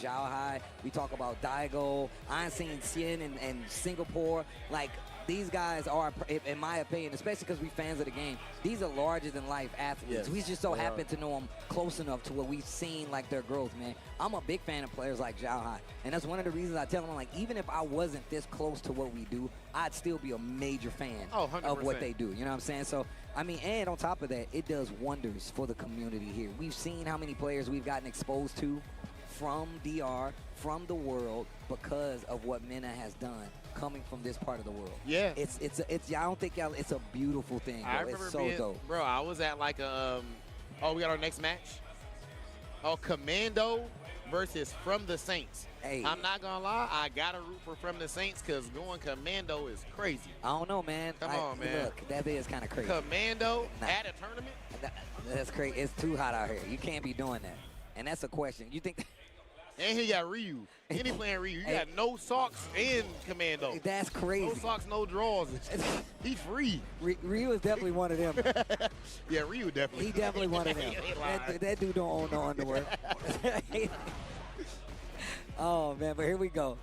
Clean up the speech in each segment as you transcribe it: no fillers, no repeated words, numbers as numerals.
Zhao, we talk about Daigo, I've seen Sien and Singapore. Like, these guys are, in my opinion, especially because we fans of the game, these are larger-than-life athletes. Yes, we just so happen to know them close enough to where we've seen, like, their growth, man. I'm a big fan of players like Zhao, and that's one of the reasons I tell them, like, even if I wasn't this close to what we do, I'd still be a major fan of what they do. You know what I'm saying? So, I mean, and on top of that, it does wonders for the community here. We've seen how many players we've gotten exposed to from DR, from the world, because of what Mena has done coming from this part of the world. Yeah. It's I don't think y'all, it's a beautiful thing, bro. I remember It's so dope. Bro, I was at like a, we got our next match. Oh, Commando versus From the Saints. Hey. I'm not gonna lie, I gotta root for From the Saints because going Commando is crazy. I don't know, man. Come on, man. Look, that is kind of crazy. Commando at a tournament? That's crazy. It's too hot out here. You can't be doing that. And that's a question. You think... And he got Ryu. He ain't playing Ryu. You got no socks and Commando. That's crazy. No socks, no drawers. He's free. Ryu is definitely one of them. Yeah, Ryu definitely. He definitely one of them. That dude don't own no underwear. Oh, man, but here we go.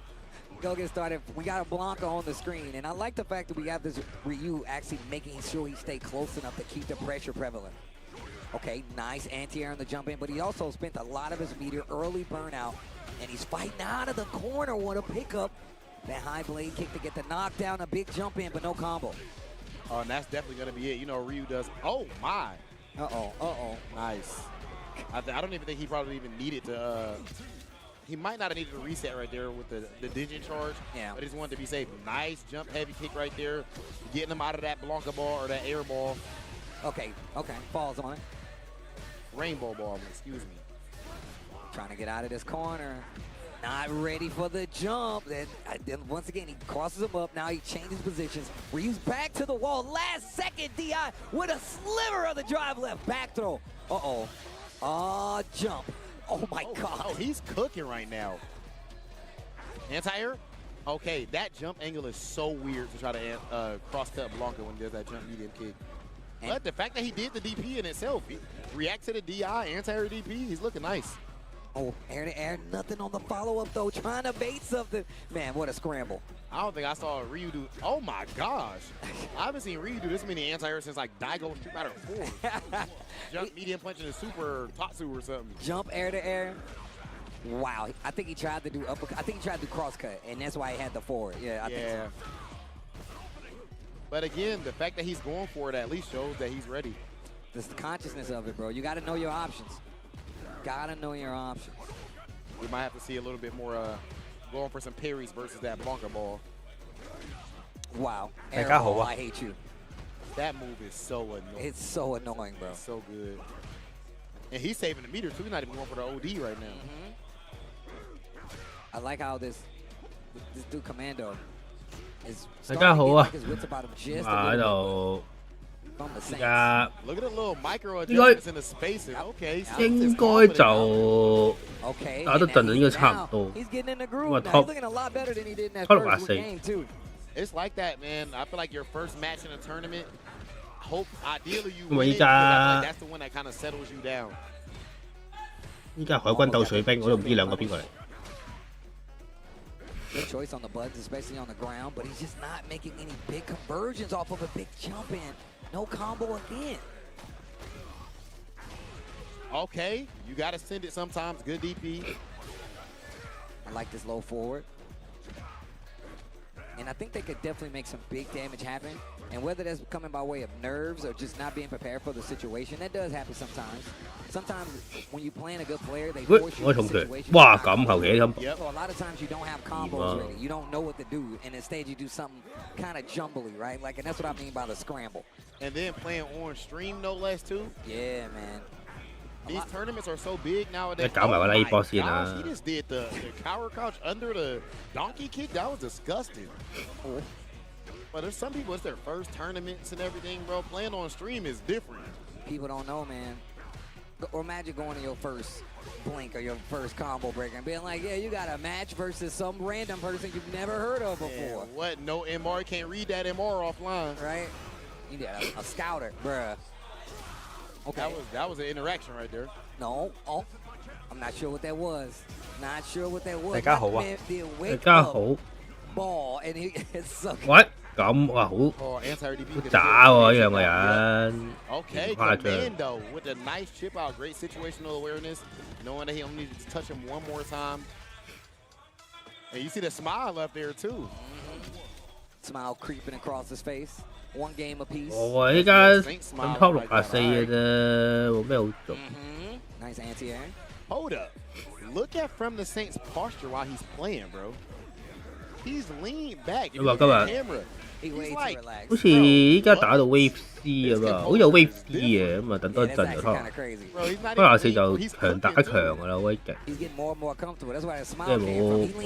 Go get started. We got a Blanca on the screen, and I like the fact that we got this Ryu actually making sure he stay close enough to keep the pressure prevalent. Okay, nice anti-air on the jump in, but he also spent a lot of his meter early burnout, and he's fighting out of the corner. What a pickup. That high blade kick to get the knockdown, a big jump in, but no combo. Oh, and that's definitely going to be it. You know, Ryu does. Oh, my. Uh-oh. Nice. I don't even think he probably even needed to. He might not have needed a reset right there with the digit charge. Yeah. But he just wanted to be safe. Nice jump heavy kick right there. Getting him out of that Blanca ball or that air ball. Okay. Falls on it. Rainbow ball, excuse me. Trying to get out of this corner. Not ready for the jump. Then once again, he crosses him up. Now he changes positions. Ryu's back to the wall. Last second, DI with a sliver of the drive left. Back throw. Uh-oh. Jump. Oh, my God. Oh, he's cooking right now. Anti-air? Okay, that jump angle is so weird to try to cross-cut Blanca when he does that jump medium kick. But the fact that he did the DP in itself, he reacts to the DI, anti-air DP, he's looking nice. Oh, air to air, nothing on the follow-up, though. Trying to bait something. Man, what a scramble. I don't think I saw Ryu do. Oh, my gosh. I haven't seen Ryu do this many anti-air since, like, Daigo Street Fighter 4. Jump medium punch in a super Tatsu or something. Jump air to air. Wow. I think he tried to do uppercut. I think he tried to do cross-cut, and that's why he had the forward. Yeah, I think so. But again, the fact that he's going for it at least shows that he's ready. Just the consciousness of it, bro. You got to know your options. Got to know your options. We might have to see a little bit more going for some parries versus that Blanca ball. Wow. Air ball, I hate you. That move is so annoying. It's so annoying, bro. It's so good. And he's saving the meter, too. He's not even going for the OD right now. I like how this dude Commando is 大家好啊， 喺度 Look at the little micro adjustments in the spacing. Okay. 應該就打得陣就應該差唔多。咁啊 top 64。 It's like that, man. I feel like your first match in a tournament, ideally you 咁啊 win 依 it, 家 that's the one that kind of settles you down. 依家海軍鬥水兵，我都唔知兩個邊個嚟。 Good choice on the buttons, especially on the ground, but he's just not making any big conversions off of a big jump in. No combo again. Okay, you got to send it sometimes. Good DP. I like this low forward. And I think they could definitely make some big damage happen. And whether that's coming by way of nerves or just not being prepared for the situation, that does happen sometimes. Sometimes when you're playing a good player, they force you into a situation. Wow,咁後期咁。 So a lot of times you don't have combos ready. You don't know what to do, and instead you do something kind of jumbly, right? Like, and that's what I mean by the scramble. And then playing on stream, no less, too. Yeah, man. These tournaments are so big nowadays.搞埋個拉波 He just did the cower crouch under the donkey kick. That was disgusting. But there's some people, it's their first tournaments and everything, bro. Playing on stream is different. People don't know, man. Or imagine going to your first blink or your first combo breaker and being like, yeah, you got a match versus some random person you've never heard of before. Yeah, what? No MR, can't read that MR offline. Right? You need a scouter, bruh. Okay. That was an interaction right there. No. Oh. I'm not sure what that was. Not sure what that was. 大家好啊！ Wake 大家 up 好。 ball and it's so. 喂，咁哇好渣喎呢兩個人。 Okay, Commando with a nice chip out, great situational awareness, knowing that he only needs to touch him one more time. And you see the smile up there too. Smile creeping across his face. One game apiece. 我依家咁 top 64嘅啫，冇咩好做。 Nice anti-air. Hold up. Look at From the Saints' posture while he's playing, bro. He's leaned back. If you look at the camera, he's like, 好似依家打到 Wave C 咁啊，好似有 Wave D 嘅，咁啊等多一陣就拖。64就強打強㗎啦，威勁。即係冇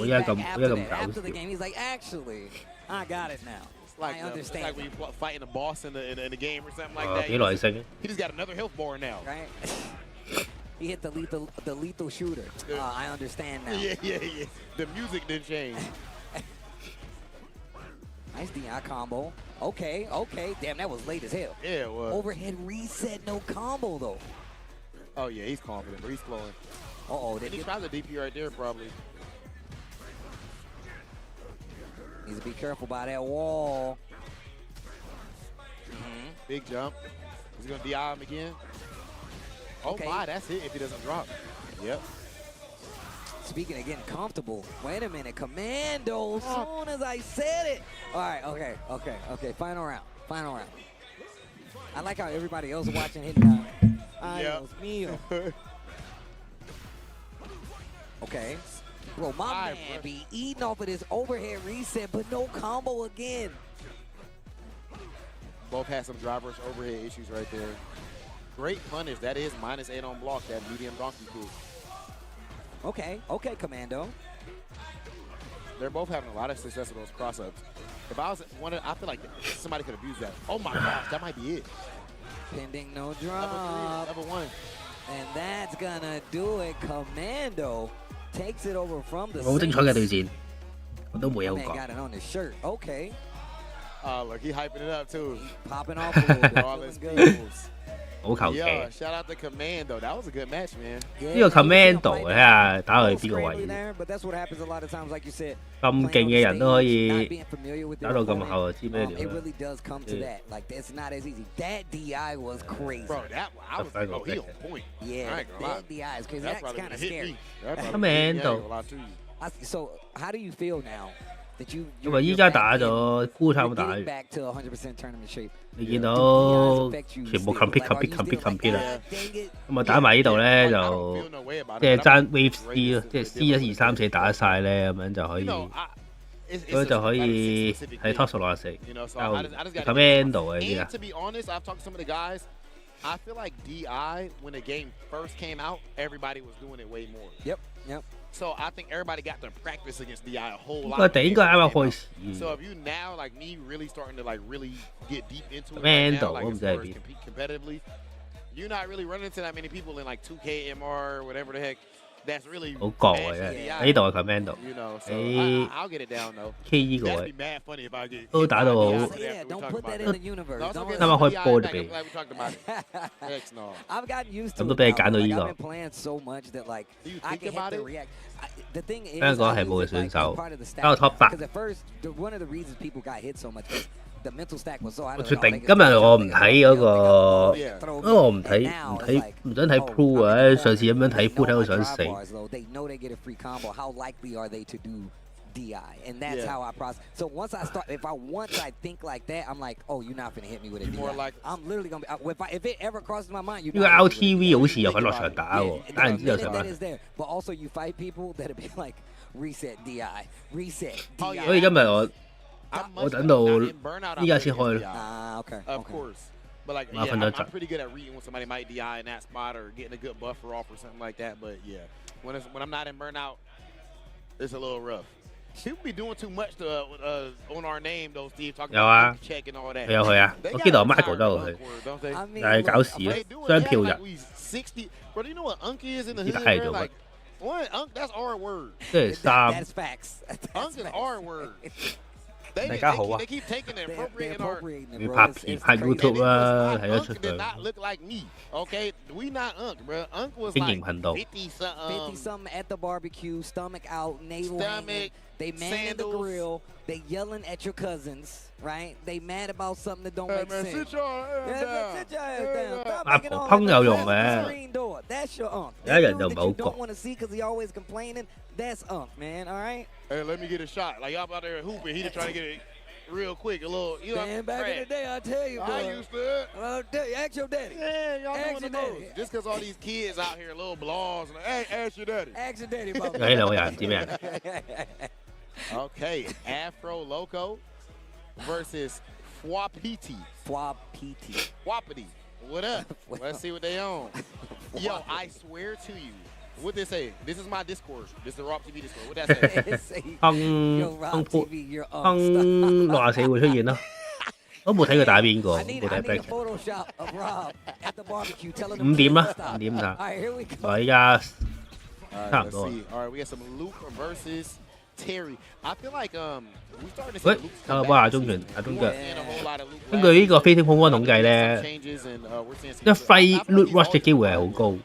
依家咁搞笑。I understand. It's like when you're fighting a boss in the game or something like that. 幾耐性？ He just got another health bar now. Right? He hit the lethal shooter. I understand now. Yeah. The music didn't change. Nice DI combo. Okay. Damn, that was late as hell. Yeah, it was. Overhead reset, no combo though. Oh yeah, he's confident, but he's flowing. Did he tries the DP right there probably. Needs to be careful by that wall. Big jump. He's gonna DI him again. Okay. Oh my, that's it if he doesn't drop. Yep. Speaking of getting comfortable, wait a minute, Commando, as soon as I said it. All right, okay, final round. I like how everybody else watching hitting down. Adios mio. Okay. Bro, my man be eating off of this overhead reset, but no combo again. Both had some drivers overhead issues right there. Great punish. That is -8 on block, that medium donkey kick. Okay, Commando. They're both having a lot of success with those cross-ups. If I was one, I feel like somebody could abuse that. Oh my gosh, that might be it. Pending no drop. Level 1. And that's gonna do it. Commando takes it over from the. 好精彩嘅對戰，我都冇有 Man 講。 got it on his shirt. Okay. Look, he hyping it up too. Popping off a little bit. All his goals. 好求其。 Yeah, shout out to Commando. That was a good match, man. 呢個 Commando 睇下打去邊個位。咁勁嘅人都可以打到咁後，就知咩料啦。 It really does come to that. Like, it's not as easy. That DI was crazy. Bro, I was like, oh, he on point. Yeah, that DI is crazy. That's kind of scary. Commando. So, how do you feel now? 因為依家打咗孤差咁打完，你見到全部 compete 啦，咁啊打埋呢度咧就即係爭 wave C 咯，即係 C 1、2、3、4打晒咧，咁樣就可以喺 top 64就 Commando 嘅依家。 I feel like DI, when the game first came out, everybody was doing it way more. Yep. So I think everybody got to practice against DI a whole lot. 我哋應該啱啱開始。 So if you now, like me, really starting to like really get deep into it right now, Commando, like as I'm far as compete competitively, you're not really running into that many people in like 2K, MR, whatever the heck. That's really 好過嘅啫，呢度係 Commando， you know, so I'll get it down though. KE 個 That'd 位 be mad funny if I get 都打到好， Don't put that in the universe. 啱啱開波就俾。 I've gotten used to 咁都俾你揀到呢個。 I've been playing so much that like I can hit the react. The thing is, 香港係冇嘅選手，打到 top 8。 Because at first, one of the reasons people got hit so much is the mental stack was so high. 我決定今日我唔睇嗰個，因為我唔想睇 Pro 啊！上次咁樣睇 Pro 睇到想死。 They know they get a free combo. How likely are they to do DI? And that's how I process. So once I think like that, I'm like, oh, you're not gonna hit me with a DI. I'm literally gonna be. If it ever crosses my mind, 呢個 LTV 好似有份落場打喎，打完之後就。 But also you fight people that'll be like reset DI. 所以今日我等到依家先開咯。Okay. Of course. But like, yeah, I'm pretty good at reading when somebody might DI in that spot or getting a good buffer off or something like that. But yeah, when I'm not in burnout, it's a little rough. People be doing too much to on our name, though, Steve. Talking about check and all that. 有去啊！我見到 Michael 都有去，但係搞事咯，雙票人。 Bro, do you know what Unk is in the hood, bro? Like, what? Unk, that's our word. 即係3。 That's facts. Unk is our word. 大家好啊！你拍片拍 YouTube 啦，睇得出佢經營頻道。 50 something at the barbecue, stomach out, navel hanging. They mad at the grill. They yelling at your cousins, right? They mad about something that don't make sense. Sit your ass down. Stop making all that noise. Screen door. That's your uncle. That dude that you don't want to see because he always complaining. That's uncle, man. All right. Hey, let me get a shot. Like y'all out there hooping, he just trying to get it real quick, a little. You know, man, back in the day, I tell you, bro. I used to. Ask your daddy. Yeah, y'all ask doing the most. Just because all these kids out here, little blogs, and hey, ask your daddy. Ask your daddy about that. 有呢兩個人知咩？ Okay, Afro Loco versus Fwapiti. Fwapiti. Fwapiti. What up? Let's see what they on. Yo, I swear to you. What they say? This is my Discord. This is the Rob TV Discord. What that say? 64會出現咯。我冇睇佢打邊個，冇睇 Black。5點啦，5點打。我依家差唔多。Alright, we got some Luke versus Terry. I feel like we started to see 喂，等我幫下中拳，阿中腳。根據呢個飛天風波統計咧，一揮 loot rush 嘅機會係好高。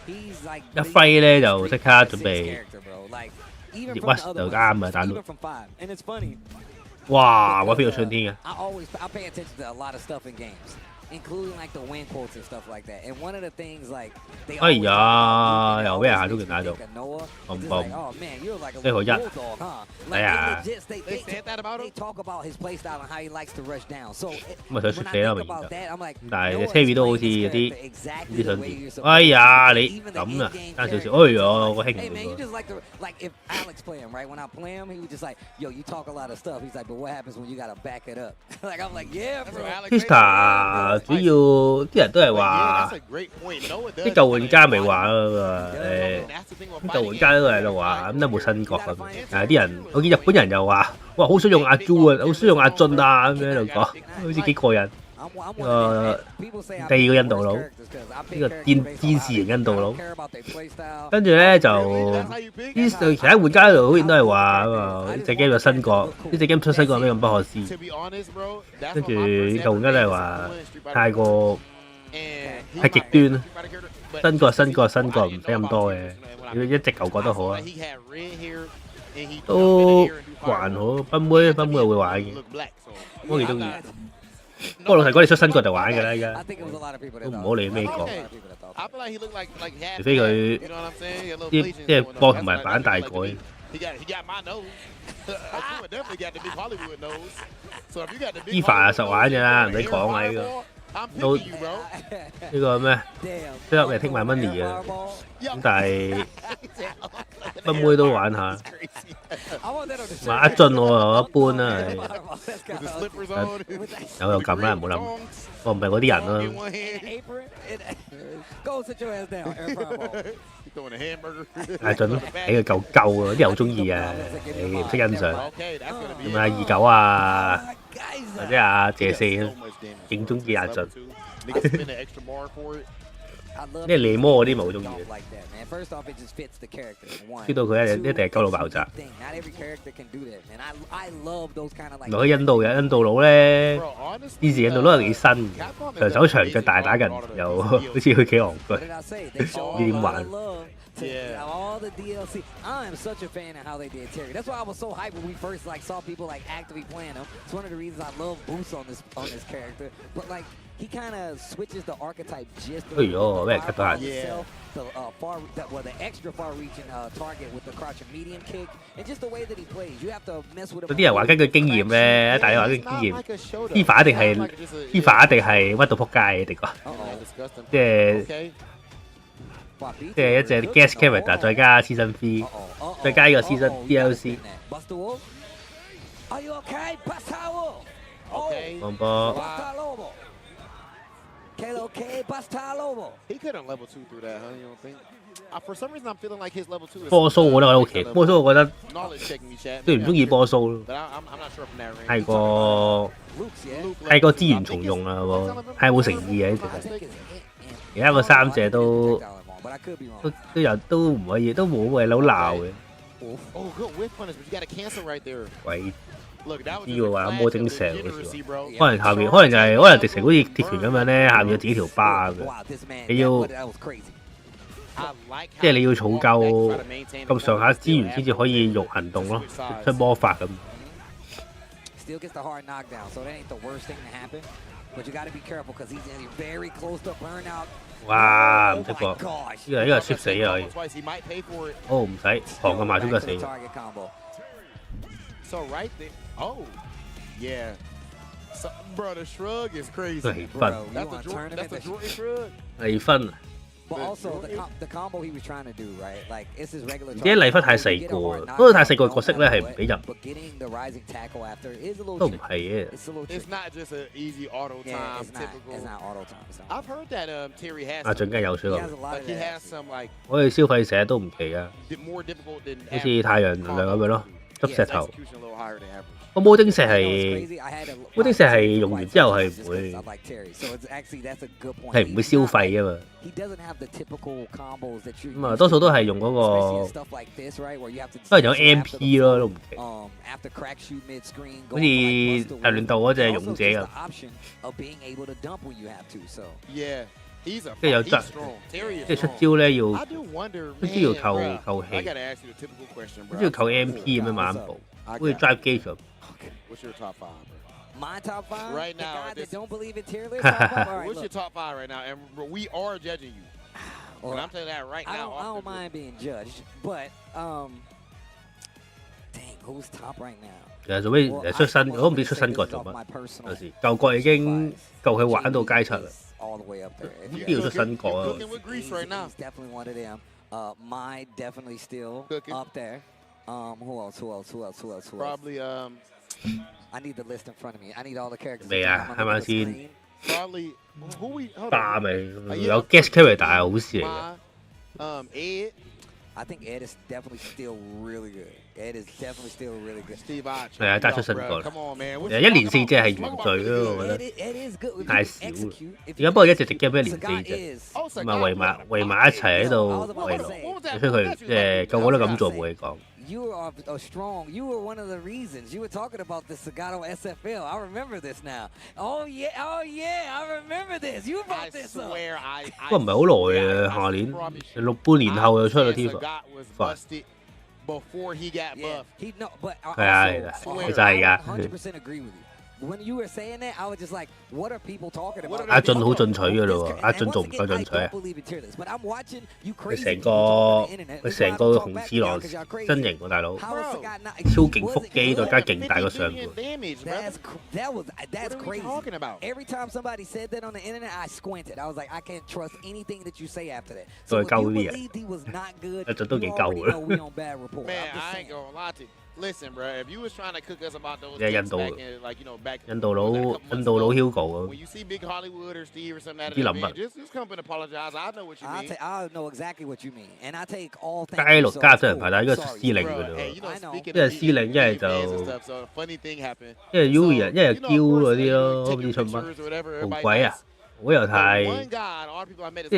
一揮咧就即刻準備熱 rush 就啱啊，打 loot。哇！我飛到春天嘅。including like the win quotes and stuff like that. And one of the things like they 哎呀，又俾人下中拳打到，oh man, you're like a bulldog, huh? Yeah. They talk about his play style and how he likes to rush down. So when I think about that, I'm like, 但係 Terry 都好似有啲想點？哎呀，你咁啊，爭少少，哎呀，我興 Hey man, you just like to like if Alex play him, right? When I play him, he was just like, yo, you talk a lot of stuff. He's like, but what happens when you gotta back it up? Like I'm like, yeah, bro. Twister 主要啲人都係話啲舊玩家咪話啲舊玩家都係度話咁都冇新角咁，但係啲人我見日本人又話哇好想用阿 Jo 啊，好想用阿俊啊咁樣喺度講，好似幾過癮。第二個印度佬，呢個戰士型印度佬，跟住咧就啲其他玩家度好似都係話呢隻 game 有新角，呢隻 game 出新角咩咁不可思議，跟住舊玩家都係話太過係極端啦，新角唔使咁多嘅，如果一隻舊角都好啊，都還好，賓妹會玩嘅，我幾中意。不過老實講，你出新角就玩㗎啦，而家都唔好理咩角，除非佢啲即係波同埋板大改。EVA 實玩㗎啦，唔使講啊呢個。都呢個咩？即係聽埋 money 啊，咁但係賓妹都玩下。話阿俊我一般啦，有就撳啦，唔好諗。我唔係嗰啲人咯。阿俊睇佢夠夠啊，啲人好中意啊，你唔識欣賞。咁啊29啊，或者阿謝四勁中意阿俊。因為利摩嗰啲咪好中意嘅，知道佢一定係鳩到爆炸。唔係印度佬咧，以前印度佬係幾新嘅，長手長腳大打人，又好似佢幾戇居，唔知點玩。Yeah. All the DLC. I am such a fan of how they did Terry. That's why I was so hyped when we first like saw people like actively playing him. It's one of the reasons I love Boost on this character. But like he kind of switches the archetype just a little bit. The extra far-reaching target with the crouch and medium kick, and just the way that he plays. You have to mess with him. 有啲人話根據經驗咧，大家話根據經驗，EVA 一定係屈到撲街嘅，即係。即係一隻 guest character 再加 season fee， 再加呢個 season DLC。放波。波蘇我覺得 OK， 波蘇我覺得最唔中意波蘇咯，太過資源重用啦，太冇誠意嘅呢隻。而家個三隻都唔可以，都冇為佬鬧嘅。鬼呢個話魔晶石好似話，可能下面可能就係可能直情好似鐵拳咁樣咧，下面有自己條疤咁樣，你要即係你要儲夠咁上下資源先至可以用行動咯，出魔法咁。哇！唔識喎，呢個 shift 死啊！哦唔使，旁個埋中就死。離分，離分。而且麗芬太細個，嗰個太細個角色咧係唔俾入，都唔係嘅。阿俊梗係有水落，我哋消費者都唔奇啊，好似太陽能量咁樣咯，執石頭。個魔晶石係用完之後係唔會消費㗎嘛。咁啊，多數都係用嗰個，都係用 MP 咯，都唔奇。好似大亂鬥嗰隻勇者咁，跟住有得，即係出招咧要扣氣，都要扣 MP 咁樣慢步，好似 drive 機咁。What's your top 5, bro? My top 5? Right now. The guys that don't believe in tier lists? Right, what's your top 5 right now? And we are judging you. Well, and I'm telling you that right now. I don't mind being judged, but dang, who's top right now? 其實做咩出新？我都唔知出新角做乜。有時舊角已經夠佢玩到街出啦。呢啲要出新角啊 ！Definitely one of them. Mine definitely still up there. Who else? Probably I need the list in front of me. I need all the characters. 未啊？係咪先？ Probably who we 霸咪有 guest character 係好事嚟嘅。Ed. I think Ed is definitely still really good. Ed is definitely still really good. Steve Archer. 係啊，揸出新角。Come on, man. 1年4隻係原罪咯，我覺得太少啦。而家不過一隻 game 1年4隻，咁啊圍埋一齊喺度圍爐，所以佢即係個個都咁做冇嘢講。You are strong. You were one of the reasons. You were talking about the Sagato SFL. I remember this now. Oh yeah, I remember this. You brought this up. 不過唔係好耐啊，下年半年後就出咗 Tifa。係啊，其實係㗎。When you were saying that, I was just like, what are people talking about? 阿俊好進取㗎咯喎，阿俊仲唔夠進取啊？佢成個紅次郎身形喎，大佬，超勁腹肌，再加勁大個上盤。That's crazy. Every time somebody said that on the internet, I squinted. I was like, I can't trust anything that you say after that. So if you believed he was not good, you already know we on bad report. Man, I ain't gonna lie to you. Listen, bro. If you was trying to cook us about those things back in, like back. 印度佬 Hugo 啊。When you see Big Hollywood or Steve or something out of that, just come and apologize. I know what you mean. I know exactly what you mean, and I take all. 街6加上人排但係應該司令㗎咯，一係司令，一係就一係 U 人，一係 Q 嗰啲咯，唔知出乜紅鬼啊，我又太即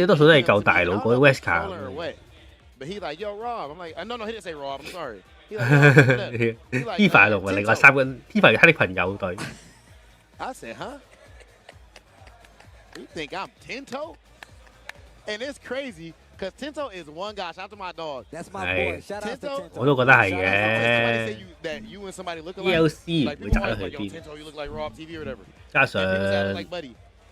係多數都係舊大佬嗰啲 Wesker。But he like, yo, Rob. I'm like, no, he didn't say Rob. I'm sorry. Tifa 同埋另外3個 Tifa 嘅黑的朋友隊。I said, huh? You think I'm Tento? And it's crazy because Tento is one guy. Shout out to my dog. That's my boy. Shout out to Tento. 我都覺得係嘅。DLC 唔會賺得去邊。加上。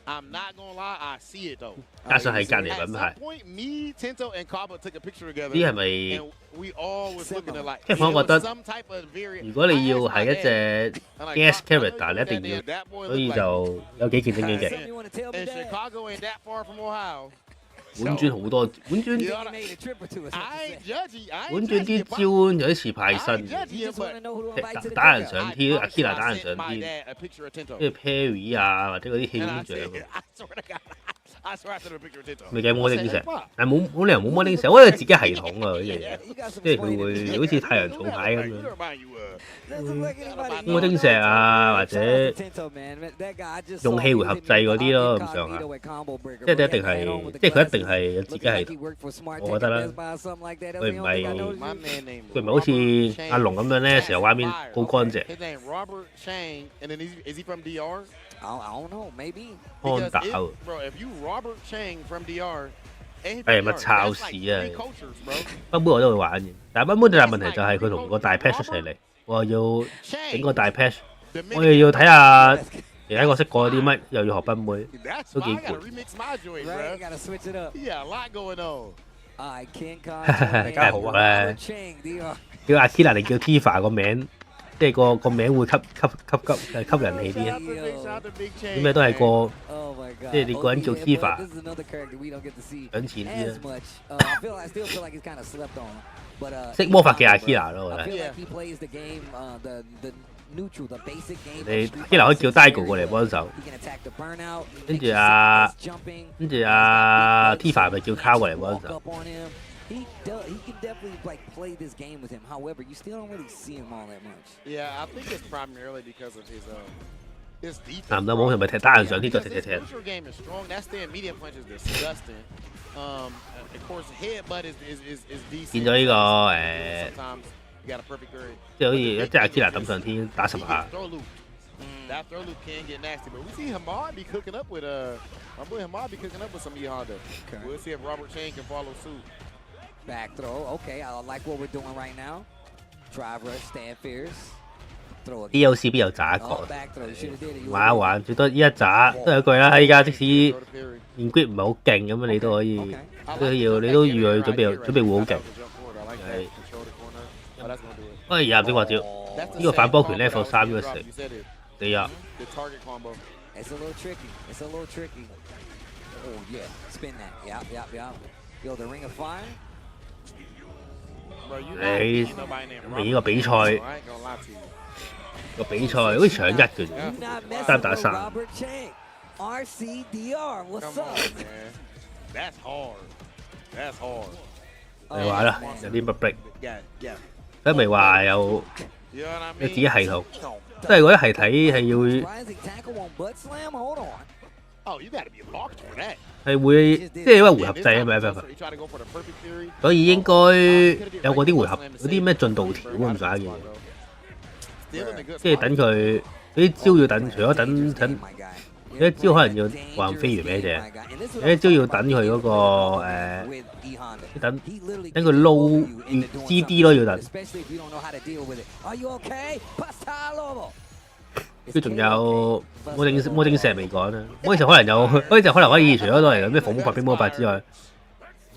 I'm not gonna lie, I see it though. 加上係隔離品牌。Me, Tento, and Kaba took a picture together. 啲係咪？ We all was looking at like. 即係我覺得，如果你要係一隻 guest character， 你一定要，所以就有幾件正經嘅。And Chicago ain't that far from Ohio. 本尊好多，本尊啲招有啲似派身嘅，打人上天，阿 Kira 打人上天，跟住 Perry 啊或者嗰啲氣象。未計摩丁石，但冇理由冇摩丁石，我覺得自己系統啊呢樣嘢，即係佢會好似太陽草牌咁樣，摩丁石啊或者用氣回合制嗰啲咯咁上下，即係一定係，即係佢一定係自己系統，我覺得啦，佢唔係好似阿龍咁樣咧，成日畫面好乾淨。安達乜抄屎啊！賓杯我都會玩嘅，但係賓杯最大問題就係佢同個大 patch 出齊嚟，我又要整個大 patch， 我又要睇下其他角色過啲乜，又要學賓杯，都幾攰。梗係好啦，叫阿 Kira 定叫 Tifa 個名。即係個名會吸人氣啲啊！點解都係個，即係你個人叫 Tifa， 揾錢啲啊！識魔法嘅阿 Kira 咯，我覺得。你 Kira 可以叫 Daigo 過嚟幫手，跟住Tifa 咪叫 Carl 過嚟幫手。He can definitely like play this game with him. However, you still don't really see him all that much. Yeah, I think it's primarily because of his defense. 男嘅冇係咪踢單人上天就踢。Neutral game is strong. That stand medium punch is disgusting. Of course, headbutt is decent. 見咗呢個即係好似一隻阿 Kira 抌上天打10下。That throw loop can get nasty, but we see Hamad be cooking up with my boy Hamad be cooking up with some E Honda. We'll see if Robert Chang can follow suit. Back throw, okay, I like what we're doing right now. Drive rush, stand fierce. Throw again. DLC 邊有渣角？玩一玩，最多依一渣都有句啦。依家即使面 grip 唔係好勁咁樣，你都可以你都預佢準備會好勁。係。廿點或者呢個反波拳 level 3呢個食地啊！ It's a little tricky. It's a little tricky. Oh yeah, spin that. Yep. Yo, the ring of fire. 你呢個比賽好似搶一嘅啫，3打3。RCDR, what's up? That's hard. That's hard. 你話啦，有啲乜 break？ 佢咪話有自己系統，都係覺得係睇係要。係會即係因為回合制啊嘛，FF， 所以應該有嗰啲回合嗰啲咩進度條咁上下嘅嘢，即係等佢嗰啲招要等，除咗等有一招可能要橫飛完咩啫，有一招要等佢嗰個等佢撈要 CD 咯，要等。跟住仲有魔晶石未講啦，魔晶石可能可以除咗攞嚟咩防魔法、冰魔法之外，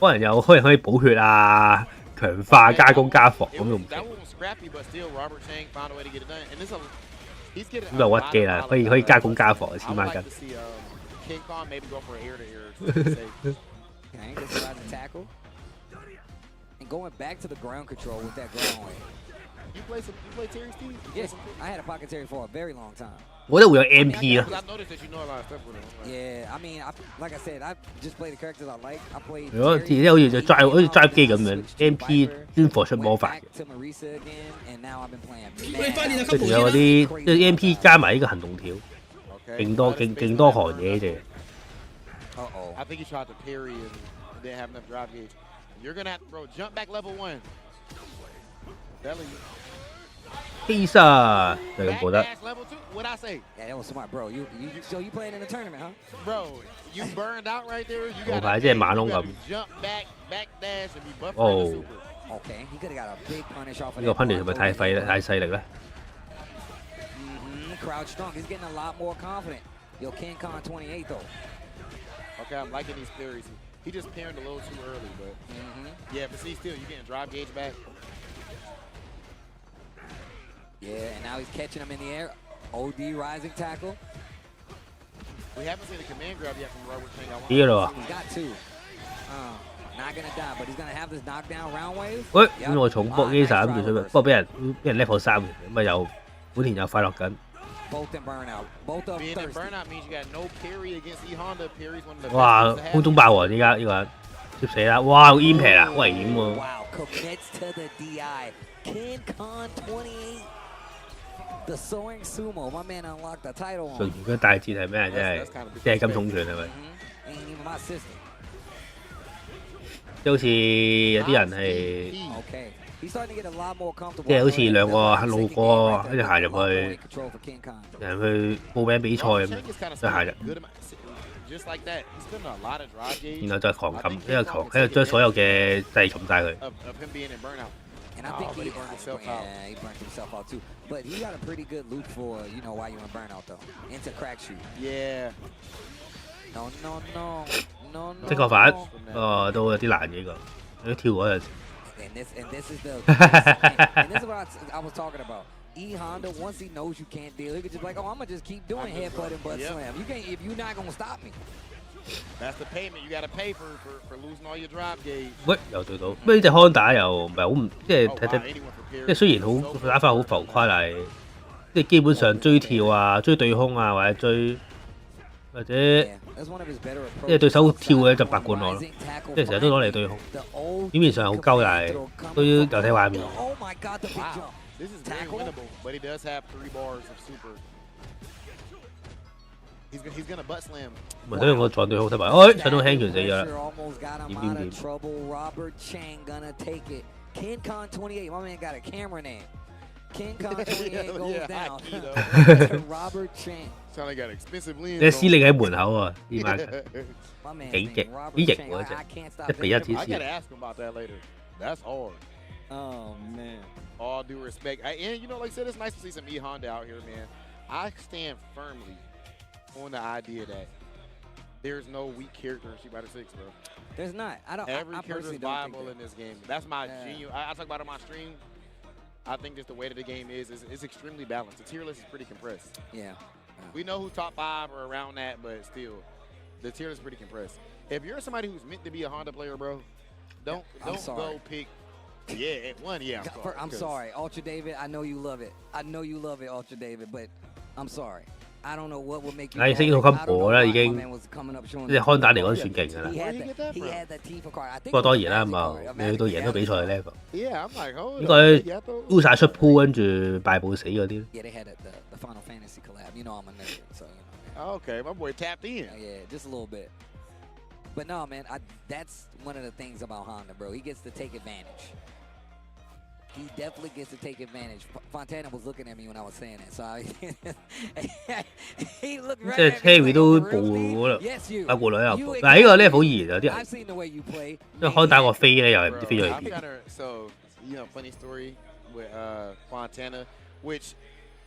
可能可以補血啊、強化、加攻、加防咁都唔奇。咁就屈機啦，可以加攻加防啊，黐孖筋。You play Terry Steve? Yes, I had a pocket Terry for a very long time. 我覺得會有 MP 咯。Yeah, I mean, like I said, I just play the characters I like. I played. 如果即係好似 drive 機咁樣 ，MP 專火出魔法嘅。佢仲有嗰啲即係 MP 加埋呢個行動條，勁多行嘢啫。I think he tried to parry and didn't have enough drive gauge. You're gonna have to throw jump back level 1. 基沙就咁覺得。What I say? Yeah, that was smart, bro. So you playing in the tournament, huh? Bro, you burned out right there. You got 牌即係馬龍咁。Jump back dash and be buffed. Oh. Okay, he could have got a big punish off of that. 呢個 punish 係咪太細力咧 Crowd strong. He's getting a lot more confident. Yo, King Khan 28 though. Okay, I'm liking these parries. He just parried a little too early, but yeah, but see, still you getting drive gauge back. Yeah, and now he's catching him in the air. OD rising tackle. We haven't seen a command grab yet from Robert Chang. He's got 2. Not gonna die, but he's gonna have this knockdown round wave. 喂，咁我重搏基沙諗住出，不過俾人level 3，咁啊又本田又快樂緊。Both in burnout. Both of them Being in thirsty. burnout means you got no parry against E Honda. Parry's one of the 哇， best 空中爆喎！依家呢個人接死啦！哇，好煙皮啊，好危險喎！ Wow, commits to the DI. Ken Con 28. The soaring sumo. My man unlocked the title 順 on. 如果大戰係咩啊？即係金重拳係咪？ Ain't even my sister. 即係好似有啲人係 Okay. He's starting to get a lot more comfortable. 即係好似兩個路過跟住行入去， Control for Ken Con. 人去報名比賽咁樣，就行入， Just like that. He's spending a lot of drive gauge. 然後再狂撳，因為狂跟住將所有嘅掣撳晒佢。 Of him being in burnout. And I think he burned himself out. Yeah, he burned himself out too. But he got a pretty good loop for, you know, while you're in burnout though. Into crack shoot. Yeah. No, no, no. No, no. 即確反，都有啲難嘅呢個，你跳嗰陣時。 And this is the and this is what I was talking about. E Honda, once he knows you can't deal, he could just be like, oh, I'm gonna just keep doing headbutt and butt slam. You can't if you're not gonna stop me. That's the payment you got to pay for losing all your drive gauge. 喂，又對到，咩呢隻康打又唔係好唔，即係 Oh, 睇 wow, 睇， anyone for 即係 parry. 雖然好打法好浮誇，但係即係基本上追跳啊、追對空啊，或者追或者 Yeah, that's one of his better 即係對 approaches. 手跳嘅就白冠我咯， Rising tackle 即係成日都攞嚟對空， the old 表面上好鳩，但係都要有睇畫面。 Oh my God, the big Wow. jump. This is very Tackle. winnable, but he does have 3 bars of super. He's gonna butt slam. 咪所以我撞對空得埋，哎，上到輕拳死咗啦。 Almost got him out of trouble. Robert Chang gonna take it. Ken Con 28. My man got a camera name. Ken Con 28 goes Yeah, down. high key, though. Robert Chang. Sound like got expensive lens. 你司令喺門口啊，呢晚 My man. 幾勁， Robert 幾型 Chang. 喎 I 只， can't stop 1比1 thinking 之 I 前。 gotta ask him about that later. That's hard. Oh man. All due respect. And you know, like I said, it's nice to see some E Honda out here, man. I stand firmly on the idea that there's no weak character in Street Fighter 6, bro. There's not. I don't. Every I character personally is don't think viable that. in this game. That's my Yeah. genuine. I talk about it on my stream. I think just the way that the game is it's extremely balanced. The tier list is pretty compressed. Yeah. We know who top 5 or around that, but still, the tier list is pretty compressed. If you're somebody who's meant to be a Honda player, bro, don't sorry. go pick. Yeah, at 1, yeah. I'm sorry, Ultra David. I know you love it. I know you love it, Ultra David. But I'm sorry. I don't know what would make you. 係升到咁火啦，已經。 Man was coming up showing 即係康打嚟講算勁㗎啦。 he had the T for card. I think 不過當然啦，咁啊，你去到贏到比賽嘅 level， Yeah, I'm like, oh, 應該沽晒出鋪，跟住敗部死嗰啲。 Yeah, they had the Final Fantasy collab. You know I'm a nerd, so you know. Okay, my boy tapped in. Yeah, just a little bit. But no, man, that's one of the things about Honda, bro. He gets to take advantage. He definitely gets to take advantage. Fontana was looking at me when I was saying that, so he looked right 即係 at me. Terry Like, 都 oh, 報 really? 嗰度， Yes, you. 阿顧女又 You 報。但係呢個 exactly. level 2有啲 I've 人， seen the way you play. 因為康打個飛咧又係唔 Bro, 知飛咗去 I'm 邊。 kinda, so, you know, funny story with Fontana, which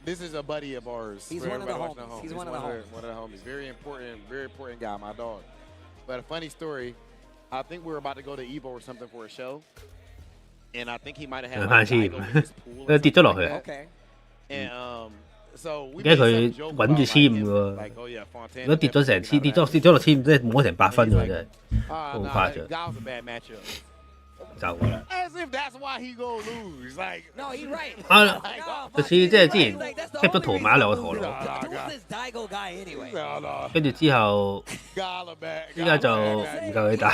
this is a buddy of ours. He's for one of the everybody watching homies. at home. He's one of the homies. One of the homies. Very important guy, my dog. But a funny story, I think we were about to go to Evo or something for a show. And I think he might have had Fan like, team. Daigo in his pool or 佢跌咗落 something 去 like。 Okay. that. And so we 因為 made 佢 some joke 穩住 about, 千 like, 五 him, 喎， like, oh yeah, Fontana 如果跌咗成千，跌落千五，即係冇成8分喎，真係 nah, 好誇 that 張， was a bad matchup. 就㗎啦。 As if that's why he gonna lose. Like, No, he's right. 啊， No, 就似即係之 he's 前 like, that's the 踢咗 only 圖 reason 馬兩個 he 陀 loses. 螺， Who's this Daigo guy anyway? no. 跟住之後 Galaback. 依家就唔夠佢打，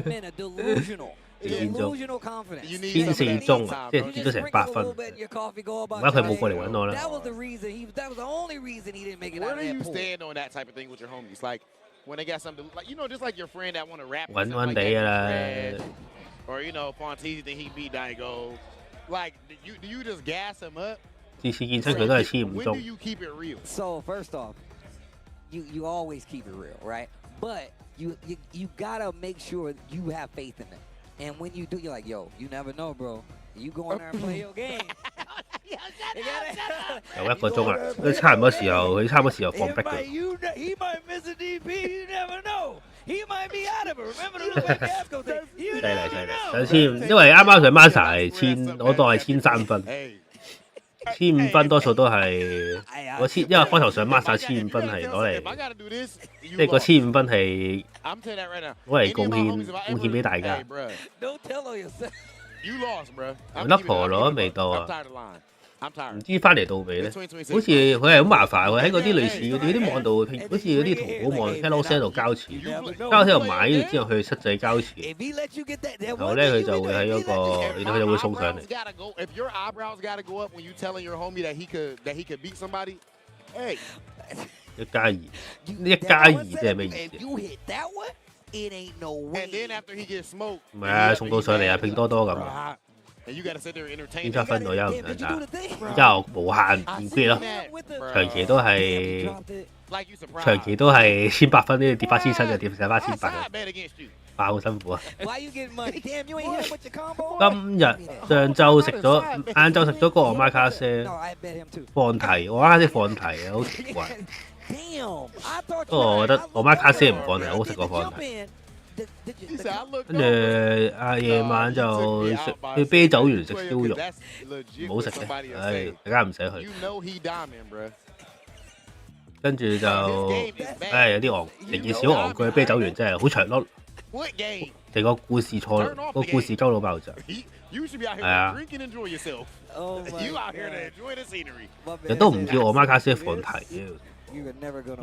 Man, a delusional. 變咗 Delusional confidence. You need 千 some 四 of that 中 time, 啊，即係 bro. 跌咗成8分。 而而家佢冇過嚟揾我啦。 That was the reason. That was the only reason he didn't make it Where out do of you that pool. stand on that type of thing with your homies? Like, when they got something, like, you know, just like your friend that want to rap. 揾 something 揾 like 地 that, 㗎 he's 啦。 trash. Or, you know, Fontiz think he beat Daigo. Like, do you just gas him up? 次次見親佢都係千五 When 中 do。you keep it real? So first off, you always keep it real, right? But you gotta make sure you have faith in it. And when you do, you're like, yo, you never know, bro. You go in there and play your game. 有1個鐘啦，都差唔多時候，佢差唔多時候放逼佢。 He might miss a DP. You never know. He might be out of it. Remember the little Gasco thing. You 犀利 never 犀利， know. 首先因為啱啱上 master 係千，我當係1003分， Hey. 1005分多數都係我千，因為開頭上 master 1005分係攞 If I 嚟， gotta do this, 即 you 係個 lost. 1005分係 I'm telling you that right now. 攞嚟 Any 貢 of my 獻 homies, if I 貢獻俾大家 Hey,。bruh, Don't tell on yourself. you lost, bro. Enough 婆咯未到啊。I'm tired of lying. 唔知翻嚟到未咧？好似佢係好麻煩喎，喺嗰啲類似嗰啲網度，好似嗰啲淘寶網 Hello 度交錢，交錢度買咗之後去室仔交錢，然後咧佢就會喺嗰個，然後佢就會送上嚟。1+2，1+2即係咩意思？唔係啊，送到上嚟啊，拼多多咁啊。檢測分我而家唔想打，而家我無限唔 quit 咯，長期都係1800分，呢跌翻1700就跌上翻1800，哇好辛苦啊！今日上晝食咗，晏晝食咗個奧馬卡西放題，我啱先放題啊，好奇怪。不過我覺得奧馬卡西唔放題好食過放題。跟住夜晚就食去啤酒園食燒肉，唔好食嘅，唉，大家唔使去。跟住就唉有啲昂，成件事好昂貴，啤酒園真係好長咯，成個故事錯，個故事鳩到爆炸。係啊，亦都唔叫我媽卡西放題嘅。應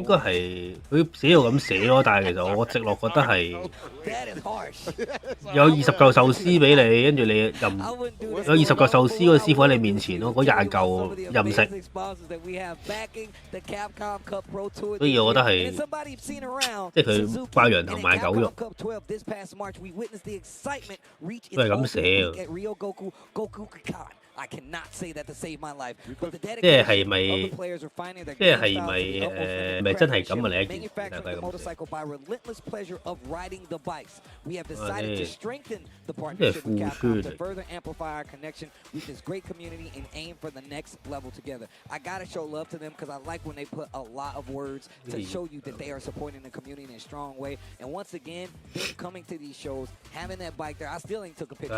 該係佢寫到咁寫咯，但係其實我直落覺得係有20嚿壽司俾你，跟住你任有20嚿壽司嗰個師傅喺你面前咯，嗰20嚿任食，所以我覺得係即係佢掛羊頭賣狗肉，都係咁寫嘅。即係係咪？即係係咪？咪真係咁啊？你一件大概咁寫。即係副圈嚟。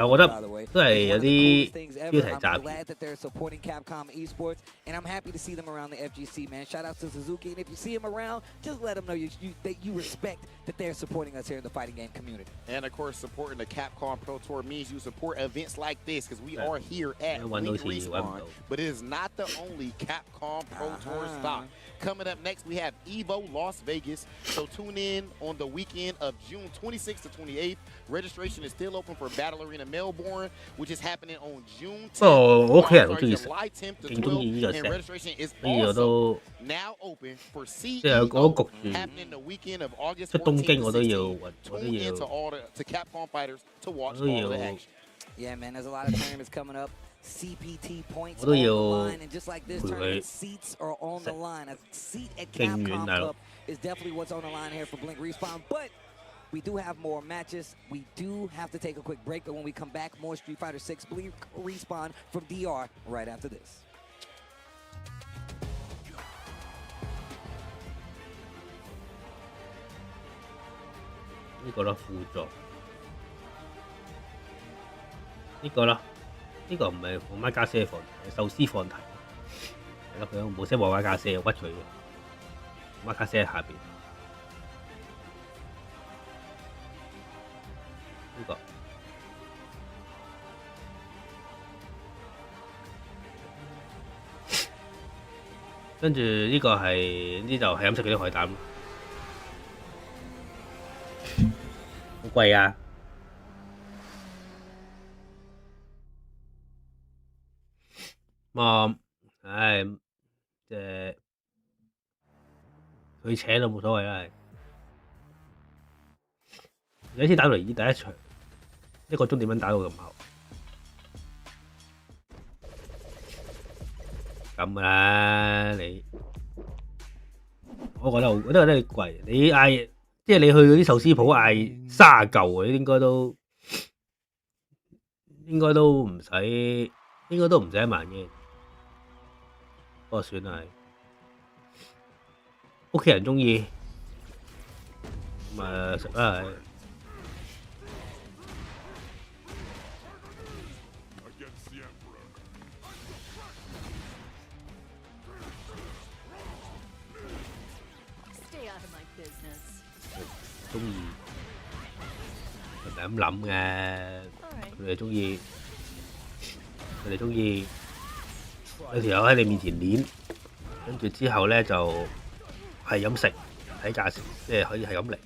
我覺得都係有啲標題。Glad that they're supporting Capcom Esports, and I'm happy to see them around the FGC, man. Shout out to Suzuki, and if you see him around, just let them know that you respect that they're supporting us here in the fighting game community. And of course, supporting the Capcom Pro Tour means you support events like this, because we are here at Respawn, but it is not the only Capcom Pro Tour stop. Coming up next, we have EVO Las Vegas, so tune in on the weekend of June 26th to 28th. Registration is still open for Battle Arena Melbourne, which is happening on June 10th. 我屋企人好中意食，勁中意呢個石，所以我都即係我焗住，即係東京我都要，我都要。Yeah, man, there's a lot of tournaments coming up. CPT points on the line, and just like this tournament, seats are on the line. A seat at Capcom Cup is definitely what's on the line here for Blink Respawn, but we do have more matches. We do have to take a quick break, but when we come back, more Street Fighter 6 Blink Respawn from DR right after this. 呢個啦，輔助呢個啦。呢個唔係我媽家姐放題，壽司放題，係咯，佢冇寫我媽家姐，屈佢嘅。我媽家姐喺下邊。呢個跟住呢個係呢就係咁食嗰啲海膽，好貴啊！唉，即係佢請就冇所謂啦。有一次打到嚟第一場1個鐘點樣打到咁後？咁噶啦，你我覺得你貴。你嗌即係你去嗰啲壽司鋪嗌30嚿嗰啲，應該都唔使1萬嘅。不過算啦，屋企人中意，咪食啦。中意，唔係咁諗嘅，佢哋中意。有條友喺你面前練，跟住之後咧就係咁食，睇價錢，即係可以係咁嚟。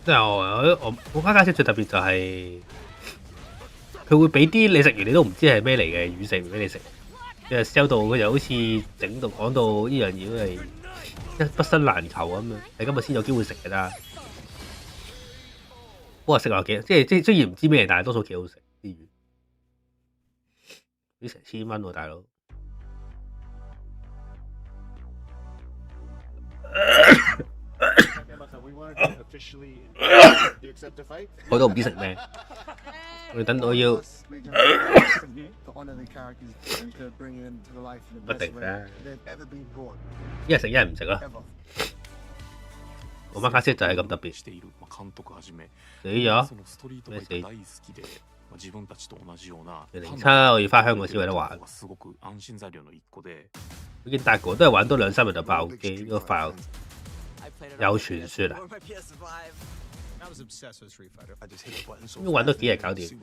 即係我家姐最特別就係佢會俾啲你食完你都唔知係咩嚟嘅魚食俾你食，即係 sell 到佢就好似整到講到呢樣嘢都係一畢生難求咁樣，你今日先有機會食㗎啦。不過食落幾即雖然唔知咩嚟，但係多數幾好食啲魚，啲成1000蚊喎大佬。我都唔知食咩，我哋等到要不定嘅，一日食一日唔食啦。我媽家姐就係咁特別，死咗咩死？2007我要翻香港先有得玩。已經大個都係玩多2-3日就爆機，呢個 file 有傳說啊！應該玩多幾日搞掂。呢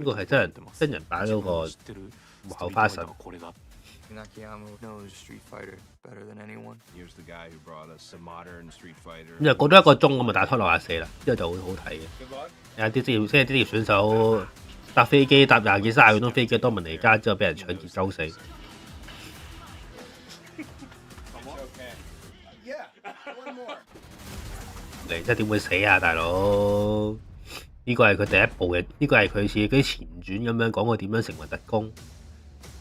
個係真人版嗰個幕後花神。咁就過多1個鐘咁就打拖64啦，之後就會好睇嘅。有啲職業選手搭飛機搭20幾30個鐘飛機多明尼加之後俾人搶劫鳩死。嚟真係點會死啊，大佬？呢個係佢第一部嘅，呢個係佢似嗰啲前傳咁樣講佢點樣成為特工。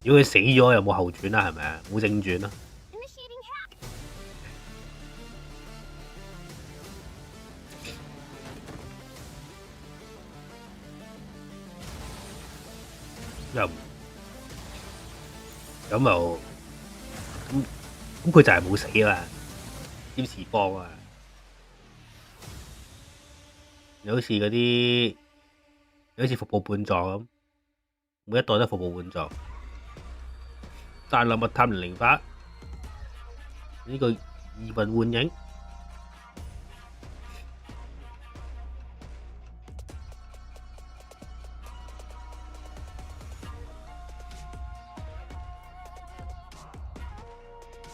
如果佢死咗，有冇後傳啦？係咪啊？冇正傳啦。又咁佢就係冇死啊嘛，占士邦啊，有好似嗰啲，有好似服部半藏咁，每一代都服部半藏。大內密探008呢個異魂幻影。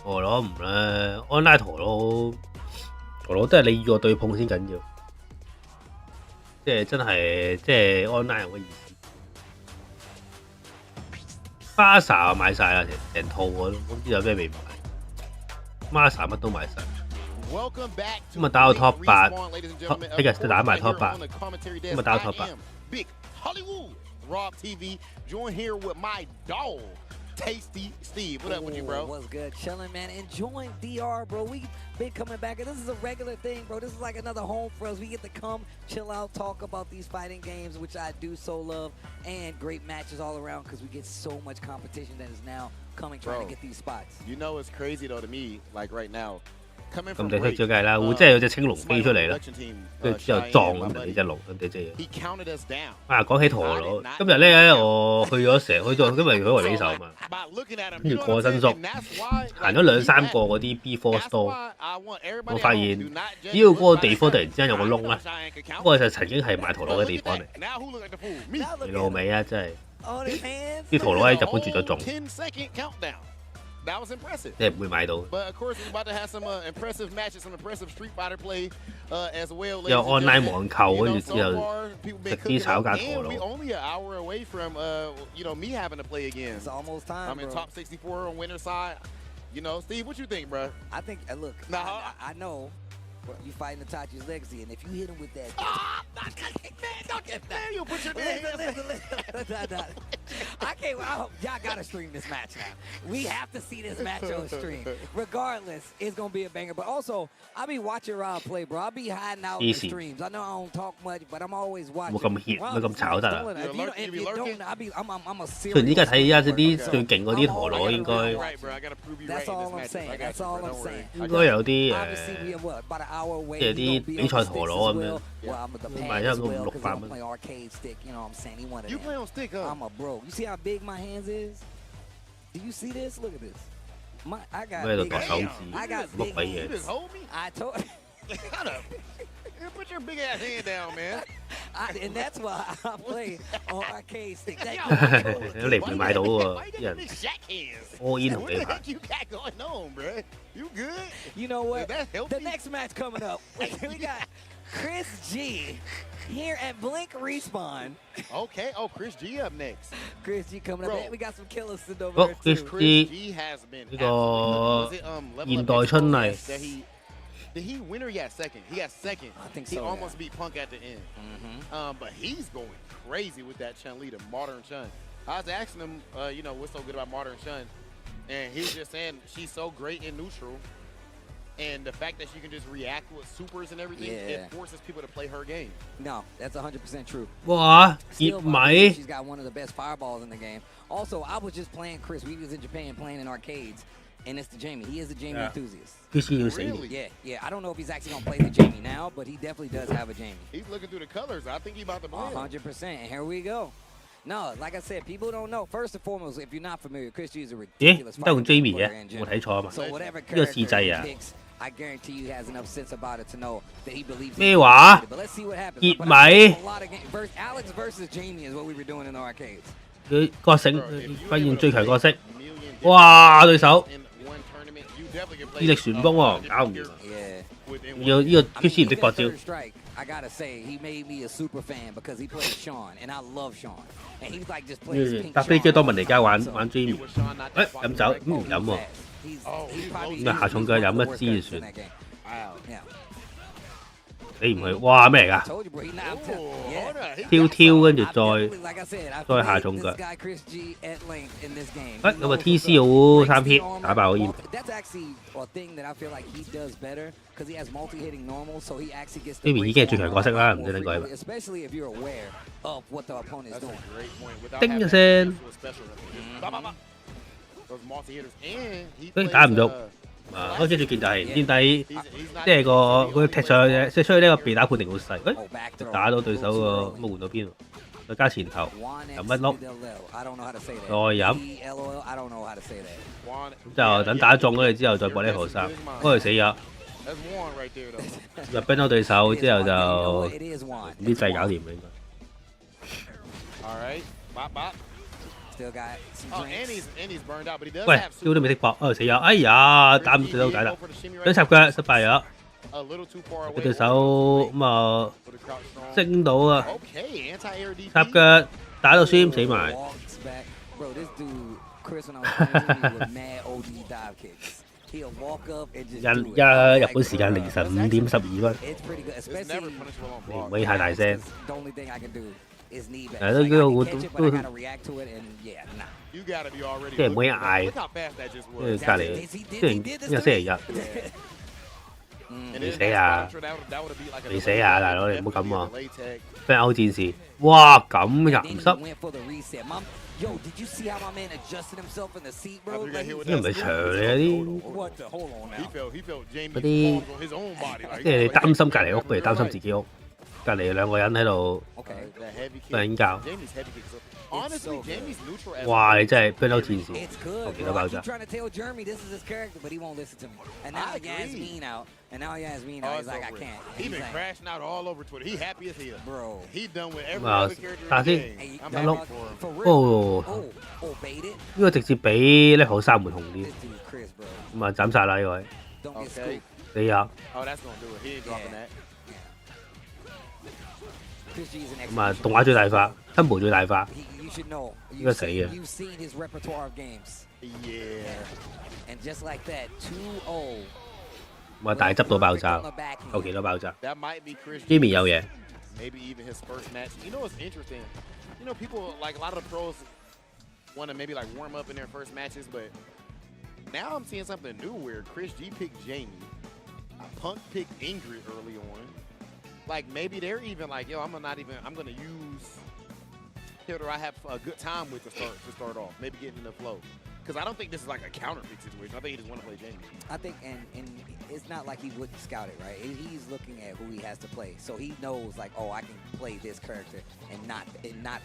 陀螺唔啦 ，online 陀螺都係你與我對碰先緊要，即係真係即係 online 嗰意思。巴薩買晒啦，成套我都唔知有咩未買。Masa 乜都買晒。今日打到 Top 8，聽日就打埋 Top 8，今日打到 Top 8。Tasty Steve, what up with you, bro? What's good? Chilling, man. Enjoying DR, bro. We've been coming back, and this is a regular thing, bro. This is like another home for us. We get to come, chill out, talk about these fighting games, which I do so love, and great matches all around because we get so much competition that is now coming, trying to get these spots. You know, it's crazy though to me, like right now. 咁地識咗計啦，會真係有隻青龍飛出嚟啦，跟住之後撞咁嚟隻龍咁隻嘢。啊，講起陀螺，今日咧我去咗今日去維比壽嘛，跟住過新宿，行咗2-3個嗰啲 B4 store， 我發現只要嗰個地方突然之間有個窿咧，嗰個就曾經係賣陀螺嘅地方嚟。你老味啊，真係啲陀螺喺日本絕咗種。That was impressive. 你唔會買到。But of course, we're about to have some impressive matches, some impressive Street Fighter play as well. 有 online 網購，跟住之後食啲炒價陀螺。We're only an hour away from me having to play again. It's almost time. I'm in top 64 on winner side. You know, Steve, what you think, bro? I think look, I know. You fighting Itachi's legacy, and if you hit him with that, don't get that. You put your hands. I can't. Y'all gotta stream this match now. We have to see this match on stream. Regardless, it's gonna be a banger. But also, I'll be watching Rob play, bro. I'll be hiding out in the streams. I know I don't talk much, but I'm always watching. 冇咁 hit，冇咁炒得啦。If you don't, I'm a serious. 雖然依家睇依家啲最勁嗰啲陀螺應該， That's all I'm saying. That's all I'm saying. 應該有啲即係啲比賽陀螺咁樣，賣一個500-600蚊。You play on stick, huh? I'm a bro. You see how big my hands is? Do you see this? Look at this. I got big hands. I got big hands. You just hold me? I told Shut up. Put your big ass hand down, man. and that's why I play on arcade stick. 你唔會買到喎，啲人 all in 同你排。You got going on, bro? You good? You know what? Is that healthy? The next match coming up, we got Chris G here at Blink Respawn. Okay. Oh, Chris G up next. Chris G coming up. Hey, we got some killers sitting over 好 there ，Chris too. G 呢個現代春麗。 Did he win or he got second? He got second. I think he so. almost beat Punk at the end. But he's going crazy with that Chun-Li, the modern Chun. I was asking him, what's so good about modern Chun, and he was just saying she's so great in neutral, and the fact that she can just react with supers and everything, it forces people to play her game. No, that's 100% true. 哇，熱米 She's got one of the best fireballs in the game. Also, I was just playing Chris. We was in Japan playing in arcades. And it's the Jamie. He is a Jamie enthusiast. 必須要死。 Yeah. I don't know if he's actually going to play the Jamie now, but he definitely does have a Jamie. He's looking through the colors. I think he's about to blend. 100%. And here we go. No, like I said, people don't know. First and foremost, if you're not familiar, Chris G is a ridiculous 咦？得用 Jamie player 嘅， in 冇 general. 睇錯啊嘛。 So whatever 呢個 character 試劑 he 啊！ picks, I guarantee you he has enough sense about it to know that he believes. 咩話？ But let's see what happens. 熱 But 米 a lot of games. Alex versus Jamie is what we were doing in the arcades. 佢角色發現最強角色，哇！對手。 威力旋風喎，搞唔掂。要呢個 Chris 唔識搏招。 I gotta say, he made me a super fan because he played Sean, and I love Sean. And he's like just plays pink 搭飛機多文尼加玩 Jamie， 飲酒唔飲喎，咁啊下重腳飲一支就算。你唔去，哇咩嚟㗎？跳跟住再下重腳。咁啊 TC 好3 hit 打爆個煙。Jamie 已經係最強角色啦，唔知點解啦。叮一聲，打唔到。 啊！我跟住見就係見底，即係佢踢上去嘅，即係出去呢個被打判定好細，打到對手個咁換到邊喎？再加前頭飲一碌，再飲，咁就等打中咗你之後再搏呢條衫，嗰條死咗，入冰咗對手之後就唔知掣搞掂啦應該。 喂，招都未識搏，死咗！哎呀，打唔到對手解啦，想插腳失敗咗，佢對手咁啊升到啊，插腳打到輸死埋。日本時間凌晨5點12分，你唔可以太大聲。 都即係唔可以嗌，因為隔離雖然因為星期日，你死下，你死下大佬，你唔好咁喎！飛歐戰士，哇咁鹹濕，呢唔係長嚟嗰啲，即係你擔心隔離屋，不如擔心自己屋。 隔離兩個人喺度瞓覺，哇！你真係冰島戰士，有幾多爆炸？啊！睇下先，一碌，哦，呢個直接比呢號3門紅啲，咁啊斬晒啦呢位，死呀！ 咁啊，動畫最大化 ，combo 最大化，應該死嘅。咁啊，大執到爆炸，有幾多爆炸 ？Jamie 有嘢。want to maybe like warm up in their first matches, but now I'm seeing something new where Chris G picked Jamie, Punk picked Ingrid early on. Like maybe they're even like, yo, I'm gonna use here that I have a good time with to start off. Maybe getting in the flow. Because I don't think this is like a counter pick situation. I think he just want to play Jamie. I think, and it's not like he wouldn't scout it, right? He's looking at who he has to play, so he knows like, oh, I can play this character and not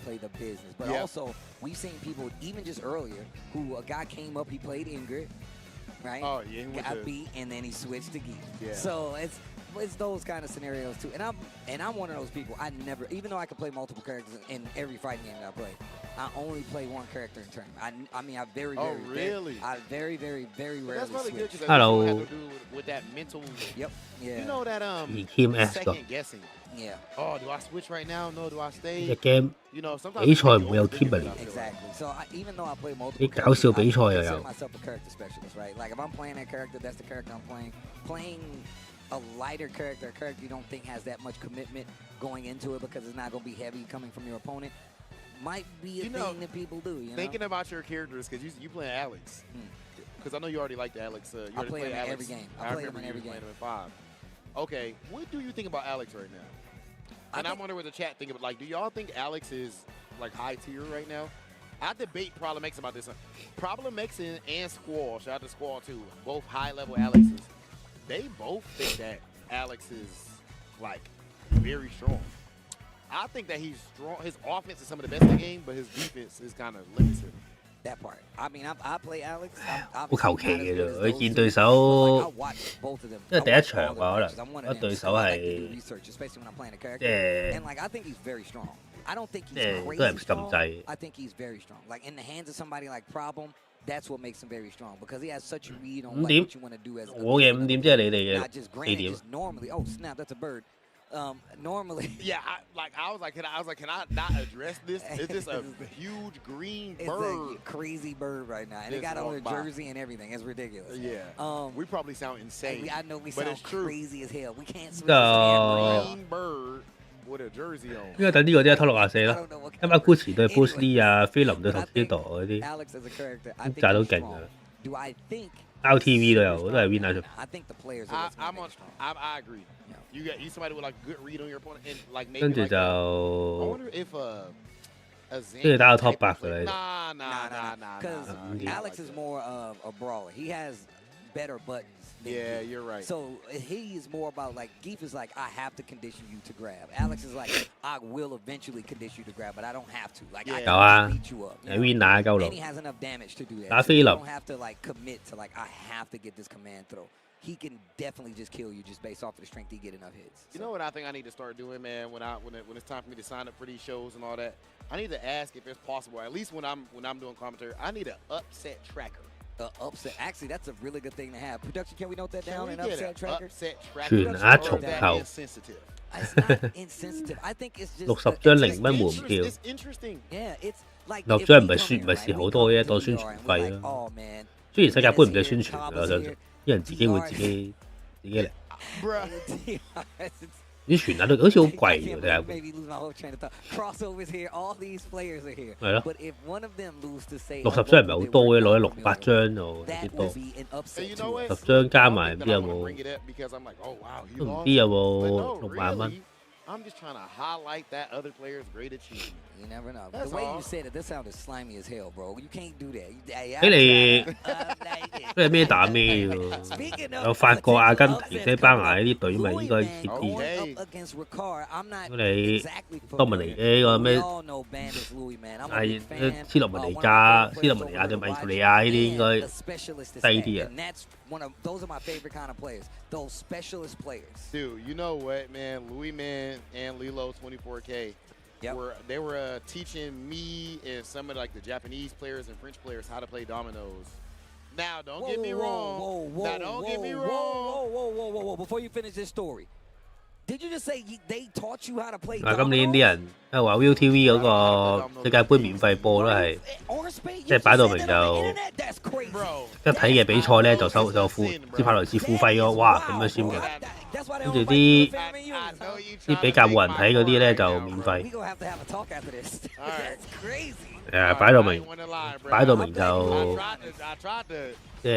play the business. But also, we've seen people even just earlier who a guy came up, he played Ingrid, right? Oh yeah, he got beat, and then he switched to Geek. Yeah. So it's those kind of scenarios too. And I'm one of those people. I never, even though I can play multiple characters in every fighting game that I play, I only play one character in tournament. I mean, I very rarely That's probably good because Hello. have to do with that mental. Yep. Yeah. You know that Team S 個 second guessing. Yeah. Oh, do I switch right now? No, do I 隻 stay? game You know, sometimes 比賽唔會有 team Exactly. So even though I play multiple 啲搞笑 characters, 比賽 I 又 consider 有。 myself a character specialist, right? Like if I'm playing that character, that's the character I'm playing. Playing a lighter character, a character you don't think has that much commitment going into it because it's not going to be heavy coming from your opponent, might be a thing that people do. You know? Thinking about your characters, because you playing Alex. Because I know you already like the Alex. You I play him in Alex. every game. I play him remember in you every game. playing him in 5. Okay, what do you think about Alex right now? And I wonder what the chat think about. Like, do y'all think Alex is like high tier right now? I debate Problem X about this. Problem X and Squall, shout out to Squall too, both high level Alexes. They both think that Alex is like very strong. I think that he's strong. His offense is some of the best in the game, but his defense is kind of limited. That part. I mean, I play Alex. 好求其嘅啫，佢見對手，因為第一場吧，可能嗰對手係即係 And like I think he's very strong. I don't think 即 he's 係 crazy 都係唔撳 strong. 掣。 I think he's very strong. Like in the hands of somebody like Problem, that's what makes him very strong because he has such a read on 5 like, 點 what you want to do as 我嘅5點即係你哋 not 嘅 just 4 granted, 點。 just normally. Oh snap, that's a bird. Normally. Yeah, I was like, can I not address this? Is this a huge green It's bird? a crazy bird right now, and they Just got on a walked by. jersey and everything. It's ridiculous. Yeah. We probably sound insane. I know we but sound it's true. crazy as hell. We can't switch. 就 Green bird with a jersey on. 應該等呢個啲拖64啦， I don't know what 啱啱 Gucci 對 Bruce Lee 啊，菲林對 Tokido 嗰啲 Alex as a character, I think 扎到 he's 勁 strong. 啊 Do I think ，LTV 都有，都係 Winner。 I think the players are what's gonna I'm make on. it strong. I agree. You somebody with like good read on your opponent and like maybe. 跟住 like, I 就 wonder if a Zen 跟住打個 top type of 8㗎 player- 啦。 Nah. Because Alex is more of a brawler. He has better buttons. than Yeah, Geef. you're right. So he is more about like Geef is like I have to condition you to grab. Alex is like I will eventually condition you to grab, but I don't have to. Like I有啊 can beat you up. 有 Winner 鳩 And 路 he，has enough damage to do that. 打 So 菲 you 林 don't have to like commit to like I have to get this command throw. He can definitely just kill you just based off of the strength he get enough hits. You know what I think I need to start doing, man? When it's time for me to sign up for these shows and all that, I need to ask if it's possible. At least when I'm doing commentary, I need an upset tracker. Upset. Actually, that's a really good thing to have. Production, can we note that down? Can An we get upset an tracker. upset tracker? 全額 Or 重 is that 頭 insensitive? It's not insensitive. I think it's just 60張0蚊門票， It's interesting. Yeah, it's like 6張唔係蝕好多嘅，當宣傳費啦。 Oh man. 雖然世界盃唔使宣傳㗎啦，相信，啲人自己會自己嚟。 Bruh. 啲傳下都好似好貴㗎，睇下。 Maybe lose my whole train of thought. Crossovers here. All these players are here. 係咯， But if one of them lose to say 60張唔係好多嘅，攞咗600張就that 幾 would 多。 be an upset. And you to know what? us. 10張加埋唔 That 知 I 有 wanna 冇， bring it up because I'm like, oh wow, he 都唔 lost. 知有 But 冇 no, 6萬蚊。 really, I'm just trying to highlight that other player's great achievement. You never know. That's The way all. you said it, this sounded slimy as hell, bro. You can't do that. 俾你即係咩打咩喎？有法國、阿根廷、西班牙呢啲隊咪應該貼啲。 如果你多明尼呢個咩係斯洛文尼亞對米圖利亞呢啲應該低啲啊。 Those are my favorite kind of players. Those specialist players. Dude, you know what, man? Louis Man and Lilo 24K they were teaching me and some of like the Japanese players and French players how to play dominoes. Now, don't get me wrong. Now, don't get me wrong. Whoa. Before you finish this story, did you just say they taught you how to play 嗱，今年 dominoes? 啲人因為話 ViuTV 嗰個世界盃免費播都係，即係擺到明就一睇嘅比賽咧就付斯帕萊斯付費咗，哇咁樣先嘅。跟住啲比較冇人睇嗰啲咧就免費。係擺到明就即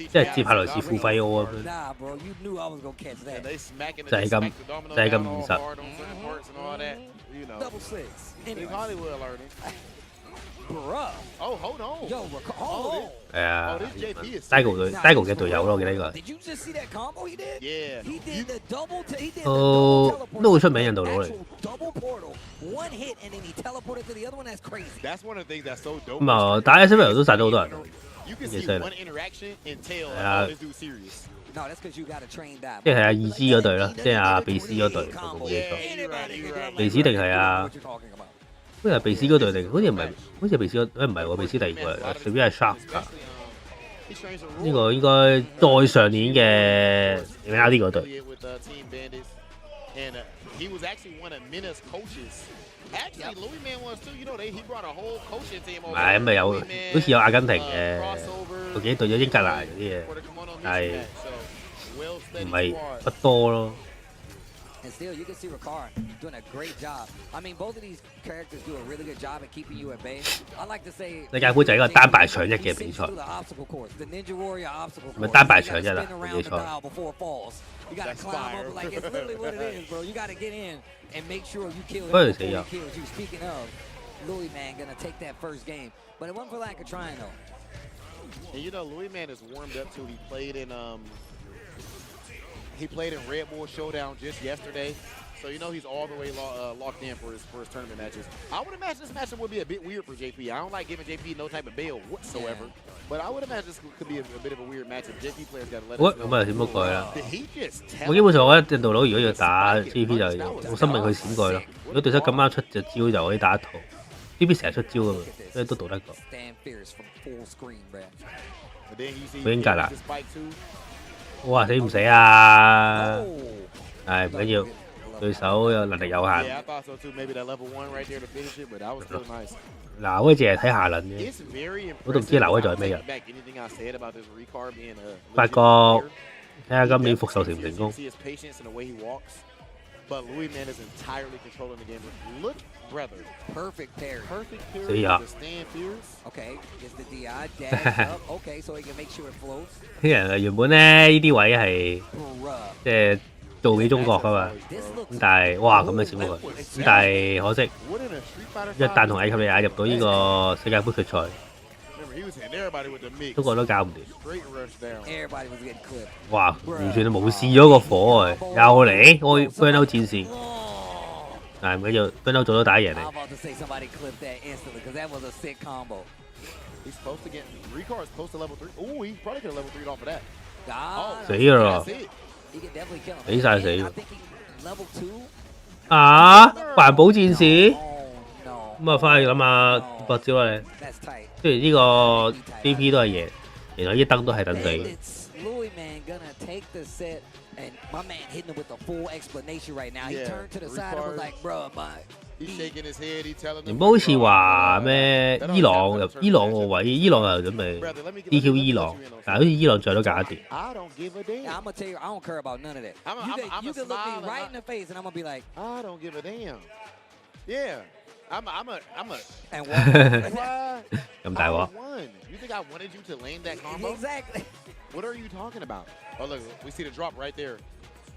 係接下來是付費喎咁樣，就係咁現實。係啊 ，Daigo 嘅隊友咯，我記得呢個。都好出名印度佬嚟。咁啊，打 SF6 都殺咗好多人，幾犀利。係啊，即係阿二 G 嗰隊啦，即係阿貝斯嗰隊，我冇記錯。貝斯定係啊？好似係貝斯嗰隊定？好似唔係，好似係貝斯嗰，唔係喎，貝斯第二個嚟，隨便係 Shark 㗎。呢個應該再上年嘅 ENG 嗰隊。唔係咁咪有，好似有阿根廷嘅，我記得對咗英格蘭嗰啲嘢，但係唔係不多咯。And still, you can see Ricard doing a great job. I mean, both of these characters do a really good job at keeping you at bay. I like to say 世界盃就係一個單敗搶一嘅比賽，唔係單敗搶一啦，比賽。You gotta climb up like it's literally what it is, bro. You gotta get in and make sure you kill him before he kills you. Speaking of, Louis Man gonna take that first game, but it wasn't for lack of trying though. And you know, Louis Man is warmed up too. He played in Red Bull Showdown just yesterday, so you know he's all the way locked in for his tournament matches. I would imagine this matchup would be a bit weird for JP. I don't like giving JP no type of bail whatsoever, but I would imagine this could be a bit of a weird matchup. JP players got to let us know. 咁啊閃過佢啦。 Did he just tell 我基本上我覺得印度佬如果要打 JP 就我心命佢閃過去咯。如果對手咁啱出隻招就可以打一套。JP 成日出招噶嘛，所以都賭得過。佢英格蘭。哇！死唔死啊？係唔緊要，對手有能力有限。嗱，我淨係睇下輪嘅，我都唔知嗱威仲係咩人。法國睇下今年復仇成唔成功。死呀！啲人啊原本咧呢啲位係即係做俾中國噶嘛，咁但係哇咁嘅閃過去，咁但係可惜一旦同埃及利亞入到呢個世界盃決賽，中國都搞唔掂。哇！完全冇試咗個火啊！又嚟我 burnout 戰士。但係唔緊要 ，burnout 做到打贏你。死啦！死晒死！啊！環保戰士，咁啊翻去諗下博招啦你。雖然呢個 DP 都係贏，原來呢燈都係等死。And my man hitting him with a full explanation right now. He turned to the side and was like, "Bro, he's shaking his head. He telling them." 原本好似話咩？伊朗個位，伊朗又準備 DQ 伊朗，但係好似伊朗最後都搞掂。I'm gonna tell you, I don't care about none of that. You can look me right in the face, and I'm gonna be like, I don't give a damn. Yeah. I'm a. And what? 咁大鑊 You think I wanted you to land that combo? Exactly. What are you talking about? Oh look, we see the drop right there.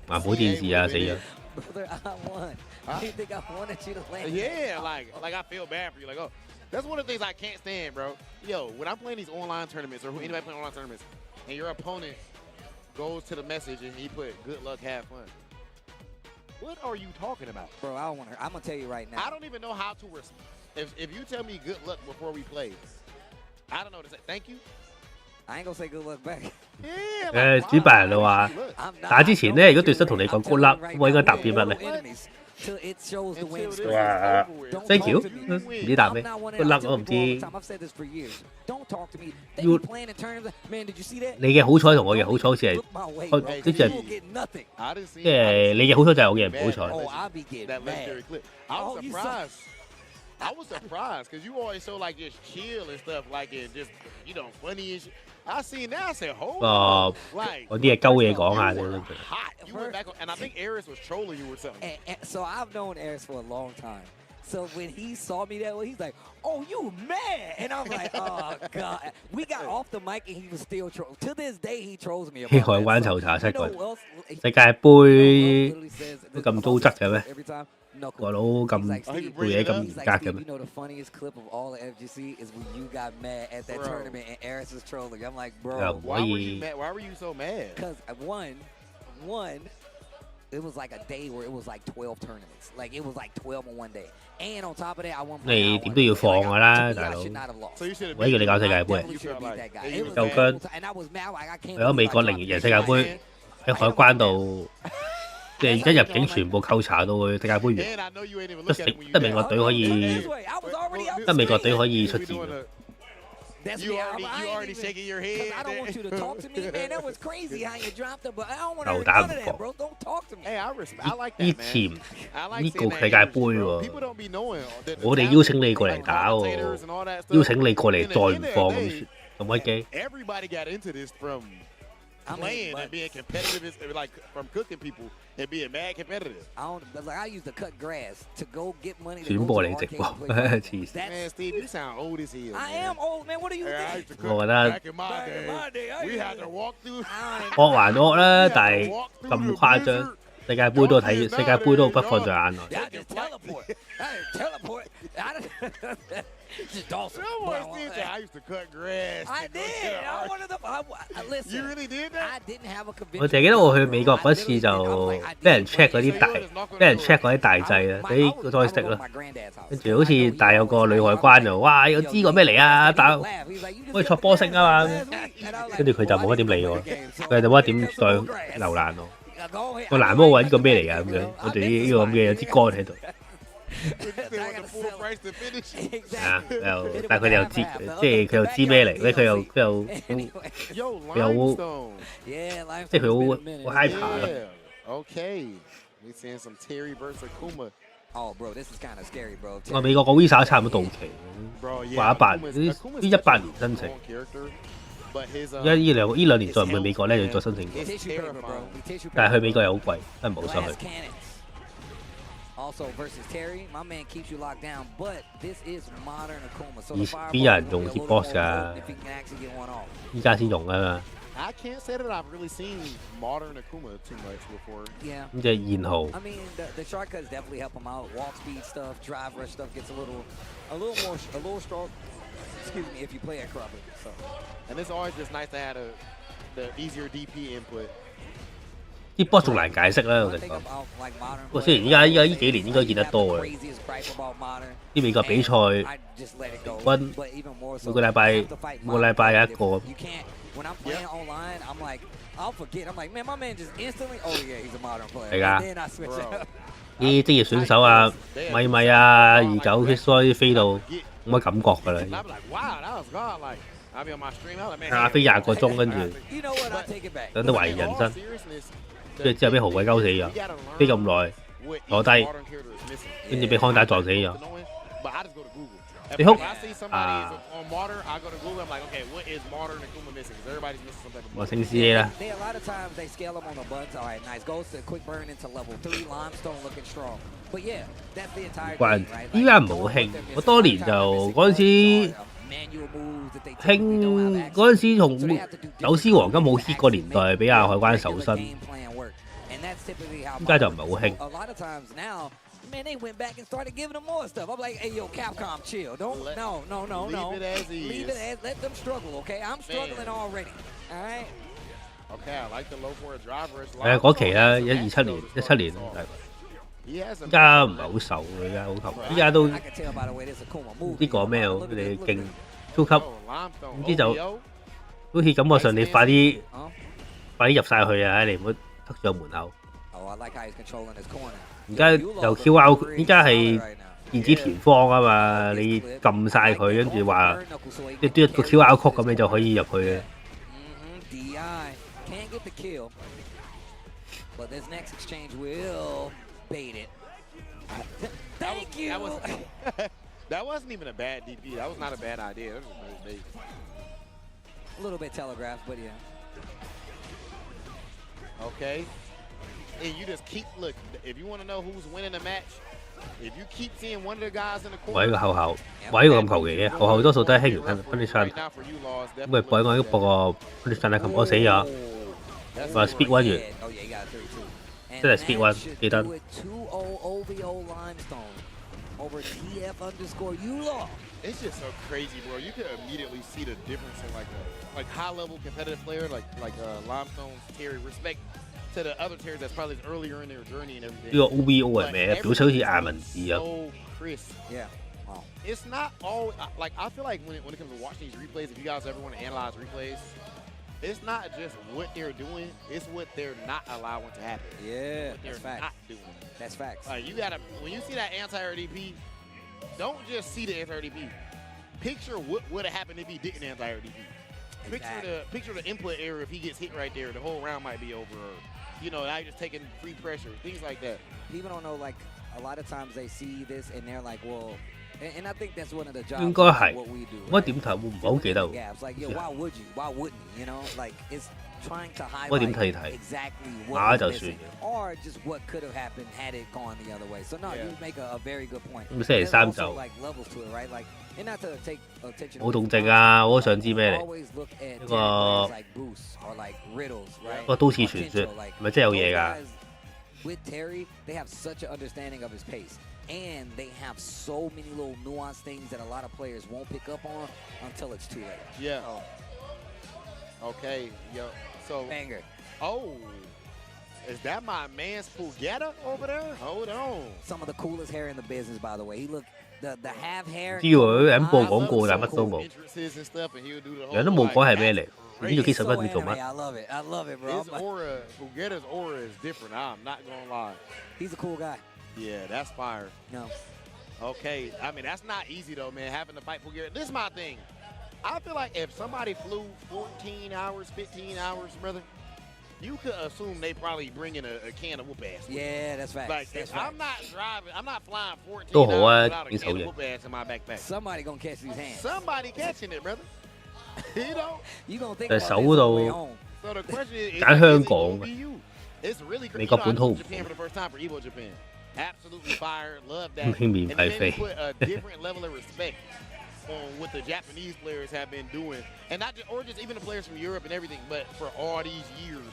環保戰士啊死咗！ Brother, I won. You think I wanted you to land? Yeah, like I feel bad for you. Like, oh, that's one of the things I can't stand, bro. Yo, when I'm playing these online tournaments or anybody playing online tournaments, and your opponent goes to the message and he put "Good luck, have fun." What are you talking about, bro? I don't want to. I'm gonna tell you right now. I don't even know how to respond. If you tell me good luck before we play, I don't know what to say. Thank you. I ain't gonna say good luck back. 主辦人就話打之前咧，如果對手同你講 good luck，我應該答啲乜咧？哇 ，thank you， 唔知答咩 ？good luck 我唔知。你嘅好彩同我嘅好彩好似係，即係即係你嘅好彩就係我嘅唔好彩。I was surprised because you always so like just chill and stuff like it, just funny and shit. I seen that. I said, hold 嗰 on. 啲嘢鳩嘢講下啫。 Hot. You went back, and I think Aris was trolling you or something. And so I've known Aris for a long time. So when he saw me that way, he's like, "Oh, you mad?" And I'm like, "Oh God." We got off the mic and he was still trolling. To this day, he trolls me. 喺海灣籌查7個人，世界盃都咁糟質嘅咩？個佬咁做嘢咁嚴格嘅咩？ You know the funniest clip of all the FGC is when you got mad at that tournament and Aris was trolling. I'm like, bro, why were you mad? Why were you so mad? Because one, it was like a day where it was like 12 tournaments. Like it was like 12 in one day. And on top of that, I won. 你點都要放㗎啦，大佬！我叫你搞世界盃，夠姜！去咗美國零贏世界盃，喺海關度。 即係一入境全部扣查到去世界盃完，得美國隊可以，得美國隊可以出戰。You already shaking your head. I don't want you to talk to me, man. That was crazy how you dropped it, but I don't want to đầu hear đá none of that, một bro. Don't talk to me. Hey, I like that, 以 man. 前 I 呢 like 個 seeing 世界 that 盃 energy, 喎， people don't be knowing that the 我哋 talent, 邀請你過嚟 like 打 commentators 喎， and all that stuff. 邀請你過嚟再唔 At the 放 end of the 咁鬼機。 Everybody got into this from playing and being competitive, like from cooking people and being mad competitive. I used to cut grass to go get money. 轉播嚟直播，黐線。 Man, Steve, you sound old as hell. I man. am old, man. What do you I think? used to 我 cook 覺得 back in my day. We had to walk through. 惡還惡啦，但係咁誇張，世界盃都睇，世界盃都不放在眼內。 I just teleport. I just teleport. Just Dawson. I used to cut grass. I did. I wanted to. Listen. You really did that? I didn't have a conviction. 我淨係記得我去美國嗰次就俾人 check 嗰啲大，俾人 check 嗰啲大掣啊，俾個 joystick 啦，跟住好似大有個女海關就哇，有知個咩嚟啊？打可以戳波星啊嘛，跟住佢就冇乜點理我，佢就冇乜點再留難我。個藍魔揾個咩嚟㗎咁樣？我哋呢個咁嘅有支杆喺度。 啊，又但係佢哋又知，即係佢又知咩嚟咧？佢又即係佢好 hyper 咯。Okay, we seeing some Terry versus Kuma. Oh, bro, this is kind of scary, bro. 我美國個 visa 差唔多到期，話18呢18年申請。而家呢兩年再唔去美國咧，就再申請過。但係去美國又好貴，真係唔好上去。 Also versus Terry, my man keeps you locked down, but this is modern Akuma. So 邊有人用 hitbox 㗎？依家先用啊嘛。 I can't say that I've really seen modern Akuma too much before. Yeah. 咁即係現號。 I mean, the shortcuts definitely help him out. Walk speed stuff, drive rush stuff gets a little strong. Excuse me, if you play it correctly. So. And it's always just nice to have the easier DP input. 啲波仲難解釋啦，我哋講。不過雖然依家呢幾年應該見得多嘅，啲美國比賽平均每個禮拜有一個。係㗎，啲職業選手啊，米米啊、29 Hitsoi 飛到冇乜感覺㗎啦。咖啡20個鐘，跟住等得懷疑人生。 跟住之後俾豪鬼鳩死咗，飛咁耐坐低，跟住俾康達撞死咗。你哭啊！我升 CA 啦。關依家唔係好興，我當年就嗰陣時興，嗰陣時同走私黃金冇 hit 個年代，俾阿海關搜身。 依家就唔係好興。 Man, they went back and started giving them more stuff. I'm like, hey, yo, Capcom, chill. No. Leave it as is. Leave it as, let them struggle, okay? I'm struggling already. All right. Okay, I like the low for a driver. 係嗰期啦，17年，依家唔係好受，依家好頭，依家都唔知講咩喎，佢哋勁超級，唔知就好似感覺上你快啲入晒去啊！你唔好塞咗門口。 而家又 QR， 依家係電子填方啊嘛，你撳晒佢，跟住話你嘟一個 QR code 咁，你就可以入去嘅。That wasn't even a bad DP. That was not a bad idea. That was a nice bait. little bit telegraphed, but yeah. Okay. And you just keep look. If you want to know who's winning the match, if you keep seeing one of the guys in the corner. 位個後後，位個咁求其嘅，後後多數都係輕完分啲槍，咁咪擺我一個播個分啲槍係我死咗，話 speed one 完，真係 speed one 記得。It's just so crazy, bro. You could immediately see the difference in like high-level competitive player like Limestone's Terry. Respect to the other Terrys that's probably earlier in their journey and everything. 呢個 OVO 係咩？表情好似顏文字咁。So crisp. Yeah. Wow. It's not all like I feel like when it comes to watching these replays, if you guys ever want to analyze replays, it's not just what they're doing; it's what they're not allowing to happen. Yeah, they're that's facts. not doing. That's facts. You gotta when you see that anti-RDP. Don't just see the anti-RDP. Picture what would have happened if he didn't anti-RDP. Picture the input error if he gets hit right there. The whole round might be over. Or, you know, now you're just taking free pressure. Things like that. People don't know, like, a lot of times they see this and they're like, well, and I think that's one of the jobs 應該係。what we do. 我點睇？我唔係好記得喎。Like, yo, why would you? Why wouldn't you? You know, like it's trying to highlight 我點睇睇？ exactly 馬 what 就 was 算 missing, 嘅。 or just what could have happened had it gone the other way. So no, Yeah. you make a very good point. 咁星期 There's 三 also 就 like levels to it, right? Like, and not to take attention. 冇動靜啊！我都想知咩嚟？ Always look at 一個 players like Boost or like Riddles, right? 個都市傳說 Potential, like, 係咪真係有嘢 those 㗎？ guys with Terry, they have such an understanding of his pace. And they have so many little nuanced things that a lot of players won't pick up on until it's too late. Yeah. Okay. Yo. So. Banger. Oh. Is that my man's Pugetta over there? Hold on. Some of the coolest hair in the business, by the way. He look the half hair. 知喎，人播廣告但乜都冇， Entrances and stuff, and he'll do the whole, 人都冇講係咩嚟，唔知做幾 So 十分鐘做 anime. 乜？ I love it. I love it, bro. His aura, Pugetta's aura is different. I'm not gonna lie. He's a cool guy. Yeah, that's fire. No. Okay, I mean that's not easy though, man. Having to fight Pugetta. This is my thing. I feel like if somebody flew 14 hours, 15 hours, brother, you could assume they probably bring in a can of whoop ass. Yeah, that's facts. Like That's if I'm facts. not driving, I'm not flying 14 都好啊， hours without a 幾手 can of 型。 whoop ass in my backpack. Somebody gonna catch these hands. Somebody catching it, brother. You know. You gonna think 但 about 係 this 手 on the 度 way home. So the question is, 揀香港 is it gonna be you? It's really crazy. 美國本土 Japan for the first time for Evo Japan. Absolutely fire. Love that. 唔興免 And 費 then 飛 you。put a different level of respect on what the Japanese players have been doing, and not just, or just even the players from Europe and everything, but for all these years,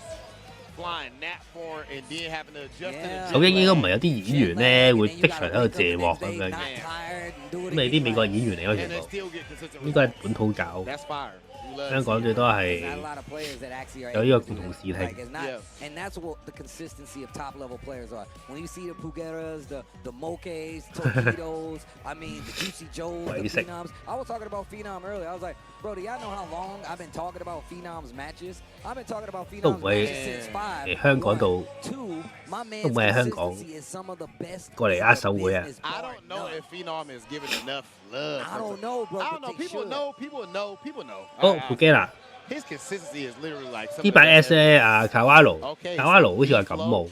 flying that far and then having to adjust to the 首 jet 英應該唔 lag. 係有啲演員咧會即場喺度借鑊咁樣嘅，咁你啲美國演員嚟嗰 And 全 they 部 still get consistent 應該係 results. 本土搞， That's fire. We love 香 to 港 see 最 it. 多 Not 係 a lot of players that actually are 有 able 呢個 to 共 do 同 it. 視聽 Like,。it's not, Yeah. and that's what the consistency of top level players are. When you see the Pugettas, the Mokes, Tokitos, I mean the Juicy Joes, the Basic. Phenoms. I was talking about Phenom earlier. I was like, bro, do y'all know how long I've been talking about Phenoms matches? I've been talking about 都唔 Phenoms 會 matches since 5. 嚟香港度 Two, my 都 man's 唔會喺香港 consistency is some of the best 過嚟握手會啊！ business I bar don't know none. if Phenom is given enough love. I don't know, bro. I don't but know. they People should. know. People know. People know. 哦 I- 普基啦， His consistency is literally like 呢把 S 咧啊卡瓦盧， Okay, 卡瓦盧好似話感冒，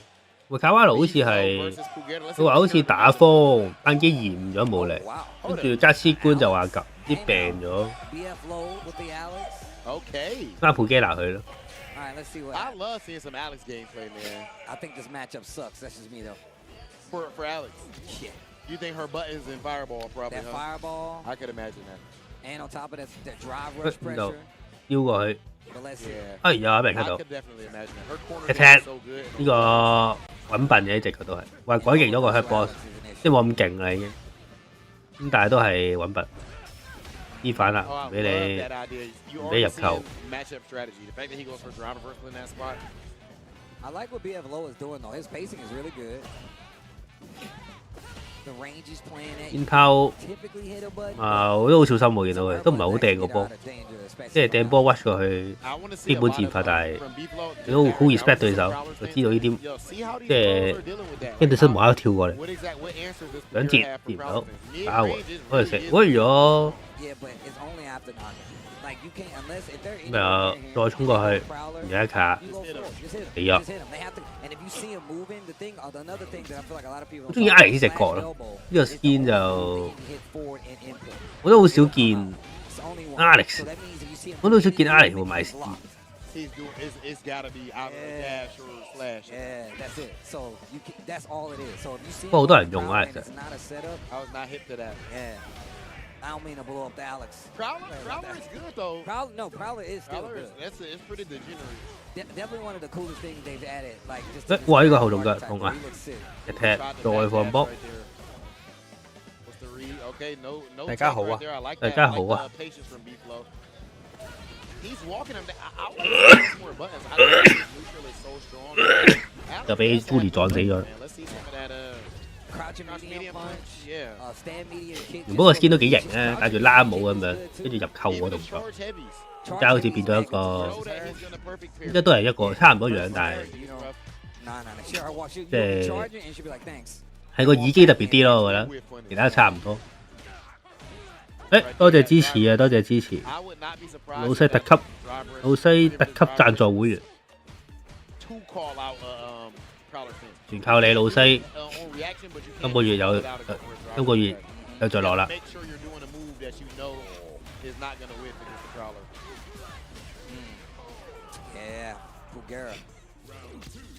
喂卡瓦盧好似係佢話好似打風，單機延誤咗冇嚟， Wow. 跟住揸司官就話及啲病咗， BF low with the Alex. Okay. 翻普基拿去咯。 All right, let's see what I love seeing some Alex gameplay, man. I think this matchup sucks. That's just me, though. For Alex, Yeah. you think her buttons and fireball probably? That Huh? fireball, I could imagine that. and on top of that, that drive rush No. pressure. 邀過去， But let's see. Yeah. 哎呀俾人 I 睇到 could definitely imagine that. Her corner 一 game 踢 is so good. 呢個揾笨嘅一隻佢都係，話改勁咗個 hurt boss，即係冇咁勁啦已經，咁但係都係揾笨，依反啦 Oh, I 唔俾 love 你 that idea. You 唔俾 already 入球 seeing。matchup strategy. The fact that he goes for driver first in that spot. I like what BF low is doing, though. His pacing is really good. The range he's playing at. 邊拋 Typically hit a button. 啊我都好小心喎，見到佢都唔係好掟個波，即係掟波 watch 過去， I want to see 基 a 本 lot 戰 of 法，但係 from Beeflo. 你都好 respect 對手， I want to 就 see 知道呢啲 Yo, see how these 即係 pros are dealing with that. 跟住身無啦啦跳過嚟， What answers does 兩 player 節 have 跌 for 唔到 Protestants? 打喎 Mid-range is 嗰陣 really 時 is 屈咗 Yeah, but it's only after knocking. Like you can't unless if they're 咩啊，再衝過去 Prowler, 有一卡， you go for it. Just hit him. 死咗 Just hit him. They have to. And if you see him moving, the thing, another thing that I feel like a lot of people. 我中意 Alex 呢隻角咯，呢個 skin 就 hit forward and input. 我都好少見 Alex， 我都想見 Alex 會買 Steam。He's doing it's gotta be out of the dash or slash. Yeah, that's it. So you can, that's all it is. So if you see, 不過好多人用啊，其實。it's not a setup. I was not hip to that. Yeah. I don't mean to blow up the Alex. Prowler is good though. Prowler is still Prowler good. it's pretty degenerate. Definitely one of the coolest things they've added. Like just. 哇！呢個後動腳痛啊！ He looks sick. 一踢再放波。 What's the read? Okay, no. 大家好啊！ 大家好啊！ Patience from He's walking him down. I want more buttons. I don't think his neutral is so strong. 就俾 Julie 撞死咗。 Let's see some of that Crouching medium punch. Yeah. Stand medium kick. 不過 skin 都幾型啊，戴住拉帽咁樣，跟住入扣嗰動作，而家好似變咗一個，應該都係一個差唔多樣，但係即係係個耳機特別啲咯，我覺得其他差唔多。誒，多謝支持啊，多謝支持。老西特級，老西特級贊助會員，全靠你老西。今個月有着落啦。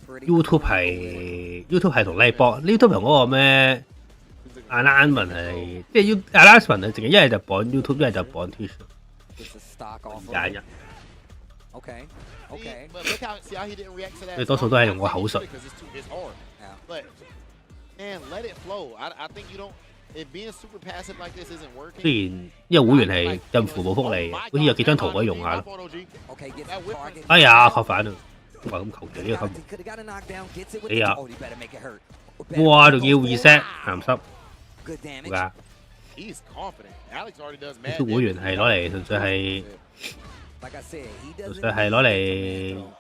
YouTube 係同 Live 播 ，YouTube 同嗰個咩 announcement 係，即係 announcement 係淨係一係就播 YouTube， 一係就播 Twitch， 揀人。佢多數都係用個口述。雖然因為會員係近乎冇福利，好似有幾張圖可以用下咯。哎呀，確反啊！話咁求其呢個分，哎呀，哇，仲要 reset 鹹濕，冇㗎。呢啲會員係攞嚟純粹係攞嚟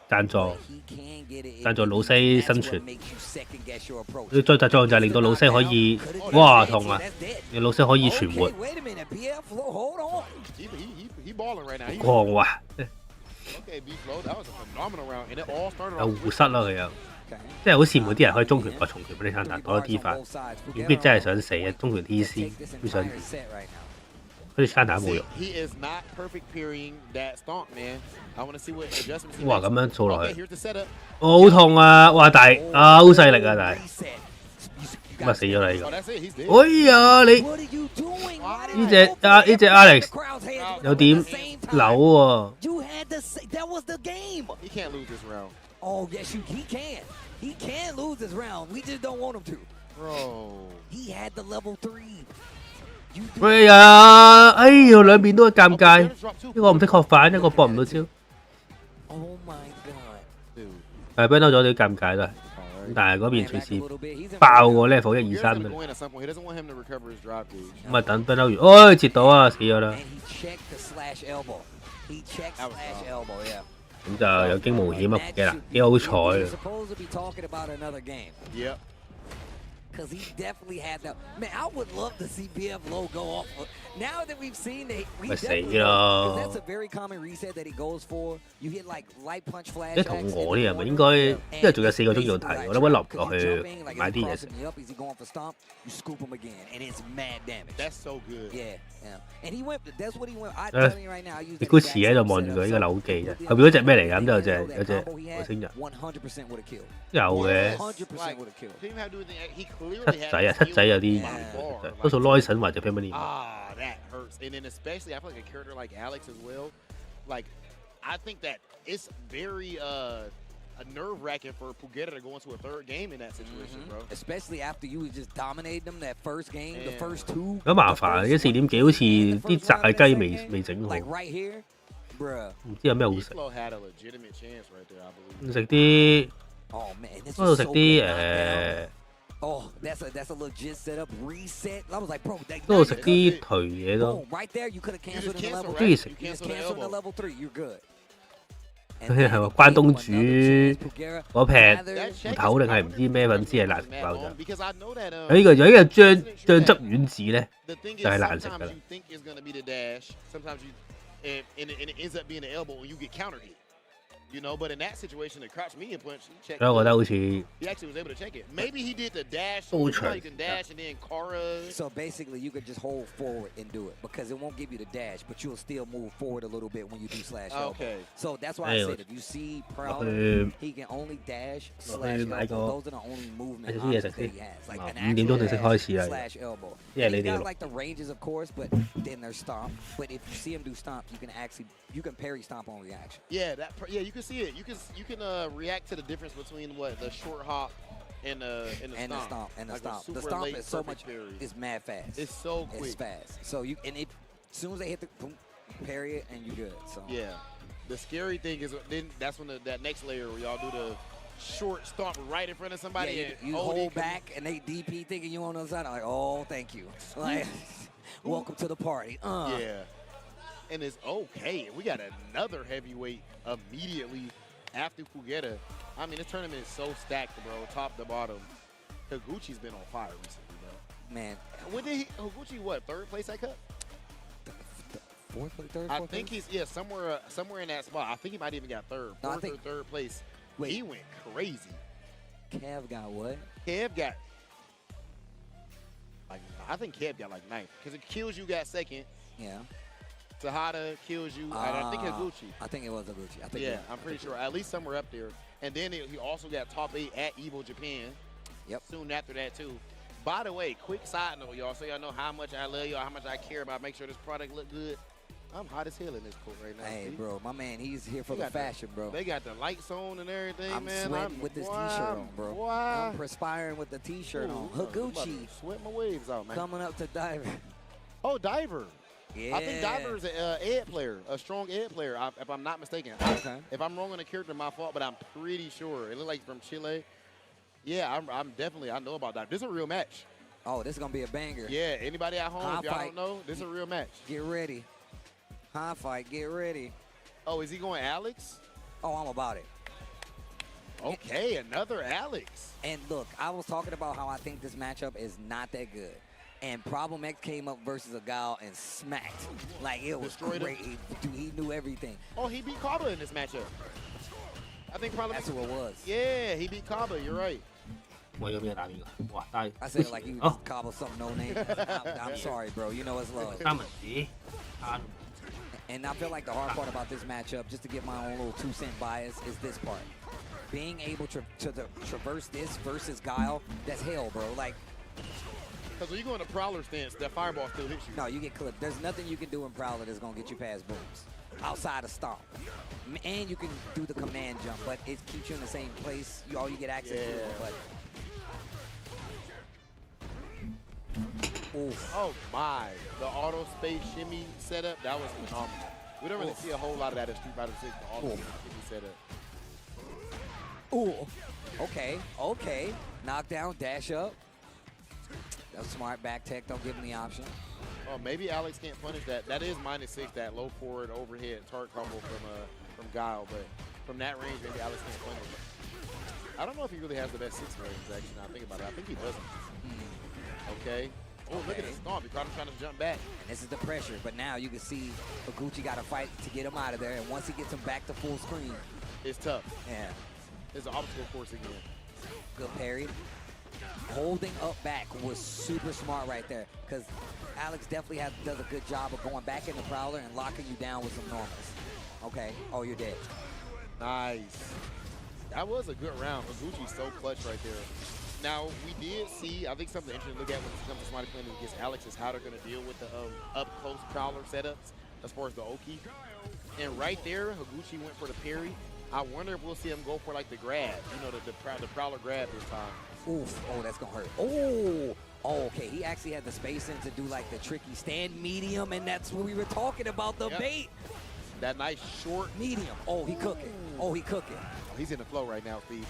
贊助老西生存。最大作用就係令到老西可以，哇痛啊！令老西可以存活。狂滑。有護膝咯，佢又即係好羨慕啲人可以中拳搏重拳俾你撐彈多啲法，未必真係想死啊！中拳 TC 都想，好似撐彈冇用。哇！咁樣做落去，好痛啊！哇！大好勢力啊！但係咁啊死咗啦呢個。哎呀你呢隻 Alex 有點扭喎。Oh yes, he can. He can lose this round. We just don't want him to. Bro, he had the level 3. 哎呀，哎呀，兩邊都尷尬。一個唔識學反，一個搏唔到招。Oh my god. 係 burn 咗啲尷尬都係。但係嗰邊隨時爆個 level 1、2、3嘅。咁啊等 burn 完，哎截到啊，死咗啦。咁就有驚無險啊嘅啦，幾好彩啊！ Because he definitely had that. Man, I would love to see BF Low go off. Now that we've seen that, that's a very common reset that he goes for. You hit like light punch flash. 即係同我啲係咪應該？因為仲有4個鐘要睇，我諗我落唔落去買啲嘢食。You scoop him again, and it's mad damage. That's so good. Yeah, yeah. And he went. That's what he went. I'm telling you right now. 你估遲喺度望住佢呢個扭技啫，後邊嗰隻咩嚟㗎？咁就有隻外星人。有嘅。七仔有啲多數 Loison 或者 Family。That hurts, and then especially I feel like a character like Alex as well. Like I think that it's very nerve-wracking for Pugetta to go into a third game in that situation, bro. Especially after you just dominated them that first game, the first 2. 咁麻煩，啲4點幾好似啲炸雞未整好。唔知有咩好食。食啲，嗰度食啲Oh, that's a legit setup. Reset. I was like, bro, 嗰度食啲頹嘢咯。Right there, you could have canceled the level. 中意食。You just canceled the level 3. You're good. 係話關東煮嗰劈頭定係唔知咩粉絲係難食爆咗。有呢個醬汁丸子咧，就係難食㗎啦。You know, but in that situation, the crouch medium punch, he checked. 所以我覺得好似 He actually was able to check it. Maybe he did the dash. You know, you can dash and then Kara. So basically, you could just hold forward and do it because it won't give you the dash, but you'll still move forward a little bit when you do slash elbow. Okay. So that's why I said if you see Prowler, he can only dash slash elbow. Those are the only movement options that he has. Like an actual dash slash elbow. Yeah, he's got like the ranges, of course, but then there's stomp. But if you see him do stomp, you can parry stomp on reaction. Yeah, you can see it. You can react to the difference between the short hop and the stomp. The stomp is so much. It's mad fast. It's so quick. It's fast. So as soon as they hit the boom, parry it and you good. So yeah, the scary thing is then that's when that next layer where y'all do the short stomp right in front of somebody. Yeah, you hold back and they DP thinking you on the other side. I'm like, oh, thank you. Like, welcome to the party. Yeah. And it's okay. We got another heavyweight immediately after Fugeta. I mean, this tournament is so stacked, bro, top to bottom. Higuchi's been on fire recently, bro. Man. When did Higuchi, what, third place at Cup? Fourth, third? I think he's, somewhere in that spot. I think he might even got third. Fourth or third place. Wait. He went crazy. Kev got what? Kev got, I think Kev got like ninth. Because it kills you got second. Yeah. Tahada kills you. I think Higuchi. I think it was Higuchi. Yeah, I'm pretty sure. At least somewhere up there. And then he also got top 8 at Evo Japan. Yep. Soon after that, too. By the way, quick side note, y'all, so y'all know how much I love y'all, how much I care about make sure this product look good. I'm hot as hell in this coat right now. Hey, bro, my man, he's here for the fashion, bro. They got the lights on and everything, I'm man. Sweating with this T-shirt on, bro. Boy. I'm perspiring with the T-shirt on. Higuchi. Sweat my waves out, man. Coming up to Diver. Oh, Diver. Yeah. I think Diver is an ed player, a strong ed player, if I'm not mistaken. Okay. If I'm wrong on the character, my fault, but I'm pretty sure. It looked like from Chile. Yeah, I'm definitely, I know about that. This is a real match. Oh, this is going to be a banger. Yeah, anybody at home, if y'all don't know, this is a real match. Get ready. High fight, get ready. Oh, is he going Alex? Oh, I'm about it. Okay, another Alex. And look, I was talking about how I think this matchup is not that good. And Problem X came up versus a Gal and smacked. Like, it was great. Dude, he knew everything. Oh, he beat Kaba in this matchup. I think Problem X. That's who it was. Yeah, he beat Kaba. You're right. I said it like you cobble something no name. I'm sorry, bro. You know it's love. And I feel like the hard part about this matchup, just to get my own little 2-cent bias, is this part. Being able to traverse this versus Guile, that's hell, bro. Like, because when you go in a Prowler stance, that fireball still hits you. No, you get clipped. There's nothing you can do in Prowler that's going to get you past booms outside of stomp. And you can do the command jump, but it keeps you in the same place. All you get access to is one button. Oof. Oh, my. The auto space shimmy setup, that was phenomenal. We don't really see a whole lot of that in Street Fighter 6, the auto shimmy setup. Ooh. Okay. Knockdown, dash up. That's smart back tech. Don't give him the option. Oh, maybe Alex can't punish that. That is -6, that low forward overhead target combo from Guile, but from that range, maybe Alex can't punish it. I don't know if he really has the best 6 range, actually, now I think about it. I think he doesn't. Okay. Oh, look at this stomp. He caught him trying to jump back. And this is the pressure, but now you can see Higuchi got to fight to get him out of there, and once he gets him back to full screen. It's tough. Yeah. It's an obstacle course again. Good parry. Holding up back was super smart right there, because Alex definitely does a good job of going back in the Prowler and locking you down with some normals. Okay. Oh, you're dead. Nice. That was a good round. Higuchi's so clutch right there. Now, we did see, I think something interesting to look at when it comes to somebody playing against Alex is how they're going to deal with the up-close Prowler setups as far as the Oki. And right there, Higuchi went for the parry. I wonder if we'll see him go for, like, the grab. You know, the Prowler grab this time. Oof. Oh, that's going to hurt. Oh. Oh, okay. He actually had the spacing to do, like, the tricky stand medium, and that's what we were talking about, the bait. That nice short. Medium. Oh, he cooking. Oh, he cooking. Oh, he's in the flow right now, Steve.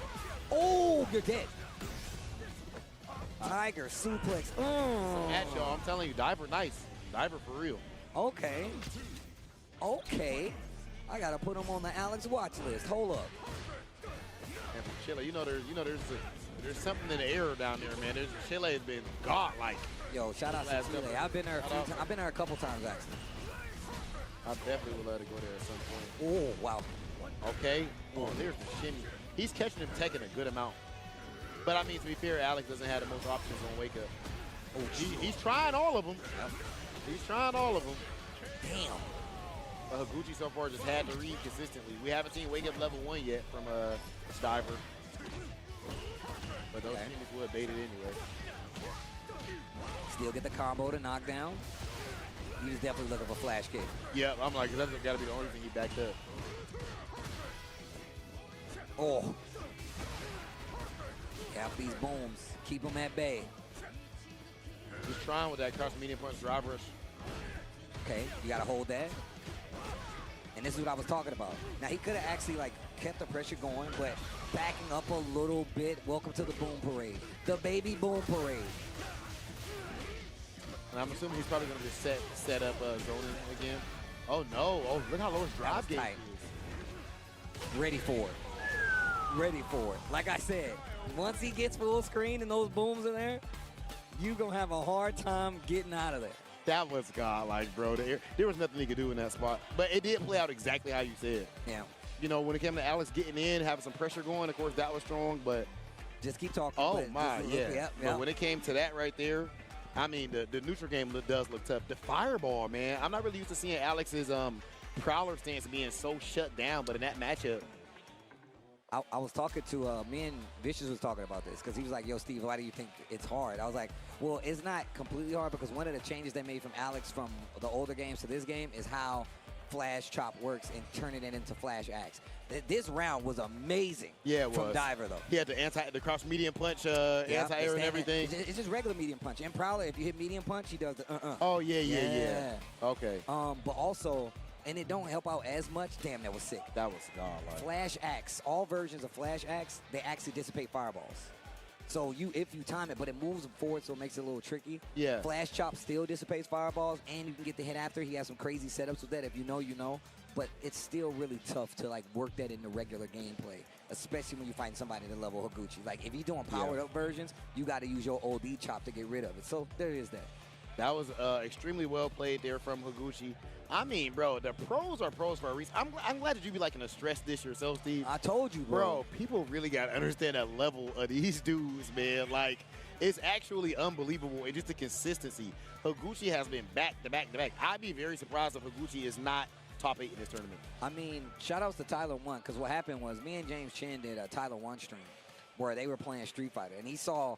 Oh, you're dead. Tiger suplex. At y'all, I'm telling you, Diver nice. Diver for real. Okay. I gotta put him on the Alex watch list. Hold up. And for Chile, there's something in the air down there, man. Chile has been godlike. Yo, shout out to Chile. I've been there I've been there a couple times actually. I definitely would love to go there at some point. Oh wow. Okay. Oh, there's the shimmy. He's catching him taking a good amount. But, I mean, to be fair, Alex doesn't have the most options on Wake Up. Oh, he's trying all of them. He's trying all of them. Damn. But Higuchi so far just had to read consistently. We haven't seen Wake Up level 1 yet from Diver. But those shimmies would have baited anyway. Still get the combo to knock down. He was definitely looking for flash kick. Yeah, I'm like, that's got to be the only thing he backed up. Oh. Cap these booms. Keep them at bay. He's trying with that cross medium punch drive rush. Okay, you got to hold that. And this is what I was talking about. Now, he could have actually, like, kept the pressure going, but backing up a little bit. Welcome to the boom parade. The baby boom parade. And I'm assuming he's probably going to just set up zoning again. Oh, no. Oh, look how low his drive gauge is. Ready for it. Ready for it. Like I said, once he gets full screen and those booms are there, you're going to have a hard time getting out of there. That was godlike, bro. There was nothing he could do in that spot. But it did play out exactly how you said. Yeah. You know, when it came to Alex getting in, having some pressure going, of course, that was strong, but... Just keep talking. Oh, my, yeah. Yep. But when it came to that right there, I mean, the neutral game does look tough. The fireball, man. I'm not really used to seeing Alex's prowler stance being so shut down, but in that matchup... I was talking to, me and Vicious was talking about this because he was like, yo, Steve, why do you think it's hard? I was like, well, it's not completely hard because one of the changes they made from Alex from the older games to this game is how Flash Chop works and turning it into Flash Axe. This round was amazing from Diver, though. He had the cross medium punch, anti-air and everything. It's just regular medium punch. And Prowler, if you hit medium punch, he does the Oh, yeah. Okay. But also... And it don't help out as much. Damn, that was sick. That was godlike. Flash Axe. All versions of Flash Axe, they actually dissipate fireballs. So if you time it, but it moves them forward, so it makes it a little tricky. Yeah. Flash Chop still dissipates fireballs, and you can get the hit after. He has some crazy setups with that. If you know, you know. But it's still really tough to like work that in the regular gameplay, especially when you find somebody to level Higuchi. Like if you're doing powered up versions, you got to use your OD chop to get rid of it. So there is that. That was extremely well played there from Higuchi. I mean, bro, the pros are pros for a reason. I'm glad that you be liking to stress this yourself, Steve. I told you, bro. People really got to understand that level of these dudes, man. Like, it's actually unbelievable. And just the consistency. Higuchi has been back to back to back. I'd be very surprised if Higuchi is not top 8 in this tournament. I mean, shout-outs to Tyler 1, because what happened was me and James Chin did a Tyler 1 stream where they were playing Street Fighter, and he saw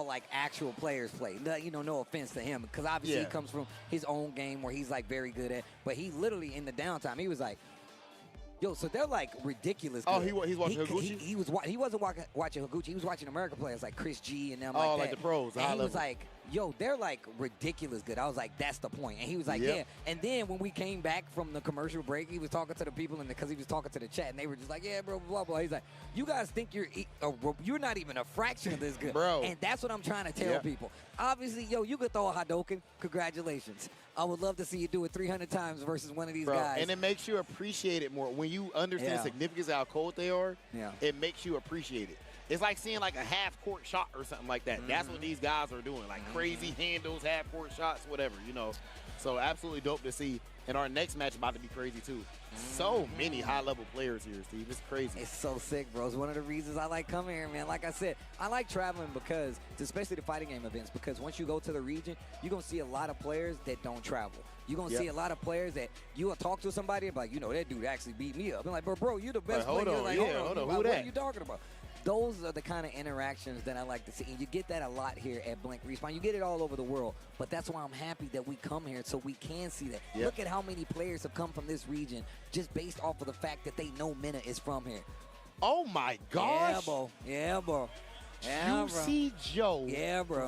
like actual players play. No offense to him, because obviously he comes from his own game where he's like very good at. But he literally in the downtime, he was like, yo, so they're like ridiculous good. Oh, he's watching Higuchi? He wasn't watching Higuchi. He was watching American players like Chris G and them like the pros. And he was like, yo, they're like ridiculous good. I was like, that's the point. And he was like, yeah. And then when we came back from the commercial break, he was talking to the people because he was talking to the chat, and they were just like, yeah, bro, blah, blah. He's like, you guys think you're not even a fraction of this good. Bro. And that's what I'm trying to tell people. Obviously, yo, you could throw a Hadouken. Congratulations. I would love to see you do it 300 times versus one of these guys. And it makes you appreciate it more. When you understand the significance of how cold they are, it makes you appreciate it. It's like seeing like a half-court shot or something like that. That's what these guys are doing, like crazy handles, half-court shots, whatever, you know. So absolutely dope to see. And our next match about to be crazy, too. So many high-level players here, Steve. It's crazy. It's so sick, bro. It's one of the reasons I like coming here, man. Like I said, I like traveling because, especially the fighting game events, because once you go to the region, you're going to see a lot of players that don't travel. You're going to see a lot of players that you will talk to somebody and be like, that dude actually beat me up. I'm like, bro, you're the best player. Hold on. What are you talking about? Those are the kind of interactions that I like to see. And you get that a lot here at Blink Respawn. You get it all over the world. But that's why I'm happy that we come here so we can see that. Look at how many players have come from this region just based off of the fact that they know Minna is from here. Oh, my gosh. Yeah, bro. Juicy Joe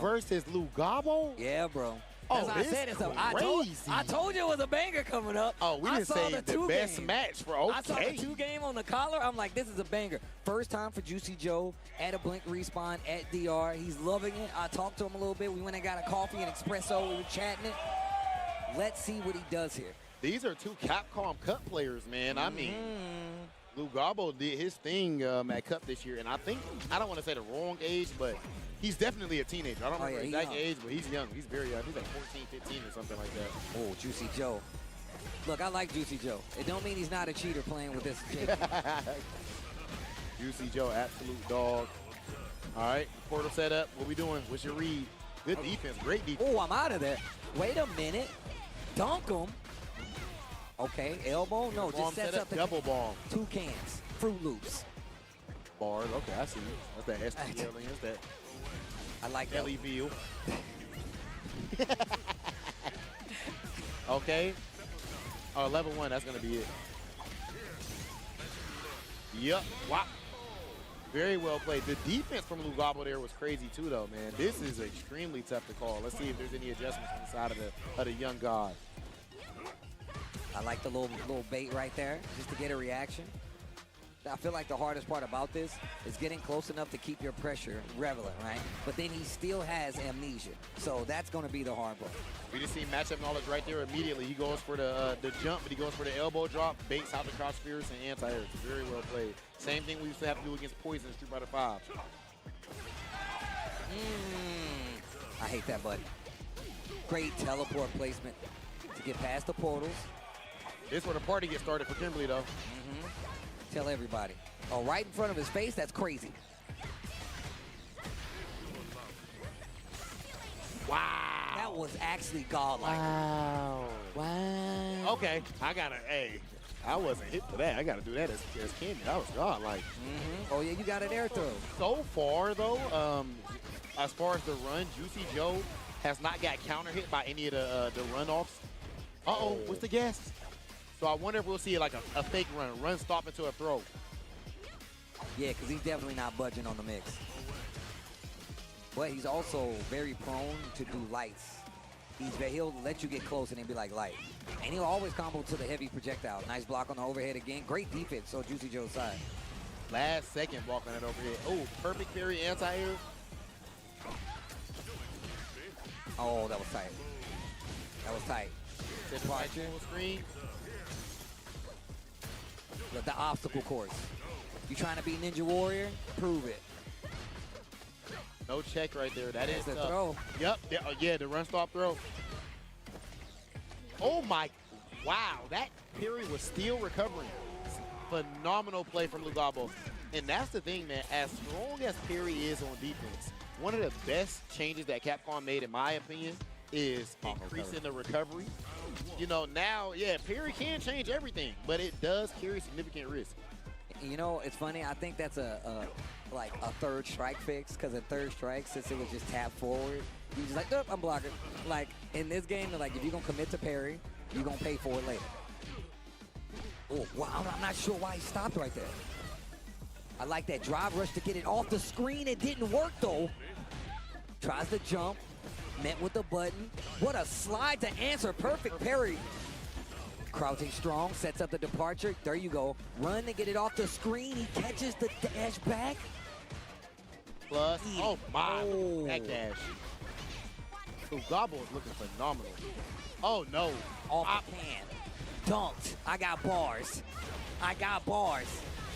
versus Lou Gabo? Yeah, bro. Oh, I said it's I told you it was a banger coming up. Oh, we didn't say the best match for I saw the 2-game on the collar. I'm like, this is a banger. First time for Juicy Joe at a Blink Respawn at DR. He's loving it. I talked to him a little bit. We went and got a coffee and espresso. We were chatting it. Let's see what he does here. These are two Capcom Cup players, man. I mean, Lou Gabo did his thing at Cup this year, and I don't want to say the wrong age, but he's definitely a teenager. I don't remember the exact age, but he's young. He's very young. He's like 14, 15 or something like that. Oh, Juicy Joe. Look, I like Juicy Joe. It don't mean he's not a cheater playing with this JP. Juicy Joe, absolute dog. All right, portal setup. What we doing? What's your read? Good defense, great defense. Oh, I'm out of there. Wait a minute. Dunk him. Okay, elbow. No, just sets up the double bomb. 2 cans. Fruit Loops. Bars. Okay, I see. That's that STL. That's that. I like that. Ellie Veal. Okay. Level 1. That's gonna be it. Yep. Wow. Very well played. The defense from Lugabo there was crazy too, though, man. This is extremely tough to call. Let's see if there's any adjustments on the side of the young god. I like the little bait right there, just to get a reaction. I feel like the hardest part about this is getting close enough to keep your pressure relevant, right? But then he still has amnesia, so that's going to be the hard part. We just see matchup knowledge right there immediately. He goes for the jump, but he goes for the elbow drop, baits out the crouch fierce and anti-air. It's very well played. Same thing we used to have to do against Poison in Street Fighter 5. I hate that button. Great teleport placement to get past the portals. This is where the party gets started for Kimberly, though. Tell everybody. Oh, right in front of his face? That's crazy. Wow. That was actually godlike. Wow. Wow. Okay. I wasn't hit for that. I got to do that as Candy. That was godlike. Oh, yeah, you got an air throw. So far, though, as far as the run, Juicy Joe has not got counter hit by any of the runoffs. Uh-oh, what's the guess? So I wonder if we'll see like a fake run stop into a throw. Yeah, because he's definitely not budging on the mix. But he's also very prone to do lights. He'll let you get close and then be like light. And he'll always combo to the heavy projectile. Nice block on the overhead again. Great defense, so Juicy Joe's side. Last second block on that overhead. Oh, perfect parry anti-air. Oh, that was tight. That was tight. Departure. Screen. The obstacle course. You trying to be Ninja Warrior? Prove it. No check right there. That is the throw. Yep. Yeah, the run stop throw. Oh my! Wow, that parry was still recovering. Phenomenal play from Lugabo. And that's the thing, man. As strong as parry is on defense, one of the best changes that Capcom made, in my opinion, is increasing the recovery. You know, now, yeah, parry can change everything, but it does carry significant risk. You know, it's funny. I think that's like a third strike fix, because in third strike, since it was just tap forward, you just like, nope, I'm blocking. Like in this game, they're like, if you're gonna commit to parry, you're gonna pay for it later. Oh, wow, I'm not sure why he stopped right there. I like that drive rush to get it off the screen. It didn't work though. Tries to jump, met with the button. What a slide to answer, perfect parry. Crouching strong, sets up the departure. There you go. Run to get it off the screen. He catches the dash back. Plus, oh my, back dash. Lugabo is looking phenomenal. Oh no. Off the can. Dunked. I got bars. I got bars.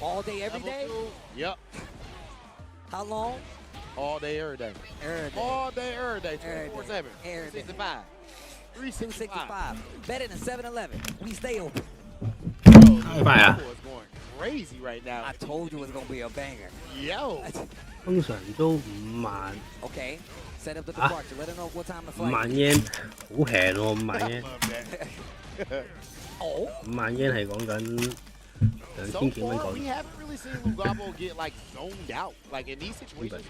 All day, every day? Yep. How long? All day, every day. Every day. All day, every day. 24/7. 365. 365. Better than 7-Eleven. We stay open. Lugabo is going crazy right now. I told you it was going to be a banger. Yo. 通常都5萬。Okay. Set up the departure. Let them know what time the flight. 5萬 yen 好平喎，5萬 yen。哦。5萬 yen 係講緊2000幾蚊港。We haven't really seen Lugabo get like zoned out, like in these situations.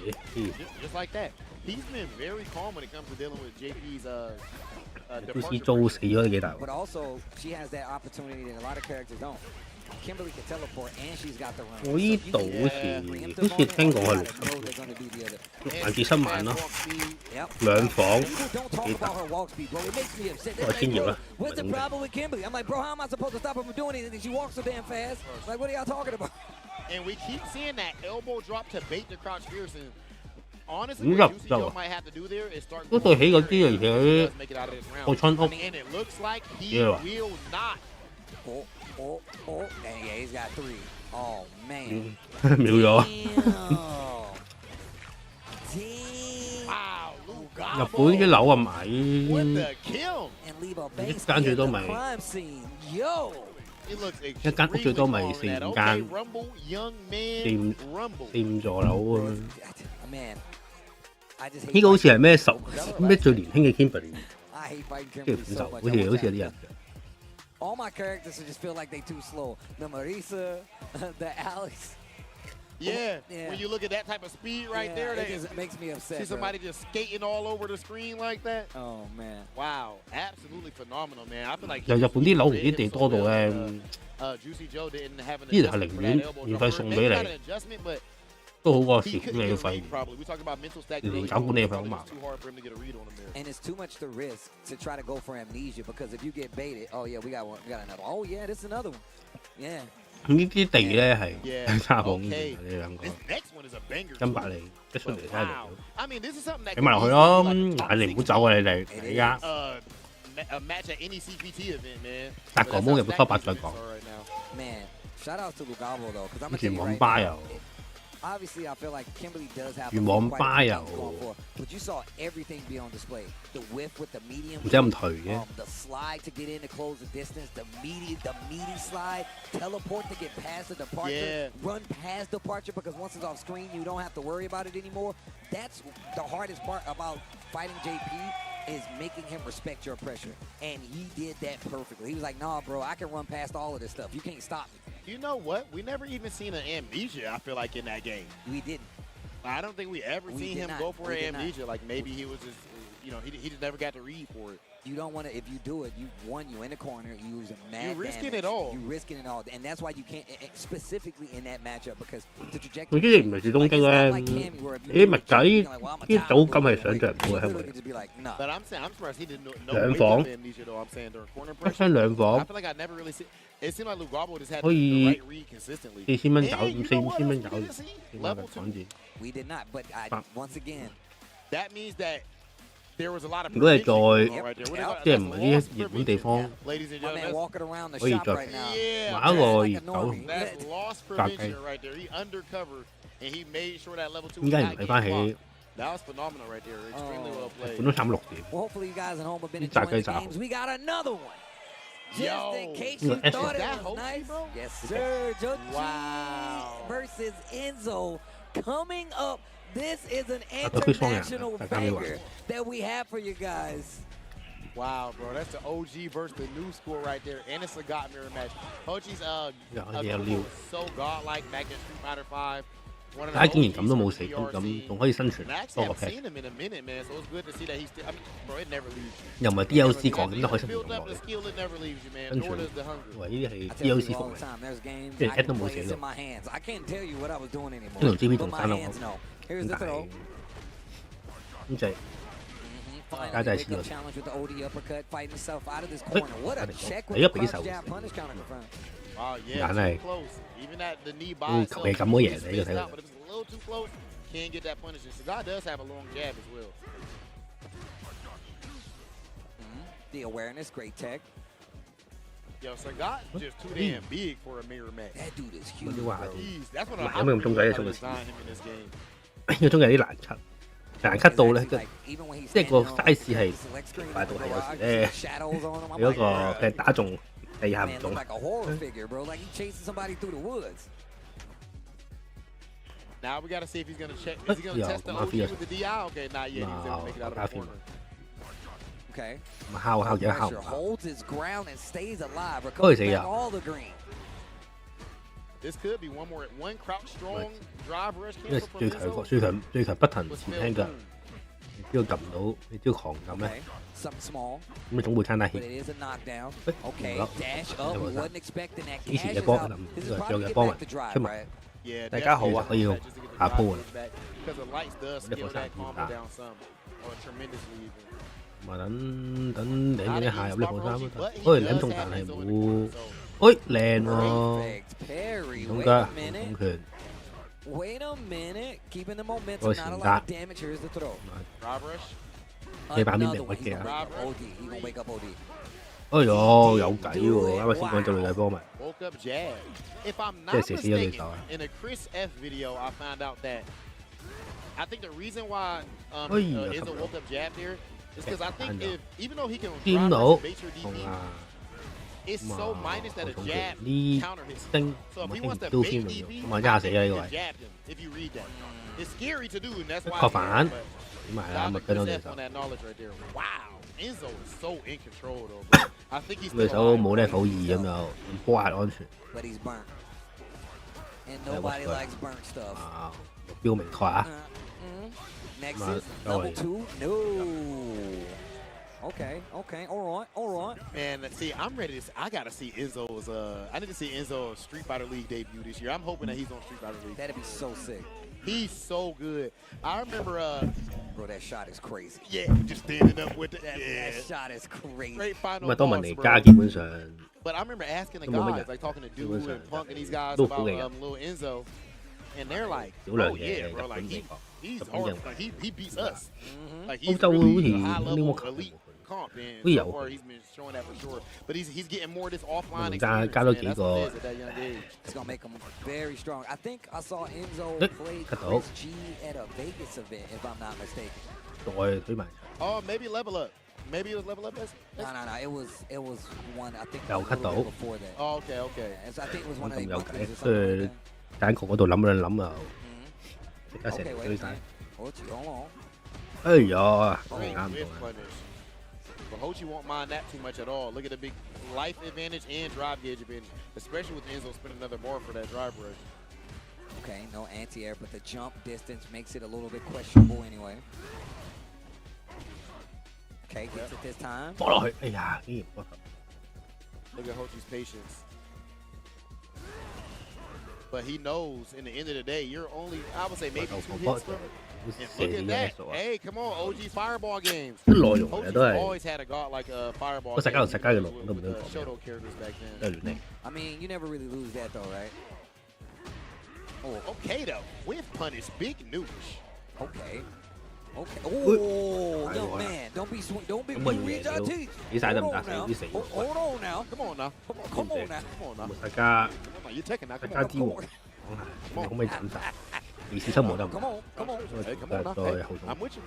Just like that. He's been very calm when it comes to dealing with JP's departure. But also, she has that opportunity that a lot of characters don't. Kimberly can teleport, and she's got the run. 我呢度好似聽講係6萬至7萬咯，兩房幾大，我專業啦。What's the problem with Kimberly? I'm like, bro, how am I supposed to stop her from doing anything? She walks so damn fast. Like, what are y'all talking about? And we keep seeing that elbow drop to bait the crouch fierce. And honestly, what Juicy Joe might have to do there is start. 嗰對起嗰啲而且破窗屋， and it looks like he will not. And yeah, he's got 3. Oh man. 秒咗。Damn. Wow, 日本啲樓啊買， What the kill? 一間最多咪一間屋最多咪4、5間，四五座樓咁樣。呢個好似係咩最年輕嘅 Kimberly， 即係50，好似有啲人。All my characters just feel like they too slow. The Marisa, the Alex. Yeah, when you look at that type of speed right there, it just makes me upset. See somebody just skating all over the screen like that. Oh man! Wow, absolutely phenomenal, man. I feel like 由日本啲樓唔知地多到咧，呢度係寧願免費送俾你，都好過蝕管理費。連搞管理費好麻煩。And it's too much to risk to try to go for amnesia because if you get baited, oh yeah, we got another. Oh yeah, this is another one. Yeah. 呢啲地咧係差好遠，你兩個金百利一出嚟睇下嚟，俾埋落去咯，但係你唔好走啊！你哋而家達哥毛入到 top 8再講。跟住網吧又。Obviously, I feel like Kimberly does have 如網吧又 but you saw everything be on display. The whiff with the medium, 唔使咁頹嘅。the slide to get in to close the distance, the meaty slide, teleport to get past the departure, run past departure because once it's off screen, you don't have to worry about it anymore. That's the hardest part about fighting JP is making him respect your pressure, and he did that perfectly. He was like, "Nah, bro, I can run past all of this stuff. You can't stop me." You know what? We never even seen an amnesia, I feel like, in that game. We didn't. I don't think we ever seen him go for an amnesia. Like, maybe he was just, he just never got to read for it. You don't want to, if you do it, you in the corner, you use a mad You're risking damage. it all. You're risking it all. And that's why you can't, specifically in that matchup, because the 佢啲唔係住東京咧，啲物仔啲組金係想像唔到嘅，係咪？But I'm surprised he didn't know 兩房 amnesia though. I'm saying during corner 一 pressure. 間兩房 I feel like I never really seen. It seemed like Lugabo just had 可 the 以 right read consistently. 4000蚊搞，And you know 4、5千蚊搞 what else we didn't see? Level 2. 講住。We did not, but once again, That means that there was a lot of 如果係 predictions 在 right there. What about- 即係唔係 that's 啲熱門地方， Ladies and my man gentlemen, walking around the 可以 shop 再 right now. yeah, 買一個熱狗。 that's loss prevention right there. He undercovered and he made sure that level 2 依 was 家 not 唔睇翻 getting 起， blocked. That was phenomenal right there. Extremely well 日 played. 本都差唔多6點。 Well, hopefully you guys at home have been 啲炸 enjoying 雞 the 炸 games. We got another one. Just Yo, in case you you know, thought it that was Hoki, nice. bro? Yes, sir. Jochi Wow. versus Enzo coming up. This is an都雙人 international 大家未玩。 banger that we have for you guys. Wow, bro, that's the OG versus the new school right there, and it's a God mirror match. OG's Liu. was so godlike back in Street Fighter 5. 大家竟然咁都冇死，咁仲可以生存 And actually, 多 I 個 haven't 劈， seen him in a minute, man. So it's good to see that he's still. I mean, bro, it never leaves you. 又唔係 DLC 講，咁都可以生存 Build 咁 up 耐 the。skill, it never leaves you, man. 跟 Nor 住 does the hunger. 喂，呢啲係 I tell DLC you 服 all 嚟 the，time, there's games Yeah, I can Edna play Mose it's do. in my hands. I can't tell you what I was doing 呢 anymore. 度 GB But 同 my 山咯， hands know. Here's 咁 the 大 throw. 咁就係 Finally, Guy wake up challenge with the OD uppercut, fighting himself out of this corner. What a check with Hey, the up, he's crouch out. jab punish counter confirmed. Wow, yeah, Ngã này. too close. Even at the knee by 好似 itself, 求其咁多嘢 he's 你呢個 spaced 睇 out, 到 but。if it's a little too close, can't get that punish. And Sagat does have a long jab as well. The awareness, great tech. Yo, Sagat just too damn big for a mirror match. That dude is huge. 啲話 Jeez, that's what Mày I mới không trông thấy ở how to trong design him in this game. 呢個中有啲難cut，難 cut 到咧， It's like, even when he's 即係個 standing on size 係 select screen, 快到係有 garage, 時咧， shadows on him. I'm 有 like, 一個劈打中地下唔 man, 中 look，like a horror figure, bro. Like he chasing somebody through the woods. Now we got to see if he's going to check. Is he going to Yo, test the come on, OG Fias. with the DI? Okay, not yet. He's going No, to make it out of the Rafi. corner. Okay. 咪敲幾敲 Pressure holds his ground and stays alive. Ôi, Recovers gì back à? all the green. This could be one crouch strong drive rush 因為 cancel 最 from 強 Enzo. 最強最強不騰 Was 前 failed 輕腳， boom. 你只要撳到，你只要狂撳咧， Okay. Something small, 咁你總會撐得 but 起。 it is a knockdown. Ê, Okay. đó. Dash up. We Đâu rồi? wasn't expecting that. 以前 Cash 嘅 is 波 out. 咁， This 呢 is 個 probably 嘅 get 波 back 文 to 出 drive, 埋。 right? Yeah, 大家好啊， definitely 我要 just to get the 下鋪啊， drive back because the lights does Để scale có that sẵn combo ta. down some or tremendously even. 咪等領咗一下入呢盤衫 But he 咯。 does 兩重 have 彈係 Enzo in the 冇 corner,，靚喎， Perfect parry. 唔同 Wait 㗎， a 唔 minute. 同拳， Wait a minute. Keeping the momentum. Rồi, Not a xỉn lot ra. of damage. Here's the throw. Drive rush. 你把面 Another 明 one. 乜 He's 嘅 gonna 啊？ wake up OD. He's gonna wake up OD. 哎呦，有計喎！啱啱先講咗女仔波咪， Woke up jab. If I'm Yeah, not see, see, yeah, mistaken, yeah. in a Chris F video, I found out that I think the reason why Enzo woke up jab there is because I think even though he can drive versus base your DP, it's so minus that a jab counter his. So if he wants to bait DP, you jab him if you read that. It's scary to do, and that's why. 確反，點埋啦，咪跟到對手。 Wow, Enzo is so in control though. Bro. I think he's 對手冇 level 2咁就唔波壓安全。But he's burnt. And nobody likes burnt stuff. 啊，目標明確啊！ Nexus, level 2, no. Okay, all right. Man, see, I'm ready to. I gotta see Enzo's. I need to see Enzo's Street Fighter League debut this year. I'm hoping that he's on Street Fighter League. That'd be so sick. He's so good. I remember. Bro, that shot is crazy. Yeah, just standing up with it. That shot is crazy. Great final. 咁啊，多文尼加基本上 But I remember asking the guys, like talking to Dude and Punk and these guys about little Enzo, and they're like, "Oh yeah, bro, like he's hard. Like he beats us. Like he's really a high level elite comp, and so far he's been showing that for sure. But he's getting more of this offline experience. Man, that's what it is at that young age. It's gonna make him very strong. I think I saw Enzo play Chris G at a Vegas event, if I'm not mistaken. 再推埋。 Oh, maybe level up. Maybe it was level up. No. It was one. I think 又 cut 到。 before that. Oh, okay. And so I think it was one of 咁 the 有計， monkeys or 所 something 以 like that. 揀局嗰度諗兩諗又即刻成 Okay, 追 wait. 晒。 Hold on. 哎呀，啱 Great 唔 whip 到啊！ punish. But Hochi won't mind that too much at all. Look at the big life advantage and drive gauge advantage, especially with Enzo spinning another bar for that drive rush. Okay, no anti-air, but the jump distance makes it a little bit questionable anyway. Okay, gets it this time. 搏落去，哎呀，竟然搏頭。 Look at Hochi's patience. But he knows, in the end of the day, you're only, I would say, maybe 2 hits from it. And look at that. Hey, come on, OG Fireball games. 啲內容其實都 Hochi's 係 always had a god like a Fireball 個世界同世界嘅內容都唔 with 想 the 講 Shoto characters back 都 then. 係亂嚟。 I mean, you never really lose that though, right? Oh, okay, though. Whip punish, big noosh. Okay. Oh, young man, don't be sweet. Don't be reach our teeth. 幾晒得唔得？啲死 Hold on now. Come on now. Come on now. Come on now. 大家 Come on, you're taking that. 大 Come 家 on. 之王講下，你可唔可以斬晒？你小心冇得唔 Come on. Hey, come 得 on now. 再 Hey, 後 I'm 動。 with you.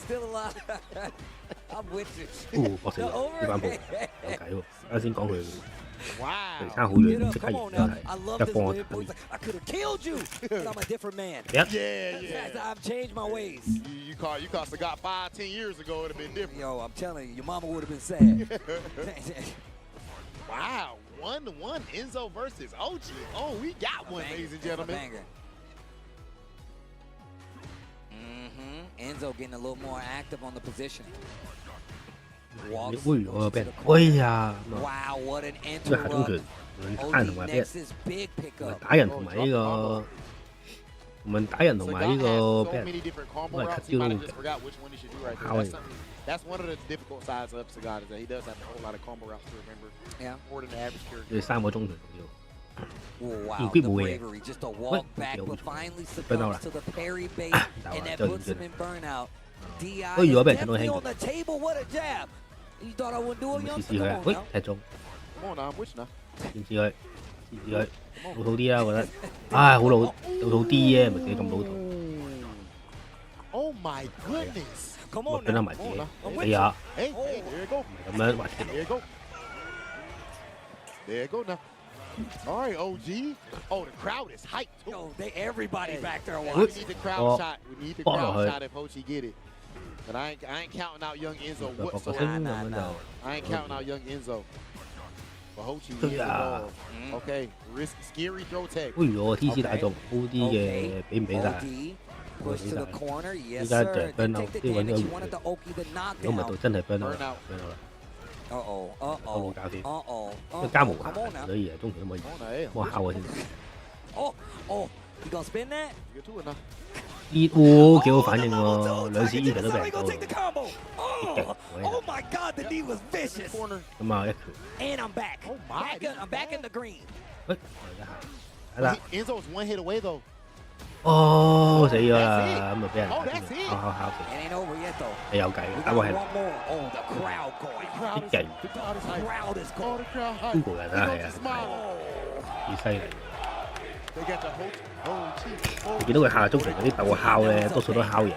Still alive. I'm with you. 哦，搏死我，呢班步有計喎。啱先講佢離 Wow. 差好 Get 遠， up. 即刻 Come 完 on 真 now. 係 I love 一 this 幫我 win. 睇。 I could have killed you, but I'm a different man. 一 Yeah. I've changed my ways. You cost a got 5-10 years ago, it'd have been different. Yo, I'm telling you, your mama would have been sad. Wow. 1-1 Enzo versus OG. Oh, we got one, ladies and gentlemen. Enzo getting a little more active on the position. 會我有俾人，哎呀， Wow, what an 因為下中拳 interrupt. 打人同埋俾人 Nexus big pickup. 打人同埋呢個，同埋打人同埋呢個俾 So 人 many different combo Like, routes. He might have still- just forgot which one he should do right there. How That's, is- that's one of the difficult sides of Sagat is that he does have a whole lot of combo routes to remember. Yeah. More than the average character. 你3個鐘頭要。 Oh, wow, He the quit away. bravery just to walk back, but finally Burnout. succumbs to the parry bait, and that Doesn't puts him do in burnout. DI Oh, is you bet, definitely no on the table. What a jab! You thought I wouldn't do it, 試 youngster? 試佢 Come 啊！ on 喂， now. 踢中， Come on now, I'm with you now. 試試佢，試試佢，老土啲啦，我覺得。唉，好老土啲啫，唔係幾咁老土。 Oh my goodness. Come 我 on 俾得 now. 埋自己， I'm 死 with you. 下， Hey, there you go. 咁樣滑鐵 There you go. There you go now. All right, OG. Oh, the crowd is hyped too. Yo, everybody back there We watching. need the crowd Oh. shot. We need the Oh, crowd hey. shot if Hochi get it. But I ain't counting out young Enzo 落個 whatsoever. 聲咁樣就。 I ain't counting out young Enzo. But Hochi is Yeah. involved. Okay, risk scary throw tech. 不如我 TC 打中 OD 嘅，俾唔俾晒？ OD push to the corner. Yes, 依家 sir. 就 Didn't burn out， take 即 the 係揾 damage. 咗 You wanted the Oki the 如果唔係 knockdown. 就真係 burn Burn out out. burn out 啦。 Uh-oh. 我冇搞掂， Uh-oh. 因為加無 Come 限 on，now. 所以中拳都可以 Come on, hey. 幫我敲我先。 Oh, you gonna spin that? Get to it now. 喎，幾好反應喎，兩次 even 都俾人 Gonna 到 take the combo. Oh my God, the knee was vicious. Corner. 咁啊一拳， And I'm back. Oh my. I'm back in the green. 喂，睇啦， Enzo's one hit away though. 哦死咗啦，咁就俾人Oh, that's it. 敲 It ain't over yet though. 你有計 We 嘅， got 打過 one 係 more. Oh, the crowd going. Crowd is- Big the crowd is hype. Crowd is Oh, going. the crowd hype. Google 人啦係 He 啊 goes to smile. 幾犀利。見到佢下中期嗰啲鬥敲咧，多數都係敲型。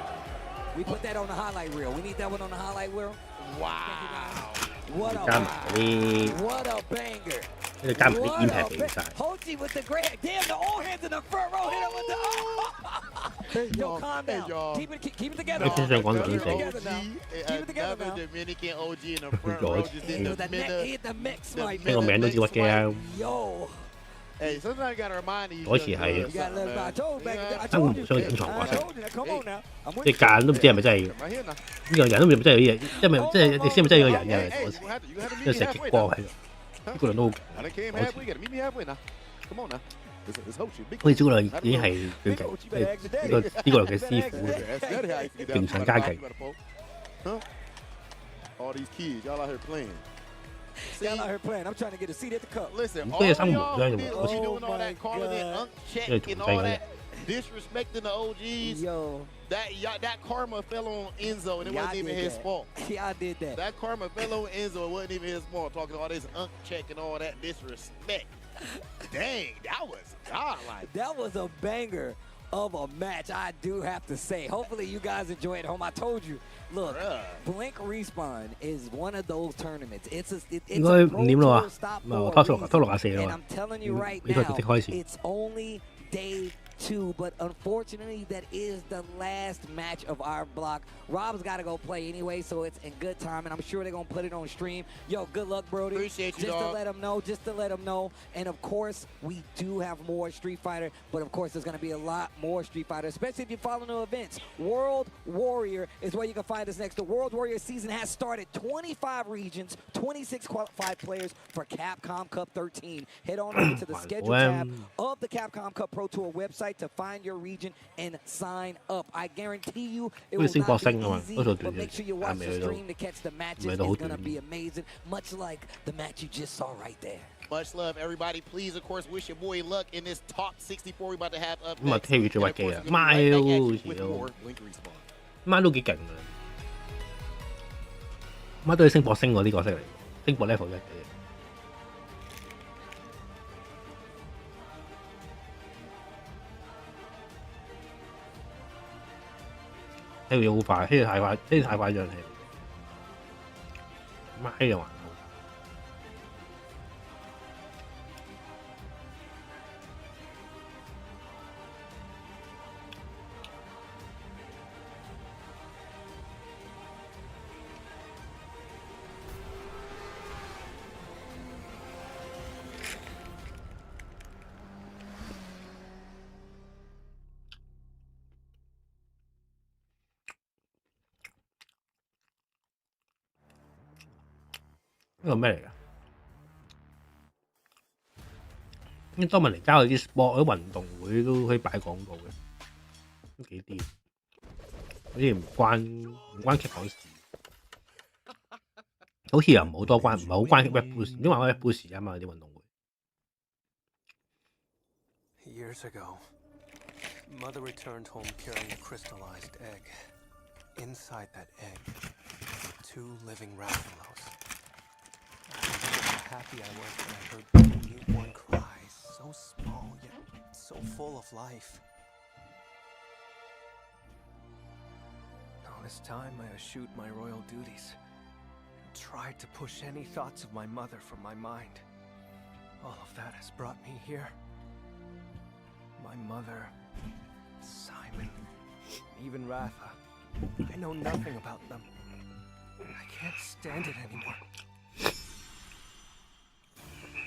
加埋嗰啲，跟住加埋啲 impact 俾晒。你先想講兩死，聽個名都知屈機啊！嗰時係生無雙隱藏角色，即係間都唔知係咪真係呢個人都唔知真係有啲嘢，因為即係你先咪真係有個人嘅嗰時，因為成極光喺度，呢個人都好勁嗰時。好似朱古力已經係最勁，即係呢個嘅師傅勁上加勁。都係生無雙嘅喎，好似因為仲細嗰啲。Disrespecting the OGs. Yo, that karma fell on Enzo, and it wasn't even his fault. Yeah, I did that. That karma fell on Enzo, it wasn't even his fault. Talking all this check and all that disrespect. Dang, that was godlike. That was a banger of a match, I do have to say. Hopefully you guys enjoy it at home. I told you, look, Blink Respawn is one of those tournaments. It's a Pro Tour stop forward. And I'm telling you right now, it's only day 2, but unfortunately that is the last match of our block. Rob's got to go play anyway, so it's in good time, and I'm sure they're going to put it on stream. Yo, good luck, Brody. Appreciate you, just to let them know. And of course, we do have more Street Fighter, but of course there's going to be a lot more Street Fighter, especially if you follow the events. World Warrior is where you can find us next. The World Warrior season has started. 25 regions, 26 qualified players for Capcom Cup 13. Head on over to the schedule tab of the Capcom Cup Pro Tour website to find your region and sign up. I guarantee you it will not be easy, but make sure you watch the stream to catch the matches. It's going to be amazing, much like the match you just saw right there. Much love, everybody. Please, of course, wish your boy luck in this top 64 we're about to have up next. 咁啊，最屈機啊，媽都幾勁啊！媽都係星博星嗰啲角色嚟，星博 level 1嘅。呢個嘢好快，呢個太快，呢個太快咗氣。媽又還好。呢個咩嚟㗎？因為多明尼加嗰啲 sport 嗰啲運動會都可以擺廣告嘅，都幾癲。好似唔關劇講事，好似又唔好多關，唔係好關 Red Bull 事，因為我 Red Bull 事啊嘛啲運動會。Years ago, Mother returned home carrying a crystallized egg. Inside that egg, 2 living Rathalos. How happy I was when I heard the newborn cries, so small yet so full of life. All this time I eschewed my royal duties and tried to push any thoughts of my mother from my mind. All of that has brought me here. My mother, Simon, even Ratha. I know nothing about them. I can't stand it anymore.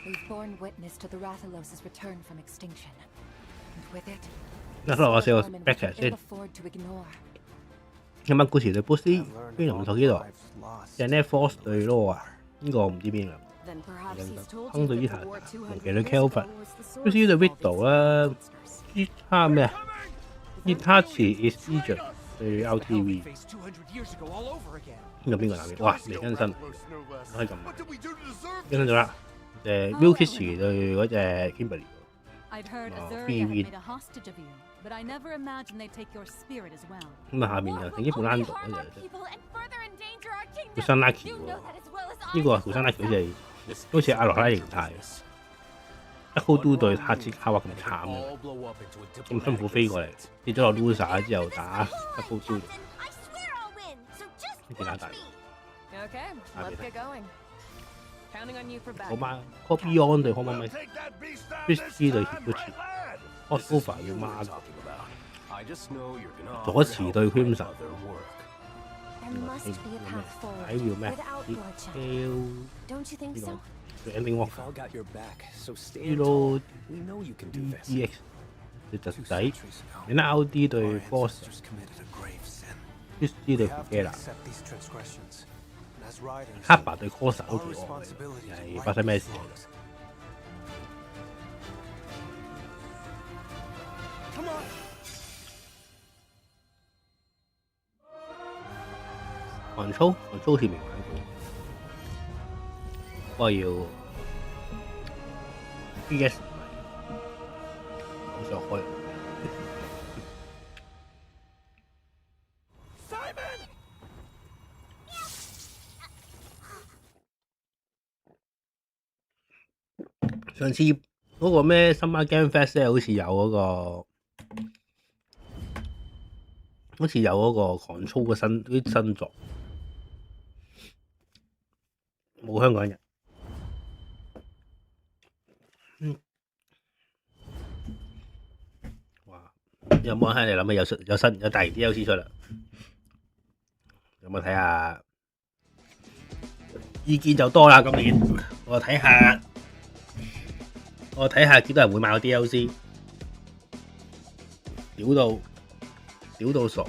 We've borne witness to the Rathalos' return from extinction. And with it, 嗱，我試個 back 先。今晚故事對 Boost 邊個唔同呢度？就係呢 Force 對 Law 啊，呢個唔知邊個。亨對伊塔，同其對 Kelvin。Boost 對 Widow 啦，伊塔咩啊？伊塔詞 is Egypt 對 LTV。呢個邊個打邊？哇，未更新，可以撳埋。更新咗啦。Milky 對嗰隻 Kimberly。咁啊，下面又整啲布蘭度嗰隻，佢新 Lucky 喎。呢個係布蘭 Lucky 好似阿羅拉形態。Echo 都對黑子卡畫咁慘嘅，咁辛苦飛過嚟，跌咗落 loser 之後打 Echo 都，見下大。好嘛 ，Copy on 對可唔可以 ？Chris 對 Higuchi，Crossover 要孖㗎，左持對 Crimson。睇要咩？呢個 ending walk，呢度 EX 對侄仔，你睇 LD 對 Force，Chris 對 Fugera， Kappa 對 Corsa 都幾惡，係發生咩事？韓操好似未玩過，不過要 PS 好想開。上次嗰個咩 Summer Game Fest 咧，好似有嗰個韓操嘅新作。冇香港人，哇！有冇人喺你諗有第二 DLC 出啦？有冇睇下？意見就多啦，今年我睇下幾多人會買個 DLC， 屌到傻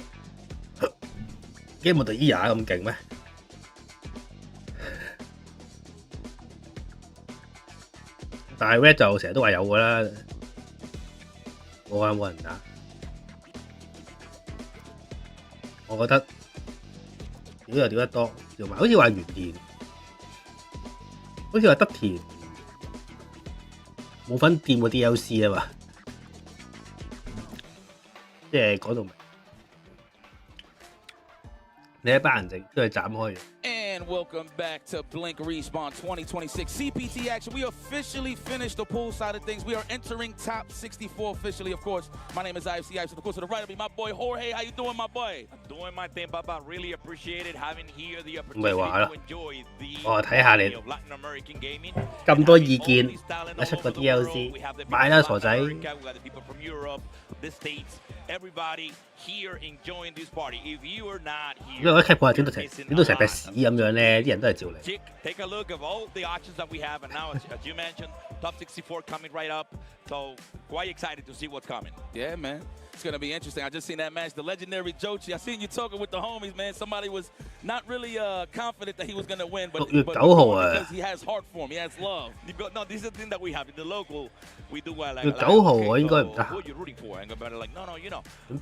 ，Game of the Year 咁勁咩？但係 Red 就成日都話有㗎啦，冇人打。我覺得屌又屌得多，同埋好似話原田，好似話德田冇份掂個 DLC 啊嘛，即係講到明，你一班人都係斬開嘅。And welcome back to Blink Respawn 2026 CPT action. We officially finished the pool side of things. We are entering top 64 officially, of course. My name is IFC Ice. Of course, to the right of me, my boy Jorge. How you doing, my boy? I'm doing my thing, Papa. Really appreciated having here the opportunity to enjoy the of Latin American gaming. 咁多意見，一出個 DLC， 買啦傻仔。 Everybody here enjoying this party. If you are not here, 因為我一 cap 過整到成隻屎咁樣咧，啲人都係照嚟。Take a look of all the options that we have, and now, as you mentioned, top 64 coming right up. So quite excited to see what's coming. Yeah, man. It's going to be interesting. I just seen that match, the legendary Jochi. I seen you talking with the homies, man. Somebody was not really confident that he was going to win, but because he has heart for him, he has love. No, this is the thing that we have in the local. We do well. Like, 9號我應該唔得。Who are you rooting for? And go better like, no, you know. 準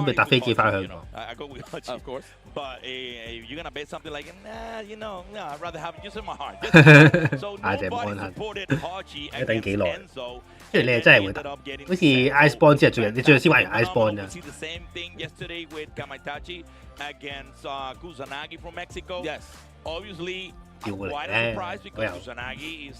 備搭飛機翻香港。I go with Hachi, of course. But you're going to bet something like, nah, you know, nah, I'd rather have it just in my heart. So nobody supported Hachi against Enzo. 即係你係真係會得，好似 Iceborne 之後你最後先玩完 Iceborne 咋。See the same thing yesterday with Kamaitachi against Kusanagi from Mexico. Yes. Obviously, quite a surprise because Kusanagi is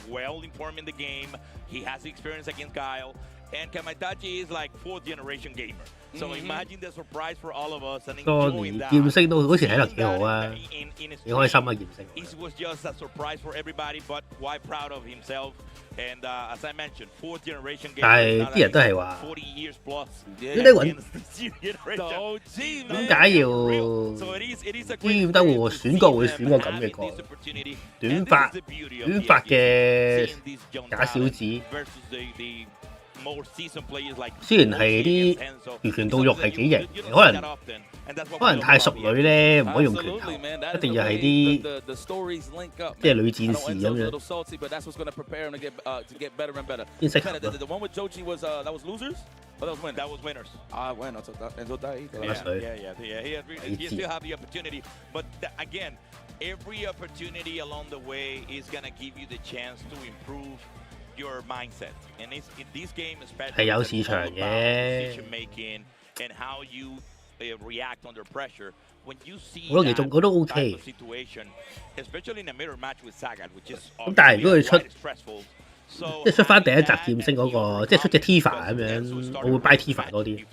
well informed in the game. He has experience against Kyle. And Kamaitachi is like 4th generation gamer. So imagine the surprise for all of us and enjoying that. 劍聖都好似睇落幾好啊，幾開心啊劍聖。It was just a surprise for everybody, but quite proud of himself. And as I mentioned, 4th generation gamer. 但係啲人都係話40 years plus. 點解揾？點解要點解會選角會選個咁嘅角？短髮嘅假小子。雖然係啲拳拳到肉係幾型，可能太熟女咧，唔可以用拳頭，一定要係啲即係女戰士咁樣。邊適合啊？ That was winners. Bueno, Enzo está ahí. Yeah. He still have the opportunity, but again, every opportunity along the way is gonna give you the chance to improve your mindset. And in this game, especially, 係有市場嘅。 decision making and how you react under pressure. When you see 我都 OK。 situation, especially in a mirror match with Sagat, which is 咁但係如果佢出即係出翻第一集劍星嗰個，即係出隻 Tifa 咁樣，我會 buy Tifa 多啲，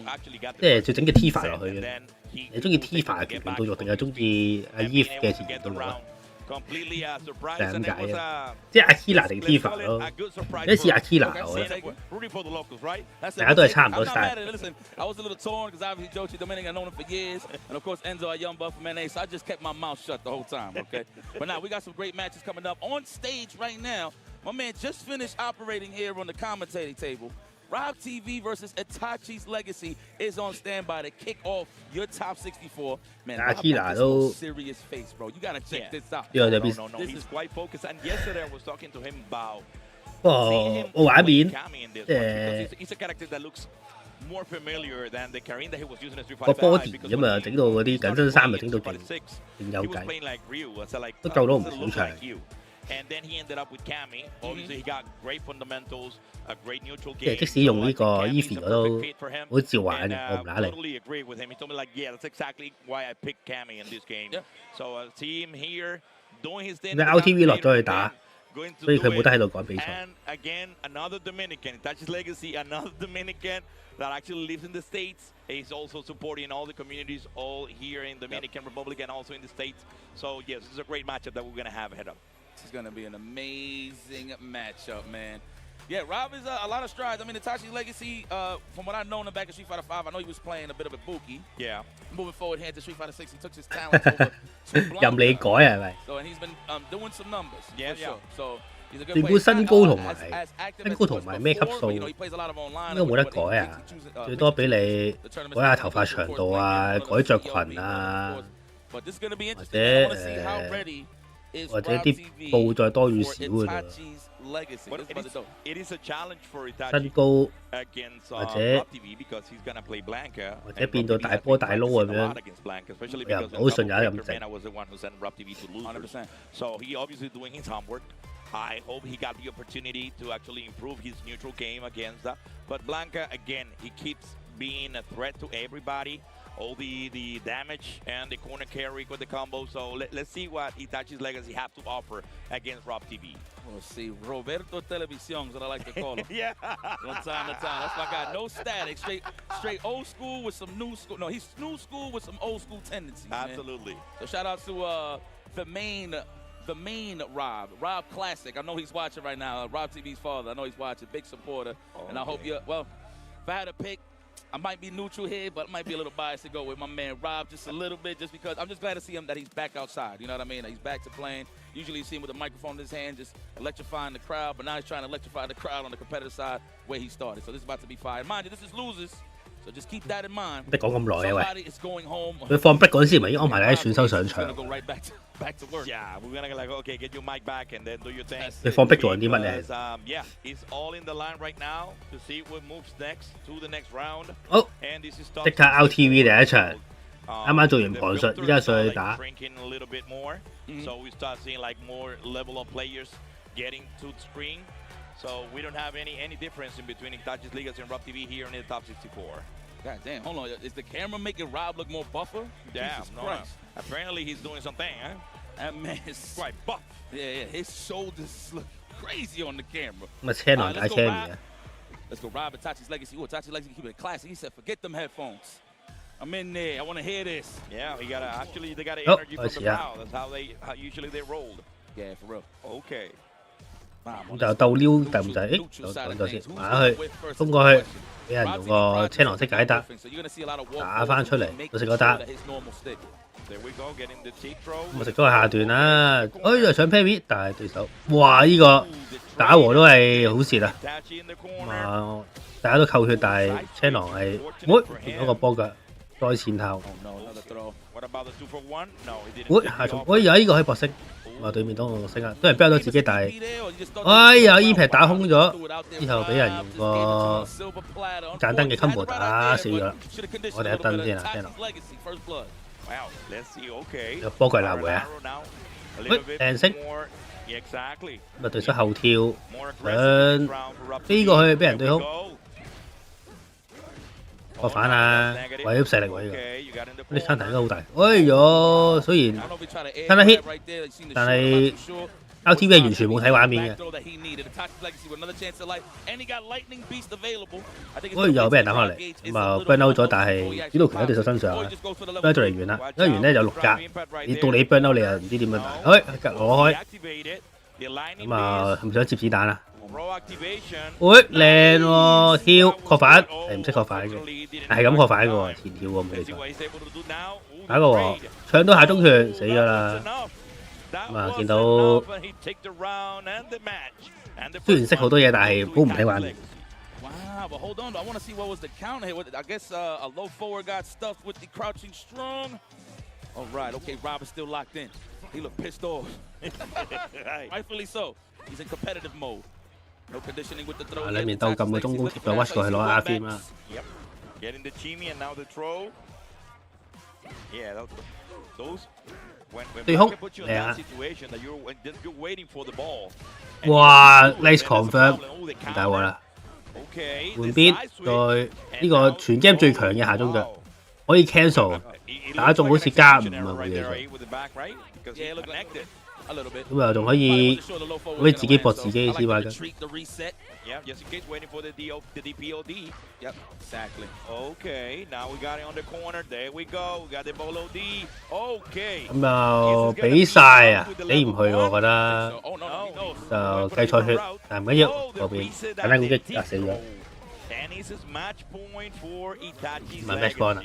即係就整隻 Tifa 落去嘅。你中意 Tifa 嘅拳拳到肉，定係中意阿 Eve 嘅拳拳到肉啊？就係咁解嘅，即係 Akira 定 Tifa 咯，有啲似 Akira 我覺得，大家都係差唔多 style。I was a little torn because obviously Jochi Dominic, I known him for years, and of course Enzo, a young buff from NA, so I just kept my mouth shut the whole time, okay? But now we got some great matches coming up on stage right now. My man just finished operating here on the commentating table. Rob TV versus Itachi's Legacy is on standby to kick off your top 64. Man, Akira though, serious face, bro. You gotta check this out. No, he's quite focused. And yesterday I was talking to him about 畫面， he's a character that looks more familiar than the Karin that he was using in Street 個 Fighter body V. 咁啊，整到嗰啲緊身衫就整到勁有計，都救到唔少場。And then he ended up with Cammy. Obviously, he got great fundamentals, a great neutral 即係 game. 即使用呢個 Eevee 我都好照玩嘅，我唔揦你。 Totally agree with him. He told me like, yeah, that's exactly why I picked Cammy in this game. So see him here doing his thing. 你 LTV 落咗去打，所以佢冇得喺度趕比賽。 And again, another Dominican, Itachi's Legacy, another Dominican that actually lives in the States. He's also supporting all the communities all here in Dominican Republic and also in the States. So yes, this is a great matchup that we're going to have ahead of. This is going to be an amazing matchup, man. Yeah, Rob is a lot of strides. I mean, Itachi's Legacy, from what I know in the back of Street Fighter 5, I know he was playing a bit of a Buki. Yeah. Moving forward here to Street Fighter 6, he took his talent over to Blanca. 任你改係咪？ So, and he's been doing some numbers, Yeah, for sure. So, he's a good 你 player. 估身高同埋 As active 身 as 高 he 同 was 埋咩級 before, 數 but, you know, he plays a lot of online, 應該冇得改 but he 啊 chooses,，最多俾你 the tournaments 改下頭髮長度啊，改着裙啊， But this is going to be 或 interesting. 者 I want to see how ready is 或者 Rob 啲 TV 布再多與 for 少嘅啫。 Itachi's Legacy. But This is about to go. it is a challenge for 身 Itachi 高 against 或者 Rob TV because he's going to play Blanca. 或者變到大波大撈咁樣， Especially 又 because 唔好順也咁 Superman 靜。 was the one who sent Rob TV to losers. 100%. So he obviously doing his homework. I hope he got the opportunity to actually improve his neutral game against that. But Blanca, again, he keeps being a threat to everybody. All the damage and the corner carry with the combo. So let's see what Itachi's Legacy have to offer against Rob TV. We'll see. Roberto Televisión is what I like to call him. Yeah. From time to time. That's my guy. No static. Straight old school with some new school. No, he's new school with some old school tendencies. Absolutely. Man. So shout out to the main Rob Classic. I know he's watching right now. Rob TV's father. I know he's watching. Big supporter. Oh, and I hope you. Well, if I had to pick, I might be neutral here, but I might be a little biased to go with my man Rob just a little bit, just because I'm just glad to see him that he's back outside. You know what I mean? That he's back to playing. Usually you see him with a microphone in his hand, just electrifying the crowd, but now he's trying to electrify the crowd on the competitive side where he started. So this is about to be fire. Mind you, this is losers, so just keep that in mind. 你講咁耐啊 Somebody is going home. 喂！佢放 break 嗰陣時，咪已經安排你啲選手上場。 Go right back to work. Yeah, we're gonna like okay, get your mic back and then do your thing. 你放 break 做緊啲乜咧？ Yeah, it's all in the line right now to see what moves next to the next round. 好， And this is 即刻 LTV 第一場，啱啱做完旁述，依家上去打。 Shrinking a little bit more, so we start seeing like more level of players getting to the screen. So we don't have any difference in between Itachi's Legacy and Rob TV here in the top 64. God damn, hold on. Is the camera making Rob look more buffer? Damn, Jesus no. Christ. Apparently he's doing something, huh? That man is Quite buff. Yeah. His shoulders look crazy on the camera. 咁啊車狼打車嘅。 Let's go, Rob. Itachi's Legacy. Ooh, Itachi's Legacy keep it classic. He said, forget them headphones. I'm in there. I want to hear this. Yeah, they got Oh, energy from the crowd. That's how usually they rolled. Yeah, for real. Okay. 咁就鬥撩得唔得？誒，就等咗先，埋去，衝過去，俾人用個車狼式解答，打翻出嚟，佢食個打。 There we go, getting the cheek throw. 咁啊食咗個下段啦，哎又上 parry，但係對手，哇！呢個打和都係好蝕啊！ Itachi in the 咁 corner. 啊，大家都扣血，但係車狼係，喂，變咗個波腳，再線後， What about the 2-for-1? No, he didn't. 喂下重，喂有呢個可以搏升，啊對面當我升啊，都係標到自己，但係，哎呀 E 劈打空咗，之後俾人用個盞燈嘅 combo 打死咗啦，我哋一燈先啊，車狼。 Wow, let's see. Okay. 有波腳鬧會啊！ A little bit Dancing. more. Exactly. 咁啊對手後跳， More 想 aggressive round for Rob 飛過去俾人對 Here 空， we go. 破反啊！ Negative. 毀咗勢力喎呢 Okay, you got in the 個，啲 corner. 餐彈都好大。哎呦，雖然 I don't know if he tried to air Kinda hit. right there. You seen the 但 shot, I'm 係 not too sure. LTV 係完全冇睇畫面嘅。嗰又俾人打翻嚟，咁啊 burn out 咗，但係主導權喺對手身上 ，burn 到嚟完啦，一完咧有6格，你到你 burn out 你又唔知點樣打，攞開，咁啊係咪想接子彈啊？喂，靚喎，跳確反，係唔識確反嘅，係咁確反嘅喎，前跳喎冇記錯，打個喎，搶到下中拳死咗啦。咁啊，見到雖然識好多嘢，但係好唔睇畫面。Wow, but hold on, I want to see what was the counter here. I guess a low forward got stuffed with the crouching strong. All right, okay, Rob is still locked in. He looked pissed off. Rightfully so. He's in competitive mode. No conditioning with the throw. 兩面鬥撳個中攻貼咗 Watch 過去攞 R 添啦。Getting the chimney and now the throw. Yeah, those. When 對空 put you in that situation that you're waiting for the ball. 哇 ，nice confirm， 唔大鑊啦。換邊再呢個全 game 最強嘅下中腳，可以 cancel， 打中好似加5啊冇嘢做。咁啊，仲可以自己搏自己之嘛嘅。Yeah, just in case waiting for the DPOD. Yep, exactly. Okay, now we got it on the corner. There we go. We got the Bolo D. Okay. 咁就比賽啊，你唔去我覺得就計錯血，但唔緊要，後邊簡單攻擊壓死咗。唔係 match point 啊。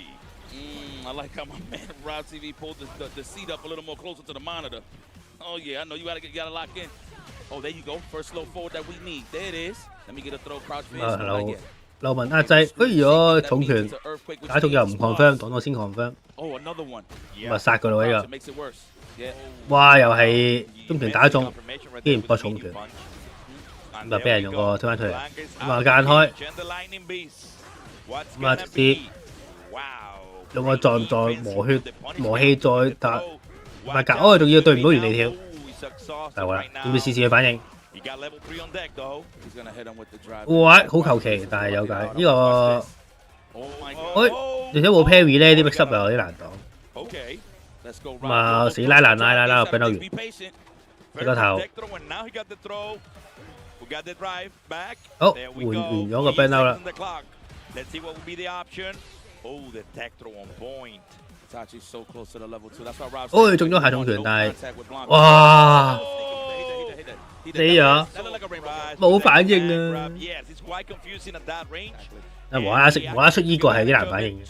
I like how my man Rob TV pulled the seat up a little more closer to the monitor. Oh yeah, I know you gotta lock in. Oh, there you go. First slow forward that we need. There it is. Let me get a throw crouch face. 流文壓制，哎呀，重拳打中又唔 confirm， 擋到先 confirm。咁啊殺佢咯呢個。哇，又係中拳打中，竟然搏重拳，咁啊俾人用個推翻出嚟，咁啊間開，咁啊直接用個撞磨血磨氣再打，八格，哦仲要對唔到原地跳。就啦，要唔要試試佢反應？哇，好求其，但係有解呢個。而且冇 parry 咧，啲 mix up 又有啲難擋。咁啊，死拉爛拉個 burn out 完，食個頭。好，換咗個 burn out 啦。哦，中咗下重拳，但係哇死咗，冇反應啊！無啦啦出依個係幾難反應嘅，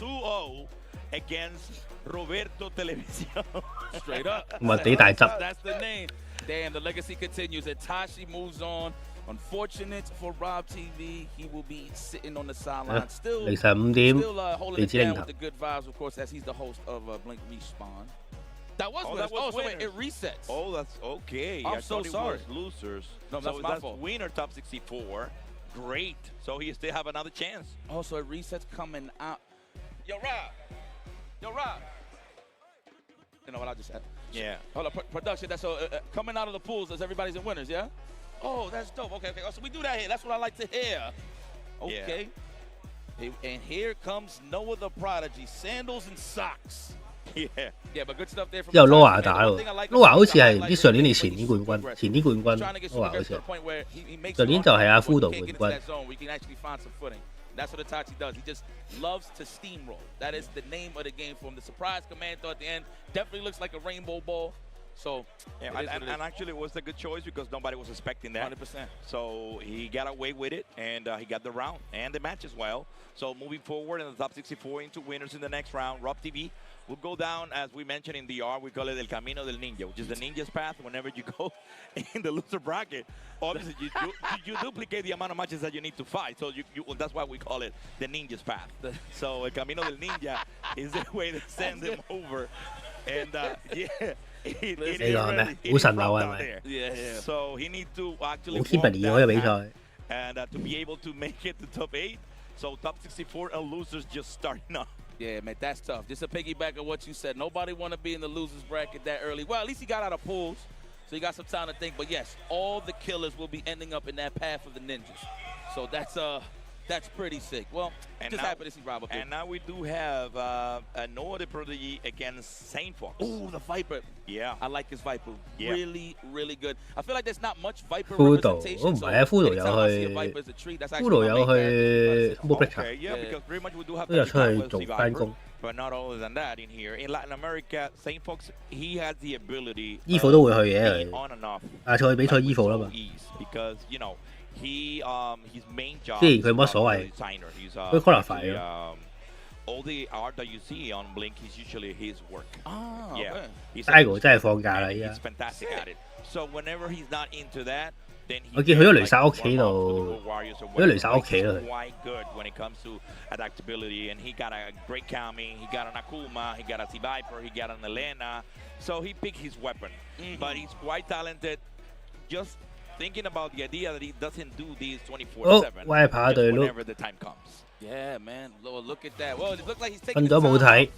咁啊幾大執。Unfortunate for Rob TV, he will be sitting on the sideline still. 凌晨5點，地址領頭。The good vibes, of course, as he's the host of Blink Respawn. That was winners. Oh, so it resets. Oh, that's okay. I'm so sorry. Losers. No, that's my fault. Winner top 64. Great. So he still have another chance. Oh, so it resets coming out. Yo, Rob. You know what I just said? Yeah. Hold up, production. That's coming out of the pools as everybody's in winners, yeah? Oh, that's dope. Okay. Oh, so we do that here. That's what I like to hear. Okay. Yeah. And here comes Noah the Prodigy. Sandals and socks. Yeah, but good stuff there from 之後 Noah 打喎 ，Noah 好似係唔知上年定前年冠軍，Noah 好似係上年就係阿夫道冠軍。That's what Itachi does. He just loves to steamroll. That is the name of the game for him. The surprise commando at the end definitely looks like a rainbow ball. So, yeah, and actually it was a good choice because nobody was expecting that. 100%. So he got away with it, and he got the round and the match as well. So moving forward in the top 64 into winners in the next round, Rob TV will go down, as we mentioned in the R, we call it El Camino del Ninja, which is the ninja's path. Whenever you go in the loser bracket, obviously you duplicate the amount of matches that you need to fight. So that's why we call it the ninja's path. So El Camino del Ninja is the way to send them over. And yeah. So he needs to actually and to be able to make it to top 8. So top 64 and losers just starting up. Yeah, man, that's tough. Just to piggyback on what you said, nobody want to be in the losers bracket that early. Well, at least he got out of pools, so he got some time to think. But yes, all the killers will be ending up in that path of the ninjas. So that's That's pretty sick. Well, just happy to see Rob up here. And now we do have another prodigy against Saint Fox. Ooh, the Viper. Yeah. I like his Viper. Yeah. Really, really good. I feel like there's not much Viper 輔導， representation. 唔係啊，輔導有去，輔導有去 Mobile Okay, yeah, because pretty much we do have 都有出去做 Viper, 翻工， but not other than that in here. In Latin America, Saint Fox, he has the ability 衣服都會去嘅 being 佢。 on and off. 下次去比賽衣服啦嘛。 Because, you know, his main job 雖然佢冇乜所謂， 佢 qualify 嘅。 all the art that you see on Blink is usually his work. Ah, Yeah. He's Daigo 真係放假啦依家。 He's fantastic at it. So whenever he's not into that, then 我見去咗雷薩屋企度，去咗雷薩屋企啦佢。 quite good when it comes to adaptability, and he got a great Kami, he got an Akuma, he got a T-Viper, he got an Elena. So he picked his weapon, but he's quite talented. Just thinking about the idea that he doesn't do these 24/7 Wiper 對 look whenever the time comes. Yeah, man. Look at that. Well, it looks like he's 瞓 taking 咗 the 冇 time 睇。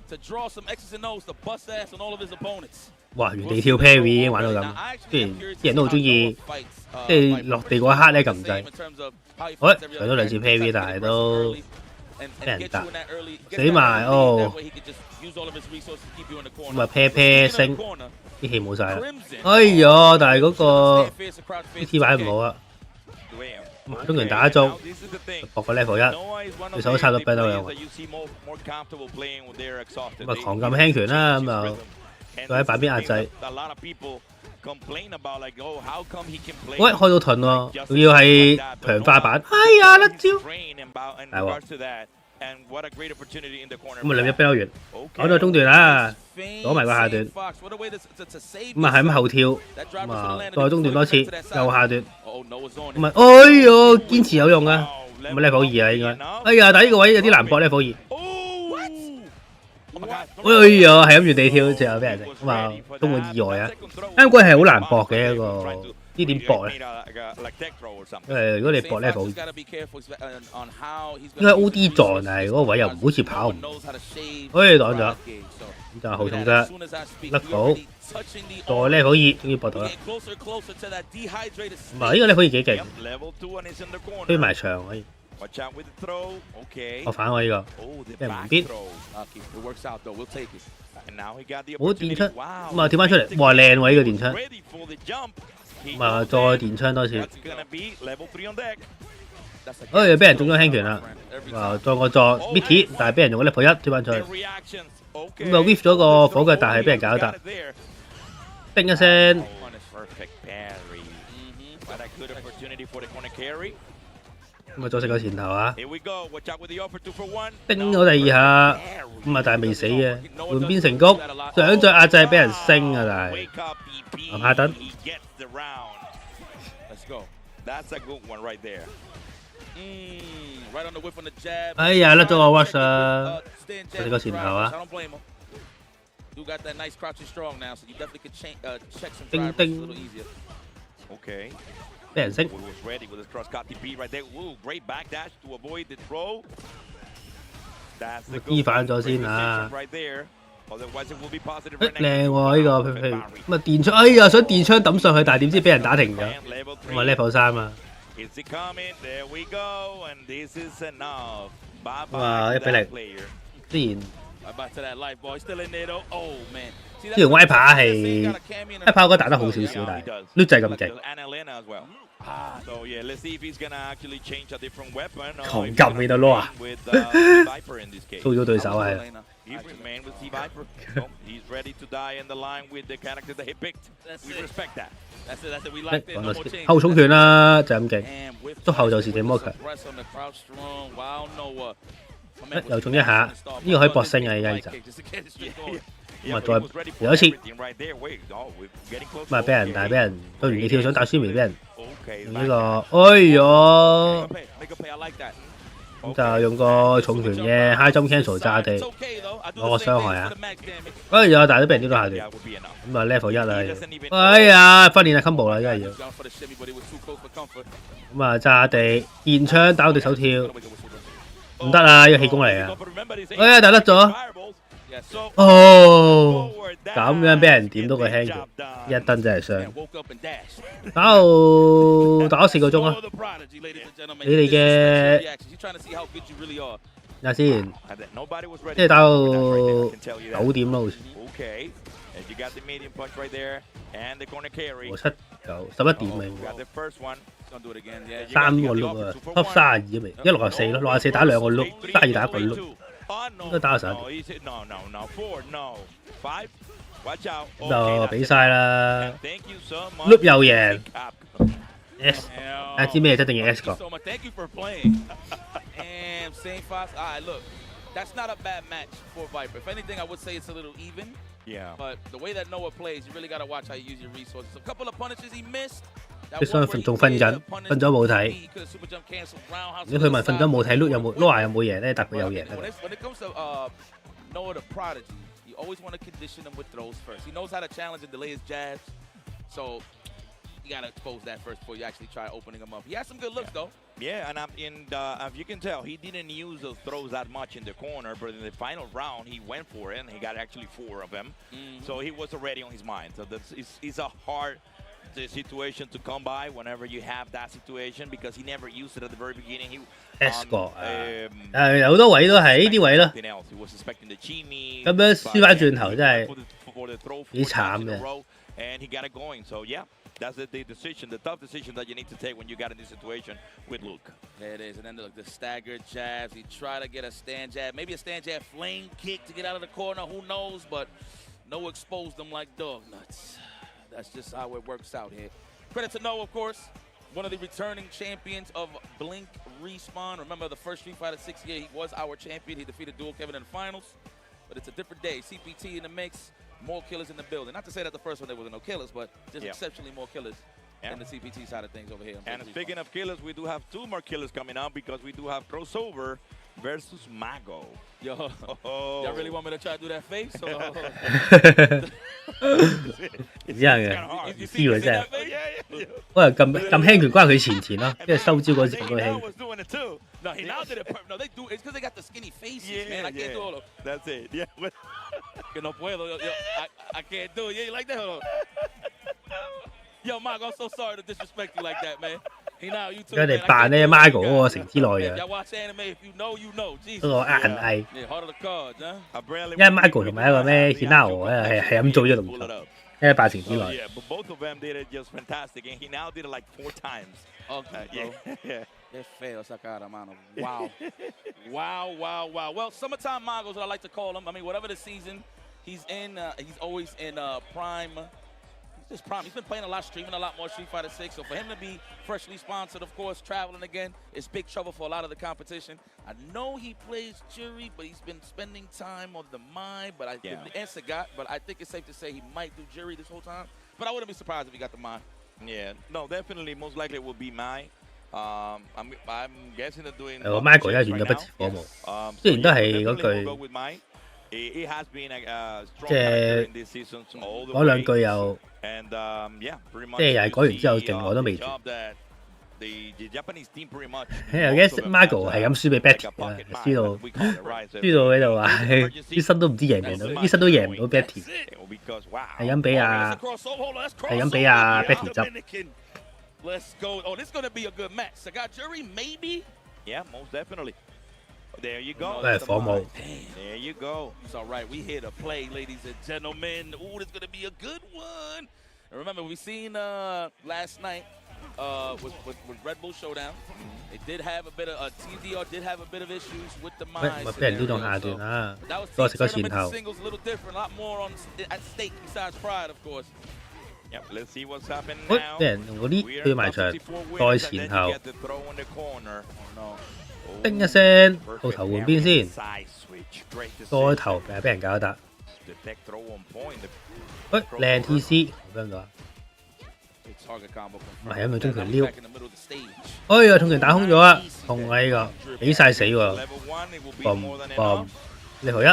to draw some X's and O's to bust ass on all of his opponents. 哇！原地跳 parry 已經玩到咁，雖然啲人都好中意，即係落地嗰一刻咧撳掣。喂，上咗2次 parry，但係都俾人打，死埋哦！咁啊 pair 升，啲氣冇晒啦。哎呀！但係嗰個啲 T 擺唔好啊。中拳打一中，搏個 level 1，對手都差唔多 ban 到兩位。咁啊狂撳輕拳啦，咁就佢喺板邊壓制。喂，開到盾喎，仲要係強化版。哎呀，甩招！大鑊！咁啊兩隻 ban 完，講到中段啦，攞埋個下段。咁啊係咁後跳，咁啊再中段多次，又下段。咁啊，哎呦，堅持有用啊！咁啊 level 2啊應該。哎呀，但係呢個位有啲難搏 level 2。哎呀，係咁原地跳，最後俾人哋咁啊，都冇意外啊！啱嗰係好難搏嘅一個，呢點搏咧？因為如果你搏 level 2，應該 OD 撞，但係嗰個位又唔好似跑唔，哎擋咗，咁就後重質甩到。再 level 2終於搏到啦！唔係呢個 level 2幾勁，推埋牆可以。我反我呢個，俾人唔必。冇電槍，咁啊跳翻出嚟，哇靚喎呢個電槍。咁啊再電槍多次。哎呀俾人中咗輕拳啦！啊再個撞 Mitty， 但係俾人用個 level 1推翻出去。咁啊 whiff 咗個火腳，但係俾人搞得。叮一聲，咁啊再食個前頭啊！叮咗第2下，咁啊但係未死嘅，換邊成功，想再壓制俾人升啊！但係林下等，哎呀甩咗個 watch 啊！再食個前頭啊！You got that nice crouching strong now, so you definitely could check some Ding, drivers ding. a little easier. Okay. 俾人升。Was ready with his cross got the beat right there. Ooh, great backdash to avoid the throw. That's the good 反咗先啊！ right there. Otherwise, it will be positive. 靚喎呢個譬如咁啊電槍，哎呀想電槍抌上去，但係點知俾人打停咗。咁啊 level 3啊！ Is it coming? There we go, and this is enough. Bye bye. 哇1比0，雖然。之前 Wiper 係 Wiper 嗰打得好少少，但係 Lu 就係咁勁。狂撳你度攞啊！操咗對手係。講多次，後重拳啦，就咁勁，足後就是這麼強。又中一下，呢個可以搏升啊！而家就咁啊，再有一次，咁啊俾人，但係俾人對完你跳想打輸微俾人用呢個，哎呀！咁就用個重拳嘅 high jump cancel 炸地攞個傷害啊！哎呀，但係都俾人丟到下段，咁啊 level 1啊！哎呀，訓練下 combo 啦，而家要咁啊炸地電槍打到對手跳。唔得啊！呢個氣功嚟啊！哎呀，打得咗！哦，咁樣俾人點到個 handle， 一燈真係傷。打到打咗4個鐘啦。你哋嘅睇下先，即係打到9點啦，好似。7、9、11點啊，3個碌啊 ，top 32未，164咯，64打2個碌，32打1個碌，應該打到11點。就俾晒啦 ，loop 又贏 ，S， 睇知咩一定要 S 個。That's not a bad match for Viper. If anything, I would say it's a little even. Yeah. But the way that Noah plays, you really got to watch how you use your resources. A couple of punishes he missed. 啲雙仲瞓緊，瞓咗冇睇。如果佢問瞓咗冇睇 ，loop 有冇 ，Noah 有冇贏咧？但佢有贏啦。When it comes to Noah the Prodigy, you always want to condition him with throws first. He knows how to challenge and delay his jabs, so you got to expose that first before you actually try opening him up. He has some good looks though. Yeah, and as you can tell, he didn't use those throws that much in the corner, but in the final round, he went for it, and he got actually 4 of them. So he was already on his mind. So it's a hard situation to come by whenever you have that situation because he never used it at the very beginning. He S 個好多位都係呢啲位咯。咁樣輸翻轉頭真係幾慘嘅。And he got it going. So yeah. That's the decision, the tough decision that you need to take when you got in this situation with Luke. There it is. And then the staggered jabs. He tried to get a stand jab, maybe a stand jab flame kick to get out of the corner. Who knows? But Noah exposed them like dog nuts. That's just how it works out here. Credit to Noah, of course. One of the returning champions of Blink Respawn. Remember the first Street Fighter 6 year, he was our champion. He defeated Dual Kevin in the finals. But it's a different day. CPT in the mix. More killers in the building. Not to say that the first one there wasn't no killers, but just exceptionally more killers in the CPT side of things over here. And speaking of killers, we do have 2 more killers coming up because we do have crossover versus Mago. Yo, y'all really want me to try to do that face? 唔知係嘅，知喎真係。可能撳輕拳關佢前咯，即係收招嗰時撳到輕。No, he now did it perfect. No, they do. It's because they got the skinny faces, man. I can't do all of them. That's it. Yeah. Que no puedo. Yo, I can't do it. Yeah, you like that? Hold on. Yo, Mark, I'm so sorry to disrespect you like that, man. Hey, now you too. 佢哋扮咧 Margo 嗰個城之內嘅。Y'all watch anime, if you know, you know. Jesus. 嗰個硬毅。Yeah, heart of the cards, huh? 因為 Margo 同埋一個咩 Hinao 咧係咁做咗動作，因為扮城之內。Yeah, but both of them did it just fantastic, and he now did it like 4 times. Okay, bro. Yeah. It's fair, sacada, mano. Wow. Wow. Well, summertime Magos, what I like to call him. I mean, whatever the season he's in, he's always in prime. He's just prime. He's been playing a lot, streaming a lot more Street Fighter 6. So for him to be freshly sponsored, of course, traveling again, it's big trouble for a lot of the competition. I know he plays Jury, but he's been spending time on the Mind. But but I think it's safe to say he might do Jury this whole time. But I wouldn't be surprised if he got the Mind. Yeah, no, definitely, most likely it will be Mind. I'm guessing they're doing. Michael 而家轉咗不辭火舞，之前都係嗰句，即係嗰兩句又，即係又係改完之後勁我都未轉。我記得 Michael 係咁輸俾 Betty 啊，輸到喺度話啲身都唔知贏唔贏到，啲身都贏唔到 Betty， 係咁俾阿 Betty 執。Let's go. Oh, this is going to be a good match. Sagat Jury, maybe? Yeah, most definitely. There you go. There you go. It's all right. We here to play, ladies and gentlemen. Ooh, this is going to be a good one. And remember, we seen last night with Red Bull Showdown. They did have a bit of TDR did have a bit of issues with the minds. That was tournament singles a little different, a lot more at stake besides pride, of course. Yep, let's see what's happening now. 啲人用嗰啲對埋場，再前後，叮一聲，到頭換邊先，再頭俾人搞得。喂，靚 TC， 咁樣啊？唔係啊，咪中拳撩。哎呀，痛拳打空咗啊！痛啊呢個，俾晒死喎。嘣，你頭一，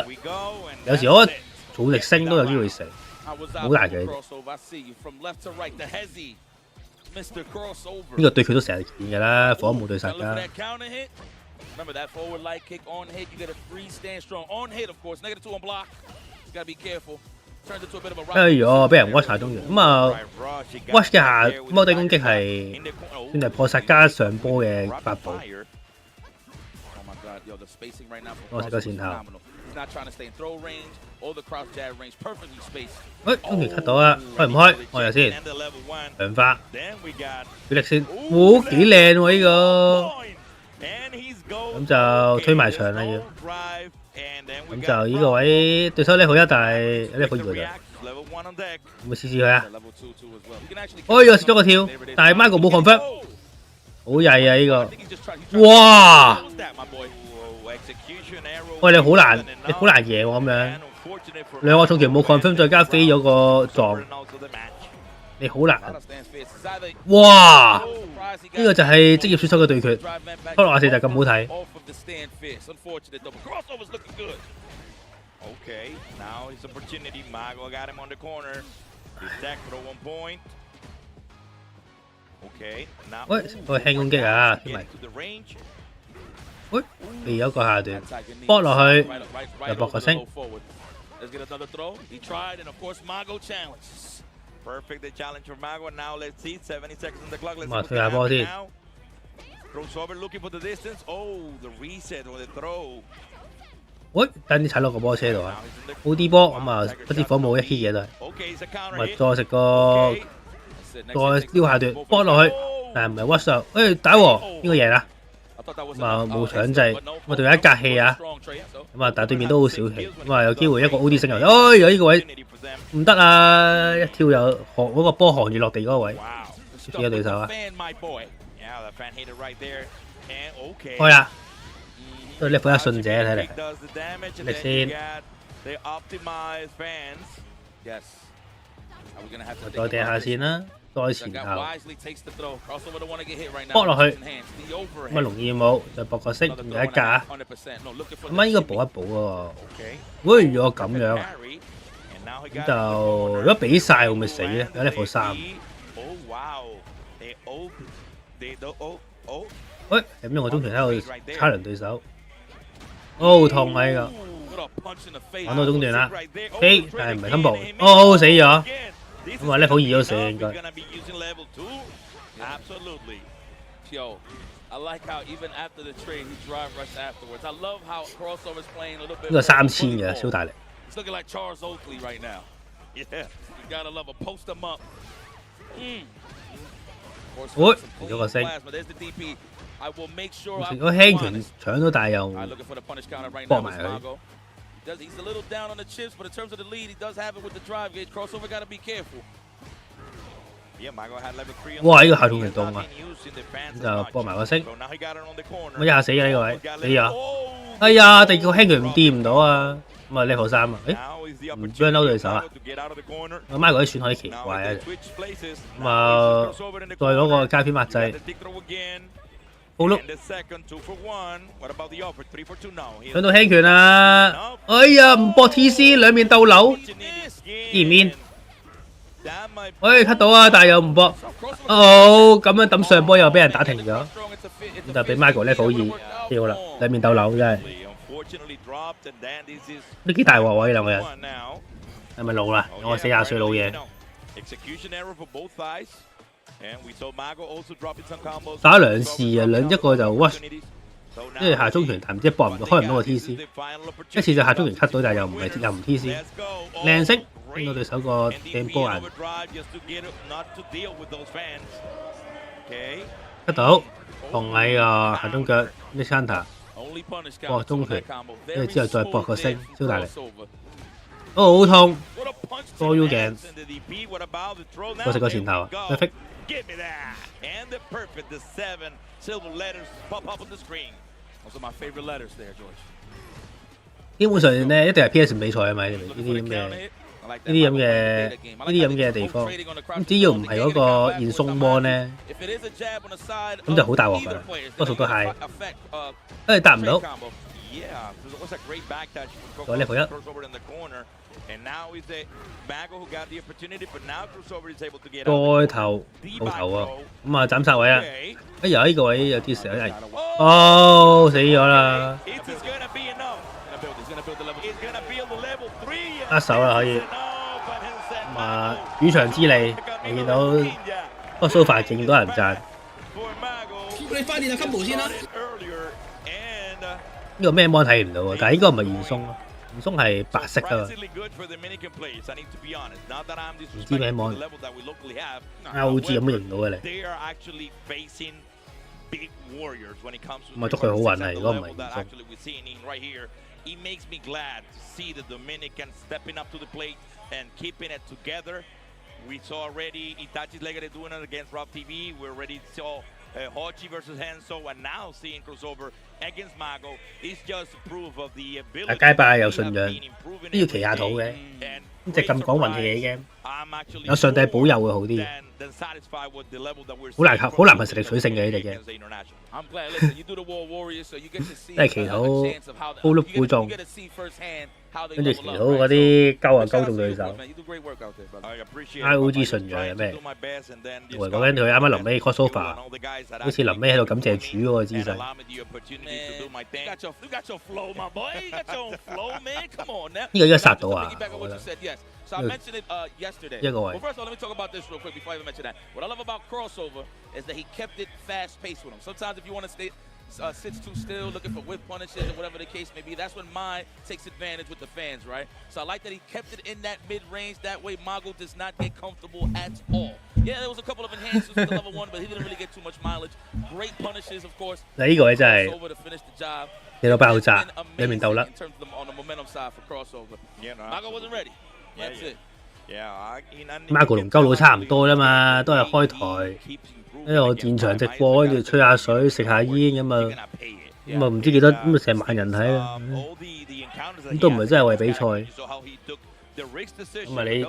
有時我重力升都有機會死。好難嘅，呢個對佢都成日見㗎啦，火冇對實㗎。Remember that forward light kick on hit, you get a free stand strong on hit, of course. -2 on block. You gotta be careful. 哎呦，俾人 watch 下中原咁啊 ，watch 嘅下摩底攻擊係算係破殺加上波嘅法寶。我食個前頭。喂，中原 cut 到啊，開唔開？開下先，強化，俾力先，幾靚喎呢個。咁就推埋牆啦要。咁就呢個位對手level 1，但係level 2㗎咋。會唔會試試佢啊？哎呀，蝕咗個跳，但係 Michael 冇 confirm， 好曳啊呢個。哇！喂，你好難贏喎咁樣。兩個重拳冇 confirm， 再加飛咗個撞，你好難。哇！呢個就係職業選手嘅對決，拖落4就咁好睇。Okay, now his opportunity. Mago got him on the corner. He's tagged for the 1 point. Okay, now. 喂，個輕攻擊啊，添埋。喂，未有個下段，搏落去又搏個星。Let's get another throw. He tried, and of course, Mago challenges. Perfect the challenge for Mago. Now let's see. 70 seconds on the clock. Let's see what happens now. Crossover looking for the distance. Oh, the reset or the throw. 喂，等啲踩落個波車度啊！好啲波咁啊，不知火冇一 hit 嘢都係。咁啊，再食個再撩下段，波落去，但係唔係 watch 到，誒打和邊個贏啊？咁啊冇搶制，咁啊仲有一格氣啊！咁啊但係對面都好小氣，咁啊有機會一個 OD 升入，哎呀呢個位唔得啊！一跳又學嗰個波行住落地嗰個位，接住個對手啊！開啦！都係 level 1信者睇嚟，力先。再掟下線啦，再前後，搏落去，咁啊容易冇，再搏個色，仲有一格啊。咁啊應該補一補喎。喂，如果咁樣，咁就如果俾晒會唔會死咧？有 level 3。喂，咁用個中拳喺度差輪對手。哦，痛啊呢個，揾到中段啦，飛，但係唔係 combo， 哦死咗，咁話 level 2都死應該。呢個3000嘅超大力。喂，停咗個星。如果輕拳搶到，但係又搏埋佢。哇！呢個下重拳動啊，咁就搏埋個星。我一下死咗呢個位，死咗。哎呀，第二個輕拳掂唔到啊！咁啊 level 3啊，誒唔 burn out 對手啊？我 Michael 啲選可以奇怪啊，咁啊再攞個加片抹制。好碌，上到輕拳啊！哎呀，唔搏 TC， 兩面鬥扭，見唔見？喂 cut 到啊，但係又唔搏。哦，咁樣抌上波又俾人打停咗，咁就俾 Michael level 2掉啦，兩面鬥扭真係。都幾大鑊喎呢兩個人，係咪老啦？我40歲老嘢。打兩次啊，一個就 watch， 即係下中拳，但唔知搏唔到，開唔到個 TC。一次就下中拳 cut 到，但係又唔 TC。靚色，拎到對手個掟波眼。cut 到，同喺個下中腳 Mixanta， 搏中拳，跟住之後再搏個星，超大力。哦，好痛！多 U 鏡，我食個前頭啊 ，perfect。Give me that, and the perfect, the 7 silver letters pop up on the screen. Those are my favorite letters there, George. 基本上咧，一定係 PS 比賽啊嘛，呢啲咁嘅地方，咁只要唔係嗰個現送波咧，咁就好大鑊㗎啦，多數都係，答唔到。再level 1。再頭好頭啊！咁啊斬殺位啊！哎呀呢個位有啲時候係，哦死咗啦！握手啦可以。主場之利，我見到個 sofa 勁多人讚。你快練下 combo 先啦。呢個咩 mon 睇唔到喎，但係應該唔係現松咯，現松係白色㗎嘛。唔知咩 mon。ROG 有冇認到嘅你？咁啊，祝佢好運啊！如果唔係現松。It makes me glad to see the Dominican stepping up to the plate and keeping it together. We saw already Itachi's Legate doing it against Rob TV. We already saw Hochi versus Hanso, and now seeing crossover against Mago is just proof of the ability. 街霸有信仰，都要祈下禱嘅。呢隻咁講運氣嘅 game， 有上帝保佑會好啲。好難憑實力取勝嘅呢隻 game。都係祈禱高碌估中，跟住祈禱嗰啲鳩中對手。ROG 信仰係咩？我講緊佢啱啱臨尾 crossover， 好似臨尾喺度感謝主嗰個姿勢。呢個應該殺到啊！我覺得。So I mentioned it yesterday. Well, first of all, let me talk about this real quick before I even mention that. What I love about crossover is that he kept it fast-paced with him. Sometimes if you want to stay sits too still, looking for whip punishes or whatever the case may be, that's when Mai takes advantage with the fans, right? So I like that he kept it in that mid-range. That way, Mago does not get comfortable at all. Yeah, there was a couple of enhancements with the level 1, but he didn't really get too much mileage. Great punishes, of course. 呢個真係你到爆炸，你面鬥甩。On the momentum side for crossover, Mago wasn't ready. That's it. Mago 同鳩佬差唔多啫嘛，都係開台，一個現場直播，跟住吹下水、食下煙咁啊，唔知幾多咁啊，成萬人睇啊，咁都唔係真係為比賽。咁咪你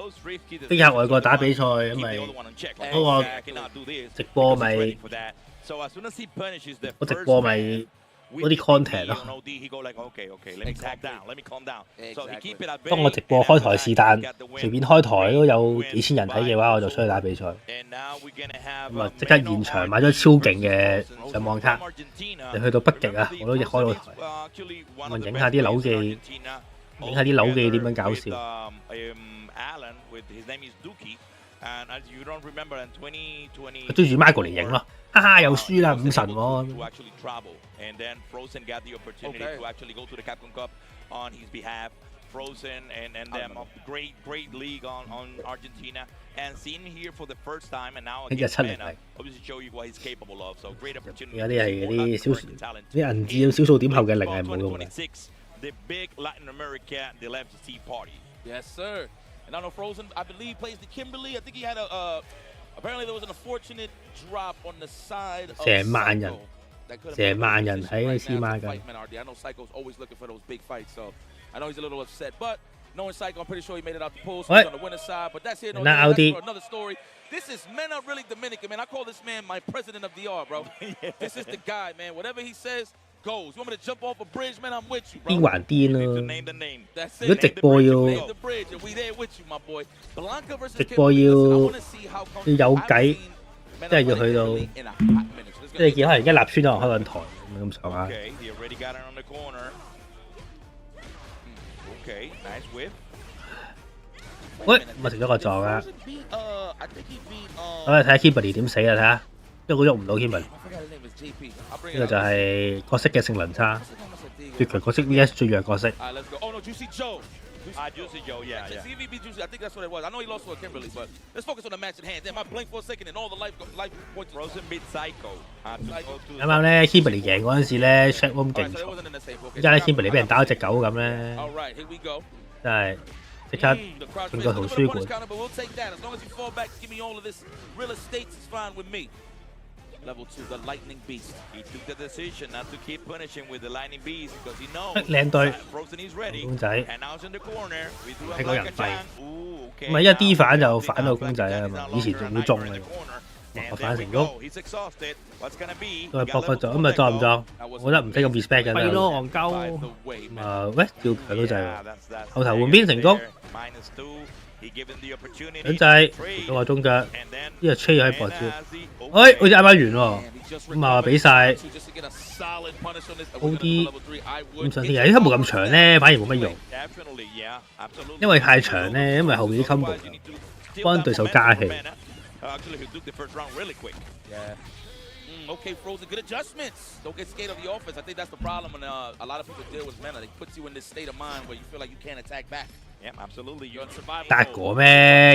逼下外國打比賽，咁咪嗰個直播咪個直播咪。嗰啲 content 咯，當我直播開台是但隨便開台都有幾千人睇嘅話，我就出去打比賽。咁啊，即刻現場買咗超勁嘅上網卡，你去到北極啊，我都開到台，咁啊影下啲扭記，影下啲扭記點樣搞笑。佢追住 Mago 嚟影咯，哈哈又輸啦5神喎。And then Frozen got the opportunity to actually go to the Capcom Cup on his behalf. Frozen and them of the great league on Argentina, and seeing him here for the first time, and now against Mena, obviously show you what he's capable of. So great opportunity. 有啲係啲銀紙少數點後嘅零係冇用嘅。The big Latin America, the LFGC party. Yes, sir. And I know Frozen, I believe, plays the Kimberly. I think he had apparently there was an unfortunate drop on the side of 成萬人。成萬人睇司馬㗎。I know Psycho's always looking for those big fights, so I know he's a little upset. But knowing Psycho, I'm pretty sure he made it out the pool, so he's on the winner's side. But that's here, no, that's for another story. This is Mena really Dominican, man. I call this man my president of DR, bro. This is the guy, man. Whatever he says goes. You want me to jump off a bridge, man? I'm with you, bro. 邊還癲咯！如果直播要直播要有計，即係要去到。即係你見可能一立村可能開緊台咁上下。喂，咪食咗個撞啊！我哋睇下 Kimberly 點死啊！睇下，因為佢喐唔到 Kimberly。呢個就係角色嘅性能差，最強角色 VS 最弱角色。Juicy Joe, yeah. CVB Juicy, I think that's what it was. I know he lost to a Kimberly, but let's focus on the match at hand. Damn, I blinked for a second and all the life points. Frozen beat Psycho. 啱啱咧 Kimberly 贏嗰陣時咧 ，Chat Room 勁嘈。而家咧 Kimberly 俾人打咗隻狗咁咧，真係即刻轉個圖書館。Level 2, the Lightning Beast. He took the decision not to keep punishing with the Lightning Beast because he knows Frozen is ready. 公仔 And now it's in the corner. We do 係 have 個 like 人 a 廢。Chan. 唔係一 D 反就反到公仔啊嘛，以前仲要中嘅。我反成功。都係搏個撞，咁咪撞唔撞？我覺得唔使咁 respect 嘅。廢咯，戇鳩。啊喂，照強都滯喎。後頭換邊成功。兩掣，到我中腳，呢個吹喺脖子。好似啱啱完喎，咁啊俾晒 OD 咁上天，因為冇咁長咧，反而冇乜用。因為太長咧，因為後面啲 combo 幫對手加氣。Okay, Frozen, good adjustments. Don't get scared of the offense. I think that's the problem when a lot of people deal with Mena. They put you in this state of mind where you feel like you can't attack back. Yeah, absolutely. You're on survival. 達過咩？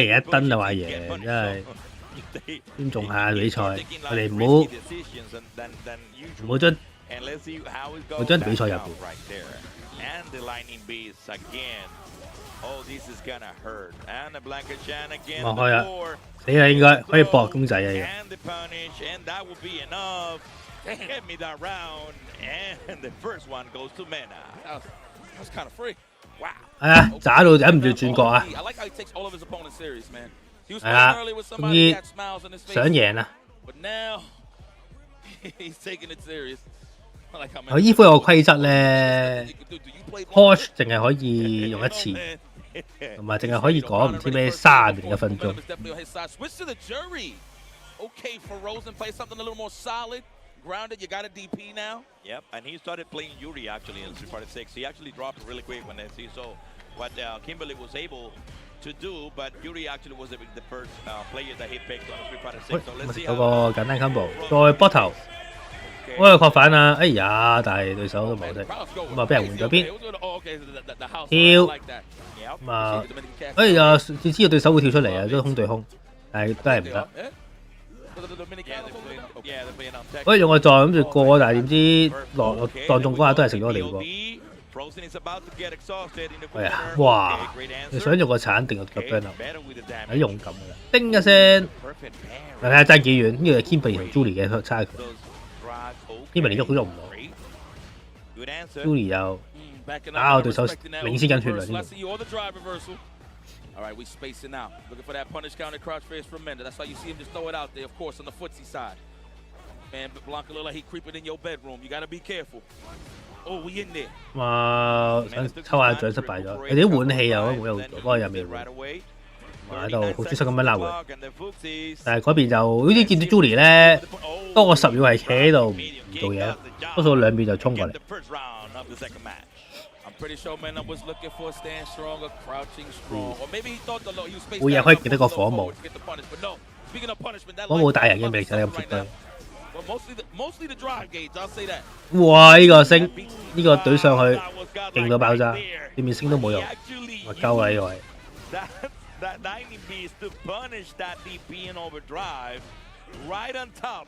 贏一燈就話贏，真係尊重下比賽。我哋唔好將比賽入邊。望開啊！死啦，應該可以搏公仔啊！要。係啊，渣到忍唔住轉角啊！係啊，終於想贏啦！我依科有個規則咧 ，Porsche 淨係可以用一次。同埋淨係可以講唔知咩30年嘅分鐘。Okay, for Rosen, play something a little more solid, grounded. You got a DP now. Yep, and he started playing Yuri actually in Street Fighter 6. He actually dropped really quick when he saw what Kimberly was able to do, but Yuri actually was the first player that he picked on Street Fighter 6. So let's see. 有個簡單 combo， 再波頭。我又確反啦，哎呀！但係對手都冇識，咁啊俾人換咗邊，跳咁啊！哎呀，你知道對手會跳出嚟啊，都空對空，但係都係唔得。我用個撞諗住過，但係點知撞中嗰下都係食咗我哋喎。哎呀，哇！你想用個鏟定個腳 burn 啊？勇敢㗎啦！叮一聲，睇下爭幾遠？呢個係 Kimberly 同 Julie 嘅差距。Kimberly 喐都喐唔到 ，Julie 又打我對手領先緊血量呢度。All right, we spacing out. Looking for that punish counter crouch face from Menda. That's why you see him just throw it out there, of course, on the footsie side. Man, Blanca look like he creeping in your bedroom. You got to be careful. Oh, we in there. 哇！想抽下獎失敗咗，你哋啲換氣又冇用做，不過又未換。喺度好專心咁樣拉回，但係嗰邊就好似見到 Julie 咧，多過10秒係企喺度唔做嘢，多數兩邊就衝過嚟。每日可以見到個火舞，火舞大人嘅魅力就係咁絕對。哇！呢個升，呢個懟上去勁到爆炸，對面升都冇用，我鳩啦呢個位。That Lightning Beast to punish that DP in overdrive right on top.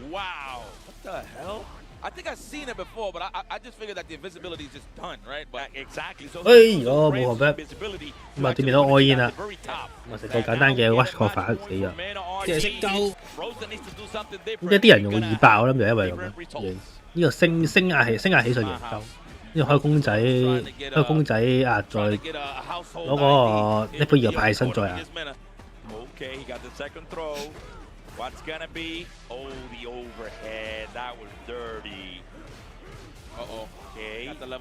Wow. What the hell? I think I've seen it before, but I just figured that the invisibility is just done, right? But exactly. So 哎呦，冇學咩？咁啊，對面都愛煙啦。咁啊，食個簡單嘅 watch 個反死咗。即係識鳩。咁即係啲人用會易爆，我諗就因為咁樣。呢個升壓起上贏鳩。呢個開公仔壓再攞嗰個一杯二派身再壓。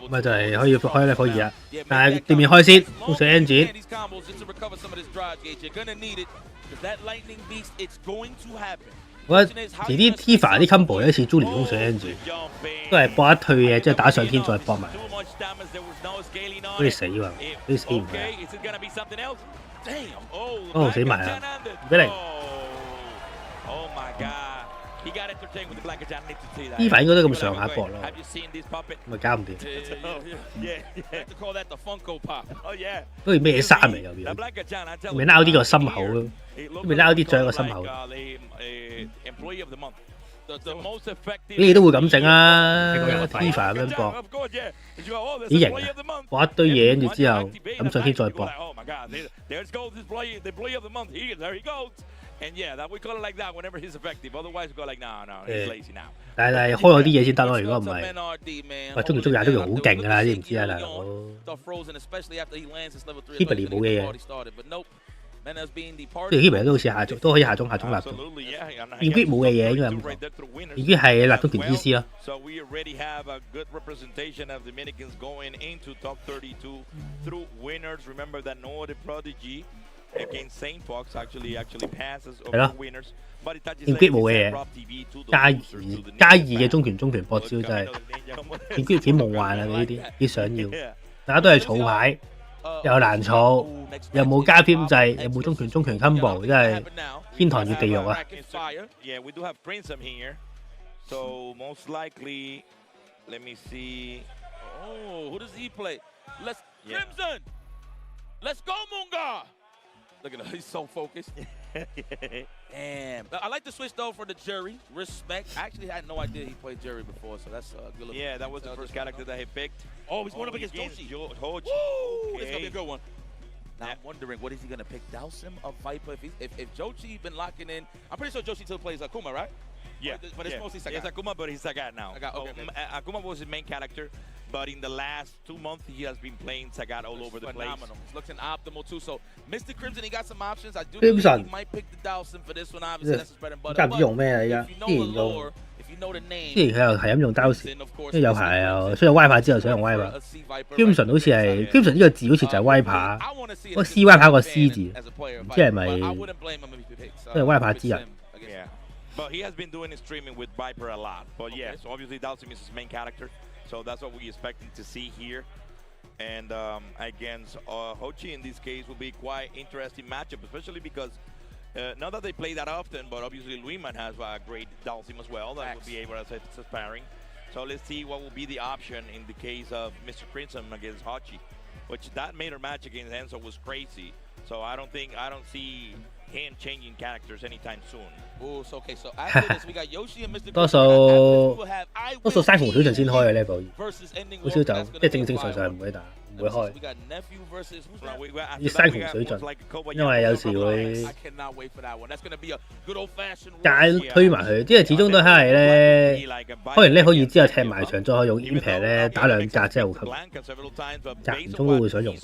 咪就係可以開level 2啊！但係對面開先，風水 engine。我覺得而啲 Tifa 啲 combo 有啲似 Julie 風水 engine， 都係搏一退嘅，即係打上天再搏埋，好似死喎，好似死唔係。哦，死埋啦！2-0。Tifa 應該都咁上下搏咯，咪搞唔掂。好似咩衫嚟又要，咪撈啲個心口咯，咪撈啲獎個心口。你哋都會咁整啊 ，Tifa 咁樣搏，幾型啊！搏一堆嘢，跟住之後咁上天再搏。但係開咗啲嘢先得咯，如果唔係，喂，中意都好勁㗎啦，知唔知啊，大佬 ？Kimberly 冇嘅嘢。即係 Kimberly 都好似都可以下中立中。ENG 冇嘅嘢應該咁講 ，ENG 係立中田醫師咯。係咯 ，ENG 冇嘅嘢，加二嘅中拳搏招真係 ENG 幾夢幻啊！你呢啲幾想要，大家都係草牌。又難儲，又冇加編制，又冇中拳 combo， 真係天堂與地獄啊！ Yeah, we do have Crimson here, so most likely, let me see. Oh, who does he play? Let's Crimson. Let's go, Munga. Look at him, he's so focused. Damn. I like the switch though for the jury. Respect. I actually had no idea he played jury before, so that's a good look. Yeah, that was the first character that he picked. Oh, he's going up against Joshi. Woo! Okay. It's gonna be a good one. Now I'm wondering, what is he gonna pick? Dowsim or Viper? If Joshi been locking in, I'm pretty sure Joshi still plays Akuma, right? Yeah, but it's mostly Sagat. It's Akuma, but he's Sagat now. Okay. Akuma was his main character, but in the last 2 months he has been playing Sagat all over the place. Phenomenal. He's looking optimal too. So Mr. Crimson, he got some options. I do believe he might pick the Dowsim for this one. Obviously, that's his bread and butter. 唔知用咩嚟㗎？之前用，之前佢又係咁用刀時，跟住有排又出咗 Viper 之後想用 Viper。Crimson 好似係 Crimson 呢個字好似就係 Viper， 嗰個 C Viper 個 C 字，唔知係咪即係 Viper 之人？ But he has been doing his streaming with Viper a lot. But yeah, so obviously Dowsim is his main character. So that's what we're expecting to see here. And against Hochi in this case will be quite interesting matchup, especially because not that they play that often, but obviously Luiman has a great Dowsim as well that will be able to set sparring. So let's see what will be the option in the case of Mr. Crimson against Hochi, which that major match against Enzo was crazy. So I don't see him changing characters anytime soon. Oh, so okay. So after this, we got Yoshi and Mr. 多數山紅小陣先開嘅 level， 好少就即係正常唔會打，唔會開。啲山紅水準，因為有時會夾推埋佢，即係始終都係咧，開完 level 2之後踢埋場，再用 impact 咧打2格真係好吸，間唔中都會想用。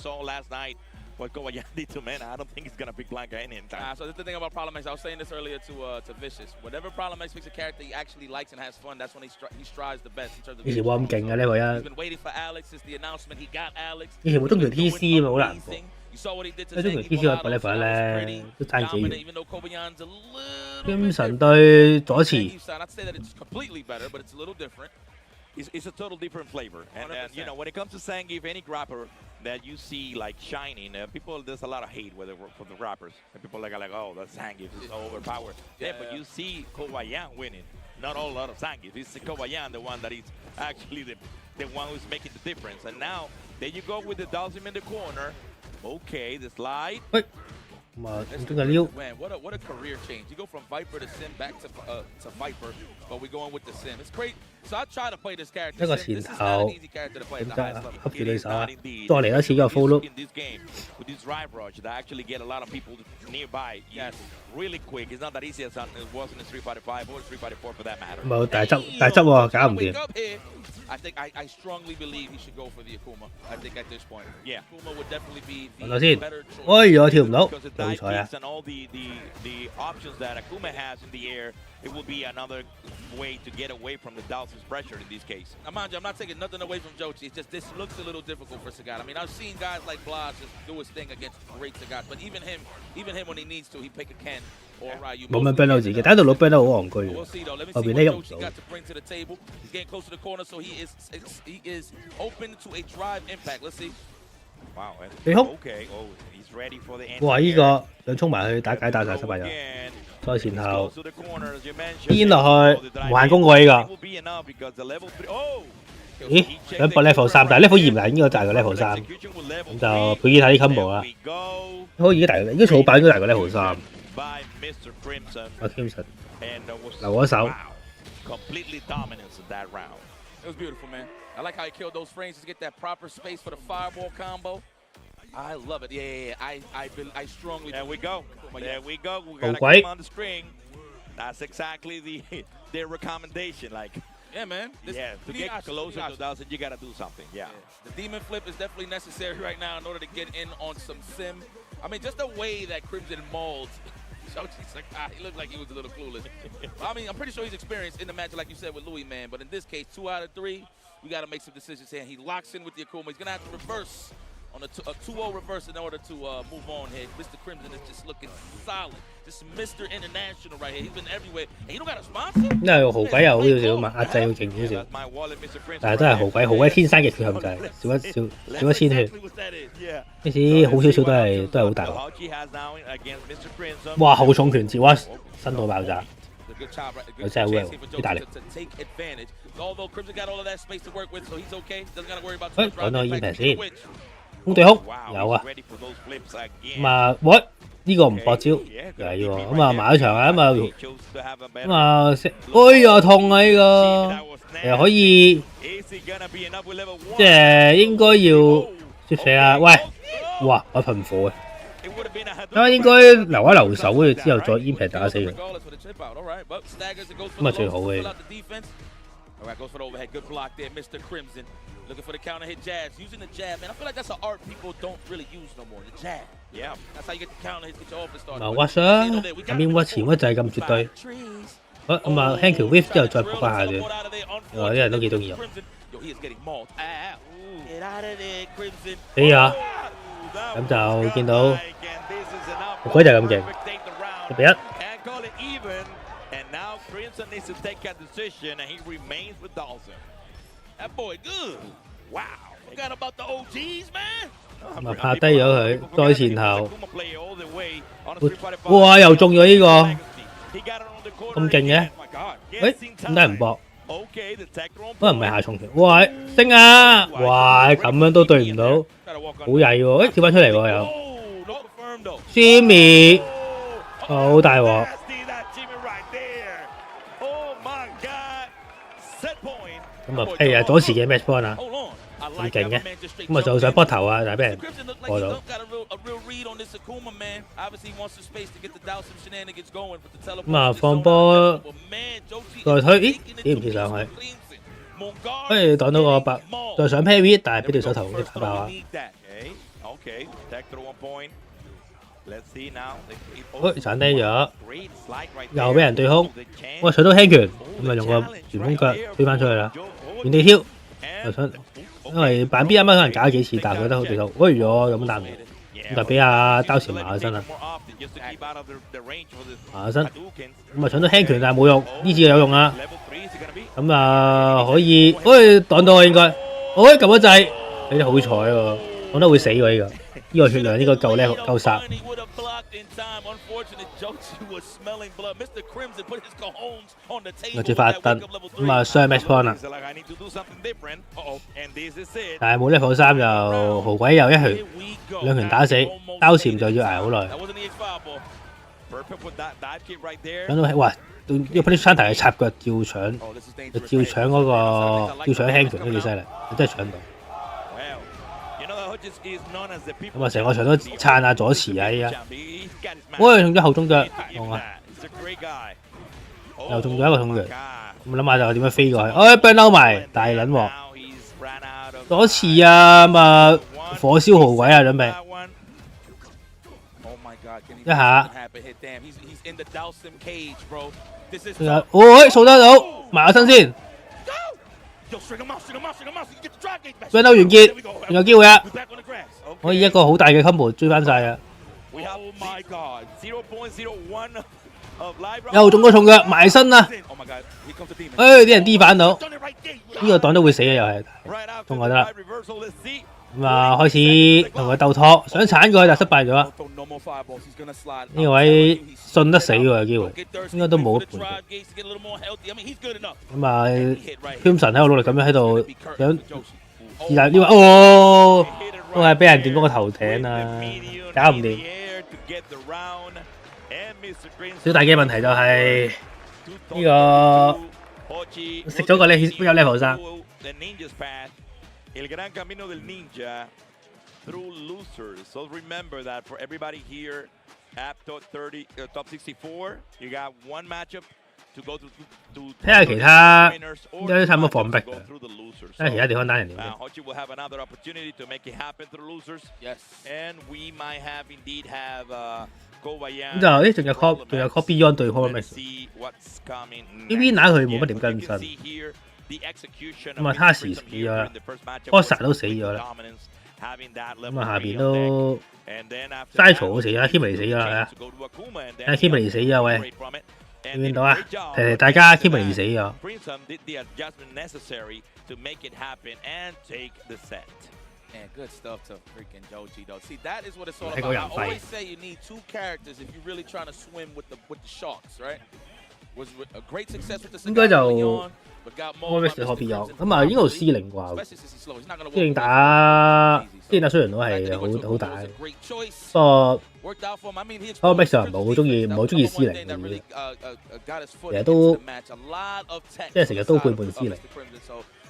What Kobayan did to man, I don't think he's gonna pick Blanca anytime. So that's the thing about Problem X. I was saying this earlier to Vicious. Whenever Problem X picks a character he actually likes and has fun, that's when he strives the best in terms of. 以前冇咁勁嘅 level 1。 He's been waiting for Alex since the announcement. He got Alex. 以前冇中條 TC 嘛，好難過。 You saw what he did to 中條 TC 個 level 1咧都爭幾遠。 Even though Kobayan's a little. Crimson 對左池。 Not to say that it's completely better, but it's a little different. It's a total different flavor. And you know, when it comes to Zangief, any grapper that you see like shining, there's a lot of hate for the grappers. And people like, oh, that's Zangief is so overpowered. Yeah, but you see Kobayan winning. Not a lot of Zangief. It's Kobayan, the one that is actually the one who's making the difference. And now, there you go with the Dowsim in the corner. Okay, the slide. Wait. Man, what a career change. You go from Viper to Sim back to Viper, but we're going with the Sim. It's great. So I try to play this character. This is not an easy character to play at the highest level. 合住對手啊！再嚟一次個 full loop。 In this game, with this drive rush, that actually get a lot of people nearby. Yes, really quick. It's not that easy as it was in the Street Fighter 5 or Street Fighter 4 for that matter. 冇大執喎，搞唔掂。 I think I strongly believe he should go for the Akuma. I think at this point, yeah, Akuma would definitely be the better choice. 哎呀，跳唔到，好彩啊！ And all the options that Akuma has in the air, it will be another way to get away from the Dowsim's pressure in this case. Now, mind you, I'm not taking nothing away from Jochi. It's just this looks a little difficult for Sagat. I mean, I've seen guys like Blas just do his thing against great Sagat, but even him when he needs to, he pick a Ken or Ryu. 冇乜 burn 到自己，打到老 burn 得好戇居。 We'll see though. Let me see 後邊 what 呢喐唔 Jochi 到。 got to bring to the table. He's getting close to the corner, so he is open to a drive impact. Let's see. Wow. Okay. Oh, he's ready for the end. 哇！呢個想衝埋去打解打晒失敗咗，再前後顛落去無限攻過呢個。咦？想搏 level 3，但係 level 2唔係應該大過 level 3，咁就配見睇啲 combo 啦。好已經儲爆應該大過 level 3。啊 Crimson 留咗手。 Completely dominance in that round. It was beautiful, man. I like how he killed those frames to get that proper space for the fireball combo. I love it. Yeah. I strongly. There we go. There we go. We Oh, gotta wait. come on the string. That's exactly their recommendation. Like, yeah, man. To get closer to 1,000, you gotta do something. Yeah. The demon flip is definitely necessary right now in order to get in on some sim. I mean, just the way that Crimson molds. Jochi's like, he looked like he was a little clueless. I mean, I'm pretty sure he's experienced in the match, like you said, with Louis, man. But in this case, 2 out of 3, we got to make some decisions here. He locks in with the Akuma. He's going to have to reverse on a 2-0 reverse in order to move on here. Mr. Crimson is just looking solid. Just Mr. International right here. He's been everywhere. And he don't got a sponsor. 因為豪鬼又好少少嘛，壓制會勁少少，但係都係豪鬼天生嘅缺陷就係少一千血，呢時好少少都係好大鑊。哇！後重拳接哇，伸到爆炸，佢真係好幾大力。講到 impact 先，空對空有啊，咁啊我。呢個唔搏招，又係喎，咁啊埋咗場啊，哎呀痛啊呢個，又可以即係應該要接死啊！喂，哇我噴火嘅，咁應該留一留手，跟住之後再 impact 打死佢，咁啊最好嘅。All right, goes for the overhead. Good block there, Mr. Crimson. Looking for the counter hit jabs. Using the jab, man. I feel like that's an art people don't really use no more. The jab. Yeah. That's how you get the counter hits, get your offense started. 冇屈啊！咁邊屈前屈就係咁絕對。好咁啊 ，hand kill whiff 之後再撲翻下佢。啲人都幾中意啊。哎呀，咁就見到鬼就係咁勁，1-1。And now Crimson needs to take a decision, and he remains with Dawson. That boy good. Wow. Forgot about the OGs, man. 咁啊拍低咗佢，再前後。哇！又中咗呢個，咁勁嘅。誒點解唔搏？可能唔係下重拳。哇！升啊！哇！咁樣都對唔到，好曳喎！誒跳翻出嚟喎又。Jimmy， 好大鑊！咁啊，譬如左時嘅 match point 啊，咁勁嘅，咁啊就想波頭啊，但係俾人過到。咁啊放波再推，咦點唔貼上去？跟住擋到個白，再上 parry， 但係俾條手頭俾打爆啊！好鏟低咗，又俾人對空，我搶到輕拳，咁啊用個旋風腳推翻出去啦，原地挑，又想，因為板 B 啱啱可能搞咗幾次，但係佢覺得好對手，哎咗咁彈嚟，咁就俾阿刀前埋咗身啦，埋咗身，咁啊搶到輕拳但係冇用，呢次有用啊，咁啊可以，擋到我應該，撳咗掣，你真好彩喎，擋得會死喎呢個。呢個血量呢個夠叻夠殺。我接翻一燈，咁啊雙 match point 啦。但係冇 level 3就豪鬼又一拳兩拳打死，刀潛就要捱好耐。等到哇，呢個 Punish Counter 係插腳照搶，照搶嗰個照搶輕拳都幾犀利，真係搶到。咁啊，成個場都撐下左持啊！依家，用咗後中腳，又中咗一個重腳，咁諗下就點樣飛過去？俾人嬲埋，大撚鑊，左持啊！咁啊，火燒豪鬼啊，準備一下，掃得到，埋下身先。雙兜完結，仲有機會啊！可以一個好大嘅 combo 追翻晒啊！又中個重腳埋身啊！啲人 D 反到，呢個擋都會死嘅又係，中我得啦。咁啊，開始同佢鬥拖，想鏟過去但失敗咗。呢個位信得死喎，有機會，應該都冇得盤。咁啊 ，Crimson 喺度努力咁樣喺度想，呢位都係俾人掂到個頭頂啊，搞唔掂。最大嘅問題就係呢個食咗個有 level 3。El gran camino del ninja through losers. So remember that for everybody here at top 64, you got one matchup to go to 睇下其他有啲差唔多放逼嘅，睇下其他地方打人點。Hochi will have another opportunity to make it happen through losers. Yes. And we might have indeed have咁就仲有 call Beyond 對 call 咩？呢邊打佢冇乜點跟身。咁啊，他時死咗啦，Bossa 都死咗啦。咁啊下邊都齋嘈死啦 ，Kimberly 死咗啦，睇下 Kimberly 死咗喂，見唔見到啊？大家 Kimberly 死咗。Man, good stuff to freaking Joji though. See, that is what it's all about. I always say you need two characters if you're really trying to swim with the sharks, right? Was a great success with the 應該就開咩學別用，咁啊應該做司令啩，司令打雖然都係好大，不過我 Max 唔係好中意司令嘅，成日都即係成日都背叛司令。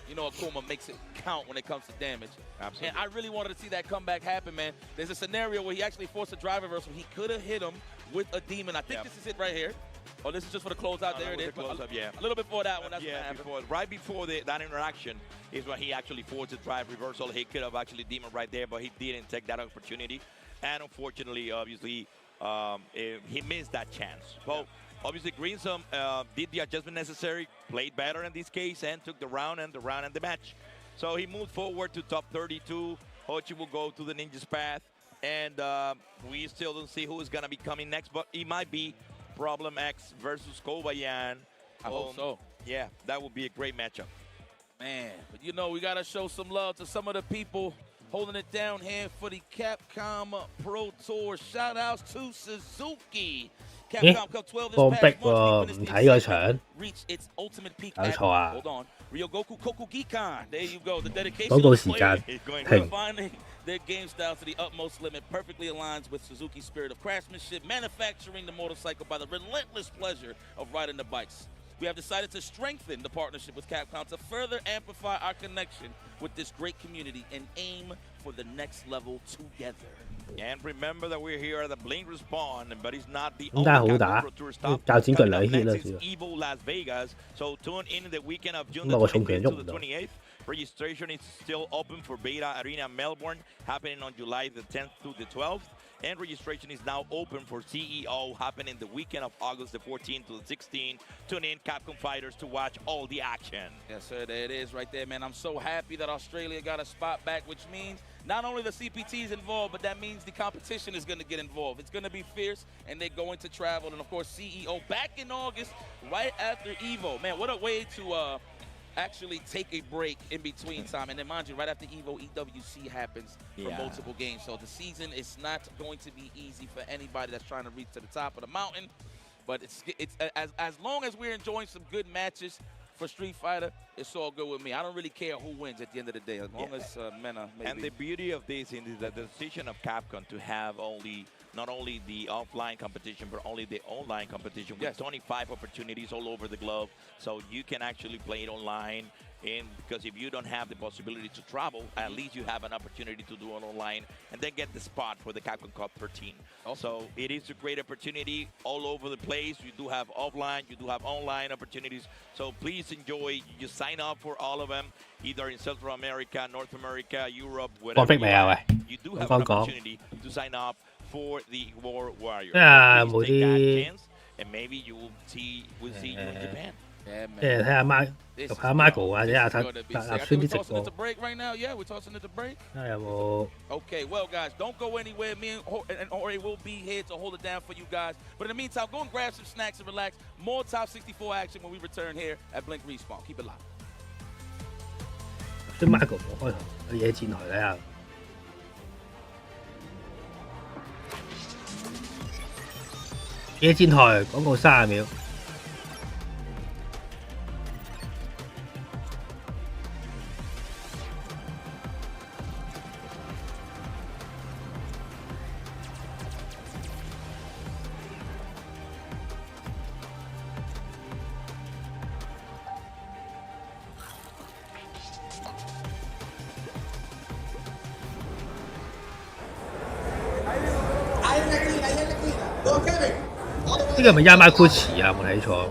You know, Akuma makes it count when it comes to damage. Absolutely. And I really wanted to see that comeback happen, man. There's a scenario where he actually forced a drive reversal. He could have hit him with a demon. I think this is it right here. Oh, this is just for the closeout. There it is. A little bit before that one. That's right before that interaction is when he actually forced a drive reversal. He could have actually demon right there, but he didn't take that opportunity. And unfortunately, obviously, he missed that chance. So, obviously, Greensome did the adjustment necessary, played better in this case, and took the round and the match. So he moved forward to top 32. Hochi will go to the Ninja's path, and we still don't see who is going to be coming next, but it might be Problem X versus Kobayan. I hope so. Yeah, that would be a great matchup. Man, but you know, we got to show some love to some of the people holding it down here for the Capcom Pro Tour. Shout outs to Suzuki. Capcom Cup 12 this past month. 唔睇個場， Reach its ultimate peak 搞錯啊！ Hold on. Ryogoku Kokugikan. There you go. The dedication 廣告時間 of refining their game style to the utmost limit perfectly aligns with Suzuki's spirit of craftsmanship, manufacturing the motorcycle by the relentless pleasure of riding the bikes. We have decided to strengthen the partnership with Capcom to further amplify our connection with this great community and aim for the next level together. And remember that we're here at the Blink Respawn, but it's not the 咁但係好打，較剪腳兩 hit 啦，主要。Evo Las Vegas, so tune in the weekend of June 咁我重拳 25th 喐 to 唔 the 到。 28th. Registration is still open for Beta Arena Melbourne, happening on July the 10th through the 12th. And registration is now open for CEO, happening the weekend of August the 14th to the 16th. Tune in, Capcom Fighters, to watch all the action. Yes, sir, there it is right there, man. I'm so happy that Australia got a spot back, which means not only the CPT is involved, but that means the competition is going to get involved. It's going to be fierce, and they're going to travel. And, of course, CEO back in August, right after EVO. Man, what a way to actually take a break in between time. And then, mind you, right after EVO, EWC happens for multiple games. So the season is not going to be easy for anybody that's trying to reach to the top of the mountain. But it's as long as we're enjoying some good matches for Street Fighter, it's all good with me. I don't really care who wins at the end of the day, as long as men are maybe. And the beauty of this is that the decision of Capcom to have not only the offline competition, but only the online competition with 25 opportunities all over the globe. So you can actually play it online. And because if you don't have the possibility to travel, at least you have an opportunity to do it online and then get the spot for the Capcom Cup 13. So it is a great opportunity all over the place. You do have offline, you do have online opportunities. So please enjoy. You sign up for all of them, either in Central America, North America, Europe, whatever. You do have an opportunity to sign up for the War Warriors. Please take that chance, and maybe you will see you in Japan. 即係睇下 Marco 或者阿孫啲直播。睇下有冇。Okay, well, guys, don't go anywhere. Me and Jorge will be here to hold it down for you guys. But in the meantime, go and grab some snacks and relax. More Top 64 action when we return here at Blink Respawn. Keep it locked. 啲 Marco 冇開頭，野戰台睇下。野戰台廣告30秒。呢個係咪 Yamaguchi 啊？冇睇錯。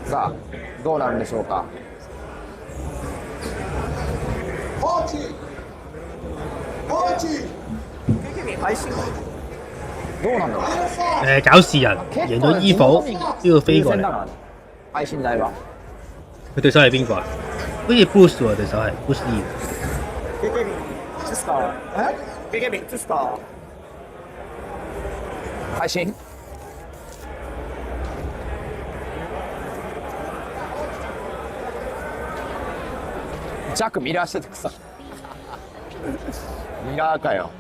さあ、どうなるんでしょうか。どうなんだろう。搞事人贏咗衣服都要飛過嚟。配信台は佢對手係邊個啊？好似 Bruce 喎，對手係 Bruce Lee。配信ジャックミラーしててくさミラーかよ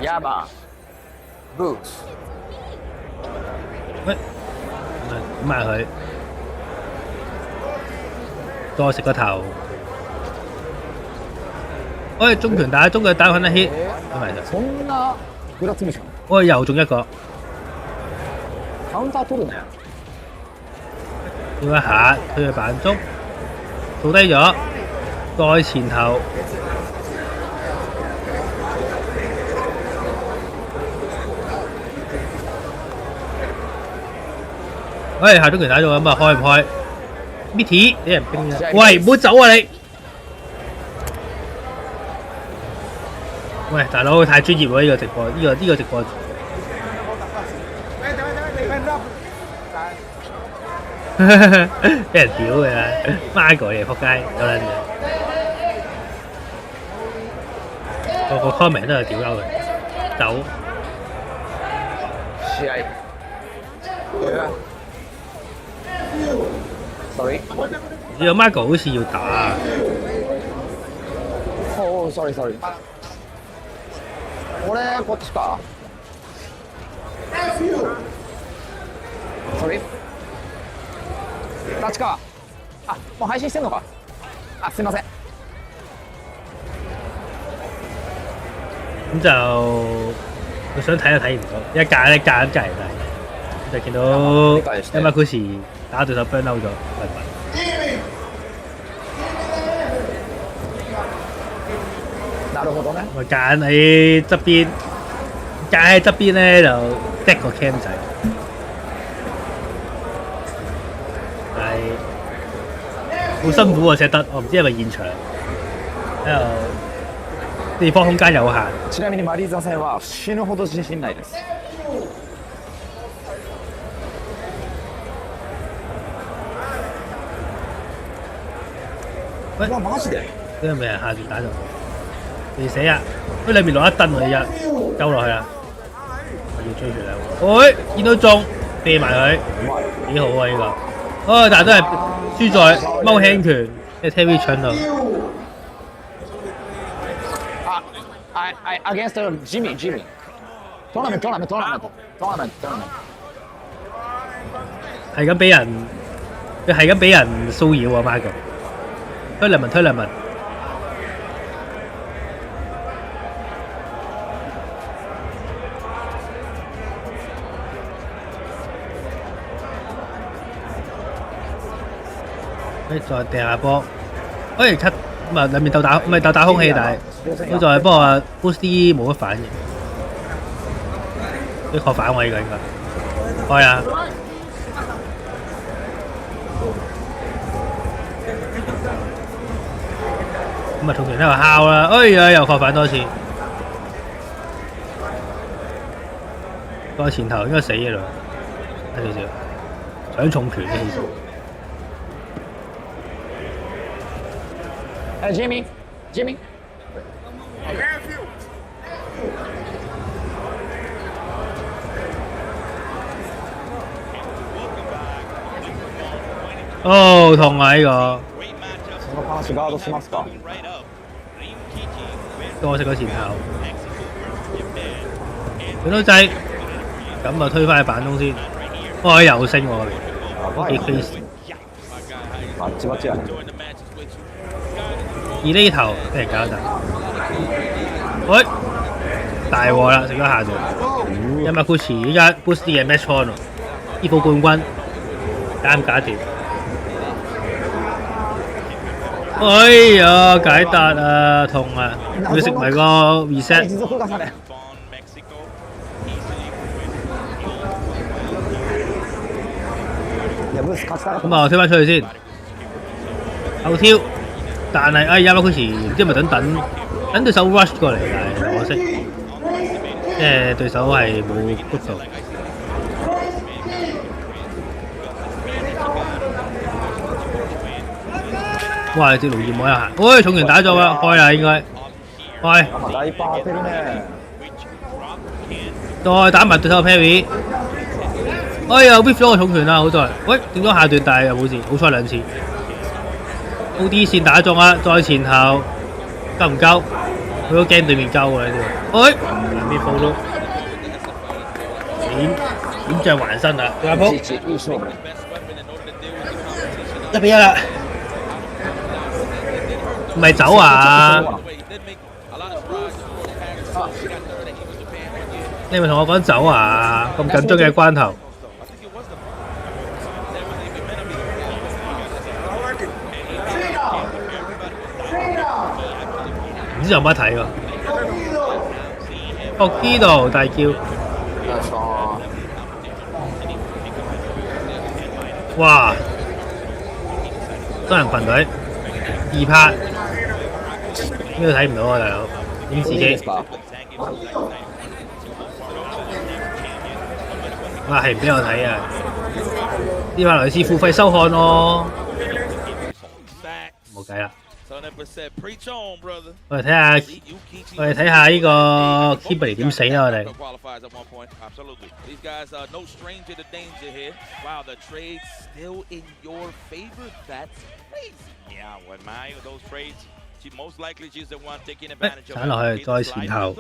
ヤマブーツ喂，咁埋佢，再食個頭。喂，中拳打肯定 hit， 咁埋そんなグラツミション喂，又中一個，カウンター取るね跳一下，推去板中，做低咗，再前頭。喂，下中拳打咗咁啊，開唔開 ？Mitty 俾人冰咗，喂，唔好走啊你！喂，大佬太專業喎！呢個直播，呢個直播。俾人屌嘅啦，Margo 嚟仆街，有撚嘢。個 comment 都係屌鳩佢，走。試合sorry 呢個 Margo 好似要打。哦 sorry 俺こっちか sorry こっちかあもう配信してんのかあすいません咁就我想睇都睇唔到，一間隔咁隔嚟睇，就見到 Yamakushi 打對手 burn out 咗，なるほどね。我揀喺側邊，揀喺側邊咧就 deck 個 cam 仔，但係好辛苦啊 set 得，我唔知係咪現場，喺度地方空間有限。ちなみにマリーザ戦は死ぬほど自信ないです。喂，哇マジで？呢個咪人下住打咗，未死啊！佢裏面落一燈喎，依家鳩落去啦，我要追住你。喂，見到中，啤埋佢，幾好啊呢個。哦，但係都係輸在踎輕拳，即係 TV 搶到。against Jimmy tournament 係咁俾人，佢係咁俾人騷擾啊 Margo。推兩問。再掟下波，cut 咁啊兩面鬥打，唔係鬥打空氣，但係好在不過啊 Boost 冇乜反應，呢個反位㗎應該，開啊！咁啊重拳喺度敲啦，哎呀又確反多次，個前頭應該死嘅啦，睇少少，想重拳嘅意思。Jimmy 哦痛啊呢個。その話ガードしますか？多食個前頭，佢都制，咁啊推翻去板中先，哦又升喎，都幾 face。バッチバチやね。而呢頭俾人搞大，喂大鑊啦，食咗下度。Yamakushi 依家 Boost 嘅 match on 喎，衣服冠軍，搞唔搞掂？哎呀，解達啊，痛啊！要食埋個 reset。咁啊，推翻出去先。後挑，但係Yamakushi 唔知係咪等對手 rush 過嚟，但係可惜，即係對手係冇谷到。哇！隻盧燕冇得行，喂，重拳打咗啦，開啦應該，開。再打埋對手 parry， 哎呀 whip 咗個重拳啦，好在，喂，點咗下段但係又冇事，好彩兩次。OD 線打中啦，再前後夠唔夠？佢都驚對面夠喎呢啲，哎，兩邊 follow， 點著還身啊？對下鋪1-1啦，唔係走啊！你咪同我講走啊！咁緊張嘅關頭。唔知有冇得睇喎？博基度大叫，哇！多人群隊2拍，呢度睇唔到啊，大佬，點自己？哇，係唔俾我睇啊！呢把來自付費收看咯，冇計啦。我哋睇下呢個 Kimberly 點死啦！我哋鏟落去，再前後。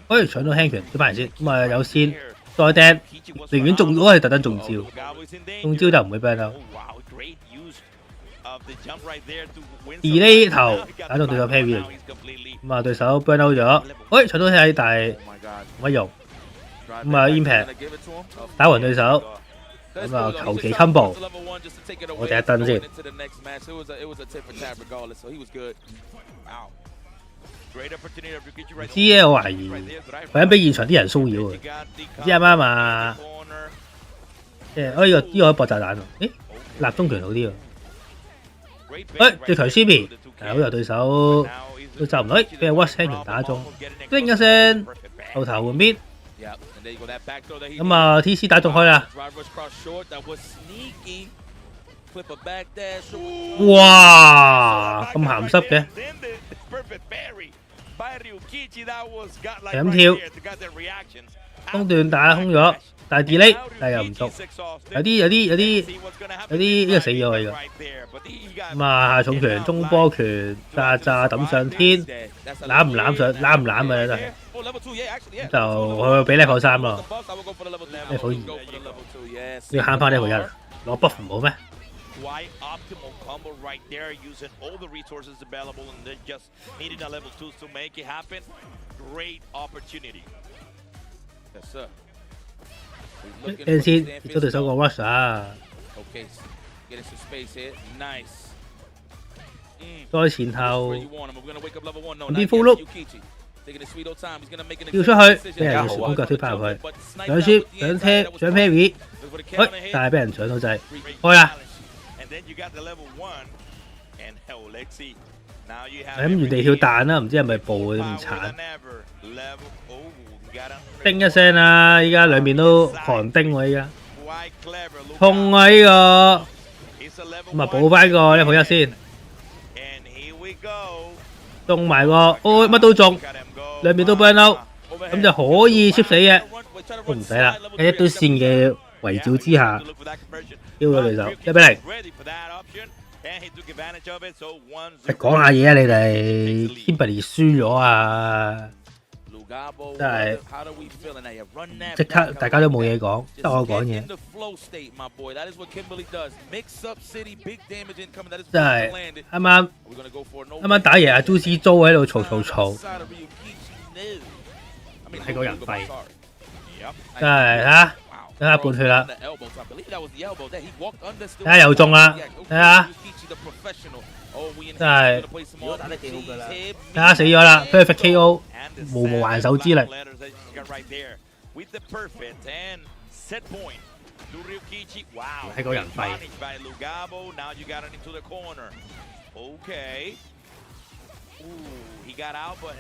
哎，搶到輕拳，小排先，咁啊有先，再掟，寧願中咗係特登中招，中招就唔會俾到。delay 頭打中對手 parry， 咁啊對手 burn out 咗，哎搶到氣但係冇乜用，咁啊 impact 打暈對手，咁啊求其 combo， 我哋一燈先。唔知咧，我懷疑為咗俾現場啲人騷擾啊，唔知啱唔啱啊？即係呢個可以搏炸彈喎，誒立中拳好啲喎。誒最強 CP， 但係好有對手都就唔到，俾人 watch 輕拳打中，叮一聲後頭換邊，咁啊 TC 打中開啦。哇！咁鹹濕嘅。係咁跳，中段打空咗，但係 delay， 但係又唔中，有啲呢個死咗佢㗎。咁啊下重拳、中波拳、炸抌上天，攬唔攬上，攬唔攬嘅真係。咁就佢俾 level 3咯 ，level 2，要慳翻 level 1，攞 buff 唔好咩？ Why optimal combo right there, using all the resources available and then just needing a level 2 to make it happen. Great opportunity. Yes, sir. 先跌咗對手個 rush 啊！ Okay, getting some space here. Nice. 再前後，邊 full loop， 跳出去，俾人用旋風腳推翻入去，兩 shoot 兩 parry， 喂，但係俾人搶到掣，開啦！ 係咁原地跳彈啦，唔知係咪步咁慘？叮一聲啦！依家兩邊都寒叮喎，依家衝啊！呢個咁啊補翻個level 1先，中埋個，哦乜都中，兩邊都 burn out， 咁就可以 chip 死嘅，都唔使啦，喺一堆線嘅圍繞之下，丟咗對手1-0。講下嘢啊！你哋 Kimberly 輸咗啊！真係即刻大家都冇嘢講，得我講嘢。真係啱啱打贏阿 Juicy Joe 喺度嘈，係個人廢，真係嚇！等下半血啦，睇下又中啦，睇下，真係睇下死咗啦 ，perfect KO， 無還手之力。係個人廢。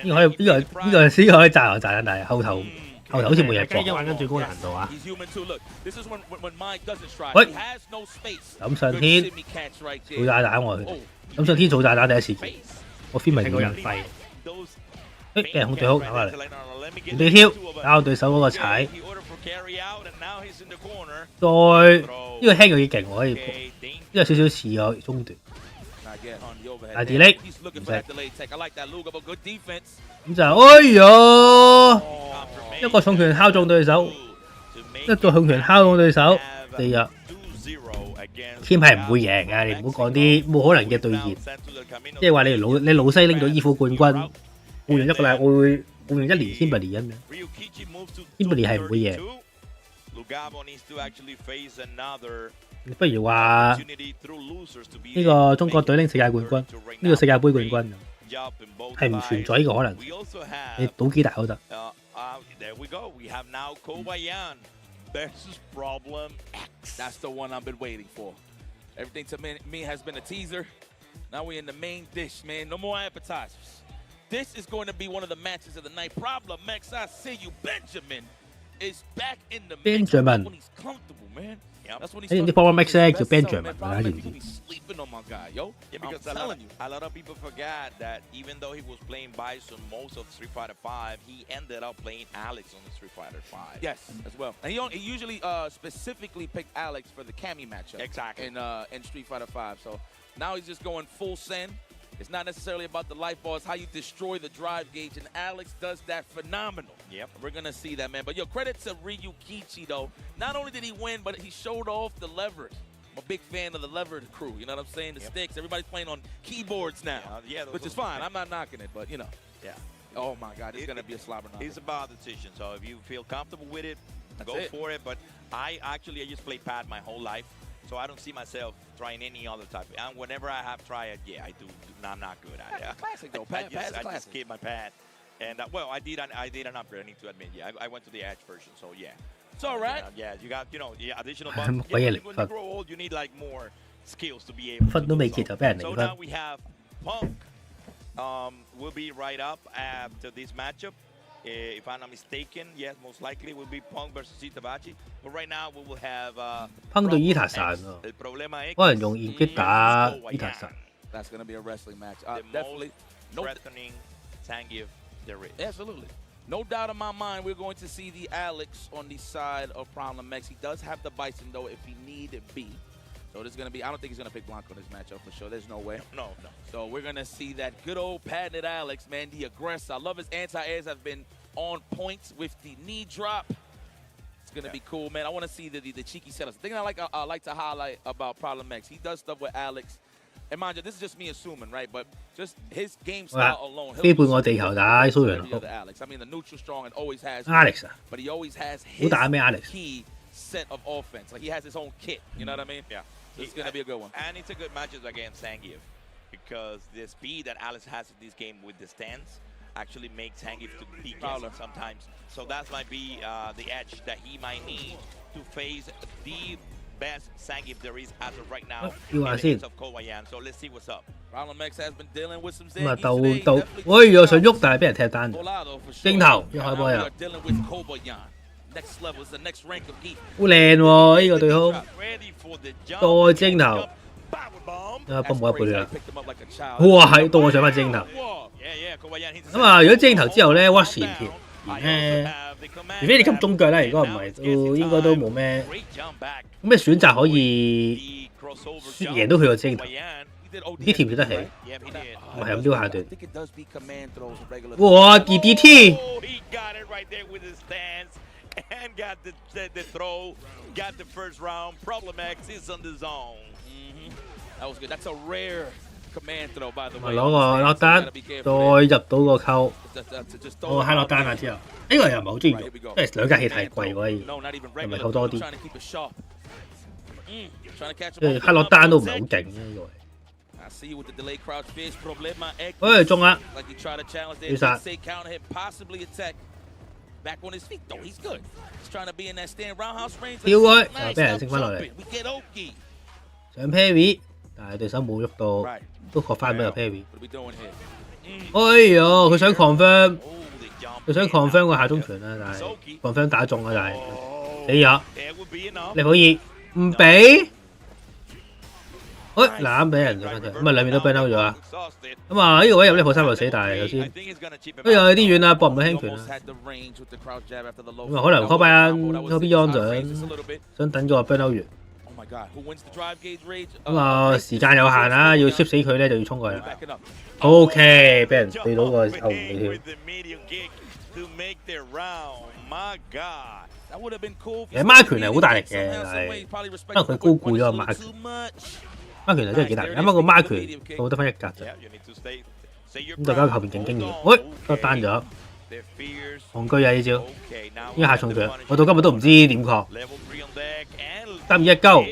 呢個可以炸油炸彈，但係後頭後頭好似冇人雞已經玩緊最高難度啊！喂，抌上天做炸彈喎，抌上天做炸彈第一次見，我 feel 咪冇人廢。誒，俾人控對好打翻嚟，原地挑打到對手嗰個踩，再呢個輕有幾勁喎，可以呢個少少似個中段。大地力唔使，咁就哎呀，一個重拳敲中對手，一個重拳敲中對手，地入。team 係唔會贏㗎，你唔好講啲冇可能嘅對戰，即係話你老西拎到衣服冠軍，換完一個禮，換完1年先1年咁樣，先1年係唔會贏。不如話呢個中國隊拎世界冠軍，呢個世界盃冠軍係唔存在呢個可能，你賭幾大都得。That's the one I've been waiting for. Everything to me has been a teaser. Now we're in the main dish, man. No more appetizers. This is going to be one of the matches of the night. Problem X, I see you. Benjamin is back in the mix when he's comfortable, man. That's when he's the Problem X 叫 Benjamin， sleeping on my guy, yo. Yeah, because a lot of people forgot that even though he was playing Bison most of Street Fighter V, he ended up playing Alex on the Street Fighter V. Yes, as well. And he usually specifically picked Alex for the Cammy matchup. Exactly. In Street Fighter V. So now he's just going full send. It's not necessarily about the life ball. It's how you destroy the drive gauge, and Alex does that phenomenal. Yep. We're going to see that, man. But, yo, credit to Ryukichi, though. Not only did he win, but he showed off the leverage. I'm a big fan of the levered crew, you know what I'm saying? The sticks. Everybody's playing on keyboards now, which is fine. I'm not knocking it, but, you know. Yeah. Oh, my God. It's going to be a slobber knocker. It's about decision. So if you feel comfortable with it, go for it. But I just played pad my whole life. So I don't see myself trying any other type. And whenever I have tried it, yeah, I do. I'm not good at it. Classic though. I just keep my pad. And well, I did an upgrade. I need to admit. Yeah, I went to the Edge version. So yeah, it's all right. Yeah, you got additional buttons. When you grow old, you need like more skills to be able to do so. So now we have Punk. Will be right up after this matchup. If I'm not mistaken, yes, most likely will be Punk versus Itabachi. But right now we will have Punk 對伊塔散喎，可能用劍擊打伊塔散。That's going to be a wrestling match. Definitely threatening Zangief there is. Absolutely. No doubt in my mind we're going to see the Alex on the side of Problem X. He does have the Bison, though, if he need be. So this is going to be, I don't think he's going to pick Blanco in this matchup for sure. There's no way. No. So we're going to see that good old patented Alex, man, the aggressor. I love his anti-airs have been on point with the knee drop. It's going to be cool, man. I want to see the cheeky setups. The thing I like to highlight about Problem X, he does stuff with Alex. And mind you, this is just me assuming, right? But just his game style alone. 飛半個地球打蘇陽好。I mean, the neutral strong and always has Alex 啊， but he always has his key set of offense. Like he has his own kit. You know what I mean? Yeah. It's going to be a good one. And it's a good matchup against Zangief because the speed that Alex has in this game with the stance actually makes Zangief to be guessing sometimes. So that might be the edge that he might need to face the best Zangief there is as of right now in the case of Kowayan. So let's see what's up. Problem X has been dealing with some 咁啊 Zangief 鬥，哎呀想喐，但係俾人踢單咗。鏡頭一開波又。 Next level is the next rank of geek. 好靚喎呢個對空，再晶頭，啊幫冇一倍啦！哇係到我上翻晶頭，咁啊如果晶頭之後咧屈前跳，除非你急中腳啦，如果唔係都應該都冇咩，咁咩選擇可以贏到佢個晶頭，啲跳唔跳得起？我係咁撩下段，哇 DDT！ And got the throw, got the first round. Problem X is on the zone. That was good. That's a rare command throw, by the way. 攞個落單，再入到個溝，我閪落單啊之後，呢個又唔係好中意用，因為兩架器太貴喎，又咪扣多啲。即係閪落單都唔係好勁呢個。 喂，中啦！要殺。 Back on his feet, though. He's good. He's trying to be in that stand roundhouse range. 跳佢，又俾人升翻落嚟。上 parry， 但係對手冇喐到，都學翻俾個 parry。哎呀，佢想 confirm，佢想 confirm 個下中拳啦，但係 confirm 打中啊，但係死咗。level 2唔俾。攬俾人咗翻出，咁啊兩面都 burn out 咗啊！咁啊呢個位入 level 3就死，但係頭先又有啲遠啦，搏唔到輕拳啦。咁啊可能 Beyond 想等個 burn out 完。咁啊時間有限啦，要 shift 死佢咧就要衝過去啦。OK， 俾人對到個後尾跳。其實孖拳係好大力嘅，但係可能佢高估咗個孖拳。孖拳係真係幾大，啱啱個孖拳我得翻一格咋，咁大家後邊勁經驗，喂，都單咗，戇居啊呢招，呢下重腳，我到今日都唔知點確，得唔一鳩。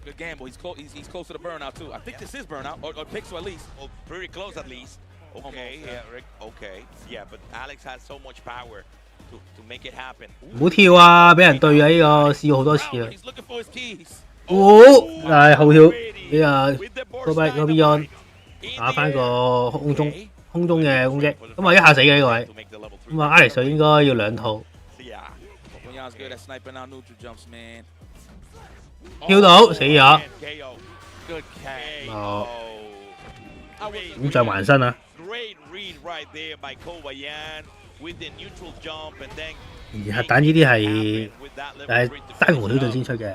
Good gamble. He's close to the burnout too. I think this is burnout or pixel at least. Oh, pretty close at least. Okay, yeah, Rick. Okay, yeah, but Alex has so much power to make it happen. 唔好跳啊！俾人對啊！呢個試過好多次啦。He's looking for his keys. 但係後跳俾啊Beyond 打翻個空中嘅攻擊，咁啊一下死嘅呢個位，咁啊 Alex 應該要兩套。跳到死咗，咁再還身啊！而核彈呢啲係單紅挑戰先出嘅，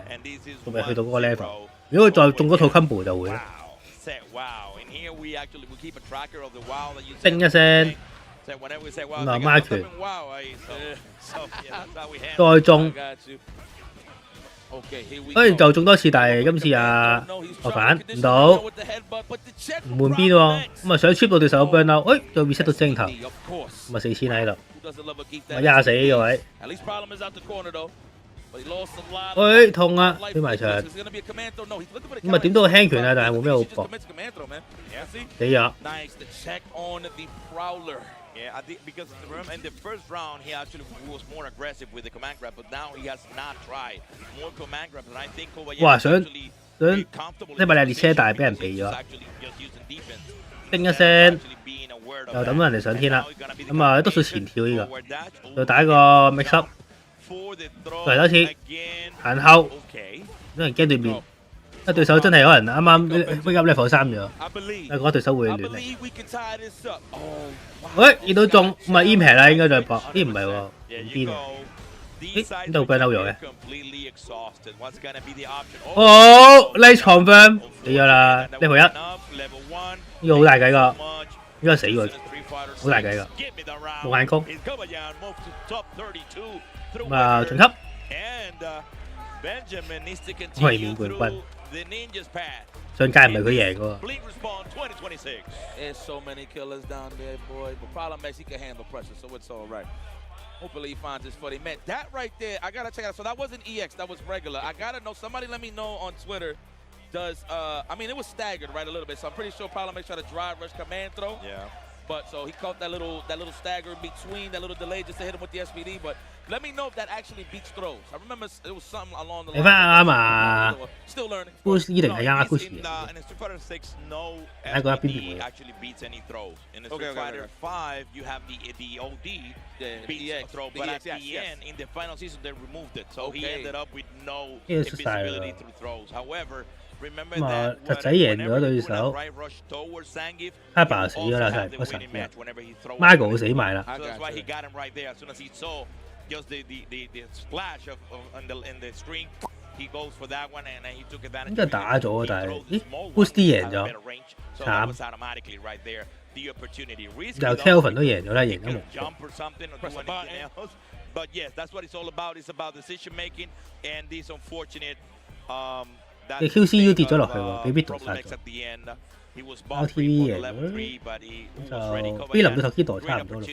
仲未去到嗰個 level。如果佢再中嗰套 combo 就會啦。叮一聲，咁啊孖拳，再中。跟住就中多次，但係今次啊，我反唔到，唔換邊喎，咁啊想 trip 到對手 burn out，就 reset 到正頭，咁啊4000喺度，咁啊壓死呢個位，痛啊，推埋牆，咁啊點都輕拳啊，但係冇咩好搏，死咗。Yeah, I think because remember in the first round he actually was more aggressive with the command grab, but now he has not tried more command grabs, and I think Kobayashi 哇想呢把列車但係俾人避咗，叮一聲又抌到人哋上天啦，咁啊多數前跳呢個，就打一個 mix up， 嚟多次行後，因為驚對面。對手真係可能啱啱 pick up level 3咗，但係覺得對手會亂嚟。喂，見到中，咁啊 impact 啦，應該再搏。咦唔係喎，唔邊喎？咦，呢度 burn out 咗嘅。好 ，nice confirm 死咗啦 ，level 1，呢個好大計個，應該死喎，好大計個，冇眼功。咁啊晉級，衛冕冠軍。上屆唔係佢贏㗎喎。There's so many killers down there, boy. But problem is he can handle pressure, so it's all right. Hopefully he finds his footing. Man, that right there, I gotta check out. So that wasn't EX, that was regular. I gotta know. Somebody let me know on Twitter. Does I mean it was staggered right a little bit, so I'm pretty sure problem makes try to drive rush command throw. Yeah. But so he caught that little stagger in between, that little delay just to hit him with the SPD. But let me know if that actually beats throws. I remember it was something along the line. 你翻啱啊 Still learning. Boost 1定係啱 Boost 2。In the Street Fighter 6, no SPD actually beats any throws. In the Street Fighter 5, you have the OD beats a throw, but at the end, in the final season, they removed it. So he ended up with no invisibility through throws. However, 咁啊，侄仔贏咗對手，哈爸死咗啦，真係不神嘅。Margo 死埋啦。咁就打咗，但係咦 ，Boost 贏咗，慘。又 Kelvin 都贏咗啦，贏咗冇。But yes, that's what it's all about. It's about decision making and these unfortunate QCU 跌咗落去喎，俾 Vito 殺咗。LTV 贏咗，就 William 對頭 Kido 差唔多咯。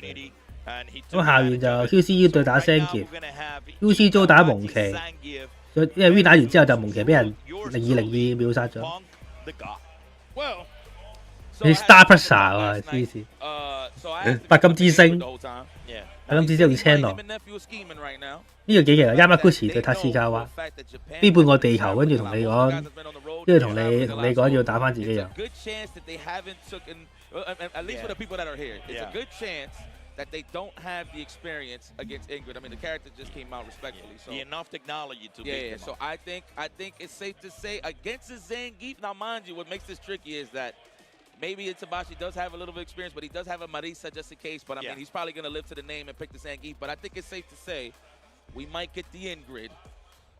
咁下面就 QCU 對打 Sangief，UC 租打蒙奇，因為 V 打完之後就蒙奇俾人0202秒殺咗。你 Star Pressure 喎，黐線！白金之星，白金之星用青狼。呢個幾勁啊！Yamaguchi 對塔斯卡哇，飛半個地球，跟住同你講跟住同你講要打翻自己人。Good chance that they haven't taken, at least for the people that are here, it's a good chance that they don't have the experience against Ingrid. I mean, the character just came out respectfully, so enough technology to beat them. So I think it's safe to say against the Zangief. Now, mind you, what makes this tricky is that maybe Itabashi does have a little bit of experience, but he does have a Marisa just in case. But I mean, he's probably going to live to the name and pick the Zangief. But I think it's safe to say we might get the Ingrid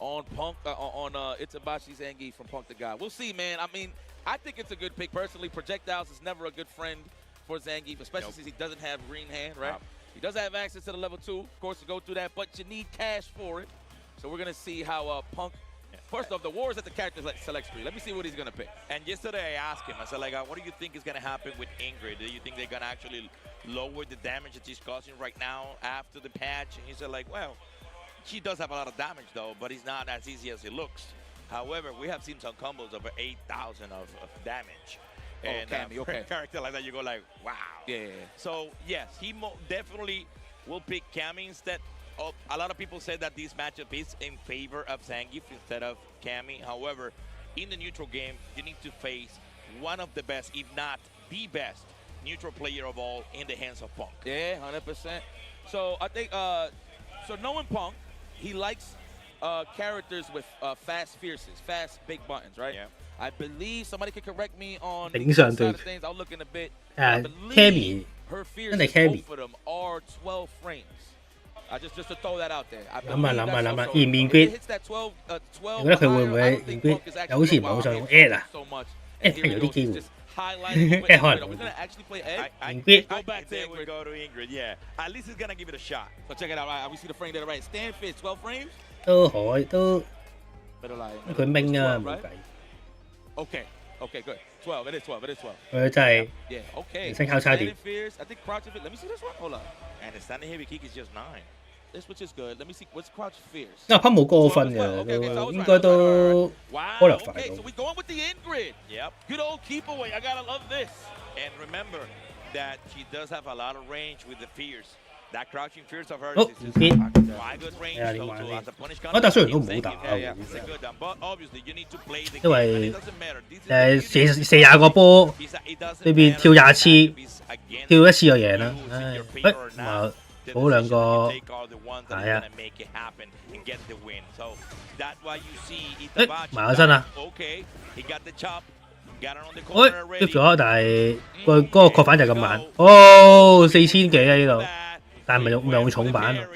on Punk on Itabashi's Zangief from Punk the God. We'll see, man. I mean, I think it's a good pick personally. Projectiles is never a good friend for Zangief, especially since he doesn't have green hand, right? He does have access to the level 2, of course, to go through that, but you need cash for it. So we're gonna see how Punk. First off, the war is at the character select tree. Let me see what he's gonna pick. And yesterday I asked him, I said, like, what do you think is gonna happen with Ingrid? Do you think they're gonna actually lower the damage that she's causing right now after the patch? And he said, like, well, she does have a lot of damage though, but it's not as easy as it looks. However, we have seen some combos over 8,000 of damage. And for a character like that, you go like, wow. Yeah. So yes, he definitely will pick Cammy instead. A lot of people said that this matchup is in favor of Zangief instead of Cammy. However, in the neutral game, you need to face one of the best, if not the best, neutral player of all in the hands of Punk. Yeah, 100%. So I think, so knowing Punk, he likes characters with fast fierces, fast big buttons, right? Yeah. I believe somebody could correct me on the side of things. I'll look in a bit. I believe her fierces, both of them are 12 frames. Just to throw that out there. 諗現面決，我覺得佢會唔會現決又好似唔係好想用 air 啊 ？air 有啲機會 ，air 可能會現決。Go back there, we go to Ingrid. Yeah, at least he's gonna give it a shot. So check it out. Right, we see the frame there, right? Stand fit, 12 frames. 都可都佢明啊，冇計。Okay, good. 12. It is 12. 佢真係 okay. 身靠差啲。I think crouch fit. Let me see this one. Hold on. And the standing heavy kick is just 9. This which is good. Let me see what's crouch fierce. 因為噴冇過分嘅，都應該都可能快到。Okay, so we going with the Ingrid. Yep. Good old keep away. I gotta love this. And remember that she does have a lot of range with the fierce. That crouching fierce of hers is just quite good range. So as a punish counter, 但雖然都唔好打，因為射廿個波，呢邊跳20次，跳1次就贏啦。唉，咁嗰兩個係啊。埋咗身啊！跌咗，但係嗰個擴反就咁慢。哦，4000幾啊呢度，但係唔係用重版啊！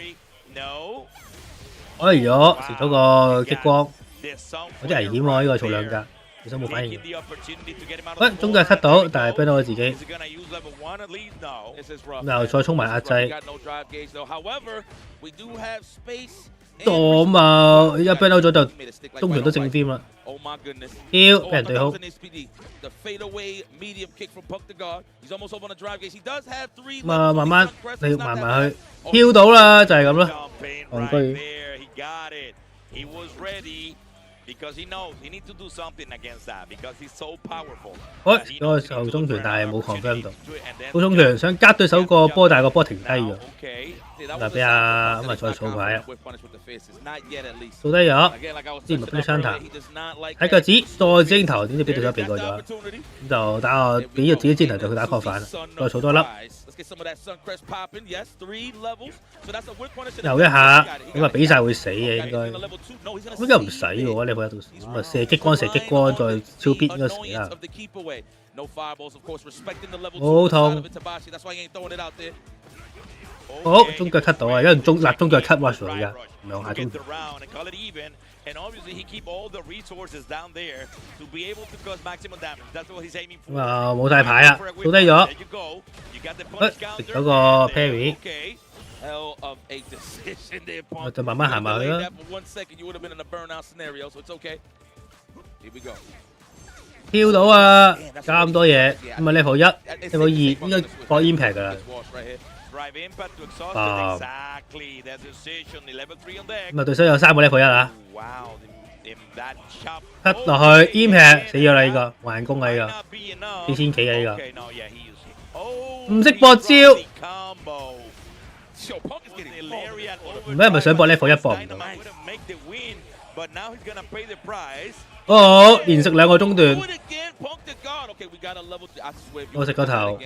哎咗，食咗個激光，有啲危險喎呢個儲兩格，小心冇反應。喂，中腳 cut 到，但係 burn 到我自己。咁又再衝埋壓制。多嘛！一 burn 到咗就中場都正添啦。挑俾人對好。咁啊，慢慢你慢慢去挑到啦，就係咁啦。戇居。Because he knows he needs to do something against that because he's so powerful. 嗰個後中拳但係冇 confirm 到，後中拳想加對手個波，但係個波停低咗。嗱俾阿咁啊再掃牌啊，掃低咗，之前咪俾啲槍頭，喺腳趾再精頭，點知俾對手避過咗，咁就打我俾咗自己箭頭就去打確反，再掃多粒。又一下，咁啊比晒會死嘅應該，應該唔使喎，你冇喺度，咁啊射激光再超必應該死啦。好痛！好，中腳 cut 到啊，因為中腳 cut rush 嚟㗎，兩下中。咁啊冇晒牌啊，掃低咗。食咗個 parry。我就慢慢行埋去啦。跳到啊！加咁多嘢，咁啊 level 1、level 2應該搏 impact 㗎啦。咁啊對手有3個 level 1啊。cut 落去 impact 死咗啦呢個，還攻啊呢個，4000幾啊呢個。唔識搏招。唔係咪想搏 level 1搏唔到？ But now he's gonna pay the price. 哦，連食2個中段。 我食個頭。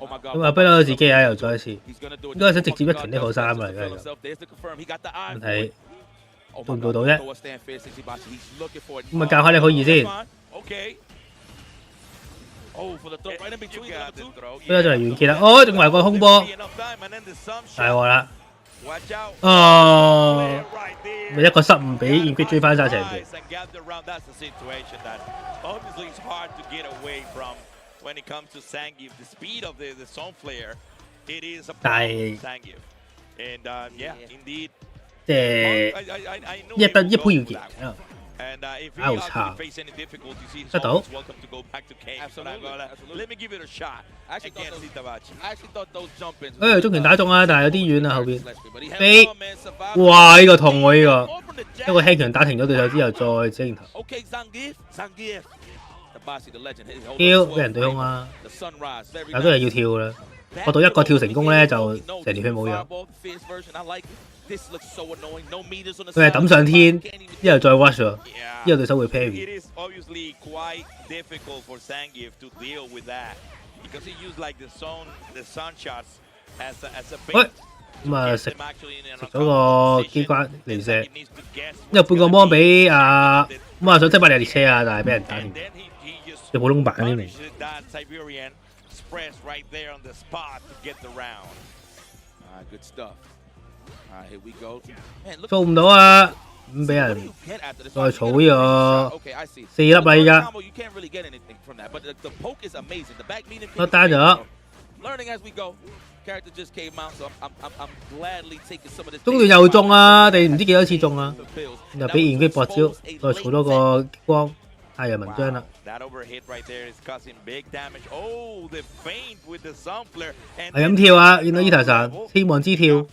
咁啊，不嬲自己啊，又再一次。應該想直接一拳呢號3啊，而家就。問題做唔做到啫？咁啊，教下你好易先。不過就嚟完結啦。哦，仲埋個空波，大鑊啦！哦，咪一個失誤俾 ENG 追翻晒成條。但係即係一杯要結。拗差，得到。誒，中拳打中啊，但係有啲遠啊後邊。飛，哇！呢個痛喎呢個，一個輕拳打停咗對手之後再整頭。跳俾人對空啊！但都係要跳啦。學到一個跳成功咧，就成條血冇咗。佢係抌上天，之後再 rush 喎，之後對手會 parry。喂，咁啊食咗個機關離射，因為半個芒俾咁啊想即刻列車啊，但係俾人打停，有普通版呢名。做唔到啊！咁俾人再儲呢個4粒啦依家，落單咗。中段又中啊！定唔知幾多次中啊？又俾ENG搏招，再儲多個激光，太陽文章啦。係咁跳啊！見到伊藤神希望之跳。咁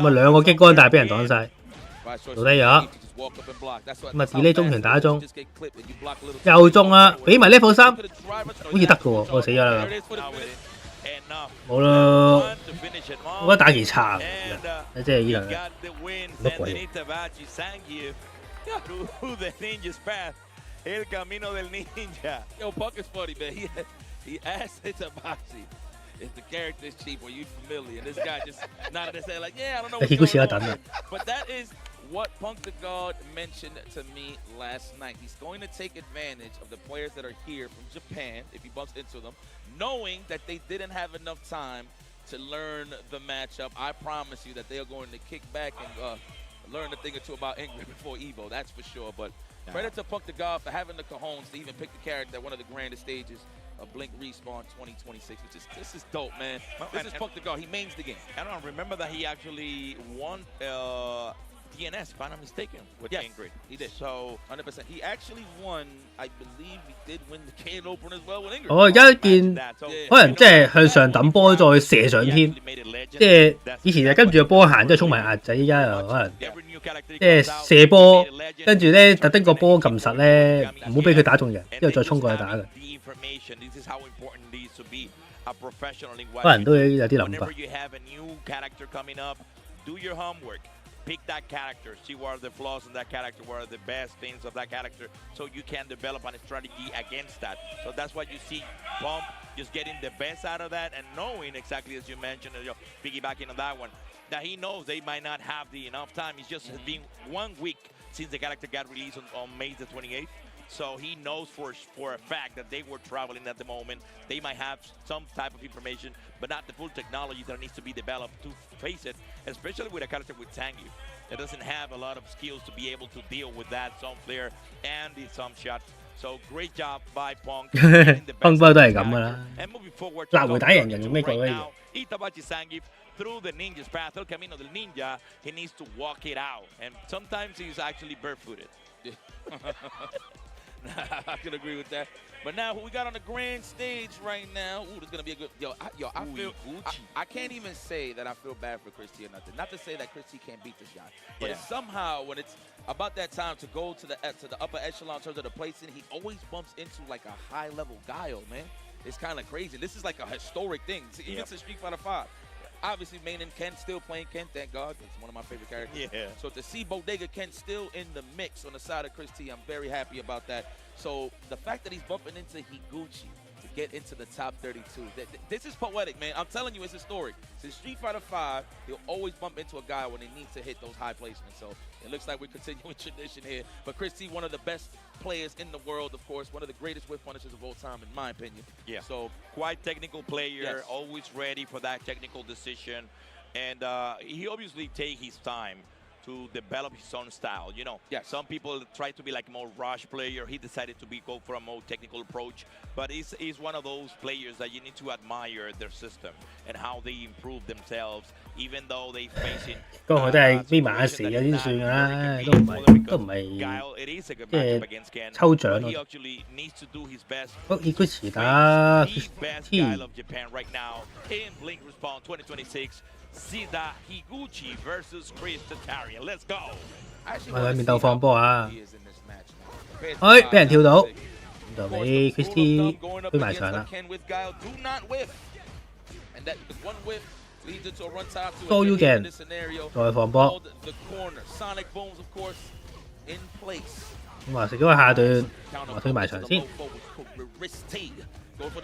啊2個激光，但係俾人擋晒，做低咗。咁啊 delay 中拳打中，又中啊！俾埋 level 3，好似得嘅喎，我死咗啦。冇咯，我覺得打技差，即係伊藤乜鬼？If the character is cheap or you familiar, this guy just nodded his head like, yeah, I don't know what's going on. But that is what Punk the God mentioned to me last night. He's going to take advantage of the players that are here from Japan, if he bumps into them, knowing that they didn't have enough time to learn the matchup. I promise you that they are going to kick back and learn a thing or two about Ingrid before Evo, that's for sure. But credit to Punk the God for having the cojones to even pick the character at one of the grandest stages of Blink Respawn 2026, which is this is dope, man. This is Punk the God. He mains the game. I don't remember that he actually won DNS, if I'm not mistaken, with Ingrid. He did. So 100%. He actually won. I believe he did win the Can Open as well with Ingrid. 我而家見可能即係向上抌波再射上天，即係以前就跟住個波行，即係衝埋壓仔，依家又可能即係射波，跟住咧特登個波撳實咧，唔好俾佢打中人，之後再衝過去打嘅。可能都有啲諗法。Pick that character, see what are the flaws in that character, what are the best things of that character, so you can develop a strategy against that. So that's what you see Pump just getting the best out of that and knowing exactly as you mentioned, piggybacking on that one, that he knows they might not have the enough time. It's just been 1 week since the character got released on May the 28th. So he knows for a fact that they were traveling at the moment. They might have some type of information, but not the full technology that needs to be developed to face it, especially with a character with Zangief that doesn't have a lot of skills to be able to deal with that Sun Flare and the Sun Shot. So great job by Punk. Punk 都係咁噶啦，嗱回打贏人用咩做咧？Itabachi Zangief through the ninja's path, El Camino del Ninja, he needs to walk it out, and sometimes he's actually barefooted. I can agree with that. But now who we got on the grand stage right now? Ooh, this is gonna be a good. I feel. I can't even say that I feel bad for Christy or nothing. Not to say that Christy can't beat this guy, but somehow when it's about that time to go to the upper echelon in terms of the placing, he always bumps into like a high level Guile, man. It's kind of crazy. This is like a historic thing. Even to Street Fighter 5. obviously Main and Ken still playing Ken, thank God. It's one of my favorite characters. Yeah. So to see Bodega Ken still in the mix on the side of Chris T, I'm very happy about that. So the fact that he's bumping into Higuchi to get into the top 32, this is poetic, man. I'm telling you, it's a story. Since Street Fighter V, he'll always bump into a guy when he needs to hit those high placements. So it looks like we're continuing tradition here. But Chris T, one of the best players in the world, of course, one of the greatest whip punishers of all time, in my opinion. Yeah. So quite technical player, yes. Always ready for that technical decision, and he obviously take his time to develop his own style. You know, yes. Some people try to be like a more rush player. He decided to go for a more technical approach, but he's one of those players that you need to admire their system and how they improve themselves, even though they facing. 不過佢都係眯埋眼時嘅先算㗎啦，都唔係即係抽獎咯。不過Higuchi打 Sida Higuchi versus Chris Tatarian. Let's go. 咪兩面鬥放波啊！哎，俾人跳到，就俾 Christy 推埋場啦。多 U 鏡再放波，咁啊食咗個下段，我推埋場先，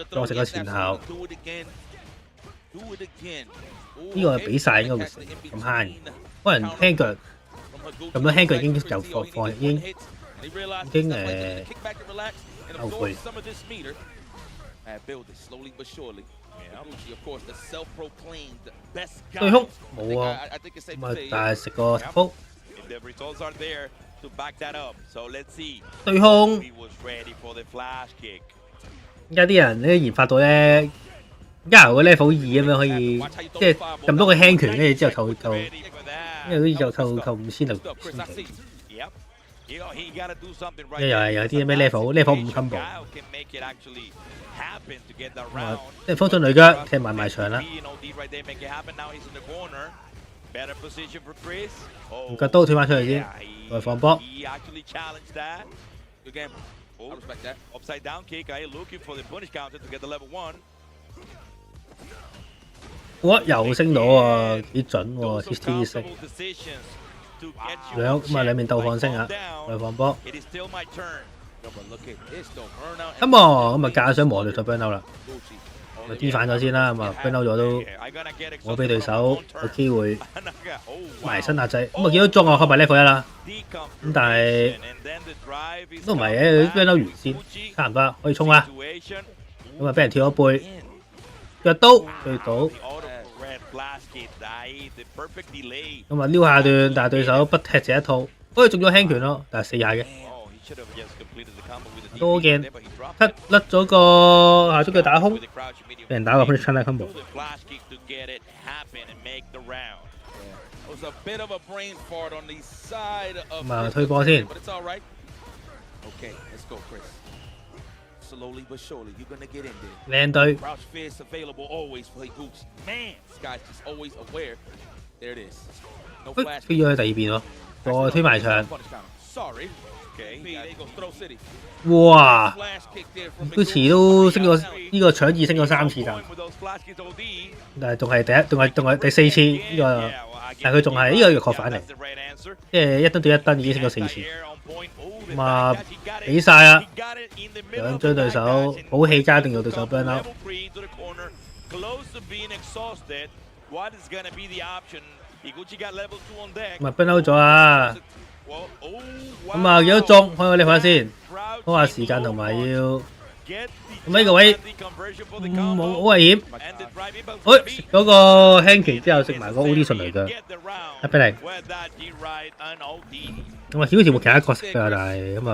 再食個前後。呢個比賽應該會咁慳，可能輕腳咁多輕腳已經就放已經後悔。對空冇喎，咁啊但係食個頭鋪。對空，而家啲人咧研發到咧。加個 level 2咁樣可以，即係咁多個輕拳，跟住之後扣，因為好似扣5000幾。又係有啲咩 level 5 combo， 即係風中女腳踢埋牆啦。唔夠刀斷翻出去先，再放波。哇！又升到喎，幾準喎 ！T 升兩面鬥放升啊，再放波。咁咁啊架上磨到再 burn out 啦，咪 D 反咗先啦，咁啊 burn out 咗都我俾對手有機會埋身壓制，咁啊見到中我開埋 level 1啦，咁但係都唔係嘅，佢 burn out 完先，差唔多可以衝啦，咁啊俾人跳咗背，腳刀對到。咁啊撩下段，但係對手不踢這一套，不過中咗輕拳咯，但係4下嘅。多鏡 cut 甩咗個下足腳打空，俾人打個 punish channel combo。咁啊推波先。Slowly but surely, you're gonna get in there. 靚隊。Crouch fist available always for Higuchi. Man, this guy's just always aware. There it is. No flash. 飛咗去第二邊喎，再推埋牆。Sorry. Okay. There goes Throw City. 哇！Higuchi都升過呢個搶2升過3次㗎，但係仲係第4次呢個，但係佢仲係呢個弱確反嚟，即係1噸對1噸已經升咗4次。咁啊，比賽啊，兩張對手好氣加定到對手 burn out。咁啊 burn out 咗啊！咁啊幾多中？開個呢塊先，開下時間同埋要。咁呢個位冇好危險。食咗個輕拳之後食埋個 OD 順嚟嘅，一比零。咁啊，好似冇其他角色㗎，但係咁啊，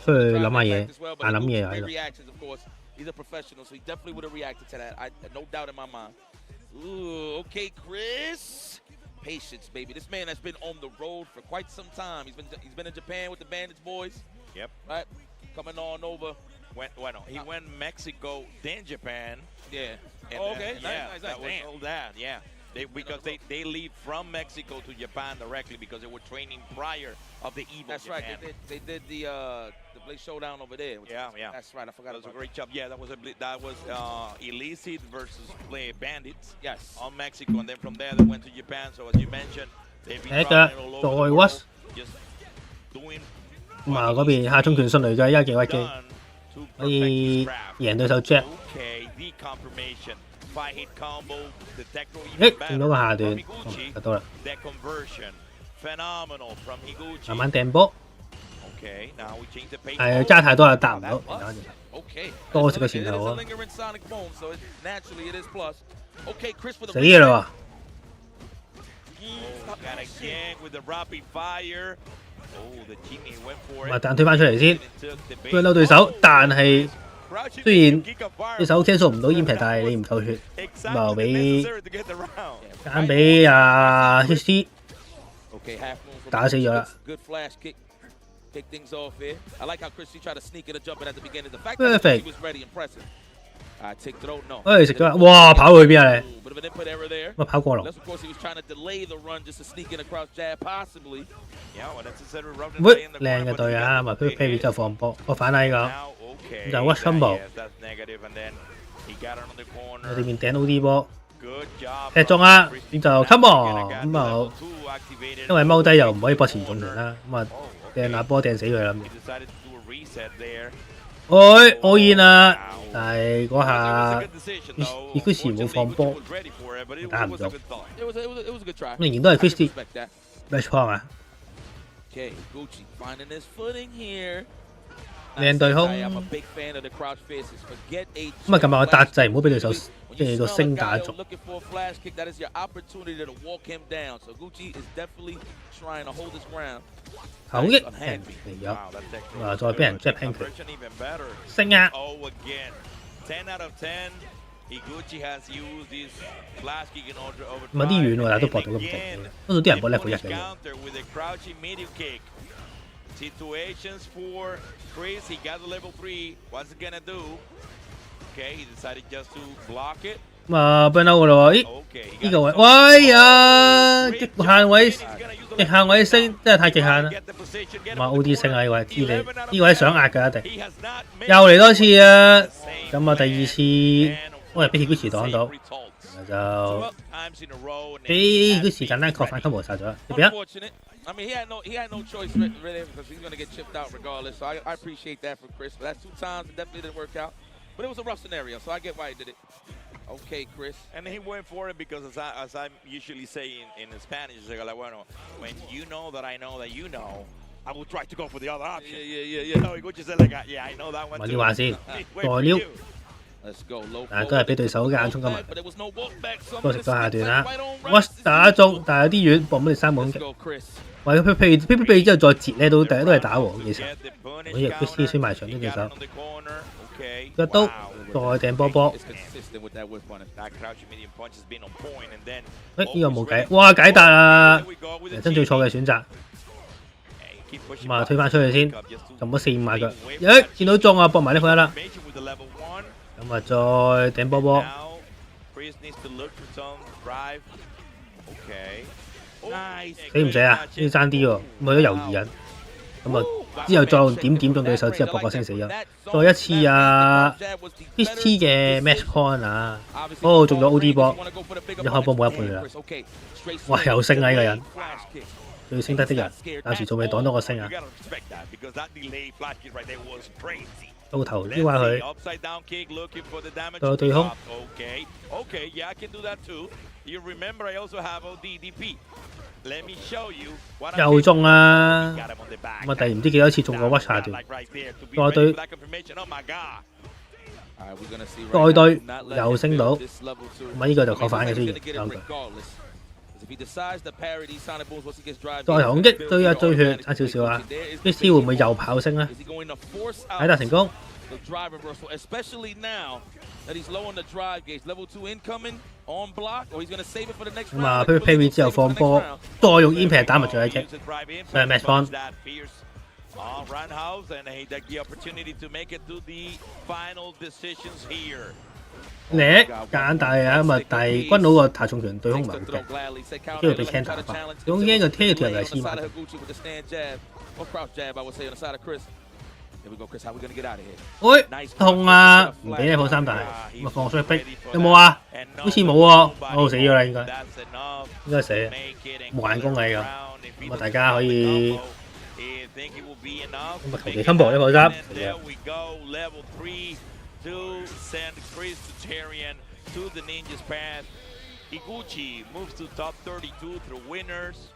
出去諗下嘢，但諗嘢喺度。He's a professional, so he definitely would have reacted to that. No doubt in my mind. Ooh, okay, Chris. Patience, baby. This man has been on the road for quite some time. He's been in Japan with the Bandits boys. Yep. Right. Coming on over. He went Mexico, then Japan. Yeah. And okay. Yeah, nice. That was all that. Yeah. Because they leave from Mexico to Japan directly because they were training prior of the Evo. That's right. They did the Blade Showdown over there. Yeah. That's right. I forgot. That was a great job. Yeah, that was Illicit versus Play Bandits. Yes. On Mexico, and then from there they went to Japan. So as you mentioned, they've been 嘅 traveling all 再 over the屈 world, just doing 咁啊嗰邊下衝拳順嚟嘅，依家勁屈機，可以贏對手 Jab。誒，見到個下段，得到啦。慢慢掟波。係揸太多又答唔到，多食個前頭啊！死嘅啦喎！咪彈推翻出嚟先，佢嬲對手，但係雖然對手 cancel 唔到 impact， 但係你唔夠血，咁就俾揀俾阿 HC 打死咗啦。Kick things off here. I like how Christy tried to sneak in a jump at the beginning. The fact that he was ready, impressive. Take throw, no. 誒食咗啦！哇，跑去邊啊你？ Bit of an input error there. 乜跑過龍？ Of course, he was trying to delay the run just to sneak in a crouch jab, possibly. Yeah, well, that's a run. 喂，靚嘅隊啊！咪 Perry 就放波，我反啦呢個，就 Watch Combo。我哋面頂到啲波，踢中啦，咁就 Come on， 咁就因為踎低又唔可以搏前中拳啦，咁啊。掟下波掟死佢啦！我現啊，但係嗰下伊古士冇放波，打唔到。仍然都係 Christy match point 啊！靚對空。咁啊，近排我搭掣唔好俾對手即係個星打中。口益人嚟咗，啊再俾人 jab hand 佢，升啊！唔係啲遠喎，但係都搏到咁勁嘅，多數啲人搏 level 1嘅。Situations for Chris, he got the level 3. What's he gonna do? Okay, he decided just to block it. 咁啊 burn out 㗎咯喎！咦，呢個位，喂呀，極限位，極限位升真係太極限啦！唔係 OD 升啊呢位，知你呢位想壓㗎一定，又嚟多次啊！咁啊第二次我係俾 Higuchi 擋到，就俾 Higuchi 簡單確反 combo 殺咗，你邊啊？ I mean, he had no choice really because he's going to get chipped out regardless. So I appreciate that from Chris. But that's 2 times. It definitely didn't work out. But it was a rough scenario, so I get why he did it. Okay, Chris. And he went for it because, as I usually say in Spanish, bueno, when you know that I know that you know, I will try to go for the other option. Yeah. No, he just said like, yeah, I know that one. 問你話先，代撩。 Let's go. 但係都係俾對手嘅眼衝今日，都食咗下段啦。我打中，但係有啲遠，搏唔到你3本擊。或者譬之後再截咧，都係打和其實。我亦都黐穿埋牆啲對手。腳刀再掟波波。呢個冇計，哇解答啊！人生最錯嘅選擇。咁啊推翻出去先，撳咗4、5碼腳。見到中啊，搏埋呢款啦。 咁啊，再頂波波。死唔死啊？呢爭啲喎，咁佢都猶豫緊。咁啊，之後再用點中對手，之後搏個星死咗。再一次啊 ，HT 嘅 match point 啊，哦，中咗 OD 波，一開波冇一倍啦。哇，又升啊呢個人，最升得的人，有時仲未擋到個升啊！ 到頭撩下佢，到對空。又中啦！咁啊，第唔知幾多次中過 watch 下段，再對，再對又升到，咁啊呢個就確反嘅雖然3句。再行擊追一追血，差少少啊 ！HT 會唔會又跑升咧？睇達成功。 咁啊 ，Perry 之後放波，再用 impact 打埋最後一擊，所以 match point。 roundhouse and he had the opportunity to make it to the final decisions here. 叻夾硬大啊咁啊，但係軍佬個太重拳對空唔係好勁，機會俾 Ken 打翻。咁 Ken 個條又係黐埋。喂，痛啊！唔俾你破三大，咁啊放出去逼，有冇啊？好似冇喎，我死咗啦應該死啊！冇眼功啊呢個，咁啊大家可以咁啊求其 combo 一破三。To send Chris to Tyrion to the Ninja's path. Iguchi moves to top 32 through winners.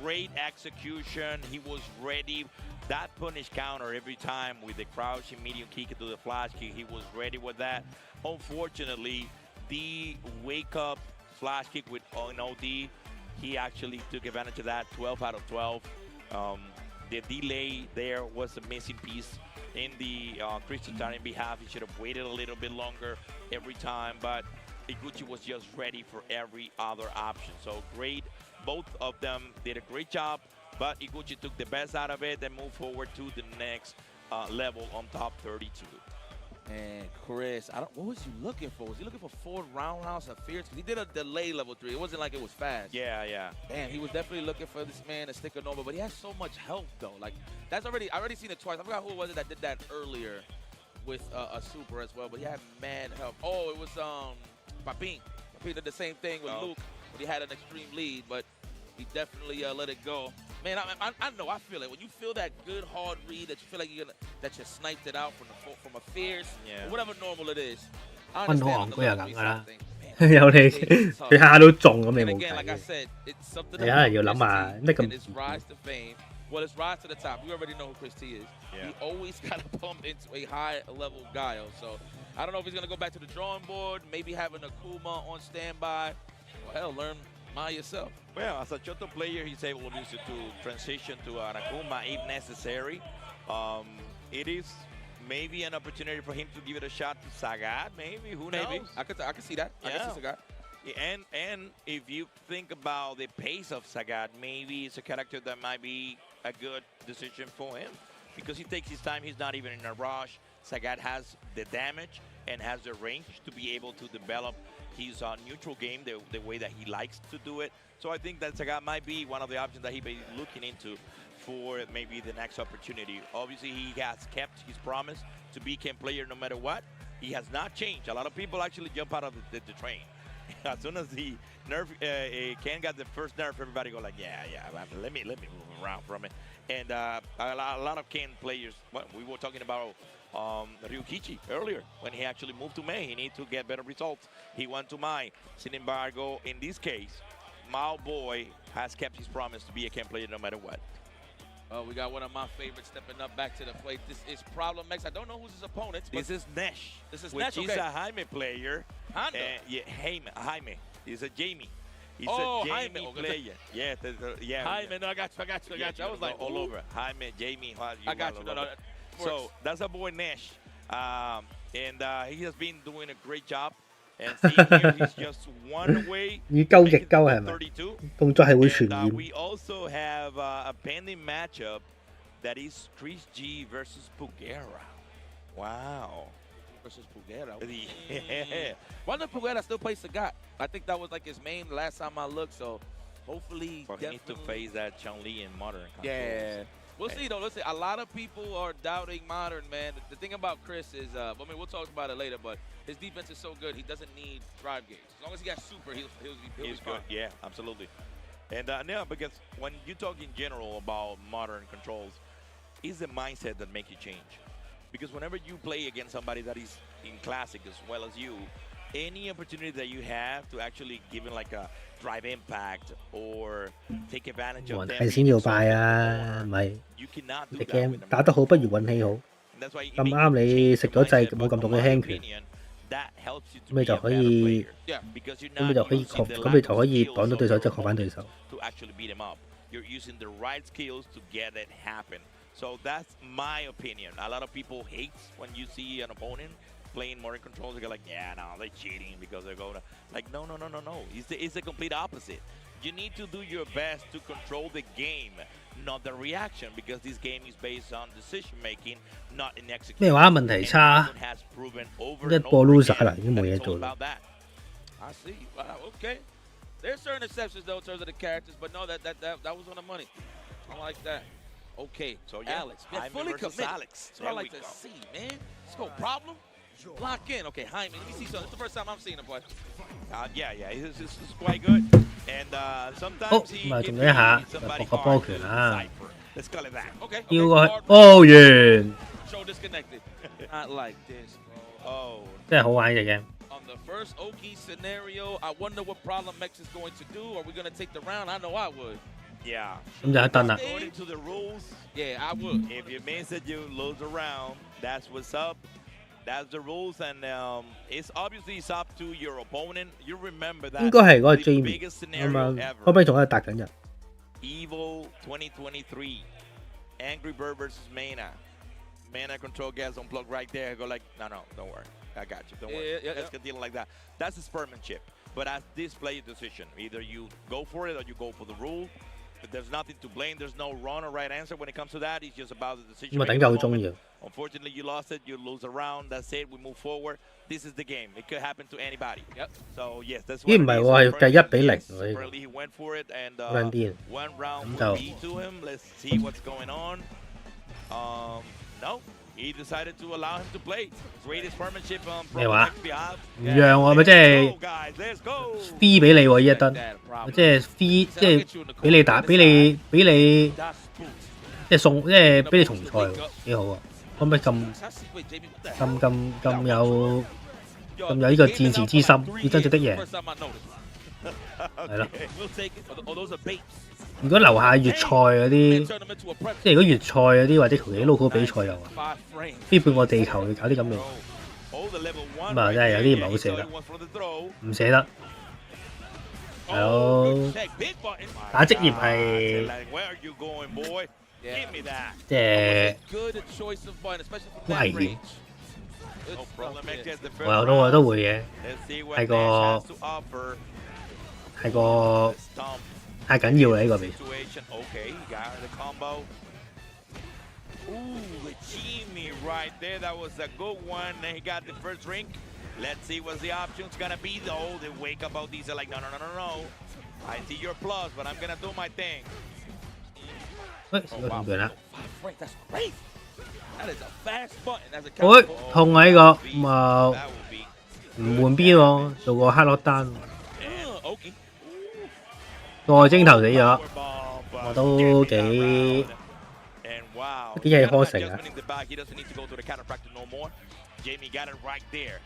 Great execution. He was ready. That punish counter every time with the crouching medium kick into the flash kick. He was ready with that. Unfortunately, the wake up flash kick with an OD, he actually took advantage of that. 12 out of 12. The delay there was a missing piece in the Chris Tyrion behalf. He should have waited a little bit longer every time, but Iguchi was just ready for every other option. So great. Both of them did a great job, but Iguchi took the best out of it and moved forward to the next level on top 32. And Chris, what was he looking for? Was he looking for 4 roundhouse of fierce? Because he did a delay level 3. It wasn't like it was fast. Yeah. Damn, he was definitely looking for this man to stick a Nova, but he has so much health though. Like I already seen it twice. I forgot who it was that did that earlier with a super as well, but he had mad health. Oh, it was Papin. Papin did the same thing with Luke, but he had an extreme lead, but he definitely let it go. Man, I know, I feel it. When you feel that good hard read, that you feel like that you sniped it out from a fierce, or whatever normal it is. 軍好戇居又咁㗎啦，有你佢下下都中咁，你冇計嘅。你可能要諗下咩咁。Well, it's rise to the top. We already know who Chris T is. He always got to pump into a high-level Guile. So I don't know if he's going to go back to the drawing board, maybe having Akuma on standby. Well, hell, learn Maya yourself. Well, as a Choto player, he's able to transition to an Akuma if necessary. It is maybe an opportunity for him to give it a shot to Sagat, maybe. Who knows? Maybe. I could see that. I could see Sagat. And if you think about the pace of Sagat, maybe it's a character that might be a good decision for him because he takes his time. He's not even in a rush. Sagat has the damage and has the range to be able to develop his neutral game the way that he likes to do it. So I think that Sagat might be one of the options that he'll be looking into for maybe the next opportunity. Obviously, he has kept his promise to be Ken player no matter what. He has not changed. A lot of people actually jump out of the train. As soon as the nerf, Ken got the first nerf, everybody go like, yeah, let me move around from it. And a lot of Ken players, we were talking about Ryukichi earlier, when he actually moved to May, he needed to get better results. He went to Mai. Sin embargo, in this case, Mao Boy has kept his promise to be a Ken player no matter what. We got one of my favorites stepping up back to the plate. This is Problem X. I don't know who's his opponent. This is Nesh. This is which Nesh, is a Jaime player. Honda. Jaime. He's a Jamie. He's a Jamie player. Yeah. Jaime, no, I got you. I was like, all over. Jaime, Jamie. I got you. No, so that's our boy Nesh. And he has been doing a great job. And here he's just one away. 以鳩逆鳩係咪？動作係會傳染。We also have a pending matchup that is Chris G versus Pugera. Wow. Versus Pugera. Yeah. Why does Pugera still play Sagat? I think that was like his main last time I looked. So hopefully, he needs to face that Chun-Li in Modern Controls. Yeah. We'll see, though. Let's see. A lot of people are doubting Modern, man. The thing about Chris is, we'll talk about it later, but his defense is so good, he doesn't need drive gauge. As long as he got super, he'll be fine. Good. Yeah, absolutely. And because when you talk in general about Modern Controls, it's the mindset that makes you change. Because whenever you play against somebody that is in Classic as well as you, any opportunity that you have to actually give him like a drive impact or take advantage of them, 運氣先要快啊，唔係你 game 打得好不如運氣好。咁啱你食咗掣冇咁重嘅輕拳，咁你就可以擋到對手，即係抗返對手。So that's my opinion. A lot of people hate when you see an opponent playing Modern Controls. They go like, yeah, no, they're cheating because they're going to... Like, no. It's the complete opposite. You need to do your best to control the game, not the reaction, because this game is based on decision making, not in execution. 咩話？問題差，一波 loser 啦，已經冇嘢做啦。I see. Wow, okay. There's certain exceptions though in terms of the characters, but no, that was on the money. I like that. Okay, so yeah, Alex, man, fully committed. Alex. That's what I like to see, man. Let's go. Problem. Lock in. Okay, Jaime, let me see something. It's the first time I'm seeing him play. Yeah, this is quite good. And sometimes he gives me somebody hard. Let's call it that. Okay. 要過去，哦完， Show disconnected. Not like this. Oh. 真係好玩嘅 game。 On the first Oki scenario, I wonder what problem Mex is going to do. Are we going to take the round? I know I would. Yeah. 咁就一燈啦。 According to the rules, yeah, I would. If you miss it, you lose a round. That's what's up. That's the rules, and it's obviously it's up to your opponent. You remember that. 應該係嗰個 the Jamie biggest 啱 scenario 啱， ever. 可唔可以同佢搭緊人？ Evil 2023, Angry Bird versus Mana. Mana control gets unplugged right there. Go like, no, don't worry. I got you. Don't worry. Let's continue like that. That's his sportsmanship. But as this player decision, either you go for it or you go for the rule. But there's nothing to blame. There's no wrong or right answer when it comes to that. It's just about the decision. 咁啊，頂夠好中意。 Unfortunately, you lost it. You lose a round. That's it. We move forward. This is the game. It could happen to anybody. Yep. So yes, that's. 咦唔係喎，係計1比0喎呢個。 Apparently he went for it and one round 咁就 will be to him. Let's see what's going on. No, he decided to allow him to play. Greatest sportsmanship on 咩話？ behalf. 唔讓喎，咪即係 Go guys, let's go. free 俾你喎呢一燈，即係 free 即係俾你打，俾你即係送，即係俾你重賽喎，幾好啊！可唔可以咁有呢個戰士之心，要真正的贏，係咯。如果留下粵賽嗰啲，即係如果粵賽嗰啲或者其他 local 比賽又話，飛半個地球要搞啲咁嘅，咁啊真係有啲唔係好捨得，唔捨得。係咯，打職業係即係危險。我都會嘅，係個太緊要啦呢個比賽。Let's see what the option's gonna be though. They wake up all these are like no. I see your plus, but I'm gonna do my thing. 喂，試過同佢啦。喂，痛啊呢個，咁啊唔換邊喎，做個黑落單。外征頭死咗，我都幾氣呵成啊！ Jamie got it right there.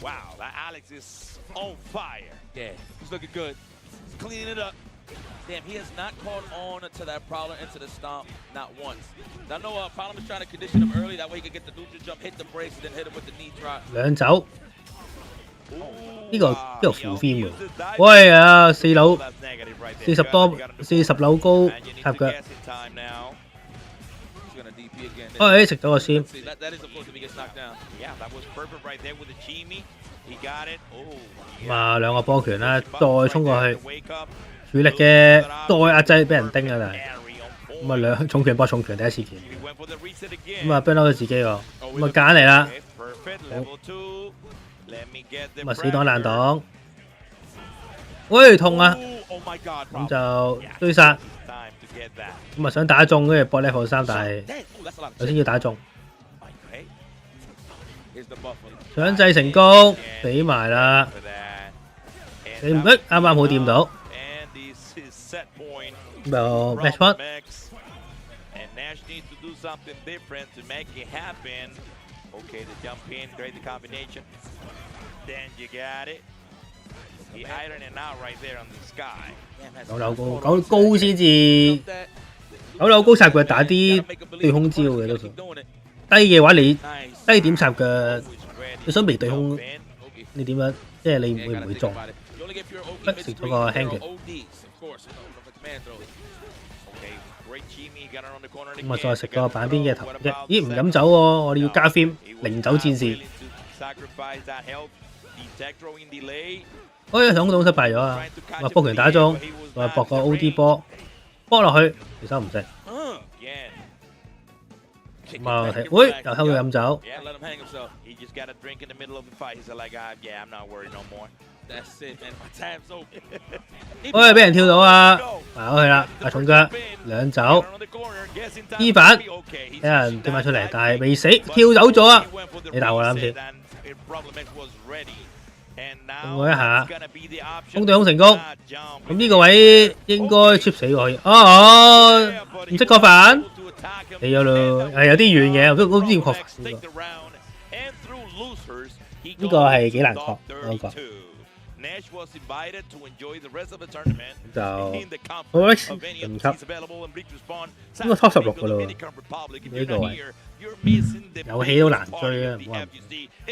Wow, that Alex is on fire. Yeah, he's looking good. He's cleaning it up. Damn, he has not caught on to that Prowler into the stomp, not once. I know Prowler was trying to condition him early, that way he could get the neutral jump, hit the brakes, and then hit him with the knee drop. 兩走，呢個負 theme 喎。喂啊，4樓40樓高插腳。哎，食咗個先。咁啊，兩個波拳啦，再衝過去，主力嘅再壓制俾人叮啊！但係咁啊，兩重拳搏重拳第一次見。咁啊 ，burn out 咗自己喎。咁啊，揀嚟啦。咁啊，死擋爛擋。喂，痛啊！咁就追殺。咁啊，想打中，跟住搏 level 3，但係首先要打中。搶制成功，俾埋啦。你唔啱啱好掂到。咁就 match point。9樓高，9高先至，9樓高插腳打啲對空招嘅多數。低嘅話你低點插腳，你想微對空，你點樣？即係你會唔會中？食咗個輕腳。咁啊，再食個板邊嘅頭啫。咦，唔飲酒喎，我哋要加 film 零酒戰士。上攻失敗咗啊！話搏拳打中，話搏個 OD 波，搏落去，其實唔識。咁啊睇，喂，又喺度飲酒。喂，俾人跳到啊！埋咗去啦，阿重腳兩走，依反俾人跳埋出嚟，但係未死，跳走咗啊！你大我啦，啱先。攻佢一下，攻對空成功。咁呢個位應該 chip 死佢。哦，唔識確反，死咗咯，係有啲遠嘅，我都知要確反呢個係幾難確嗰個。就好級，應該 top 16噶咯，呢個位遊戲都難追啊，唔好話。咁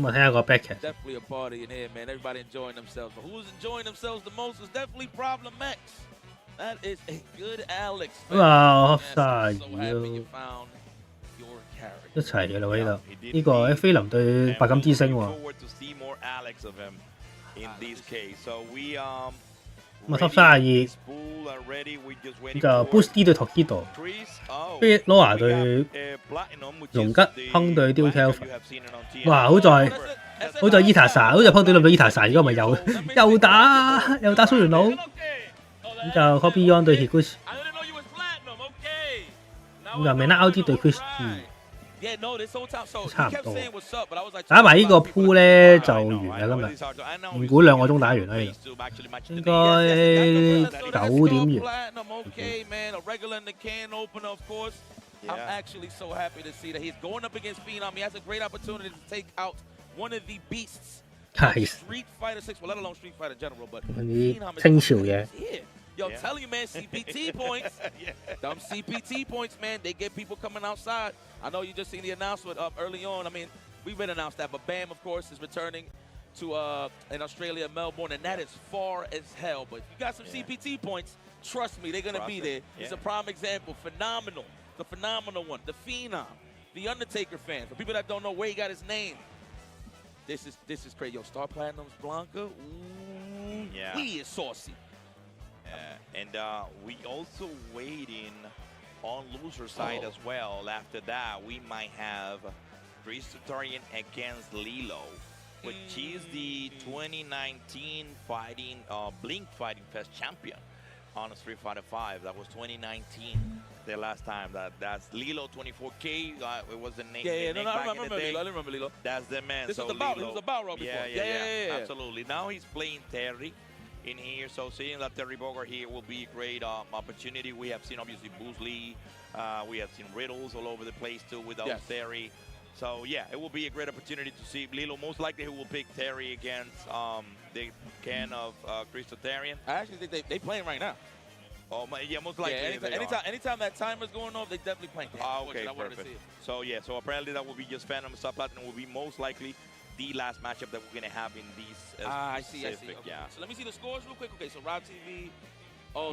啊睇下個 back 劇。咁啊，32一齊嘅啦喎呢度，呢個菲林對白金之星喎。咁啊 top 32，咁就 Boost 對 Tokido，Laura 對龍吉，亨對 Duke。哇！好在 Itasa， 好在亨對冧到 Itasa， 如果唔係又打蘇元佬。咁就 Copyon 對 Higuchi， 咁就 Menard 對 Chris。差唔多，打埋呢個 pool 咧就完啦今日，唔估2個鐘打完啦，應該9點完。I'm actually so happy to see that he's going up against Phenom. He has a great opportunity to take out one of the beasts of Street Fighter 6, well, let alone Street Fighter in general, but Phenom is here. Yo, I'm telling you, man, CPT points. Them CPT points, man, they get people coming outside. I know you just seen the announcement early on. I mean, we've been announced that, but Bam, of course, is returning to in Australia, Melbourne, and that is far as hell. But if you got some CPT points, trust me, they're going to be there. It's a prime example. Phenomenal. The phenomenal one. The Phenom. The Undertaker fan. For people that don't know where he got his name. This is crazy. Yo, Star Platinum's Blanca. Ooh, he is saucy. And we also waiting on loser side as well. After that, we might have Christotarian against Lilo, which is the 2019 fighting Blink Fighting Fest champion on Street Fighter 5. That was 2019, the last time. That's Lilo 24K. It was the name. I remember Lilo. I remember Lilo. That's the man. This was the Balrog. He was a Balrog before. Yeah, absolutely. Now he's playing Terry in here, so seeing that Terry Bogard here will be a great opportunity. We have seen obviously Bruce Lee, we have seen Riddles all over the place too without Terry. So yeah, it will be a great opportunity to see Lilo. Most likely he will pick Terry against the Ken of Christotarian. I actually think they playing right now. Oh yeah, most likely. Yeah, anytime that timer's going off, they definitely playing. Okay, perfect. So yeah, so apparently that will be just Phantom Sub Platinum will be most likely the last matchup that we're going to have in these I see. Okay. Yeah. So let me see the scores real quick. Okay, so Rob TV.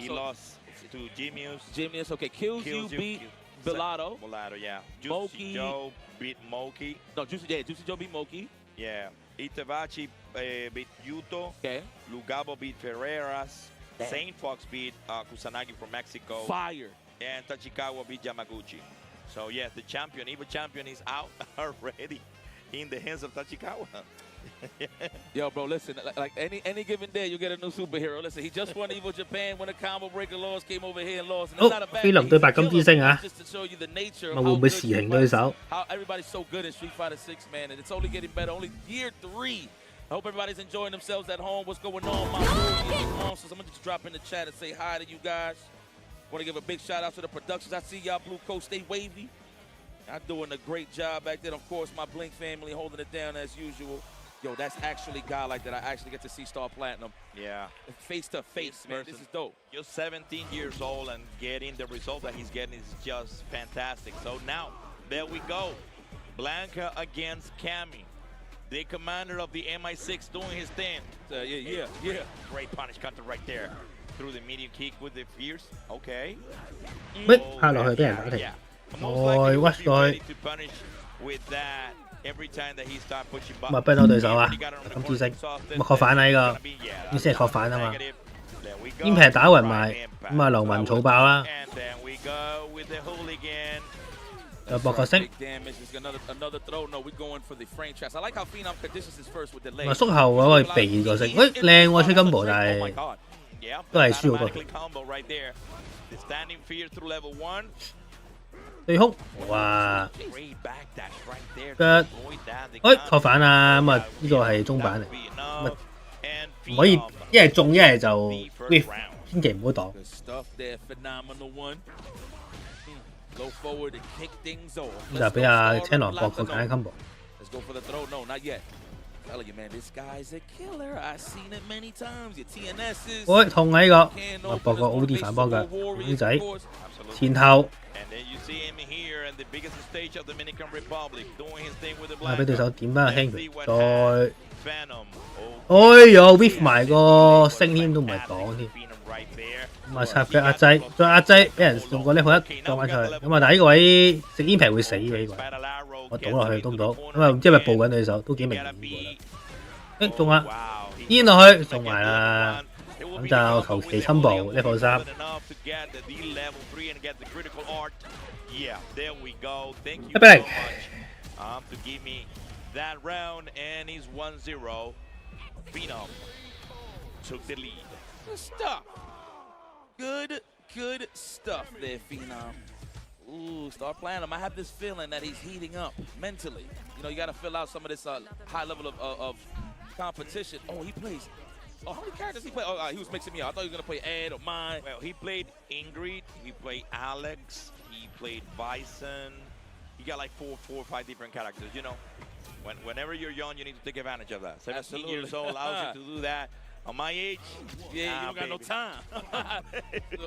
He lost to Jimius. Jimius, okay. Kills you beat Bellato. Bellato, yeah. Juicy Joe beat Moki. No, Juicy Joe beat Moki. Yeah. Itabachi beat Yuto. Okay. Lugabo beat Ferreras. Saint Fox beat Kusanagi from Mexico. Fire. And Tachikawa beat Yamaguchi. So yeah, the champion, Evo champion is out already. In the hands of Tachikawa. Yo, bro, listen, like any given day, you get a new superhero. Listen, he just won Evo Japan, won a combo breaker loss, came over here and lost. And it's not a bad 菲林對白金之星啊， just to show you the nature 會唔會時行對手 how everybody's so good in Street Fighter 6, man, and it's only getting better. Only year 3. I hope everybody's enjoying themselves at home. What's going on, my monsters? I'm gonna just drop in the chat and say hi to you guys. Want to give a big shout out to the productions. I see y'all, Blue Coast, stay wavy. I'm doing a great job back then. Of course, my Blink family holding it down as usual. Yo, that's actually a guy like that. I actually get to see Star Platinum. Yeah. Face to face, man. This is dope. You're 17 years old and getting the result that he's getting is just fantastic. So now, there we go. Blanca against Cammy. The commander of the MI6 doing his thing. Yeah. Great punish counter right there. Through the medium kick with the fierce. Okay. 喂，下落去俾人打停。Most likely he will be ready to punish with that 咁啊 ban 到對手啊，咁知識，咁啊確反啦呢個，呢先係確反啊嘛。煙皮打暈埋，咁啊流雲草爆啦。又博個升，咪縮後嗰個避個升，喂靚喎吹金寶，但係都係輸好多。對空，哇！腳，喂確反啊！咁啊呢個係中板嚟，唔可以一係中一係就 whiff， 千祈唔好擋。咁就俾阿青狼博個簡單 combo。喂，痛啊呢個，我博個 OD 反幫腳，公仔前後。啊！俾對手點翻個輕拳，再，哎呀 whiff 埋個升添都唔係擋添。咁啊插腳壓制，再壓制，俾人用個 level 1撞翻出去。咁啊，但係呢個位食煙皮會死嘅呢個位，我倒落去都唔到。咁啊，唔知係咪報緊對手，都幾明顯嘅。誒中啦，煙落去中埋啦。咁就求其 combo level 3。1-0。Good stuff there, Phenom. Ooh, start playing him. I have this feeling that he's heating up mentally. You know, you got to fill out some of this high level of competition. Oh, he plays. Oh, how many characters he played? Oh, he was mixing me up. I thought he was going to play Ed or mine. Well, he played Ingrid. He played Alex. He played Bison. He got like four or five different characters, you know. Whenever you're young, you need to take advantage of that. 17 years old allows you to do that. On my age, you don't got no time.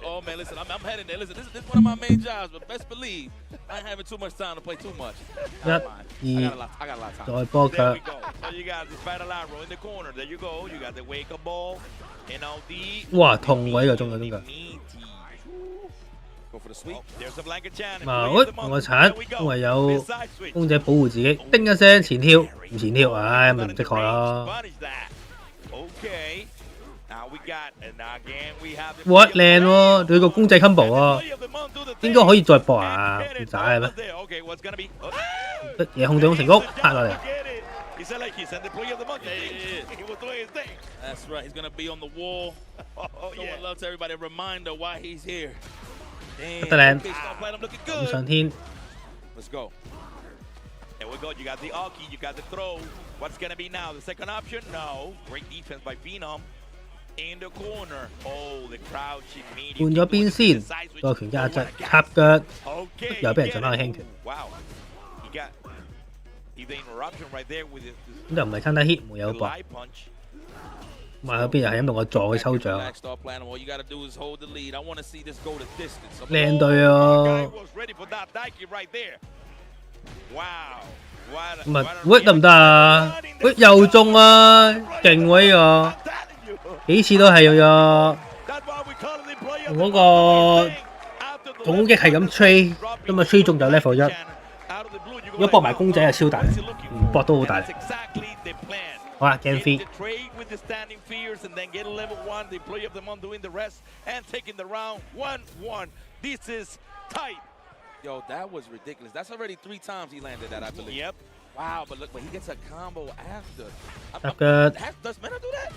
Oh man, listen, I'm heading there. Listen, this is one of my main jobs, but best believe I ain't having too much time to play too much. I got a lot of time. There we go. So you got this battle arrow in the corner. There you go. You got the wake up ball and all the. 哇，痛喎！呢個中嘅中嘅。嗱，喂，同個鏟，因為有公仔保護自己，叮一聲前跳，唔前跳，唉，咪唔的確啦。哇，靚喎！對個公仔 combo 喎，應該可以再搏啊？唔使係咩？夜控對空成功，拍落嚟。That's right. He's gonna be on the wall. Someone loves everybody. A reminder why he's here. 得靚，咁上天。Let's go. There we go. You got the Aki. You got the throw. What's gonna be now? The second option? No. Great defense by Phenom. In the corner. Oh, the crouching medium. 換咗邊先，個拳壓制，插腳，又俾人進翻個輕拳。Wow. He got the interruption right there with it. 咁就唔係撐得 hit， 冇有搏。埋嗰邊又係咁同我撞佢抽獎。靚隊啊！唔係，喂得唔得啊？喂又中啊！勁喎呢個，幾次都係用嗰個總擊係咁吹，咁啊吹中就 level 1。如果搏埋公仔係超大，唔搏都好大。好啦 ，Game 3。Yo, that was ridiculous. That's already 3 times he landed that, I believe. Yep. Wow, but look, but he gets a combo after. Does Mena do that?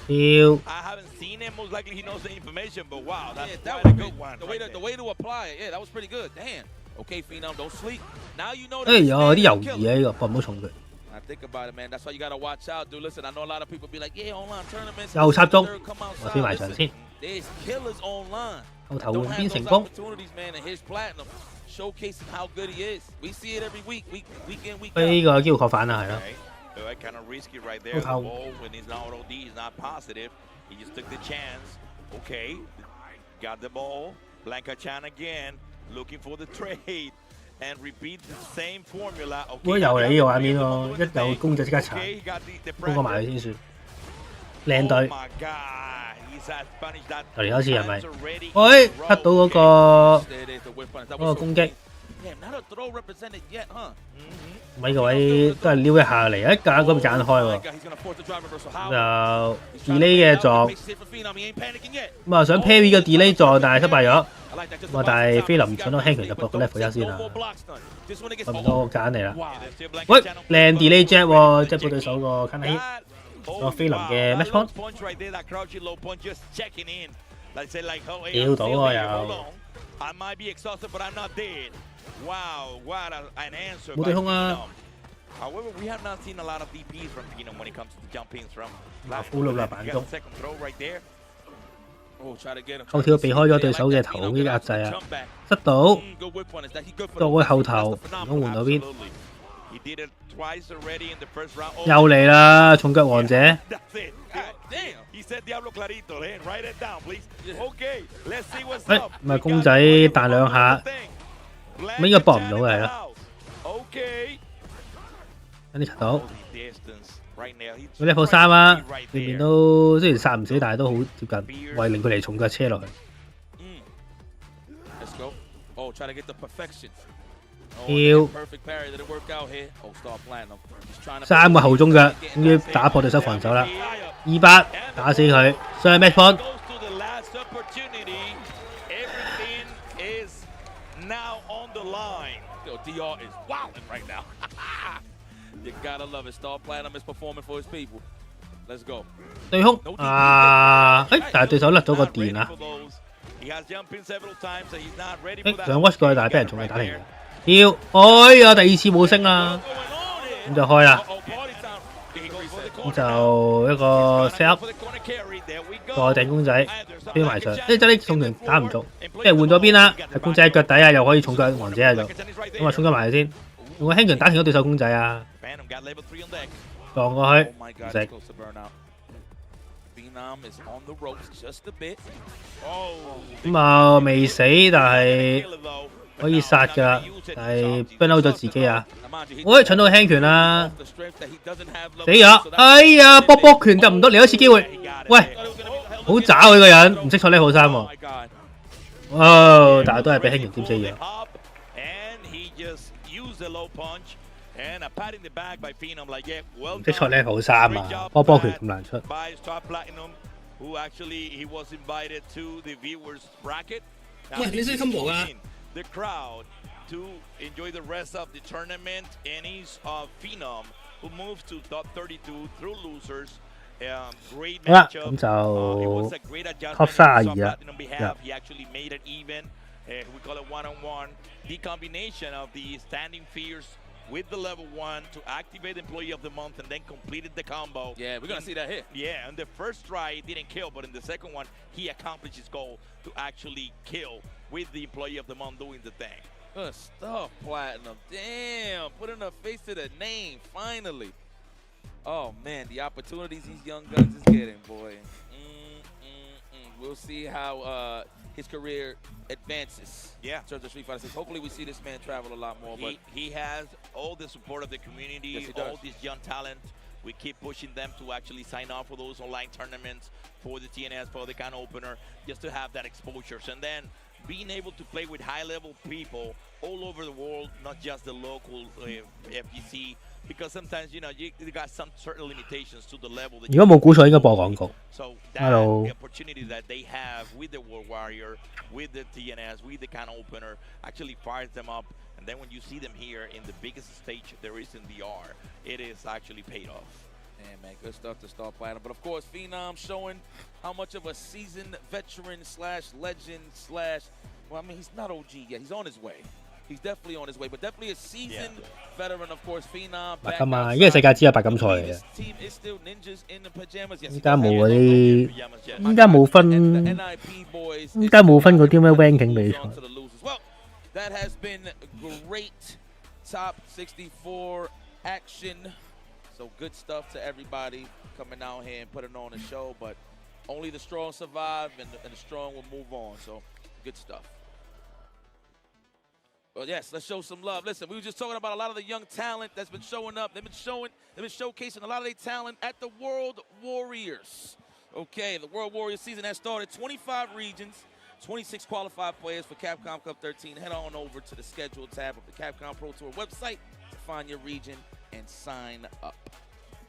I haven't seen him. Most likely he knows the information, but wow, that's that was was a good one. The way to apply it, yeah, that was pretty good. Damn. Okay, Phenom, don't sleep. Now you know. 有啲猶豫啊呢個，搏唔好重佢。I think about it, man. That's why you gotta watch out, dude. Listen, I know a lot of people be like, yeah, online tournaments. 又插中，我飛埋場先。There's killers online. 後頭換邊成功。Showcasing how good he is. We see it every week, week in, week out. 呢個機會確反啦，係咯。Kind of risky right there. The ball when he's not OD, he's not positive. He just took the chance. Okay, got the ball. Blanca Chan again, looking for the trade and repeat the same formula. 喂，又嚟呢個畫面喎，一有攻就即刻鏟，攻過埋佢先算。靚隊。就嚟多次係咪？喂，cut 到嗰個攻擊。咪個位都係撩一下嚟，一架嗰邊揀開喎，咁就 delay 嘅撞，咁啊想 parry 個 delay 撞，但係失敗咗，咁啊但係菲林搶到輕拳就搏個 level 1先啦，咁唔到揀嚟啦，喂靚 delay jab 喎，即係對手個 counter hit，個菲林嘅 match point， 屌到喎又。Wow, what an answer by 冇對空啊！ However, we have not seen a lot of DPs from Phenom when it comes to the jumpings from 骷髏啦板中， second throw right there. 後跳避開咗對手嘅頭嘅壓制啊，失到到去後頭，唔通換到邊？又嚟啦，重腳王者！唔係公仔彈兩下。應該搏唔到嘅係咯，有啲柒到。佢 level 3啊，裏面都雖然殺唔死，但係都好接近，為令佢哋重腳車落去。跳3個後中腳，終於打破對手防守啦！200打死佢，上 match point。Now on the line. Yo, DR is wilding right now. You gotta love it. Star Platinum is performing for his people. Let's go. 對空啊！但係對手甩咗個電啊！想 watch 過去，但係俾人重力打停。跳，哎呀！第二次冇升啦，咁就開啦。咁就一個 set up， 再頂公仔飛埋場，即係真係重拳打唔中，即係換咗邊啦，係公仔腳底啊，又可以重腳王者喺度，咁啊衝咗埋去先，用個輕拳打停咗對手公仔啊，撞過去唔食。咁啊未死，但係可以殺㗎啦，但係 burn out 咗自己啊！喂，搶到輕拳啦，死咗！哎呀，波波拳得唔到，嚟一次機會。喂，好渣佢個人，唔識錯呢號衫喎。哦，但係都係俾輕拳掂死咗。唔識錯呢號衫啊，波波拳咁難出。喂，你識 combo 啊？To enjoy the rest of the tournament, and he's Phenom, who moves to top 32 through losers. Great matchup. It was a great adjustment. Platinum behalf. He actually made it even. We call it one-on-one. The combination of the standing fears with the level 1 to activate Employee of the Month and then completed the combo. Yeah, we're going to see that hit. Yeah, and the first try he didn't kill, but in the second one, he accomplished his goal to actually kill with the Employee of the Month doing the thing. Good stuff, Platinum. Damn, putting a face to the name, finally. Oh, man, the opportunities these young guns is getting, boy. We'll see how his career advances. Yeah. In terms of Street Fighter 6. Hopefully we see this man travel a lot more. But he has all the support of the community, yes, all these young talent. We keep pushing them to actually sign up for those online tournaments, for the TNS, for the can opener, just to have that exposure. And then being able to play with high-level people all over the world, not just the local FGC, because sometimes, you know, you got some certain limitations to the level that 如果冇估錯，應該播廣告。So Hello. the opportunity that they have with the World Warrior, with the TNS, with the can opener, actually fires them up. And then when you see them here in the biggest stage there is in VR, it is actually paid off. Man, good stuff to Star Platinum. But of course, Phenom showing how much of a seasoned veteran slash legend slash, well, I mean, he's not OG yet. He's on his way. He's definitely on his way, but definitely a seasoned veteran, of course, Phenom. 白金啊，因為世界只有白金賽嚟嘅。依家冇嗰啲，依家冇分，依家冇分嗰啲咩 ranking 比賽。Well, that has been great top 64 action. So good stuff to everybody coming out here and putting on a show, but only the strong survive and the strong will move on. So good stuff. Well, yes, let's show some love. Listen, we were just talking about a lot of the young talent that's been showing up. They've been showcasing a lot of their talent at the World Warriors. Okay, the World Warriors season has started. 25 regions, 26 qualified players for Capcom Cup 13. Head on over to the schedule tab of the Capcom Pro Tour website to find your region and sign up.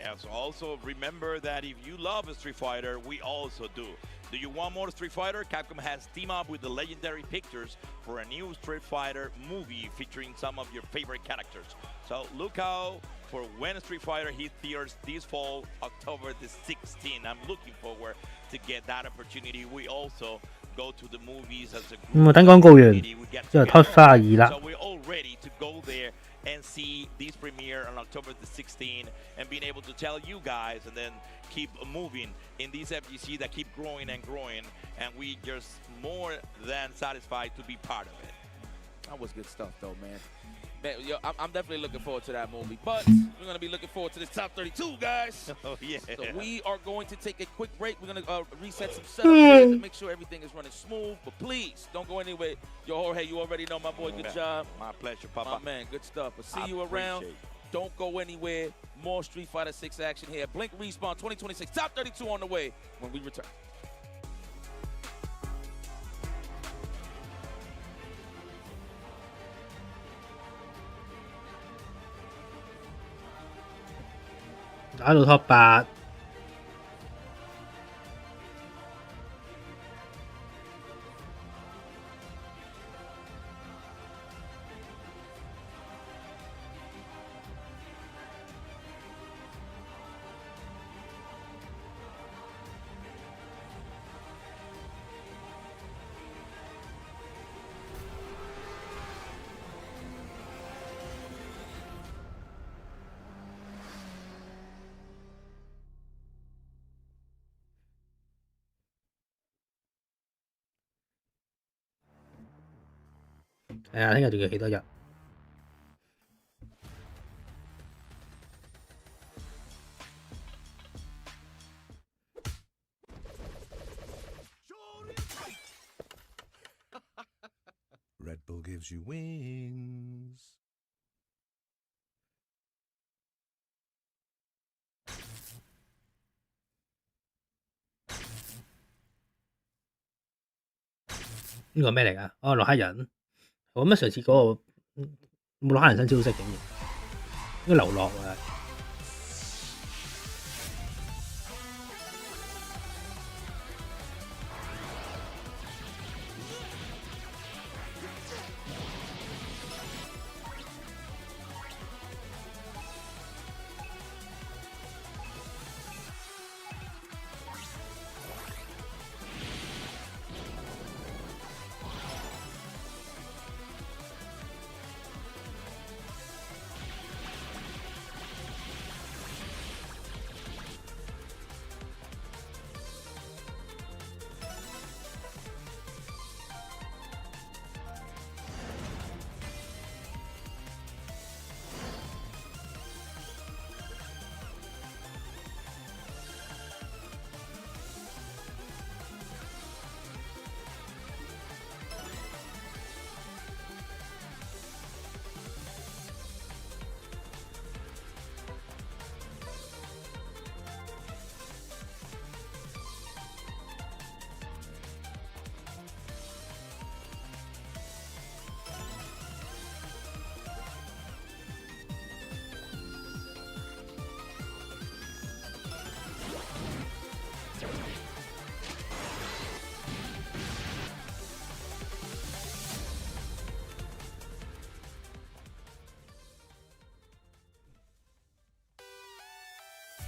Yes, also remember that if you love Street Fighter, we also do. Do you want more Street Fighter? Capcom has teamed up with the Legendary Pictures for a new Street Fighter movie featuring some of your favorite characters. So look out for when Street Fighter hits theaters this fall, October the 16th. I'm looking forward to get that opportunity. We also go to the movies as a group. 等廣告完之後Top 32啦。So we're all ready to go there and see this premiere on October the 16th and being able to tell you guys and then keep moving in this FGC that keep growing and growing, and we just more than satisfied to be part of it. That was good stuff though, man. Yo, I'm definitely looking forward to that movie, but we're going to be looking forward to this top 32, guys. Oh, yeah. So we are going to take a quick break. We're going to reset some setups to make sure everything is running smooth, but please don't go anywhere. Yo, Jorge, you already know my boy. Good job. My pleasure, Papa. My man, good stuff. But see you around. Don't go anywhere. More Street Fighter 6 action here. Blink Respawn 2026, top 32 on the way when we return.打到 Top 8。係啊，聽日仲要幾多日？Red Bull gives you wings. 呢個咩嚟㗎？哦，洛克人。我乜上次嗰個冇洛克人新招式竟然，應該流落啊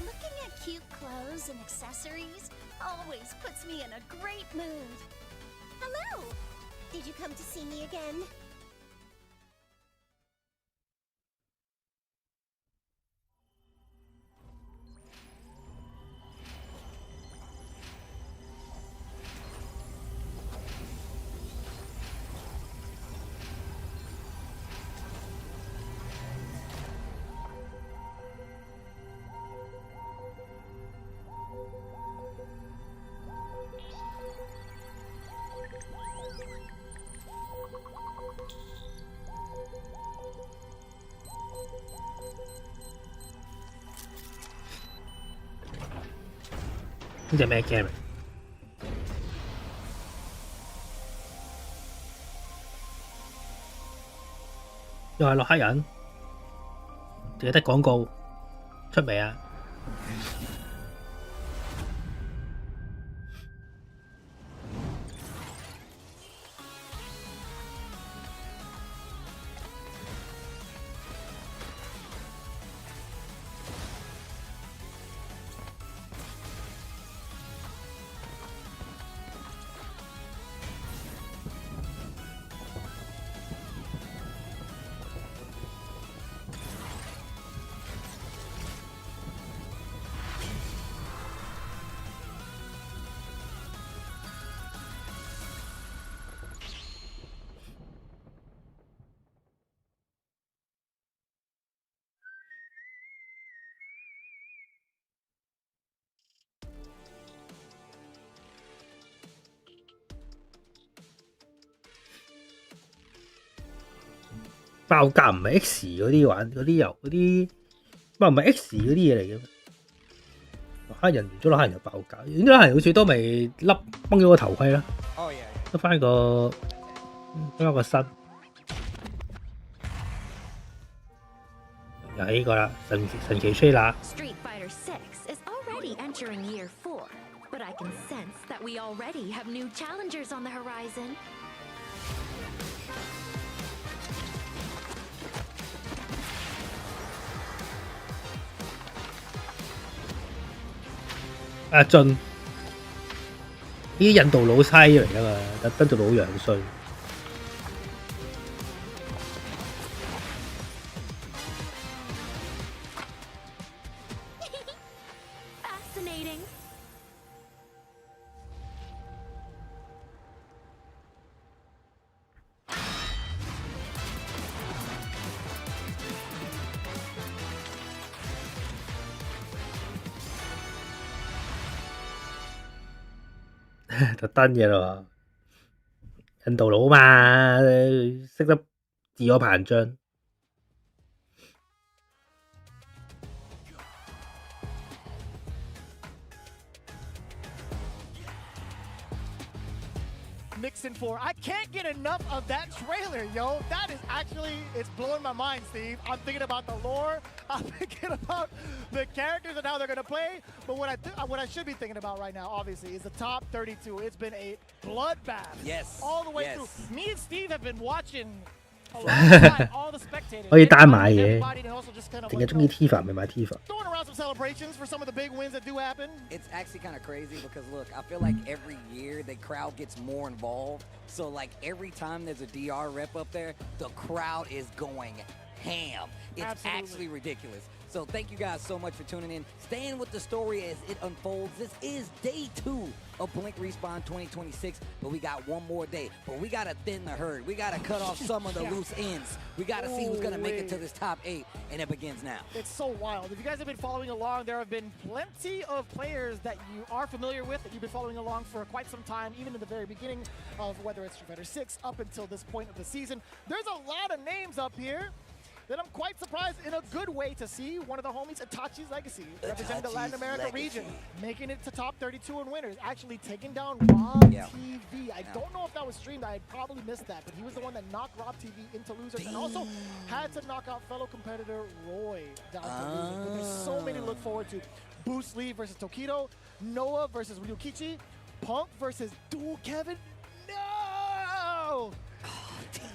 ！Looking at cute clothes and accessories always puts me in a great mood. Hello! Did you come to see me again? This is a bad camera. 又係洛克人，淨係得廣告出未啊？爆格唔係 X 嗰啲玩嗰啲油嗰啲，唔係 X 嗰啲嘢嚟嘅咩？黑人完咗洛克人就爆格，完咗洛克人好似都未崩咗個頭盔啦，得翻個身，又係呢個啦，神奇吹啦。Street Fighter 6 is already entering year 4, but I can sense that we already have new challengers on the horizon. 阿俊，呢啲印度老西嚟噶嘛，特登做到好樣衰。Fascinating. 特登嘅咯，印度佬嘛，識得自我膨脹。Nixon 4. I can't get enough of that trailer, yo. That is actually, it's blowing my mind, Steve. I'm thinking about the lore. I'm thinking about the characters and how they're going to play. But what I should be thinking about right now, obviously, is the top 32. It's been a bloodbath. Yes. All the way yes. through. Me and Steve have been watching a long time, all the spectators. 可以單買嘅，淨係中意 Tifa 咪買 Tifa。 Throwing around some celebrations for some of the big wins that do happen. It's actually kind of crazy because look, I feel like every year the crowd gets more involved. So like every time there's a DR rep up there, the crowd is going ham. It's actually ridiculous. So thank you guys so much for tuning in. Staying with the story as it unfolds. This is day 2 of Blink Respawn 2026, but we got one more day. But we got to thin the herd. We got to cut off some of the loose ends. We got to see who's going to make it to this top 8, and it begins now. It's so wild. If you guys have been following along, there have been plenty of players that you are familiar with, that you've been following along for quite some time, even in the very beginning of whether it's Street Fighter 6 up until this point of the season. There's a lot of names up here that I'm quite surprised in a good way to see. One of the homies, Itachi's Legacy, representing the Latin America region, making it to top 32 in winners, actually taking down Rob TV. I don't know if that was streamed. I probably missed that, but he was the one that knocked Rob TV into losers and also had to knock out fellow competitor Roy down to losers. But there's so many to look forward to. Bruce Lee versus Tokido, Noah versus Ryukichi, Punk versus Dual Kevin. No!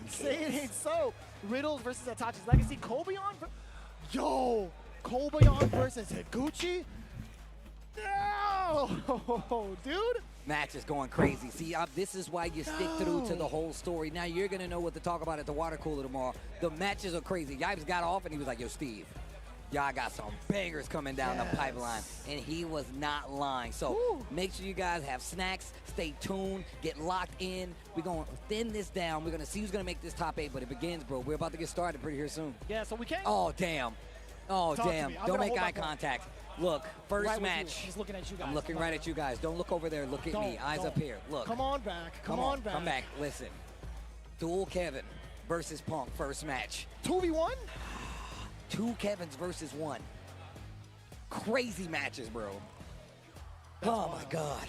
Say it ain't so. Riddles versus Itachi's Legacy. Kobayon. Yo! Kobayon versus Higuchi. No! Dude. Match is going crazy. See, this is why you stick through to the whole story. Now you're going to know what to talk about at the water cooler tomorrow. The matches are crazy. Yipes got off and he was like, yo, Steve, y'all got some bangers coming down the pipeline. And he was not lying. So make sure you guys have snacks. Stay tuned. Get locked in. We're going to thin this down. We're going to see who's going to make this top 8. But it begins, bro. We're about to get started pretty here soon. Yeah, so we can't. Oh, damn. Oh, damn. Don't make eye contact. Look, first match. He's looking at you guys. I'm looking right at you guys. Don't look over there. Look at me. Eyes up here. Look. Come on back. Come on back. Come back. Listen. Dual Kevin versus Punk. First match. 2v1? 2 Kevins versus 1. Crazy matches, bro. Oh, my God.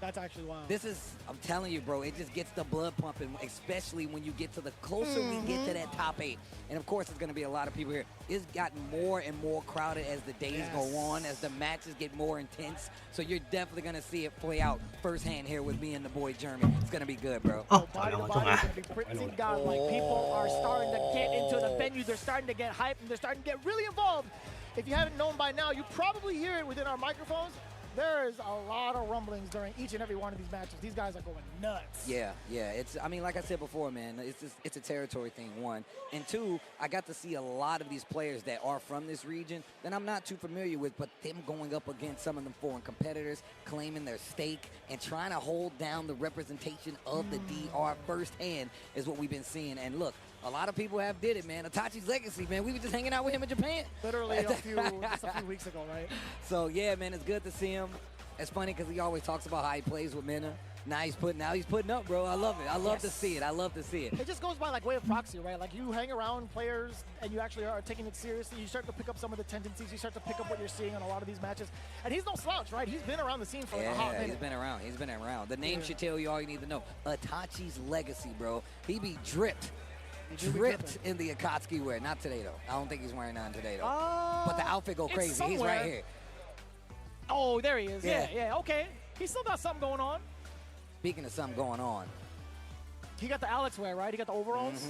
That's actually wild. This is, I'm telling you, bro, it just gets the blood pumping, especially when you get to the closer we get to that top 8. And of course, there's going to be a lot of people here. It's gotten more and more crowded as the days go on, as the matches get more intense. So you're definitely going to see it play out firsthand here with me and the boy Jeremy. It's going to be good, bro. Body to body is going to be pretty godlike. People are starting to get into the venue. They're starting to get hyped, and they're starting to get really involved. If you haven't known by now, you probably hear it within our microphones. There is a lot of rumblings during each and every one of these matches. These guys are going nuts. Yeah. It's, I mean, like I said before, man, it's a territory thing, one. And two, I got to see a lot of these players that are from this region that I'm not too familiar with, but them going up against some of them foreign competitors, claiming their stake, and trying to hold down the representation of the DR firsthand is what we've been seeing. And look, a lot of people have did it, man. Itachi's legacy, man. We were just hanging out with him in Japan. Literally just a few weeks ago, right? So, yeah, man, it's good to see him. It's funny because he always talks about how he plays with Mena. Now he's putting up, bro. I love it. I love to see it. I love to see it. It just goes by like way of proxy, right? Like you hang around players and you actually are taking it seriously. You start to pick up some of the tendencies. You start to pick up what you're seeing on a lot of these matches. And he's no slouch, right? He's been around the scene for a hot minute. He's been around. He's been around. The name should tell you all you need to know. Itachi's legacy, bro. He be dripped in the Akatsuki wear. Not today, though. I don't think he's wearing none today, though. But the outfit go crazy. He's right here. Oh, there he is. Yeah, okay. He's still got something going on. Speaking of something going on. He got the Alex wear, right? He got the overalls?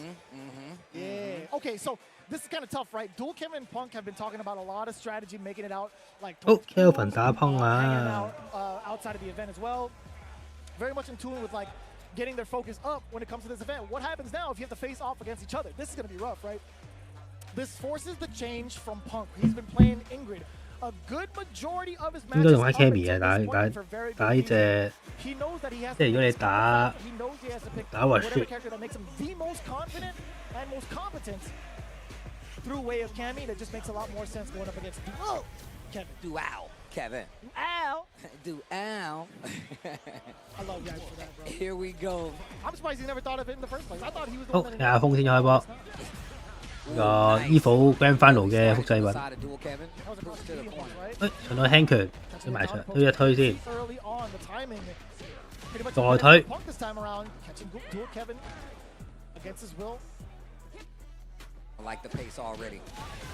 Yeah. Okay, so this is kind of tough, right? Dual Kevin and Punk have been talking about a lot of strategy, making it out like Kelvin 打Punk 啊 outside of the event as well. Very much in tune with like getting their focus up when it comes to this event. What happens now if you have to face off against each other? This is going to be rough, right? This forces the change from Punk. He's been playing Ingrid. A good majority of his matches 應該用翻 Cammy 嘅打呢隻，即係如果你打 whatever character that makes him the most confident and most competent through way of Cammy, that just makes a lot more sense going up against Kevin. Dual. I love guys for that, bro. Here we go. I'm surprised he never thought of it in the first place. I thought he was the 好， one 睇下風先開波。個衣服 Grand Final 嘅複製品。上到輕拳，推埋場，推一推先，再推。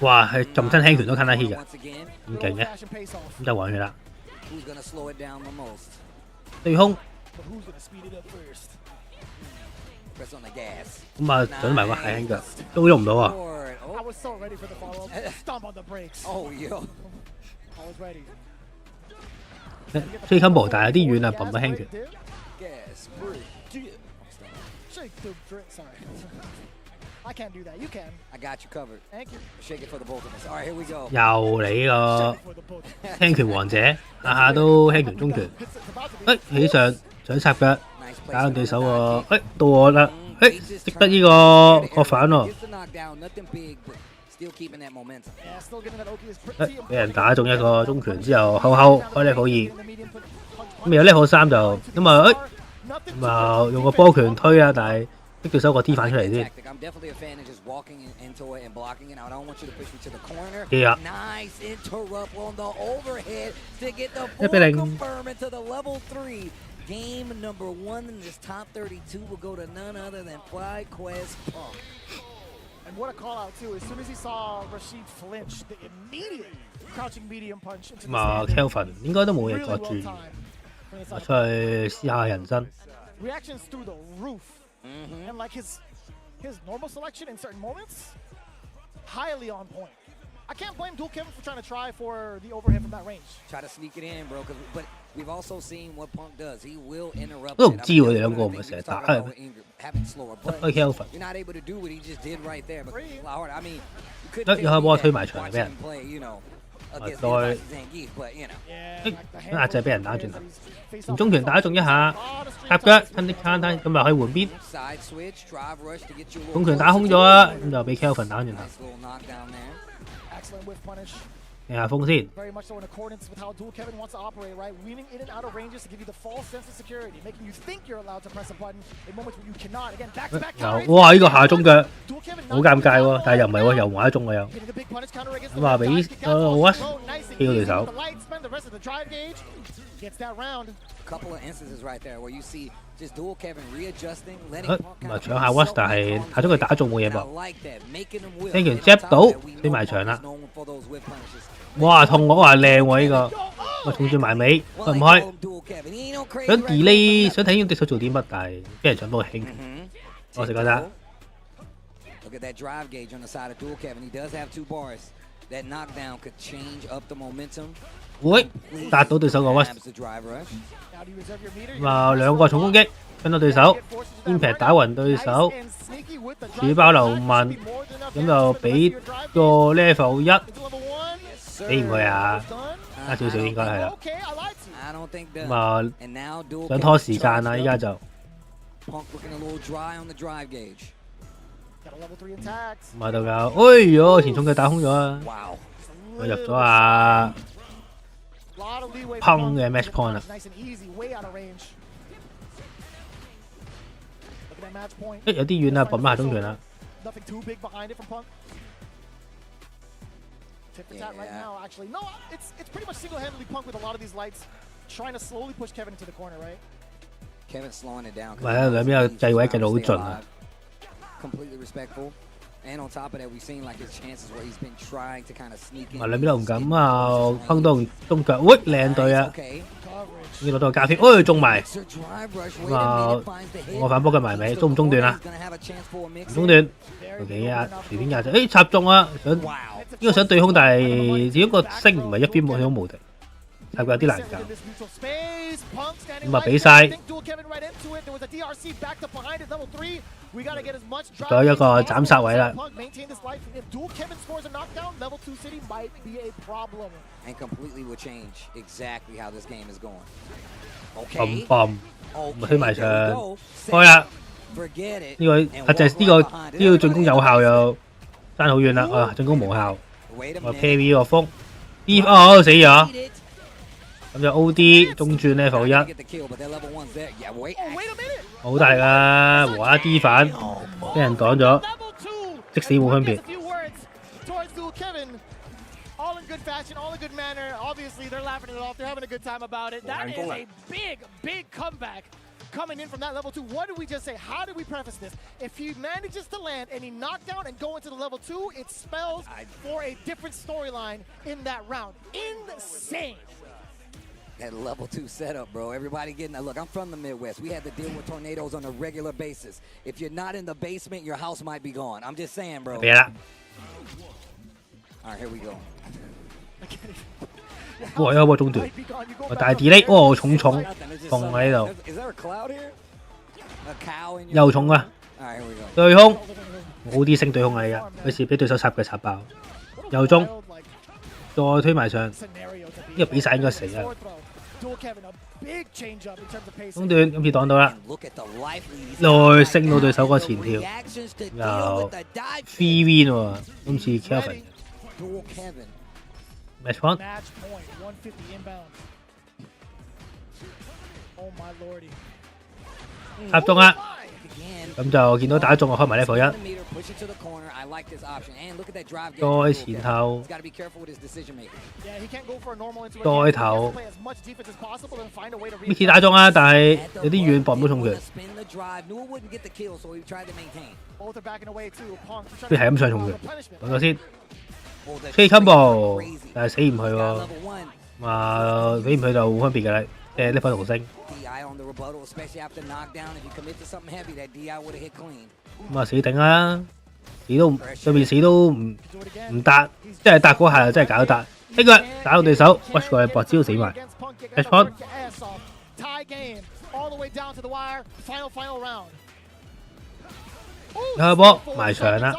哇，係咁真輕拳都 can 得 hit 㗎，咁勁嘅，咁就玩佢啦。對空。咁啊，準埋個鞋輕腳，都喐唔到啊！追 combo 但係有啲遠啊，揼個輕拳。又嚟個輕拳王者，下下都輕拳中拳。起上想插腳。 打對手喎，到我啦，識得呢個反喎，俾人打中一個中拳之後，後開 level 2，咁有 level 3就咁啊用個波拳推啊，但係逼對手個 T 反出嚟先。係啊，1-0。 Game number 1 in this top 32 will go to none other than FlyQuest Punk. And what a call out too! As soon as he saw Rashid flinch, the immediate crouching medium punch into the Kelvin 應該都冇嘢過注意，我出去試下人生。Reactions through the roof, and like his normal selection in certain moments, highly on point. I can't blame Dual Kevin for trying to try for the overhead from that range. Try to sneak it in, bro. But we've also seen what Punk does. He will interrupt. 都唔知喎，你兩個唔係成日打嘅咩？得 Kelvin。You're not able to do what he just did right there. But I mean, 有開波推埋場俾人。再壓制俾人打轉頭，連中拳打中一下，插腳吞啲攤攤，咁咪可以換邊。中拳打空咗啊，咁就俾 Kelvin 打轉頭。 睇下風先。Very much so in accordance with how Dual Kevin wants to operate, right? Weaving in and out of ranges to give you the false sense of security, making you think you're allowed to press a button in moments where you cannot. Again, back to back. 哇！呢個下中腳好尷尬喎，但係又唔係喎，又玩得中喎又。咁啊俾好啊，跳對手。Couple of instances right there where you see just dual Kevin readjusting, letting 唔係搶下 Watch， 但係下咗佢打中冇嘢噃。聽完 jab 到，飛埋牆啦。哇，痛我話靚喎呢個，我重轉埋尾，開唔開？想 delay， 想睇呢對手做啲乜，但係俾人搶到輕。我食覺得。Look at that drive gauge on the side of dual Kevin. He does have 2 bars. That knockdown could change up the momentum. 會達到對手個 Watch。咁兩個重攻擊，跟到對手 ，impact 打暈對手，主包流問，咁就俾個 level 1，俾唔佢啊？加少少應該係啦。咁想拖時間啦，依家就。唔係到㗎，哎呦，前衝腳打空咗啊！佢入咗啊！砰嘅 match point 啦。有啲遠啊，揼下中拳啦。唔係啊，兩邊有制位計到好盡啊。Completely respectful. And on top of that, we've seen like his chances where he's been trying to kind of sneak in. 兩邊都唔敢啊，碰到中腳，喂，靚隊啊！呢攞到個加飛，哎，中埋。咁啊，我反波嘅埋尾，中唔中斷啊？唔中斷。OK 啊，隨便壓就，誒插中啊！想呢個想對空，但係只不過星唔係一邊冇好無敵，係有啲難搞。咁啊，俾晒。仲有一個斬殺位啦。砰砰，咪推埋牆，開啦！呢個阿隻呢個進攻有效又爭好遠啦，啊進攻無效，我 parry 個風 ，D 哦死咗。咁就 O.D. 中轉 level 1，好大噶，無啦 D 反，俾人擋咗，即使冇分別。Coming in from that level 2, what did we just say? How did we preface this? If he manages to land any knockdown and go into the level 2, it spells for a different storyline in that round. Insane! That level 2 setup, bro. Everybody getting that. Look, I'm from the Midwest. We had to deal with tornadoes on a regular basis. If you're not in the basement, your house might be gone. I'm just saying, bro. Yeah. All right, here we go. 哇！有個中斷，大 delay， 哦，重放喺度，又重啊！對空，好啲升對空嚟噶，費事俾對手插腳插爆，又中，再推埋上，呢個比賽應該死啦！中斷，今次擋到啦，再升到對手個前跳，又 free win 喎，今次 Kevin。Match point. 插中啦，咁就見到打中我開埋 level 1，再前後，再頭 ，Mickey 打中啦，但係有啲遠搏唔到重拳，佢係咁上重拳，講咗先。K combo， 但係死唔去喎，死唔去就冇分別嘅啦，呢分毫升。咁啊死頂啦，死都對面死都唔搭，即係搭嗰下就真係搞搭，呢個打到對手 ，watch 過去搏招死埋 ，match point。有波埋牆啦，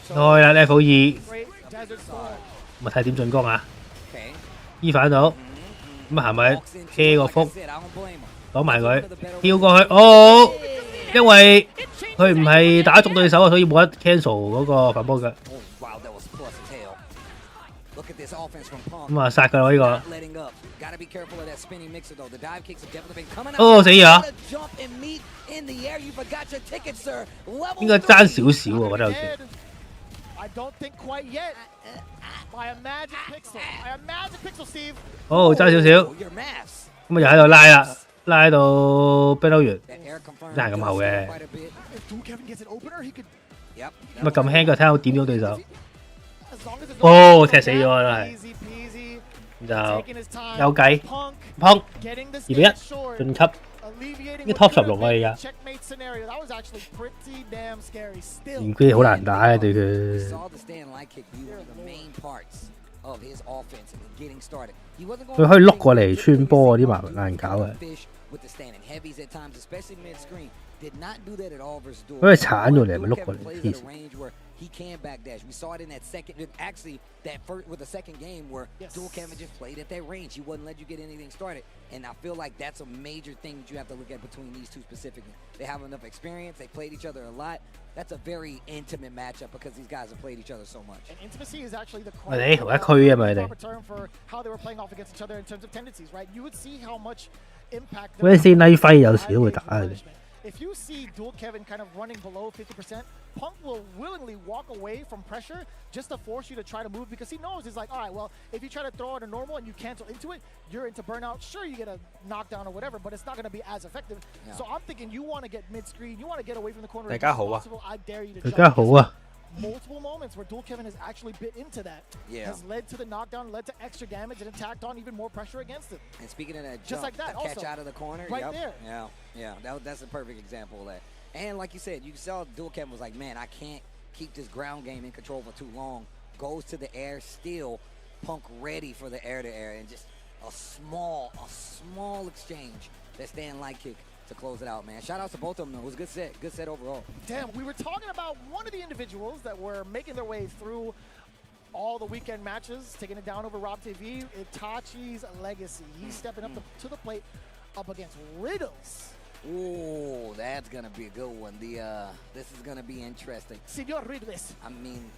開啦 level 2。咁睇點進攻啊！依反到，咁啊係咪車個幅攞埋佢，跳過去，哦！因為佢唔係打中對手啊，所以冇得 cancel 嗰個反波嘅。咁啊殺佢咯呢個。哦死咗！應該爭少少喎，我覺得好似。I don't think quite yet. I imagine Pixel, Steve. 哦，爭少少。咁又喺度拉啦，拉到冰兜完，真係咁後嘅。咁撳輕腳睇下我點到對手。哦，踢死咗啦，係。就有計，砰2-1晉級。呢 top 16啊，而家唔知好難打嘅對佢。佢可以碌過嚟穿波嗰啲難搞嘅。因為鏟咗嚟咪碌過嚟。He can backdash. We saw it in that second, actually, that first with the second game where Dual Kevin just played at that range. He wouldn't let you get anything started. And I feel like that's a major thing that you have to look at between these two specifically. They have enough experience. They played each other a lot. That's a very intimate matchup because these guys have played each other so much. And intimacy is actually the proper term for how they were playing off against each other in terms of tendencies, right? You would see how much impact. 嗰陣時拉輝有時都會打嘅。If you see Dual Kevin kind of running below 50%, Punk will willingly walk away from pressure just to force you to try to move because he knows he's like, all right, well, if you try to throw out a normal and you cancel into it, you're into burnout. Sure, you get a knockdown or whatever, but it's not going to be as effective. Yeah. So I'm thinking you want to get mid-screen, you want to get away from the corner as much as possible. I dare you to jump. Multiple moments where Dual Kevin has actually bit into that has led to the knockdown, led to extra damage, and tacked on even more pressure against it. And speaking of that jump, just like that, catch also, out of the corner, right there. Yeah, that's a perfect example of that. And like you said, you saw Dual Kevin was like, man, I can't keep this ground game in control for too long. Goes to the air, still Punk ready for the air-to-air, and just a small exchange. That stand light kick to close it out, man. Shout out to both of them, though. It was a good set overall. Damn, we were talking about one of the individuals that were making their way through all the weekend matches, taking it down over Rob TV, Itachi's Legacy. He's stepping up to the plate up against Riddles. Ooh, that's going to be a good one. This is going to be interesting. Senor Riddles. I mean,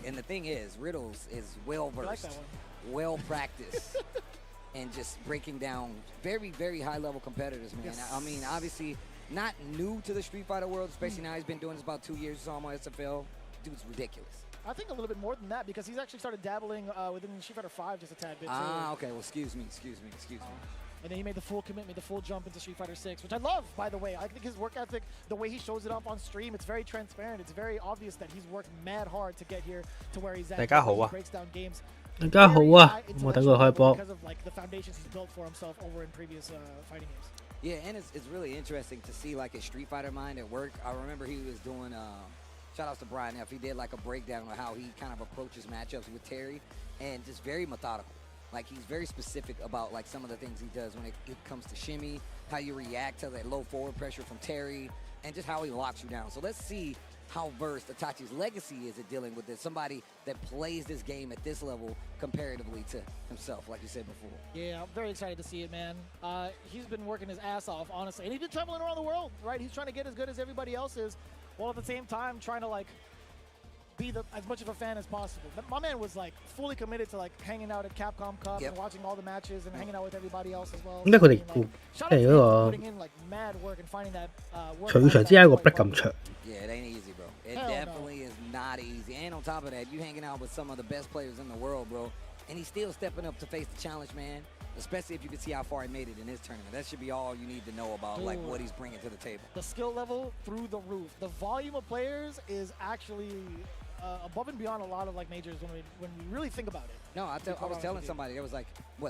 and the thing is, Riddles is well-versed, well-practiced. And just breaking down very, very high-level competitors, man. Yes. I mean, obviously, not new to the Street Fighter world, especially now he's been doing this about 2 years. Saw him on SFL. Dude's ridiculous. I think a little bit more than that because he's actually started dabbling within Street Fighter 5 just a tad bit. Ah, okay. Well, excuse me. And then he made the full commit, made the full jump into Street Fighter 6, which I love, by the way. I think his work ethic, the way he shows it off on stream, it's very transparent. It's very obvious that he's worked mad hard to get here to where he's at. He breaks down games. 大家好啊！我等佢開波。Because of like the foundations he's built for himself over in previous fighting games. Yeah, and it's really interesting to see like his Street Fighter mind at work. I remember he was doing shout outs to Brian F. He did like a breakdown of how he kind of approaches matchups with Terry, and just very methodical. Like he's very specific about like some of the things he does when it comes to shimmy, how you react to that low forward pressure from Terry, and just how he locks you down. So let's see how versed Itachi's Legacy is at dealing with this. Somebody that plays this game at this level comparatively to himself, like you said before. Yeah, I'm very excited to see it, man. He's been working his ass off, honestly. And he's been traveling around the world, right? He's trying to get as good as everybody else is, while at the same time trying to, like, be as much of a fan as possible. But my man was like fully committed to like hanging out at Capcom Cup and watching all the matches and hanging out with everybody else as well. 咁佢哋即係嗰個場之間個 break 咁長。Yeah, it ain't easy, bro. It definitely is not easy. And on top of that, you hanging out with some of the best players in the world, bro. And he's still stepping up to face the challenge, man. Especially if you can see how far he made it in his tournament. That should be all you need to know about like what he's bringing to the table. The skill level through the roof. The volume of players is actually above and beyond a lot of like majors when we really think about it. No, I was telling somebody there was like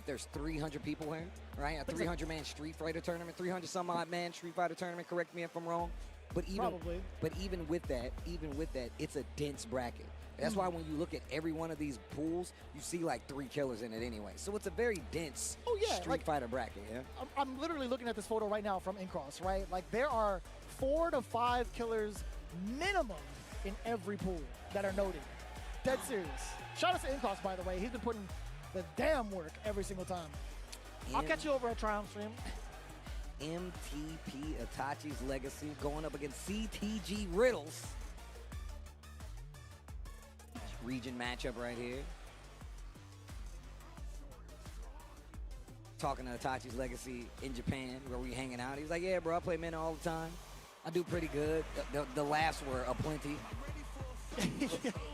there's 300 people here, right? A 300-man Street Fighter tournament, 300 some odd man Street Fighter tournament. Correct me if I'm wrong. But even with that, it's a dense bracket. That's why when you look at every one of these pools, you see like 3 killers in it anyway. So it's a very dense Street Fighter bracket. Yeah. I'm literally looking at this photo right now from Incross, right? Like there are 4 to 5 killers minimum in every pool that are noted. Dead serious. Shout out to Incross, by the way. He's been putting the damn work every single time. I'll catch you over at Triumph Stream. MTP Itachi's Legacy going up against CTG Riddles. Region matchup right here. Talking to Itachi's Legacy in Japan, where we hanging out. He was like, yeah, bro, I play men all the time. I do pretty good. The laughs were aplenty.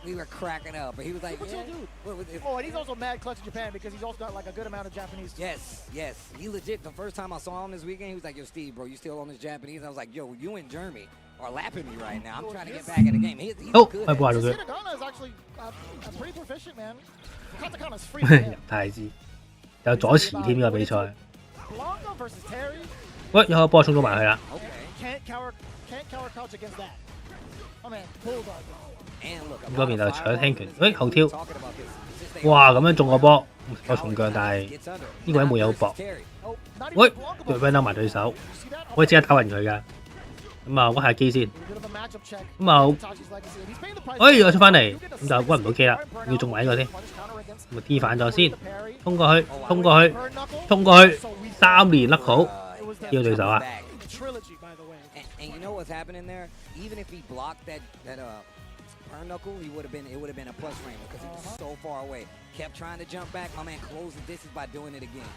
We were cracking up, but he was like, yeah. Oh, and he's also mad clutch in Japan because he's also got like a good amount of Japanese. Yes. He legit, the first time I saw him this weekend, he was like, yo, Steve, bro, you still on this Japanese? I was like, yo, you in Germany are lapping me right now. I'm trying to get back in the game. He's good. Hiragana is actually pretty proficient, man. Katakana's free for him. 太子有左持添呢個比賽。Blanca versus Terry. 喂，有個波衝咗埋去啦。Can't cower crouch against that. Oh man, bulldog. 嗰邊就搶聽拳，喂後挑，哇咁樣中個波，有重腳，但係呢個人冇嘢好搏。喂，對 run 埋對手，可以即刻打暈佢㗎。咁啊屈下機先，咁啊，哎我出翻嚟，咁就屈唔到機啦，要中埋呢個先，咁啊 D 反咗先，衝過去，3連甩好，呢個對手啊。And you know what's happening there? Even if he blocked that burn knuckle, it would have been a plus frame because he was so far away. Kept trying to jump back. My man closed the distance by doing it again.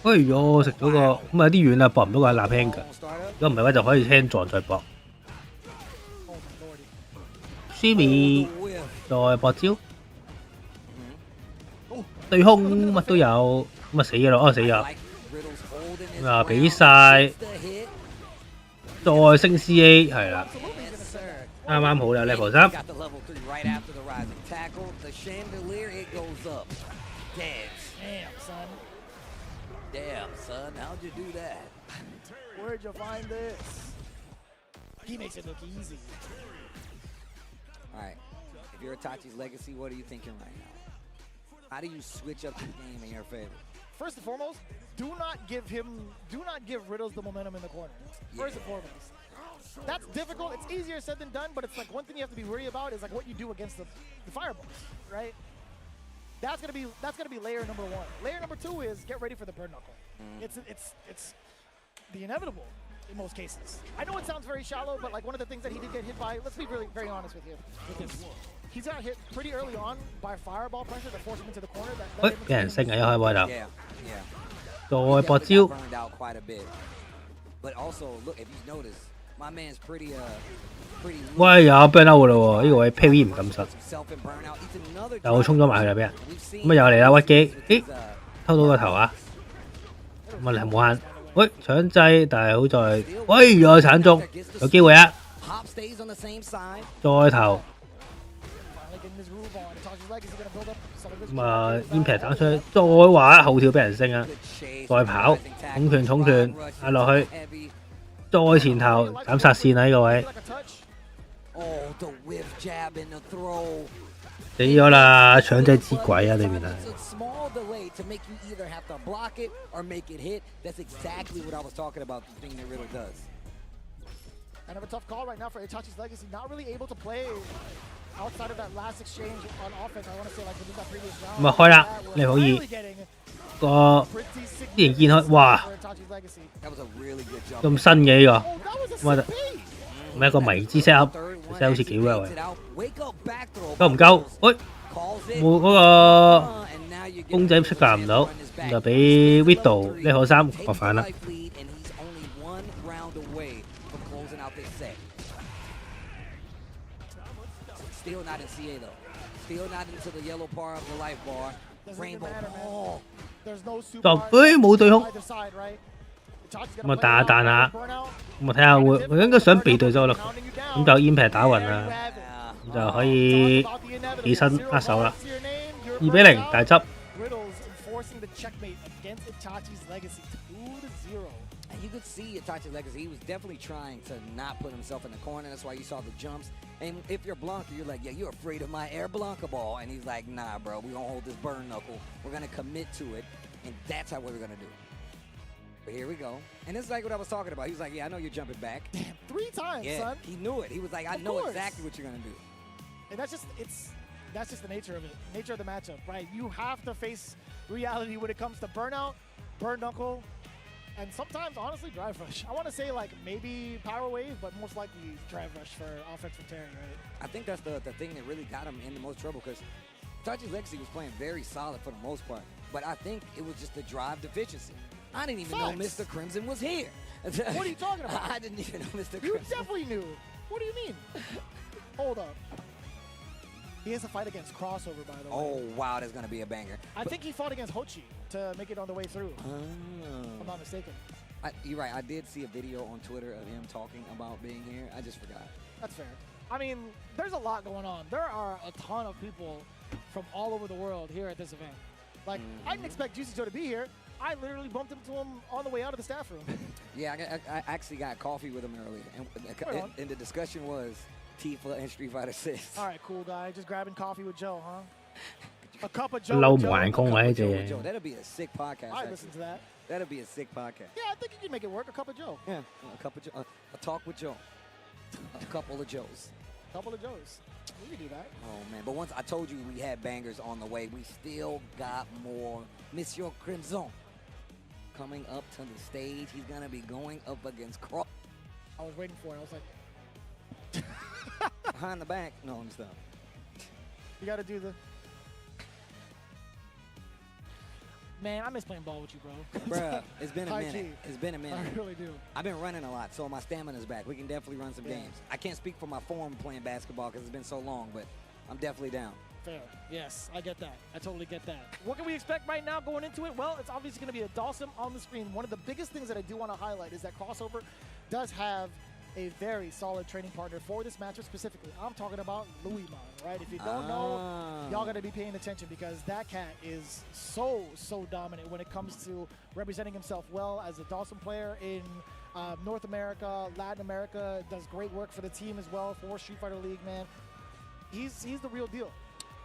哎呦，食咗個咁啊有啲遠啦，搏唔到個立輕㗎。如果唔係話就可以輕撞再搏。Shimmy 再搏招，對空乜都有，咁啊死咗咯，死咗。咁啊比晒，再升 CA 係啦，啱啱好啦 level 3。Damn, son, how'd you do that? Where'd you find this? He makes it look easy. All right, if you're Itachi's legacy, what are you thinking right now? How do you switch up the game in your favor? First and foremost, do not give Riddles the momentum in the corner. First and foremost. That's difficult. It's easier said than done, but it's like one thing you have to be worried about is like what you do against the fireballs, right? That's gonna be layer number 1. Layer number 2 is get ready for the burn knuckle. It's the inevitable in most cases. I know it sounds very shallow, but like one of the things that he did get hit by. Let's be really very honest with you. He's got hit pretty early on by fireball pressure to force him into the corner. 喂，俾人升啊！一開波就，再搏招。喂，有 burn out 㗎咯喎！呢個位 PV 唔敢實，又衝咗埋去啦俾人。咁啊又嚟啦屈機，咦偷到個頭啊！咁啊你冇限，喂搶掣，但係好在，喂有鏟中，有機會啊！再投。咁啊 impact 打出去，再話後跳俾人升啊！再跑，重拳壓落去，再前頭斬殺線啊！呢個位死咗啦！搶掣之鬼啊！裏面啊！ Kind of a tough call right now for Itachi's legacy. Not really able to play outside of that last exchange on offense. I want to say like within that previous round. 咁啊開啦，你可以個啲人見開，哇！咁新嘅呢個，咁啊咪一個迷之 set up，set 好似幾 well 嘅，夠唔夠？喂，冇嗰個公仔出格唔到，就俾 Widow 呢個3學反啦。 Still not in CA though. Still not into the yellow part of the life bar. Rainbow ball. 就冇對空。咁啊彈下，咁啊睇下會應該想避對手咯。咁就 impact 打暈啦，咁就可以起身握手啦。2-0大執。 You could see Itachi's legacy. He was definitely trying to not put himself in the corner. That's why you saw the jumps. And if you're Blanca, you're like, yeah, you're afraid of my air Blanca ball. And he's like, nah, bro, we're going to hold this burn knuckle. We're going to commit to it. And that's how we're going to do it. But here we go. And this is like what I was talking about. He was like, yeah, I know you're jumping back. Damn, 3 times, yeah, son. He knew it. He was like, I know exactly what you're going to do. And that's just the nature of it. Nature of the matchup, right? You have to face reality when it comes to burnout, burn knuckle, and sometimes, honestly, drive rush. I want to say, like, maybe power wave, but most likely drive rush for offense from Terry, right? I think that's the thing that really got him in the most trouble because Itachi's legacy was playing very solid for the most part. But I think it was just the drive deficiency. I didn't even know Mr. Crimson was here. What are you talking about? I didn't even know Mr. Crimson. You definitely knew. What do you mean? Hold up. He has a fight against Crossover, by the way. Oh, wow, that's going to be a banger. I think he fought against Hochi to make it on the way through. If I'm not mistaken. You're right. I did see a video on Twitter of him talking about being here. I just forgot. That's fair. I mean, there's a lot going on. There are a ton of people from all over the world here at this event. Like, I didn't expect Juicy Joe to be here. I literally bumped into him on the way out of the staff room. Yeah, I actually got coffee with him earlier, and the discussion was Tifa and Street Fighter 6. All right, cool guy. Just grabbing coffee with Joe, huh? A cup of Joe. Joe. That'll be a sick podcast. I listen to that. That'll be a sick podcast. Yeah, I think you can make it work. A cup of Joe. Yeah, a cup of Joe. A talk with Joe. A couple of Joes. A couple of Joes. We can do that. Oh, man. But once I told you we had bangers on the way, we still got more. Monsieur Crimson coming up to the stage. He's going to be going up against Cross. I was waiting for it. I was like... Behind the back. No, I'm stuck. You got to do the... Man, I miss playing ball with you, bro. Bruh, it's been a minute. It's been a minute. I really do. I've been running a lot, so my stamina's back. We can definitely run some games. I can't speak for my form playing basketball because it's been so long, but I'm definitely down. Fair. Yes, I get that. I totally get that. What can we expect right now going into it? Well, it's obviously going to be a Dawson on the screen. One of the biggest things that I do want to highlight is that Crossover does have a very solid training partner for this matchup specifically. I'm talking about Louis Man, right? If you don't know, y'all got to be paying attention because that cat is so dominant when it comes to representing himself well as a Dawson player in North America, Latin America. Does great work for the team as well for Street Fighter League, man. He's the real deal.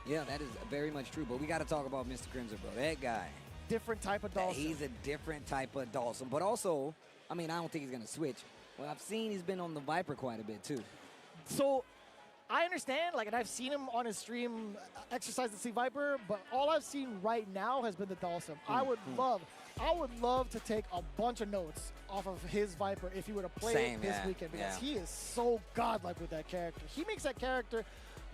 Yeah, that is very much true. But we got to talk about Mr. Crimson, bro. That guy. Different type of Dawson. He's a different type of Dawson. But also, I mean, I don't think he's going to switch. Well, I've seen he's been on the Viper quite a bit, too. So, I understand, like, and I've seen him on his stream exercise the Sea Viper, but all I've seen right now has been the Dawson. I would love to take a bunch of notes off of his Viper if he were to play it this weekend because he is so godlike with that character. He makes that character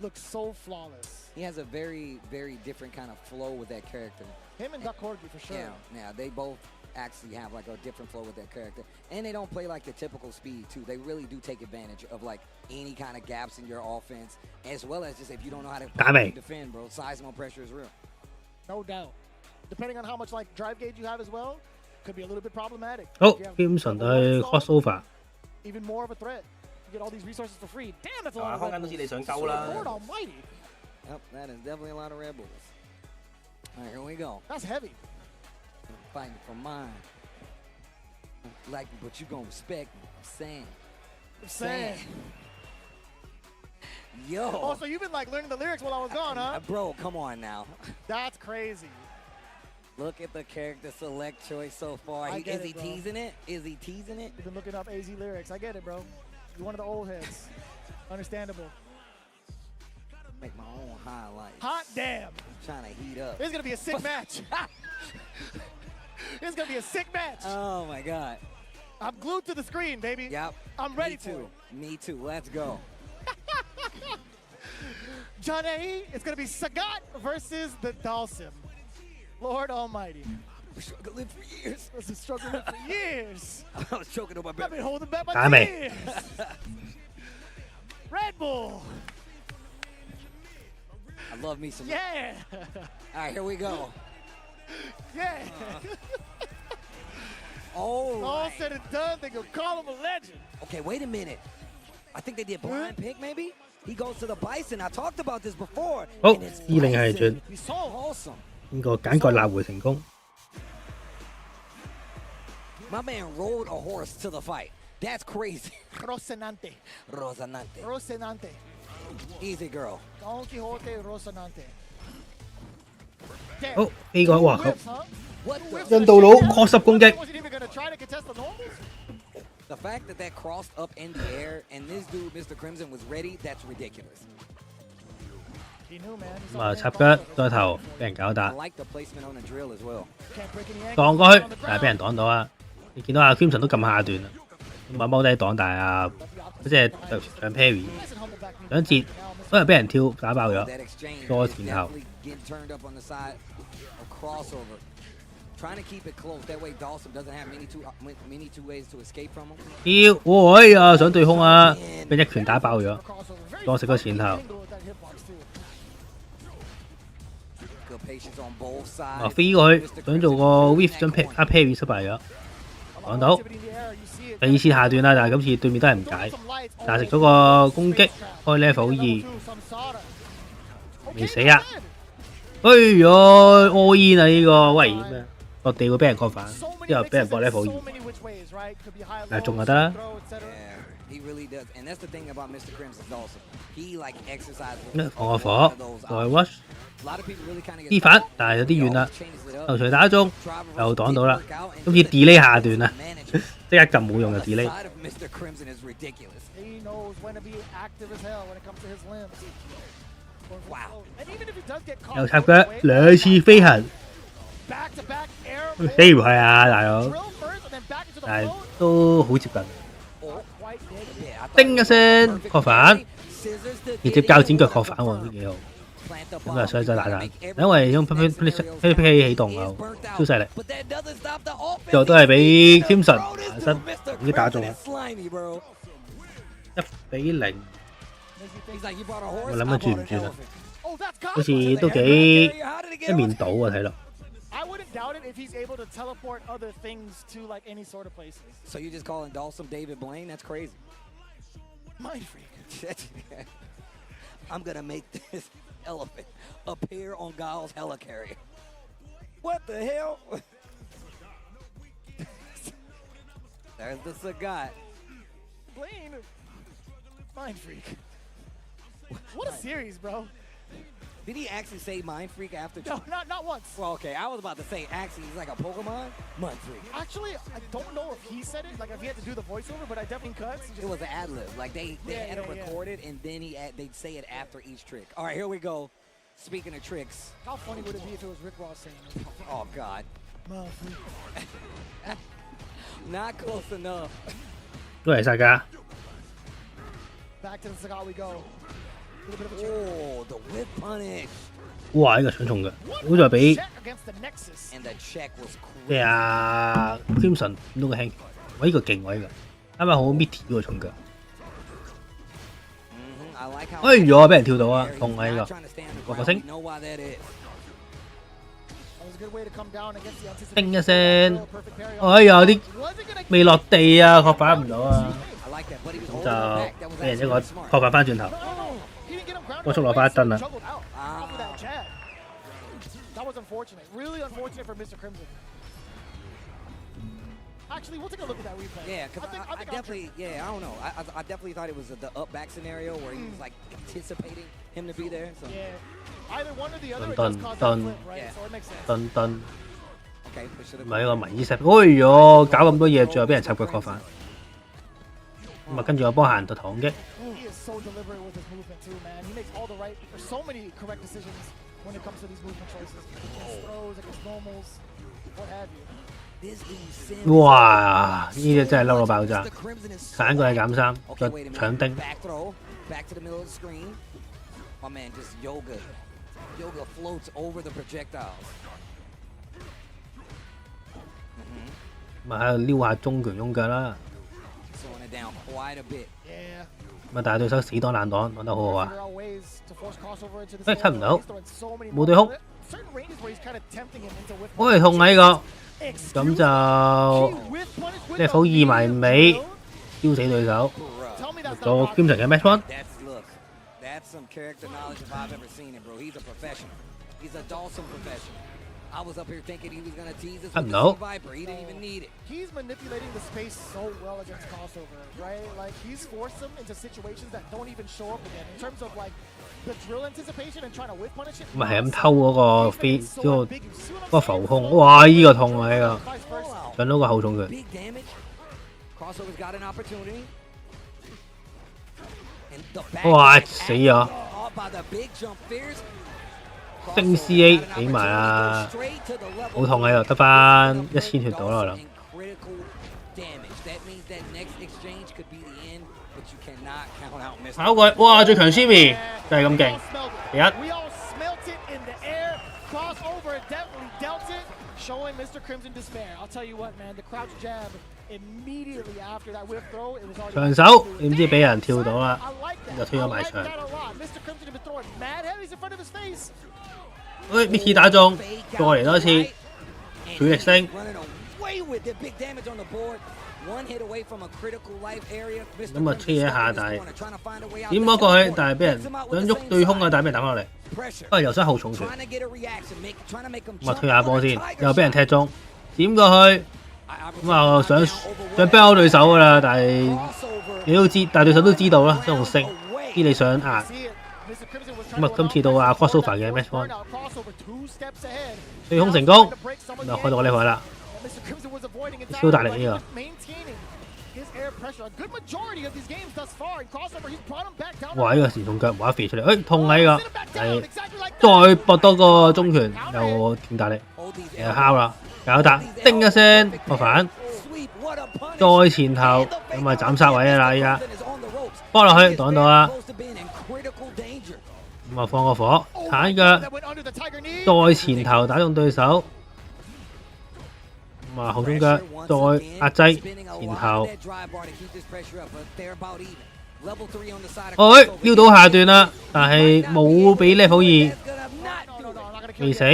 look so flawless. He has a very, very different kind of flow with that character. Him and Duck Corgi, for sure. Yeah, they both actually have like a different flow with their character, and they don't play like the typical speed too. They really do take advantage of like any kind of gaps in your offense, as well as just if you don't know how to defend, bro. Seismo pressure is real. No doubt. Depending on how much like drive gauge you have as well, could be a little bit problematic. 好，基本上都係 crossover。 Even more of a threat. You get all these resources for free. Damn, that's a lot of 空間都知你想鳩啦。 Lord Almighty. Yep, that is definitely a lot of Red Bulls. All right, here we go. That's heavy. Fighting for mine. Like, but you gonna respect me. I'm saying. Yo. Oh, so you've been like learning the lyrics while I was gone, huh? Bro, come on now. That's crazy. Look at the character select choice so far. Is he teasing it? Is he teasing it? You've been looking up AZ lyrics. I get it, bro. You're one of the old heads. Understandable. Make my own highlights. Hot damn. Trying to heat up. It's going to be a sick match. It's going to be a sick match. Oh, my God. I'm glued to the screen, baby. Yep. I'm ready for it. Me too. Let's go. Johnny, it's going to be Sagat versus the Dawson. Lord Almighty. We're struggling for years. I've been struggling for years. I was choking on my back. I've been holding back my tears. Red Bull. I love me some. Yeah. All right, here we go. Yeah. All said and done, they gonna call him a legend. Okay, wait a minute. I think they did blind pick, maybe? He goes to the Bison. I talked about this before. 好，20係進， He's so wholesome. 呢個揀個立回成功。 My man rode a horse to the fight. That's crazy. Rocinante. Rocinante. Easy girl. Don Quixote Rocinante. 好，呢個哇， What 印度佬確實攻擊。 Wasn't even gonna try to contest the normals. The fact that crossed up in the air and this dude, Mr. Crimson, was ready, that's ridiculous. He knew, man. 咁啊，插腳再頭俾人搞 I 打， like the placement on the drill as well. 擋過去，但係俾人擋到啊！你見到阿 Crimson 都撳下段啦，咁啊踎低擋，但係啊，即係搶 parry， 想截，因為俾人跳打爆咗， That exchange 多 is 前後。 definitely getting turned up on the side of crossover. Trying to keep it close. That way Dawson doesn't have many two ways to escape from him. 跳，哎呀，想對空啊！ And 俾一拳打爆咗，當食咗前後。飛過去想做個 whiff 將 parry 失敗咗，講到第二次下段啦，但係今次對面都係唔解，但係食咗個攻擊開 level 2，未死啊！哎呀 all in 啊呢個喂咩？落地會俾人確反，之後俾人博 level 2，但係中就得啦。放個火，再 rush。啲反，但係有啲遠啦，頭錘打中又擋到啦，今次 delay 下段啊，即刻撳冇用就 delay。又插腳兩次飛行，死唔係啊大佬，但係都好接近。叮一聲確反，直接膠剪腳確反喎，都幾好。咁啊，所以就大膽，因為用飛起動啊，超犀利。最後都係俾 Crimson 下身已經打中啦，1-0。我諗緊轉唔轉啊？好似都幾一面倒啊，睇落。I wouldn't doubt it if he's able to teleport other things to like any sort of places. So you just calling Dawson David Blaine? That's crazy. Mind freak. I'm gonna make this elephant appear on Guile's helicarrier. What the hell? There's the Sagat. Blaine, mind freak. What a series, bro. Did he actually say Mind Freak after? No, not once. Well, okay, I was about to say actually he's like a Pokemon. Mind Freak. Actually, I don't know if he said it, like if he had to do the voiceover, but I definitely cuts. It was an ad lib. Like they had it recorded and then they'd say it after each trick. All right, here we go. Speaking of tricks. How funny would it be if it was Rick Ross saying it? Oh God. Mind freak. Not close enough. 都係晒㗎。 Back to the Sagat we go. Oh, the whip punish. 哇！呢個搶重嘅，好在俾 And the check was 咩啊 Crimson 點到個輕，我呢個勁喎呢個，啱啱好 Mitty 嗰個重腳。哎呀！俾人跳到啊，痛啊呢個，個星。叮一聲，哎呀！啲未落地啊，確反唔到啊，咁就俾人一個確反翻轉頭。 波速落翻一燈啦。That was unfortunate. Really unfortunate for Mr. Crimson. Actually, we'll take a look at that replay. Yeah, because I definitely, I don't know. I definitely thought it was the up back scenario where he was like anticipating him to be there. So. Yeah, either one or the other. It does cause a flip, right? So it makes sense. 頓。 Okay, 唔係個迷醫石，哎唷，搞咁多嘢，最後俾人插腳確反。咁啊，跟住我幫行到唐擊。 So deliberate with his movement too, man. He makes all the right, there's so many correct decisions when it comes to these movement choices. Against throws, against normals, what have you. 哇！呢隻真係嬲到爆炸，鏟過去減3，再搶丁。Back to the middle of the screen. My man just yoga floats over the projectiles. 咪喺度撩下中拳中腳啦。 Slowing it down quite a bit. 咁啊，但係對手死擋爛擋，擋得好好啊！誒，出唔到，冇對空，喂，痛啊呢個，咁就 level 2埋尾，燒死對手，做 Crimson 嘅 match one。 That's some character knowledge if I've ever seen it, bro. He's a professional. He's a Dawson professional. I was up here thinking he was going to tease us with the Viper. He didn't even need it. He's manipulating the space so well against crossover, right? Like, he's forced them into situations that don't even show up again. In terms of, like, the drill anticipation and trying to whip punish it. 咪係咁偷嗰個飛，嗰個浮空，哇！呢個痛啊呢個，上到個後重拳。哇！死咗。 升 CA 起埋啦，好痛喺度，得翻1000血到啦我諗。跑過去，哇！最強 Shimi 就係咁勁，第一。 Showing Mr. Crimson despair. I'll tell you what, man, the crouch jab Immediately after that whiff throw, it was already 長手點知俾人跳到啦，就推咗埋牆。Mr. Crimson had been throwing mad heavies in front of his face. 喂 ，Mickey 打中，再嚟多次，主力升。咁啊推一下，但係點摸過去，但係俾人想喐對空啊，但係俾人打翻落嚟。不過又想後重拳，咁啊推下波先，又俾人踢中，點過去，咁啊想包對手噶啦，但係你都知，但係對手都知道啦，想用升，知你想壓。咁啊今次到阿 crossover 嘅 match point， 對空成功，咁啊開到個呢位啦，超大力呢個。哇！呢個時痛腳冇得飛出嚟，誒痛啊！呢個係再搏多個中拳又勁大力，又敲啦，搞得叮一聲個反，再前頭咁啊斬殺位啊啦！依家幫落去擋到啦，咁啊放個火鏟腳，再前頭打中對手。咁啊後中腳再壓制前頭，撩到下段啦，但係冇俾 level 2，未死。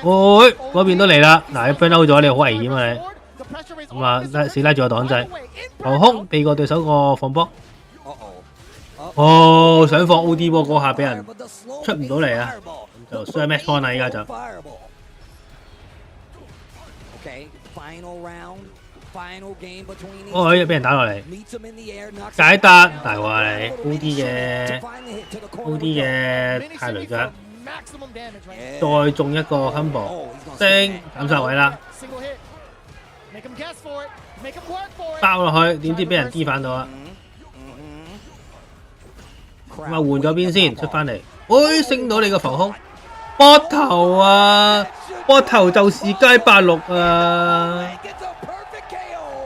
嗰邊都嚟啦，嗱你 burn out 咗，你好危險啊你。咁啊死拉住個擋制，頭空避過對手個放波。想放 OD 波嗰下俾人出唔到嚟啊，咁就雙 match point 啦依家就。俾人打落嚟，解答大話你 OD 嘅泰雷腳，再中一個 combo， 升斬殺位啦，包落去，點知俾人 D 反到啊！咁啊換咗邊先出翻嚟，升到你個浮空，波頭啊！波頭就是街86啊！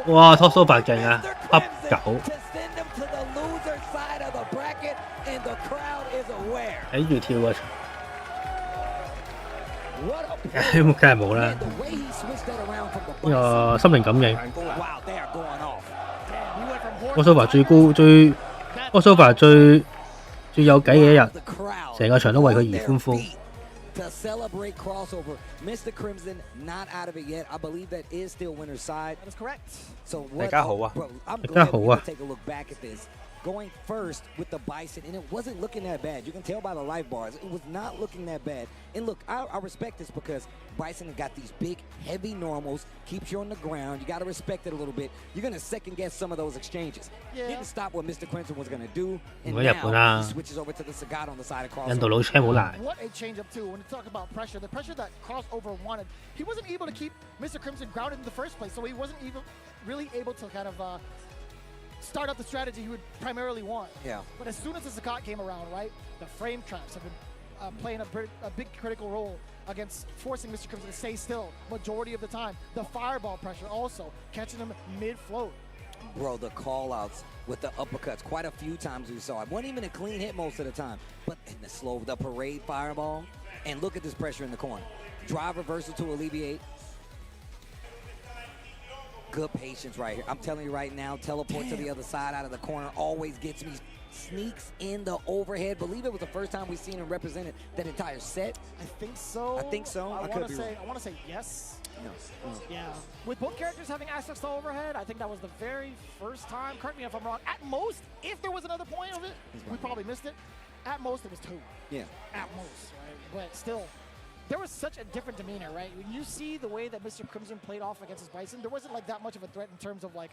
哇 ，Top Super 勁啊，Up 9，睇住跳啊！咁梗係冇啦，呢個心靈感應。Top Super 最高最 Top Super 最有計嘅一日，成個場都為佢而歡呼。To celebrate crossover, Mr. Crimson not out of it yet. I believe that is still winner's side. That is correct. So what? 大家好啊！ I'm glad we can take a look back at this. Going first with the Bison, and it wasn't looking that bad. You can tell by the life bars. It was not looking that bad. And look, I respect this because Bison has got these big, heavy normals, keeps you on the ground. You got to respect it a little bit. You're going to second guess some of those exchanges. Yeah. Didn't stop what Mr. Crimson was going to do. And now he switches over to the Sagat on the side of crossover. What a change up too. When you talk about pressure, the pressure that crossover wanted, he wasn't able to keep Mr. Crimson grounded in the first place. So he wasn't even really able to kind of start up the strategy he would primarily want. Yeah. But as soon as the Sagat came around, right, the frame traps have been playing a big critical role against forcing Mr. Crimson to stay still majority of the time. The fireball pressure also catching him mid-float. Bro, the call-outs with the uppercuts, quite a few times we saw it. Wasn't even a clean hit most of the time. But in the parade fireball, and look at this pressure in the corner. Drive reversal to alleviate. Good patience right here. I'm telling you right now, teleport to the other side out of the corner always gets me. Sneaks in the overhead. Believe it was the first time we've seen him represented that entire set. I think so. I think so. I want to say yes. No. Yeah. With both characters having access to overhead, I think that was the very first time. Correct me if I'm wrong. At most, if there was another point of it, we probably missed it. At most, it was 2. Yeah. At most, right? But still, there was such a different demeanor, right? When you see the way that Mr. Crimson played off against his Bison, there wasn't like that much of a threat in terms of like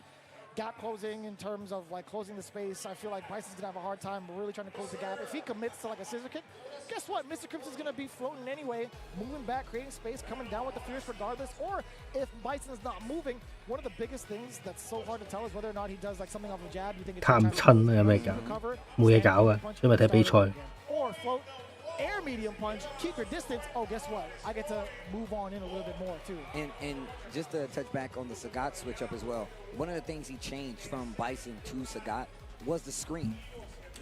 gap closing, in terms of like closing the space. I feel like Bison's gonna have a hard time really trying to close the gap. If he commits to like a scissor kick, guess what? Mr. Crimson's gonna be floating anyway, moving back, creating space, coming down with the fierce regardless. Or if Bison is not moving, one of the biggest things that's so hard to tell is whether or not he does like something off a jab. You think it's 探親有咩搞？冇嘢搞嘅，因為睇比賽。Or float. Air medium punch, keep your distance. Oh, guess what? I get to move on in a little bit more too. And just to touch back on the Sagat switch up as well, one of the things he changed from Bison to Sagat was the screen.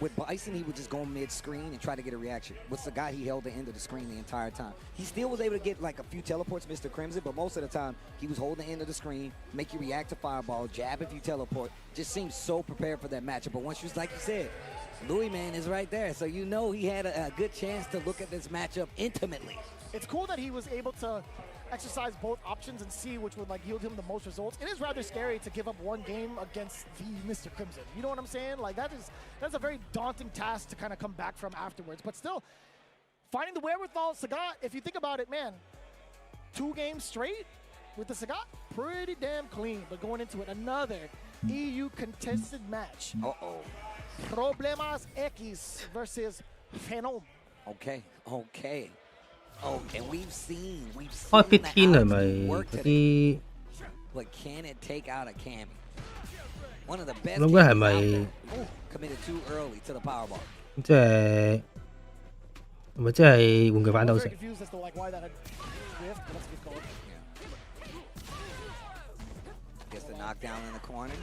With Bison, he would just go mid-screen and try to get a reaction. With Sagat, he held the end of the screen the entire time. He still was able to get like a few teleports, Mr. Crimson, but most of the time, he was holding the end of the screen, make you react to Fireball, jab if you teleport. Just seems so prepared for that matchup. But once you, like you said, Louis, man, is right there. So you know he had a good chance to look at this matchup intimately. It's cool that he was able to exercise both options and see which would like yield him the most results. It is rather scary to give up one game against the Mr. Crimson. You know what I'm saying? Like that's a very daunting task to kind of come back from afterwards. But still, finding the wherewithal, Sagat, if you think about it, man, 2 games straight with the Sagat, pretty damn clean. But going into it, another EU contested match. Problemas X versus Phenom. Okay. Oh, and we've seen 開 Big Ten 係咪嗰啲？ But can it take out a Cammy? One of the best 諗緊係咪 committed too early to the powerball. 即係係咪即係玩具反斗城？ Gets the knockdown in the corner.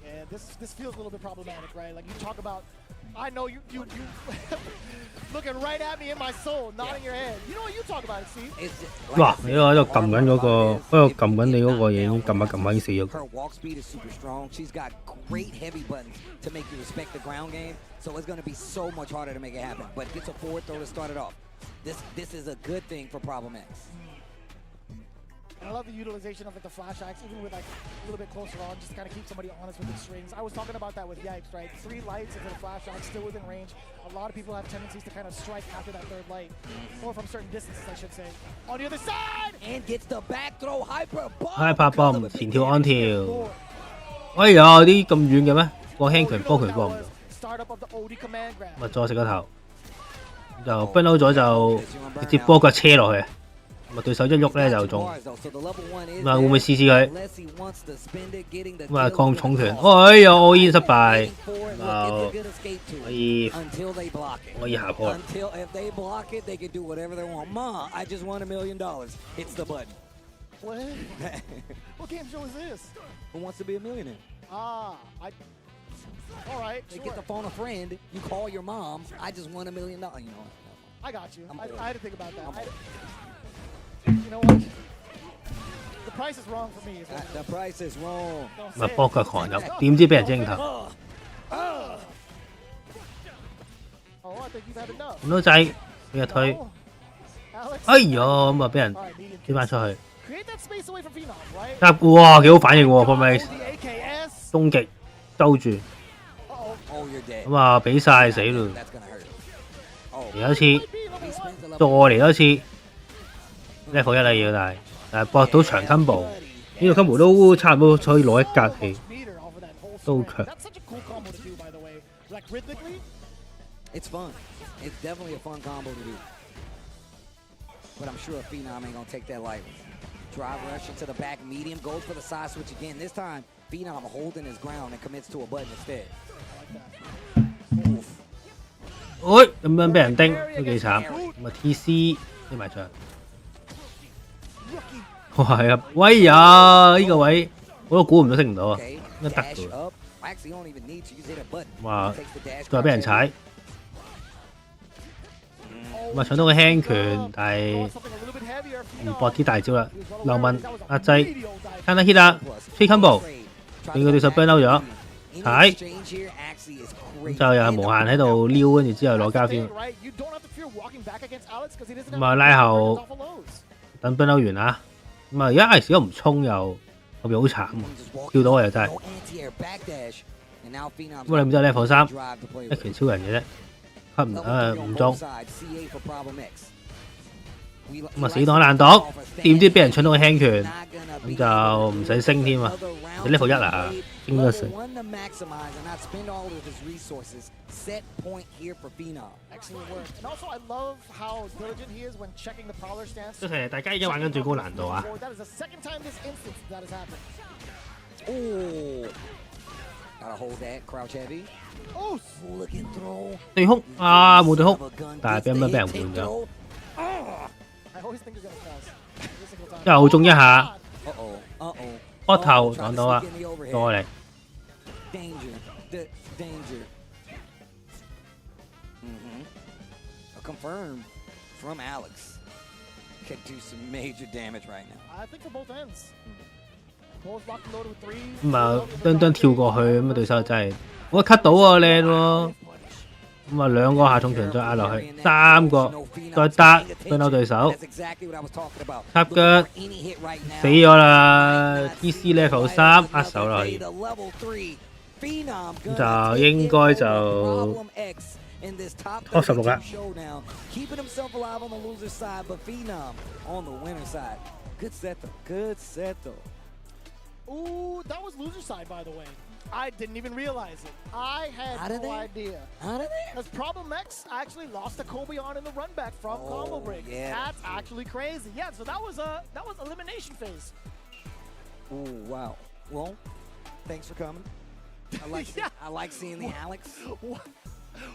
Yeah, this feels a little bit problematic, right? Like you talk about, I know you looking right at me in my soul, nodding your head. You know what you talk about, Steve? 哇！你喺度撳緊嗰個，喺度撳緊你嗰個嘢已經撳下撳下已經死咗。 Her walk speed is super strong. She's got great heavy buttons to make you respect the ground game. So it's going to be so much harder to make it happen. But gets a forward throw to start it off. This is a good thing for Problem X. And I love the utilization of like the flash axe, even with like a little bit closer on, just to kind of keep somebody honest with the strings. I was talking about that with Yikes, right? 3 lights into the flash axe, still within range. A lot of people have tendencies to kind of strike after that 3rd light, or from certain distances, I should say. On the other side, and gets the back throw hyper bomb bomb 前跳安跳。哎呀，啲咁遠嘅咩？個輕拳波拳過唔到。咪再食個頭，就不嬲咗就直接波腳車落去。 咁啊，對手一喐咧就中，咁啊會唔會試試佢？咁啊抗重拳，哎呀，我已經失敗，就可以下坡。What game show is this? Who wants to be a millionaire? All right. They get to phone a friend. You call your mom. I just won $1 million. You know. I got you. I had to think about that. You know what? The price is wrong for me. The price is wrong. 咪波腳狂入，點知俾人蒸頭？咁多掣俾佢推，哎呀咁啊俾人推翻出去。哇，幾好反應喎 f o r m a 終極兜住，咁啊俾晒死咯！嚟多次，再嚟多次。 level 1啦要，但係搏到長 combo， 呢個 combo 都差唔多可以攞1格氣，都強。It's fun. It's definitely a fun combo to do. But I'm sure Phenom ain't gonna take that lightly. Drive rush into the back medium, goes for the side switch again. This time, Phenom holding his ground and commits to a button instead. 咁樣俾人叮都幾慘，咁啊 TC 推埋場。 哇係啊！喂呀，呢個位我都估唔到升唔到啊，應該得嘅。哇！再俾人踩，咁啊搶到個輕拳，但係唔搏啲大招啦，流文壓制 ，counter hit 啦 ，3 combo， 俾個對手 burn out 咗，踩，咁就又係無限喺度撩，跟住之後攞加分。咁啊拉後等 burn out 完啊！ 咁啊！而家艾士都唔衝又後邊好慘喎，跳到我又真係。咁你唔知 level 3一拳超人嘅啫，黑唔中。咁啊死擋爛擋，點知俾人搶到個輕拳，咁就唔使升添啊！你 level 1啊，升得成。 Set point here for Phenom. Excellent work. And also, I love how diligent he is when checking the prowler stance. 即係大家而家玩緊最高難度啊！ That is the second time this instance that has happened. Oh, gotta hold that crouch heavy. Oh, look and throw. 對空啊，冇對空，但係俾人換咗。又中一下，波頭擋到啊，過嚟。confirmed from Alex can do some major damage right now. I think for both ends. Both locked and loaded with three. 咁啊，噠跳過去，咁啊對手真係我 cut 到喎，靚喎。咁啊兩個下重拳再壓落去，三個再搭對手對手，插腳死咗啦 ！TC level 3握手啦可以，咁就應該就 top 16啦。Ooh, that was loser side, by the way. I didn't even realize it. I had no idea. Out of there? Because Problem X actually lost to Kobe on in the run back from combo break. Yeah. That's actually crazy. Yeah, so that was elimination phase. Oh wow. Well, thanks for coming. I like seeing the Alex.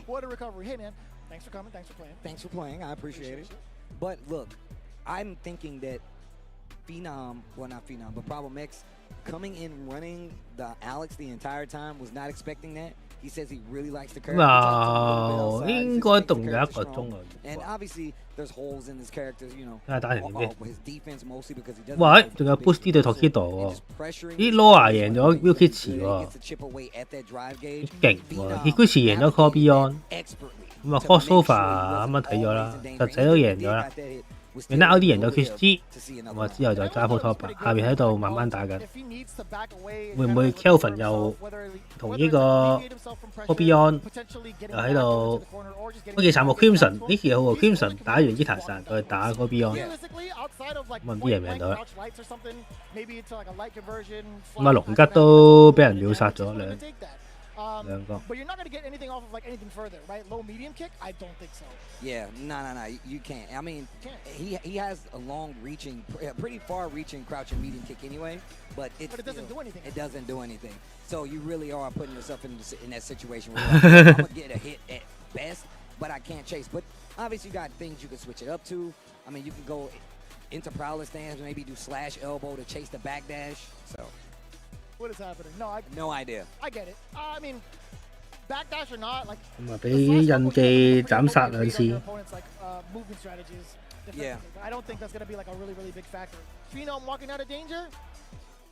What a recovery. Hey man, thanks for coming. Thanks for playing. Thanks for playing. I appreciate it. But look, I'm thinking that Phenom, well not Phenom, but Problem X coming in running the Alex the entire time, was not expecting that. He says he really likes the character.應該仲有1個鐘啊。And obviously there's holes in his character, you know. 睇下打成點先。His defense mostly because he doesn't. 喂，仲有 Boost 對 Tokido 喎。咦 ，Laura 贏咗 Yukichi 喎，勁喎 ！Higuchi 贏咗 Corbion， 咁啊 Crossover 啱啱睇咗啦，實仔都贏咗啦。Now 啲贏咗 QG， 咁啊之後就揸鋪 top， 下邊喺度慢慢打緊，會唔會 Kelvin 又同呢個 Corbion 又喺度？都幾慘喎 ，Crimson 呢期好喎 ，Crimson 打完 Itasan 再打 Corbion， 咁唔知贏唔贏到啦。咁啊龍吉都俾人秒殺咗兩個。But you're not going to get anything off of like anything further, right? Low medium kick? I don't think so. Yeah, no, you can't. I mean, he has a long-reaching, pretty far-reaching crouching medium kick anyway, but it doesn't do anything. It doesn't do anything. So you really are putting yourself in that situation where I'm gonna get a hit at best, but I can't chase. But obviously, you got things you can switch it up to. I mean, you can go into prowler stance, maybe do slash elbow to chase the backdash. So. What is happening? No idea. I get it. I mean, backdash or not, like. 咁啊，俾印記斬殺兩次。Movement strategies. Yeah. I don't think that's going to be like a really big factor. Phenom walking out of danger.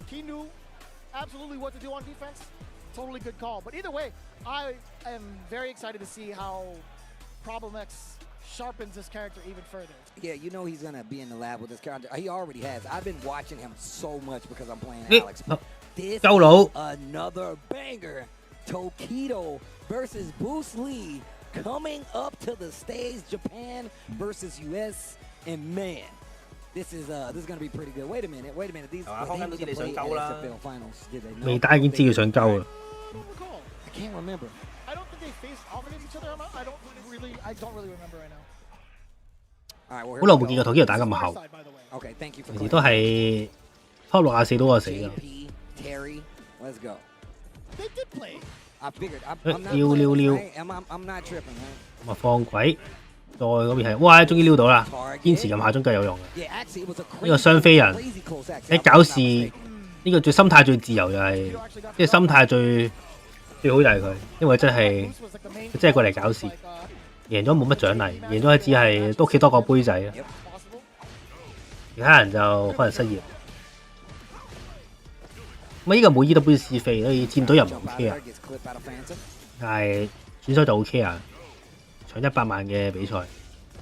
He knew absolutely what to do on defense. Totally good call. But either way, I am very excited to see how Problem X sharpens this character even further. Yeah, you know he's gonna be in the lab with this character. He already has. I've been watching him so much because I'm playing Alex. This is another banger. Tokido versus Bruce Lee coming up to the stage. Japan versus US, and man, this is gonna be pretty good. Wait a minute. These SFL finals. Did they? 未打已經知佢想鳩啦。I can't remember. I don't think they faced off against each other. I don't really remember right now. 好耐冇見過 Tokido 打咁後，平時都係 top 64都係死㗎。Terry, let's go. They did play. I figured. 撩 I'm not tripping, man. 咁啊放鬼，再嗰邊係，哇！終於撩到啦，堅持撳下中計有用嘅。呢個雙飛人喺搞事，呢個最心態最自由又係，即係心態最好就係佢，因為真係過嚟搞事，贏咗冇乜獎勵，贏咗只係屋企多個杯仔啊，其他人就可能失業。咁呢個冇 EWC 飛，所以戰隊又唔 OK 啊，但係選手就 OK 啊，搶100萬嘅比賽。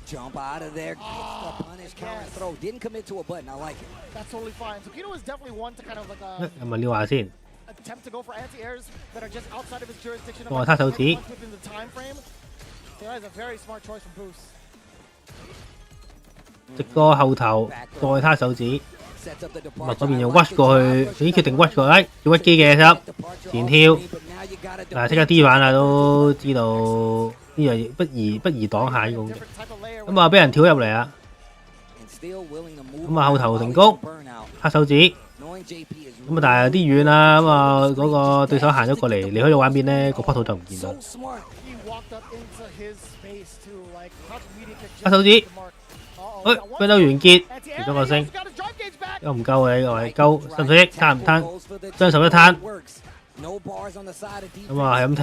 Jump out of there, gets the punish counter throw. Didn't commit to a button. I like it. That's totally fine. Tokido is definitely one to kind of like 咁啊撩下先。attempt to go for anti-airs that are just outside of his jurisdiction. 我他手指。Within the time frame. That is a very smart choice from Bruce. 直過後頭，再他手指。咁啊嗰邊又屈過去，已經決定屈過，要屈機嘅執前跳，嗱即刻 D 反啦，都知道呢樣不宜擋下呢個攻擊。咁啊俾人跳入嚟啊！咁啊後頭成功，黑手指。咁啊但係有啲遠啦，咁啊嗰個對手行咗過嚟，離開咗畫面咧，個波圖就唔見咗。黑手指。俾到完結，其中個星又唔夠嘅呢個位，夠使唔使攤唔攤？雙手一攤，咁啊係咁踢，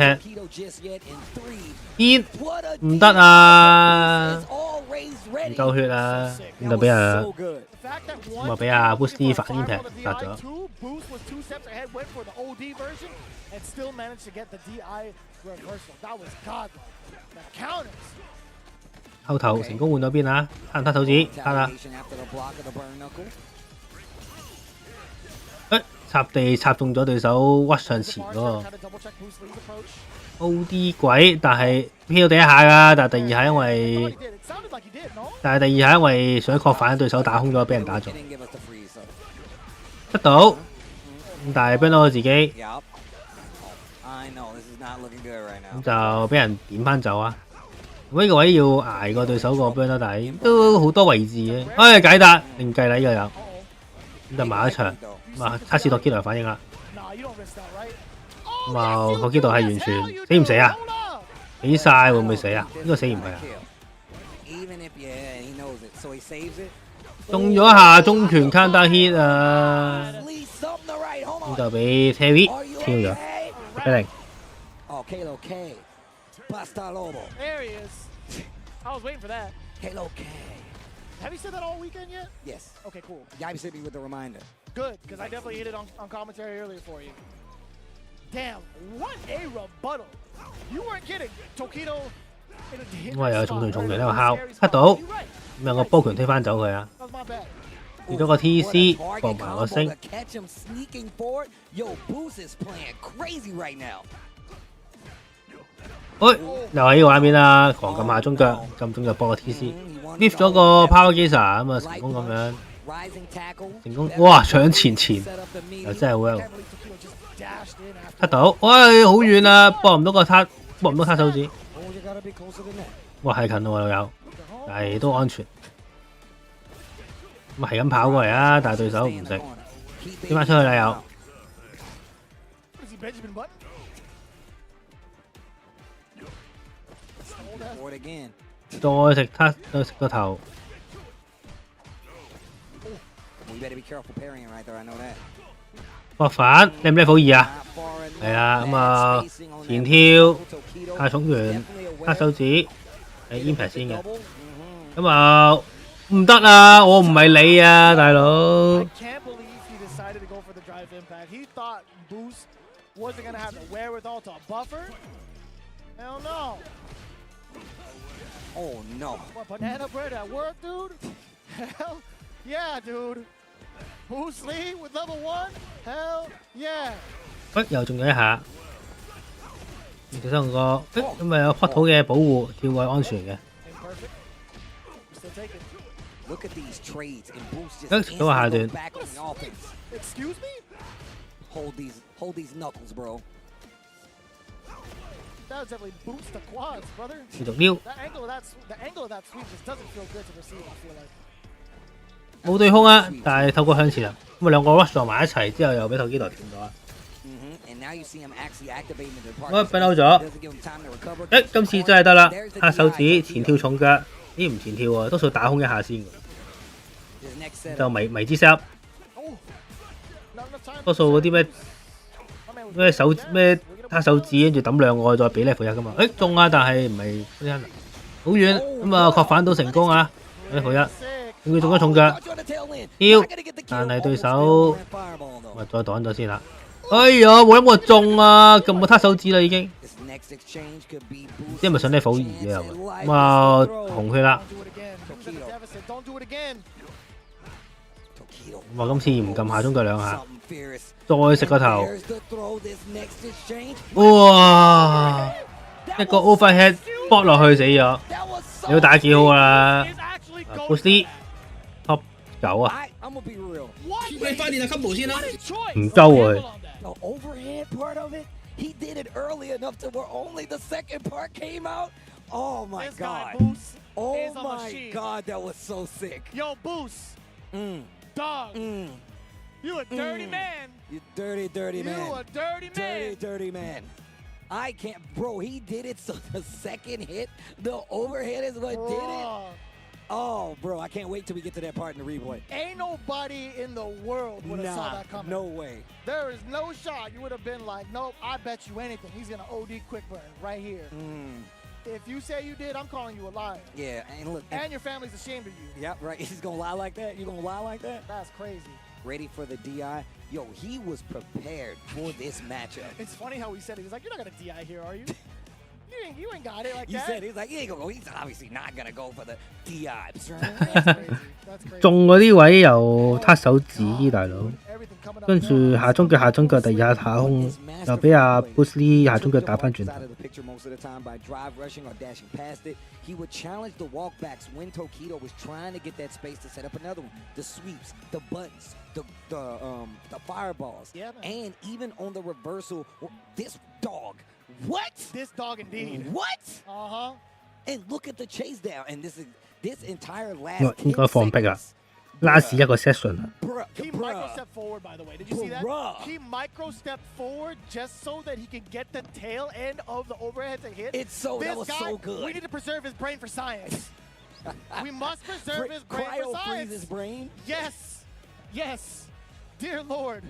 煙唔得啊，唔夠血啊，咁就俾人咁啊俾阿 Boosty 反煙踢殺咗。後頭成功換到邊啊？攤唔攤手指？攤啦！插地插中咗對手屈上前嗰個 OD 鬼，但係飄到第一下㗎，但係第二下因為想確反對手打空咗，俾人打中，得到，但係 burn 到自己，咁就俾人點翻走啊！咁呢個位要捱過對手個 burn 啦，但係都好多位置嘅，解答另計啦，呢個有，咁就埋一場。咁啊，測試托基度反應啦。咁啊，托基度係完全死唔死啊？死晒會唔會死啊？呢個死唔係啊。中咗下中拳 counter hit 啊！咁就俾 Terry 挑咗1-0。Have you said that all weekend yet? Yes. Okay, cool. Yibes hit me with the reminder. Good, because I definitely hit it on commentary earlier for you. Damn, what a rebuttal. You weren't kidding. Tokido. 咁啊，有重拳喺度敲，黑到，咁有個波拳推翻走佢啊！跌咗個 TC， 搏埋個星。又係呢個畫面啦，狂撳下中腳，撳中腳波個 TC，lift 咗個 Power Gazer， 咁啊成功咁樣，成功，哇搶前又真係 well， 得到，喂好遠啊，搏唔到撻手指，哇係近喎老友，但係都安全，咁係咁跑過嚟啊，但係對手唔食，點翻出去啦又。再食撻，再食個頭。搏反，你唔 level 2啊？係啊，咁啊前跳，下重拳，黑手指，係 impact 先嘅。咁啊唔得啊，我唔係你啊，大佬。Oh no. What, banana bread at work, dude? Hell yeah, dude. Bruce Lee with level 1? Hell yeah. 又中咗一下。其實個咁咪有 portal 嘅保護，跳過安全嘅。到個下段。Excuse me? Hold these knuckles, bro. That would definitely boost the quads, brother. 繼續撩。The angle of that sweep just doesn't feel good to receive, I feel like. 冇對空啊，但係透過向前啊，咁啊兩個 rush 撞埋一齊之後又俾頭機台斷咗啊。我俾嬲咗，今次真係得啦，黑手指前跳重腳，咦唔前跳喎，多數打空一下先㗎，就迷之 set， 多數嗰啲咩手咩黑手指跟住抌兩個再俾 level 1㗎嘛，中啊，但係唔係好遠，咁啊確反到成功啊 level 1。佢中咗重腳，跳，但係對手咪再擋咗先啦。哎呀，冇諗過中啊，撳個撻手指啦已經。即係咪上 level 2嘅又？咁啊紅血啦。哇！今次唔撳下中腳兩下，再食個頭。哇！一個 overhead 搏落去死咗，你都打得幾好啦。Boosty top 9啊！你快練下 combo 先啦。唔夠喎。The overhead part of it, he did it early enough to where only the second part came out. Oh my god. Oh my god, that was so sick. Yo, Boost. Dog. You a dirty man. You dirty man. You a dirty man. Dirty man. I can't, bro, he did it so the second hit, the overhead is what did it. Oh, bro, I can't wait till we get to that part in the replay. Ain't nobody in the world would have saw that coming. No way. There is no shot. You would have been like, nope, I bet you anything. He's going to OD quick burn right here. If you say you did, I'm calling you a liar. Yeah, and look. And your family's ashamed of you. Yep, right. He's going to lie like that? You going to lie like that? That's crazy. Ready for the DI? Yo, he was prepared for this matchup. It's funny how he said it. He's like, you're not going to DI here, are you? You ain't got it like you that. You said he's like, he ain't gonna go. He's obviously not gonna go for the DI. 中嗰啲位又撻手指，大佬。跟住下中腳第二下下空，又俾阿 Bruce Lee 下中腳打翻轉頭。He would challenge the walkbacks when Tokido was trying to get that space to set up another one. The sweeps, the buttons, the fireballs, and even on the reversal, this dog. What? This dog indeed. What? Uh-huh. And look at the chase down. And this entire last 應該放逼啦，last 一個 session 啦。He micro-stepped forward, by the way. Did you see that? He micro-stepped forward just so that he could get the tail end of the overhead to hit. That was so good. We need to preserve his brain for science. We must preserve his brain for science. His brain? Yes. Yes. Dear Lord.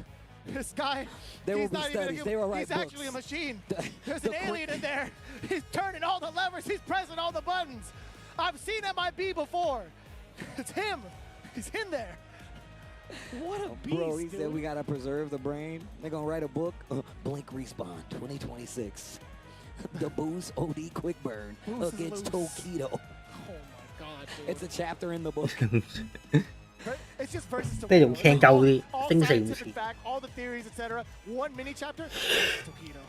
This guy, he's not even he's actually a machine. There's an alien in there. He's turning all the levers. He's pressing all the buttons. I've seen MIB before. It's him. He's in there. What a beast, bro, he said we got to preserve the brain. They're going to write a book, Blink Respawn 2026. The Boost OD Quick Burn against Tokido. Oh, my God, dude. It's a chapter in the book. It's just versus 即係用傾鳩啲精四護士。 all the theories, etc. One mini chapter. Tokido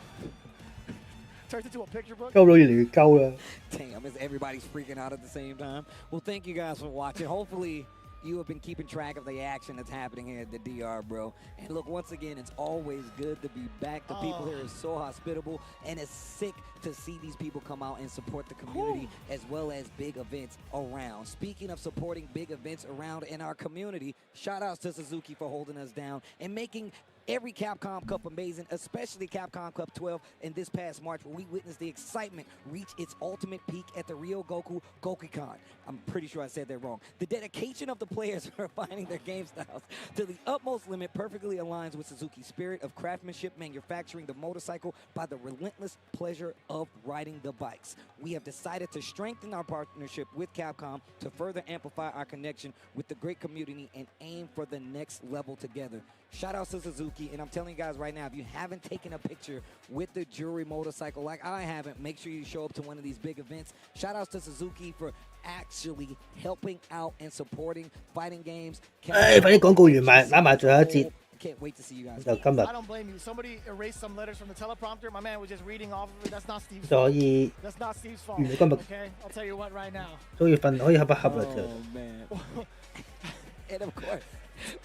turns into a picture book. 鳩到越嚟越鳩啦。 Damn, is everybody's freaking out at the same time? Well, thank you guys for watching. Hopefully, you have been keeping track of the action that's happening here at the DR, bro. And look, once again, it's always good to be back. The people here are so hospitable, and it's sick to see these people come out and support the community as well as big events around. Speaking of supporting big events around in our community, shout outs to Suzuki for holding us down and making every Capcom Cup amazing, especially Capcom Cup 12 in this past March, where we witnessed the excitement reach its ultimate peak at the Rio Goku Gokukon. I'm pretty sure I said that wrong. The dedication of the players refining their game styles to the utmost limit perfectly aligns with Suzuki's spirit of craftsmanship, manufacturing the motorcycle by the relentless pleasure of riding the bikes. We have decided to strengthen our partnership with Capcom to further amplify our connection with the great community and aim for the next level together. Shout out to Suzuki, and I'm telling you guys right now, if you haven't taken a picture with the jewelry motorcycle like I haven't, make sure you show up to one of these big events. Shout outs to Suzuki for actually helping out and supporting fighting games. 快啲廣告完埋，攬埋最後一節。 Can't wait to see you guys. 就今日。 I don't blame you. Somebody erased some letters from the teleprompter. My man was just reading off of it. That's not Steve's fault. 所以 That's not Steve's fault. 今日 Okay, I'll tell you what right now. 都要瞓，可以瞌一瞌啦就。 Oh man. And of course,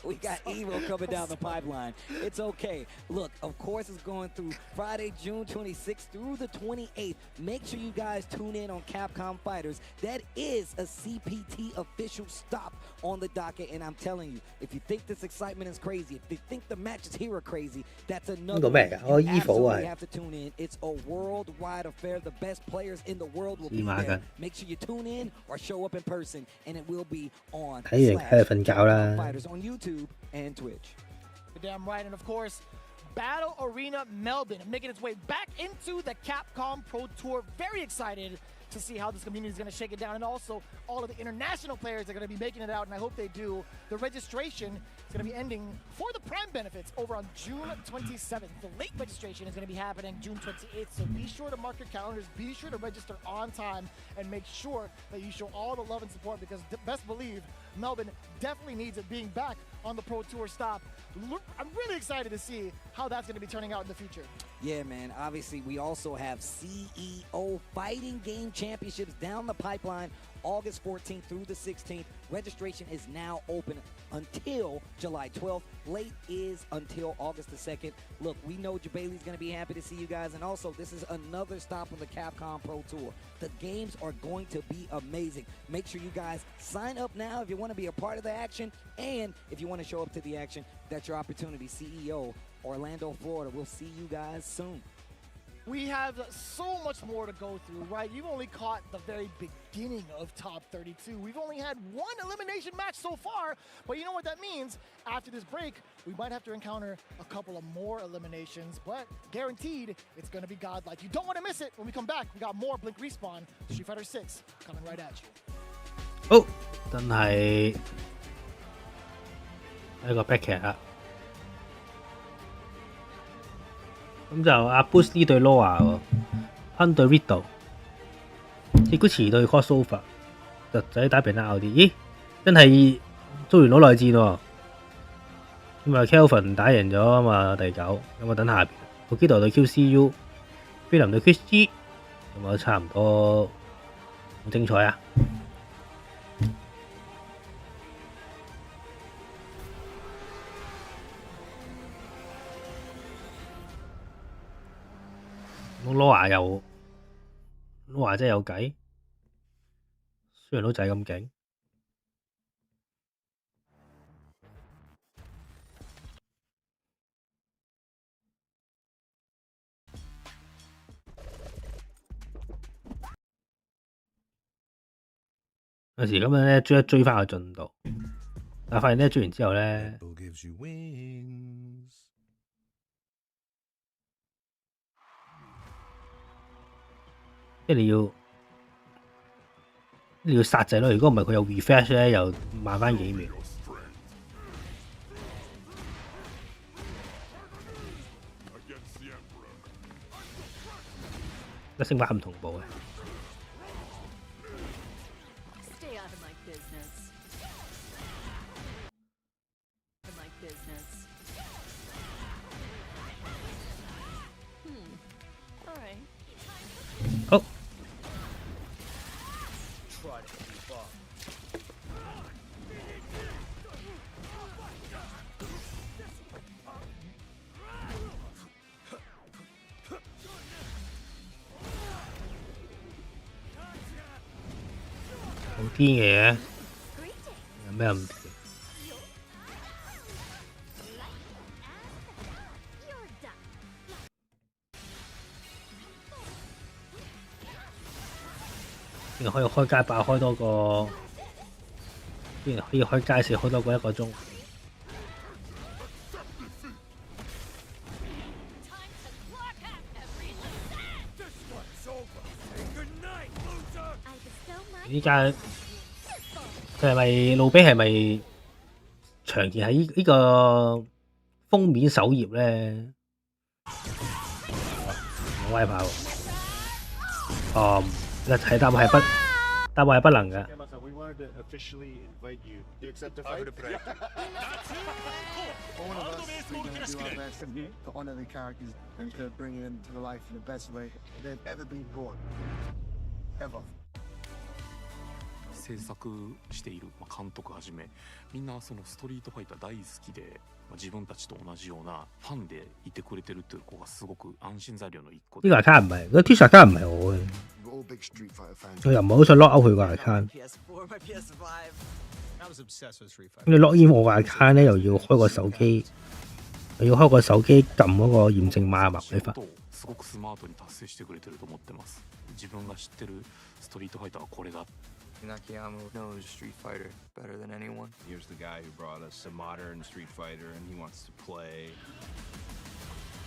we got Evo coming down the pipeline. It's okay. Look, of course, it's going through Friday, June 26th through the 28th. Make sure you guys tune in on Capcom Fighters. That is a CPT official stop on the docket. And I'm telling you, if you think this excitement is crazy, if you think the matches here are crazy, that's another one. You absolutely have to tune in. It's a worldwide affair. The best players in the world will be there. Make sure you tune in or show up in person, and it will be on Fighters on YouTube and Twitch. You're damn right. And of course, Battle Arena Melbourne making its way back into the Capcom Pro Tour. Very excited to see how this community is going to shake it down, and also all of the international players are going to be making it out, and I hope they do. The registration is going to be ending for the Prime benefits over on June 27th. The late registration is going to be happening June 28th, so be sure to mark your calendars, be sure to register on time, and make sure that you show all the love and support, because best believe Melbourne definitely needs it being back on the Pro Tour stop. I'm really excited to see how that's going to be turning out in the future. Yeah, man. Obviously, we also have CEO Fighting Game Championships down the pipeline August 14th through the 16th. Registration is now open until July 12th. Late is until August the 2nd. Look, we know Jabali's going to be happy to see you guys. And also, this is another stop on the Capcom Pro Tour. The games are going to be amazing. Make sure you guys sign up now if you want to be a part of the action. And if you want to show up to the action, that's your opportunity. CEO, Orlando, Florida. We'll see you guys soon. we have so much more to go through, right? You've only caught the very beginning of top 32. We've only had one elimination match so far, but you know what that means? After this break, we might have to encounter a couple of more eliminations, but guaranteed it's going to be godlike. You don't want to miss it. When we come back, we got more Blink Respawn, Street Fighter 6 coming right at you. 好，真係一個 back 劇啊！咁就阿 Boost 呢對 Laura 喎 ，Hun 對 Riddle，Higuchi 對 Crossover， 侄仔打平拗啲，咦，真係遭完攞內戰喎！咁啊 Kelvin 打贏咗啊嘛第9，咁啊等下邊 Tokido 對 QCU， 菲林對 Chris G， 咁啊差唔多好精彩啊！Laura 真係有計，雖然都就係咁勁。有時咁樣咧追翻個進度，但係發現咧追完之後咧。即係你要殺掣咯，如果唔係佢有 refresh 咧，又慢翻幾秒。個升法唔同步嘅。好。好癲嘅，有咩唔掂？竟然可以開街霸開多個，竟然可以開街市開多過1個鐘。依家佢係咪路比係咪長期喺呢個封面首頁咧？冇威炮喎，係答案係不能嘅。制作している監督はじめみんなそのストリートファイター大好きで自分たちと同じようなファンでいてくれてるっていう子がすごく安心材料の一個呢個 account 唔係，嗰 T-shirt account 唔係我嘅，我又唔係好想 lock out 佢個 account。咁你 lock in 我個 account 咧，又要開個手機，又要開個手機撳嗰個驗證碼埋你發。すごくスマートに達成してくれてると思ってます。自分が知ってるストリートファイターはこれだ。Nakayama knows Street Fighter better than anyone. Here's the guy who brought us a modern Street Fighter and he wants to play.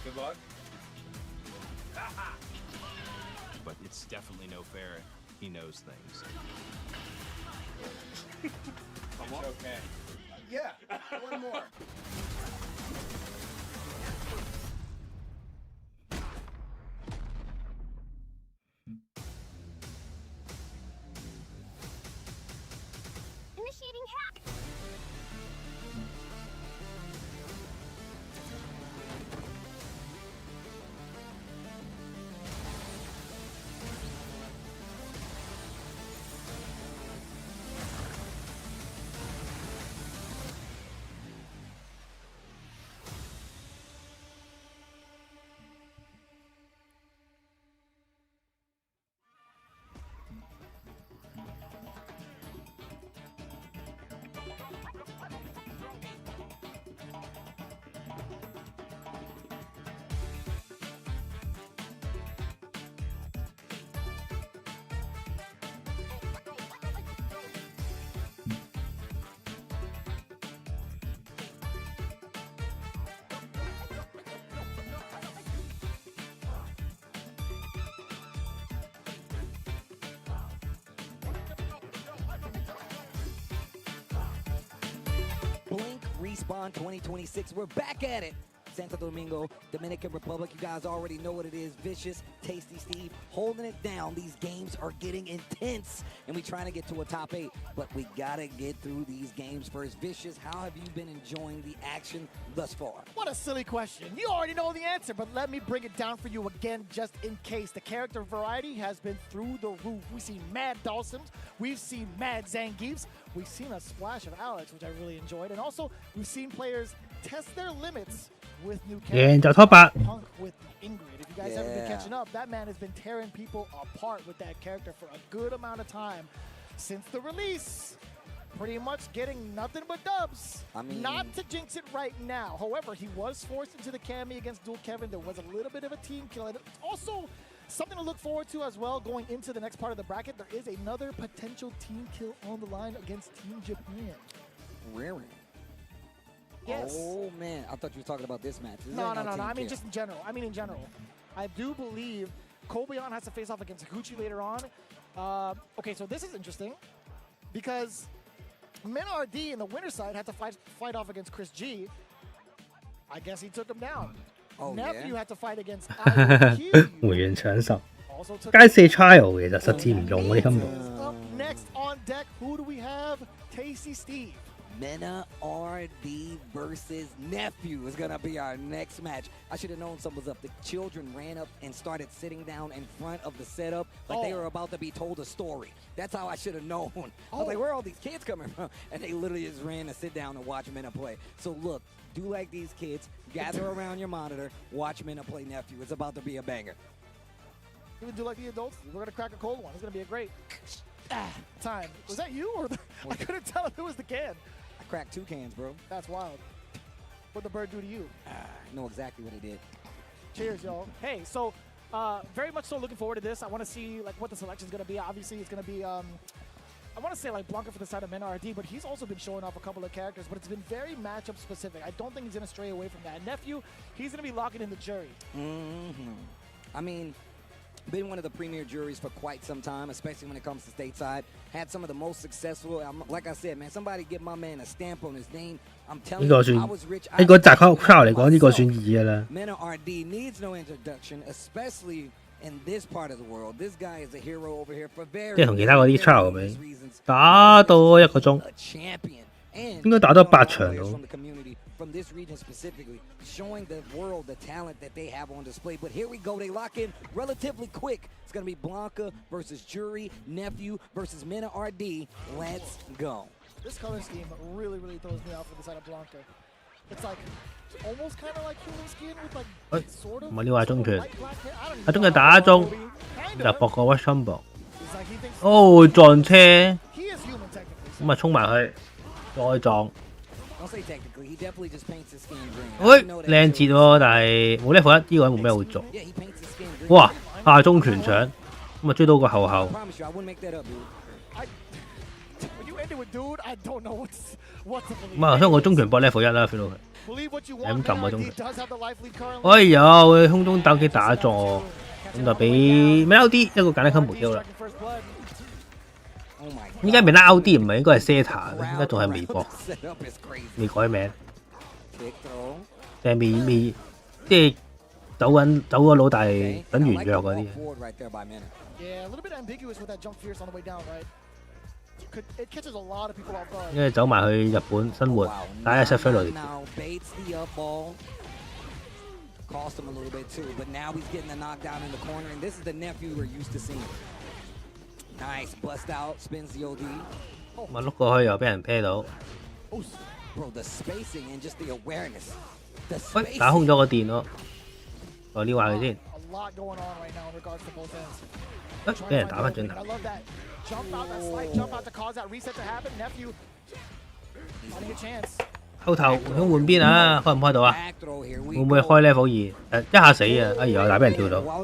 Good luck. But it's definitely no fair. He knows things. It's okay. Yeah, one more. Initiating hack. Respawn 2026. We're back at it. Santo Domingo, Dominican Republic. You guys already know what it is. Vicious, Tasty Steve, holding it down. These games are getting intense, and we're trying to get to a top 8, but we gotta get through these games first. Vicious, how have you been enjoying the action thus far? What a silly question. You already know the answer, but let me bring it down for you again just in case. The character variety has been through the roof. We've seen Mad Dawsons, we've seen Mad Zangiefs, we've seen a splash of Alex, which I really enjoyed, and also we've seen players test their limits with new characters. Punk with Ingrid. If you guys haven't been catching up, that man has been tearing people apart with that character for a good amount of time since the release. Pretty much getting nothing but dubs. I mean, not to jinx it right now. However, he was forced into the Cammy against Dual Kevin. There was a little bit of a team kill. And also, something to look forward to as well going into the next part of the bracket. There is another potential team kill on the line against Team Japan. Really? Yes. Oh, man. I thought you were talking about this match. No. I mean, just in general. I do believe Kobayan has to face off against Higuchi later on. Okay, so this is interesting because Min RD in the winner's side had to fight off against Chris G. I guess he took him down. Oh, Nephew had to fight against IQ. 回原搶手，街四 trial 其實實戰唔用嗰啲根本。Up next on deck, who do we have? Tasty Steve. Mena RD versus Nephew is going to be our next match. I should have known something was up. The children ran up and started sitting down in front of the setup like they were about to be told a story. That's how I should have known. I was like, where are all these kids coming from? And they literally just ran to sit down and watch Mena play. So look, do like these kids. Gather around your monitor. Watch Mena play Nephew. It's about to be a banger. You would do like the adults. We're going to crack a cold one. It's going to be a great time. Was that you? Or I couldn't tell if it was the can. Cracked 2 cans, bro. That's wild. What'd the bird do to you? I know exactly what it did. Cheers, y'all. Hey, so very much so looking forward to this. I want to see like what the selection's going to be. Obviously, it's going to be, I want to say like Blanca for the side of Men RD, but he's also been showing off a couple of characters, but it's been very matchup specific. I don't think he's going to stray away from that. Nephew, he's going to be locking in the jury. I mean, been one of the premier juries for quite some time, especially when it comes to stateside. Had some of the most successful. Like I said, man, somebody give my man a stamp on his name. I'm telling you, I was rich. 呢個集 crowd 嚟講，呢個算2㗎啦。Mena RD needs no introduction, especially in this part of the world. This guy is a hero over here for very. 即係同其他嗰啲 crowd 比，打到1個鐘，應該打多8場到。From this region specifically, showing the world the talent that they have on display. But here we go, they lock in relatively quick. It's going to be Blanca versus Jury, Nephew versus Mena RD. Let's go. This color scheme really throws me out for the side of Blanca. It's like almost kind of like human skin with like sort of. 唔係呢話中拳，阿中嘅打中就搏個 Watch Combo。哦，撞車，咁啊衝埋去，再撞。喂，靚截喎，但係冇 level 1呢個位冇咩好做。哇，下中拳搶，咁啊追到個後後。咁啊，所以我中拳搏 level 1啦 ，feel 到佢。係咁撳啊中拳。哎呀，會空中打擊打中我，咁就俾 Melody 一個簡單 combo 丟啦。應該未拉 OD 唔係應該係 Seta 咧，應該仲係微博，未改名，定係未即係走個老大等完約嗰啲。因為走埋去日本生活，打 SF6。Nice bust out, spins the OD. 咪碌過去又俾人啤到。Bro, the spacing and just the awareness. 喂，打空咗個電咯，我撩下佢先。俾人打翻轉頭。後頭想換邊啊？開唔開到啊？會唔會開 level 2？一下死啊！哎呀，打俾人跳到。冇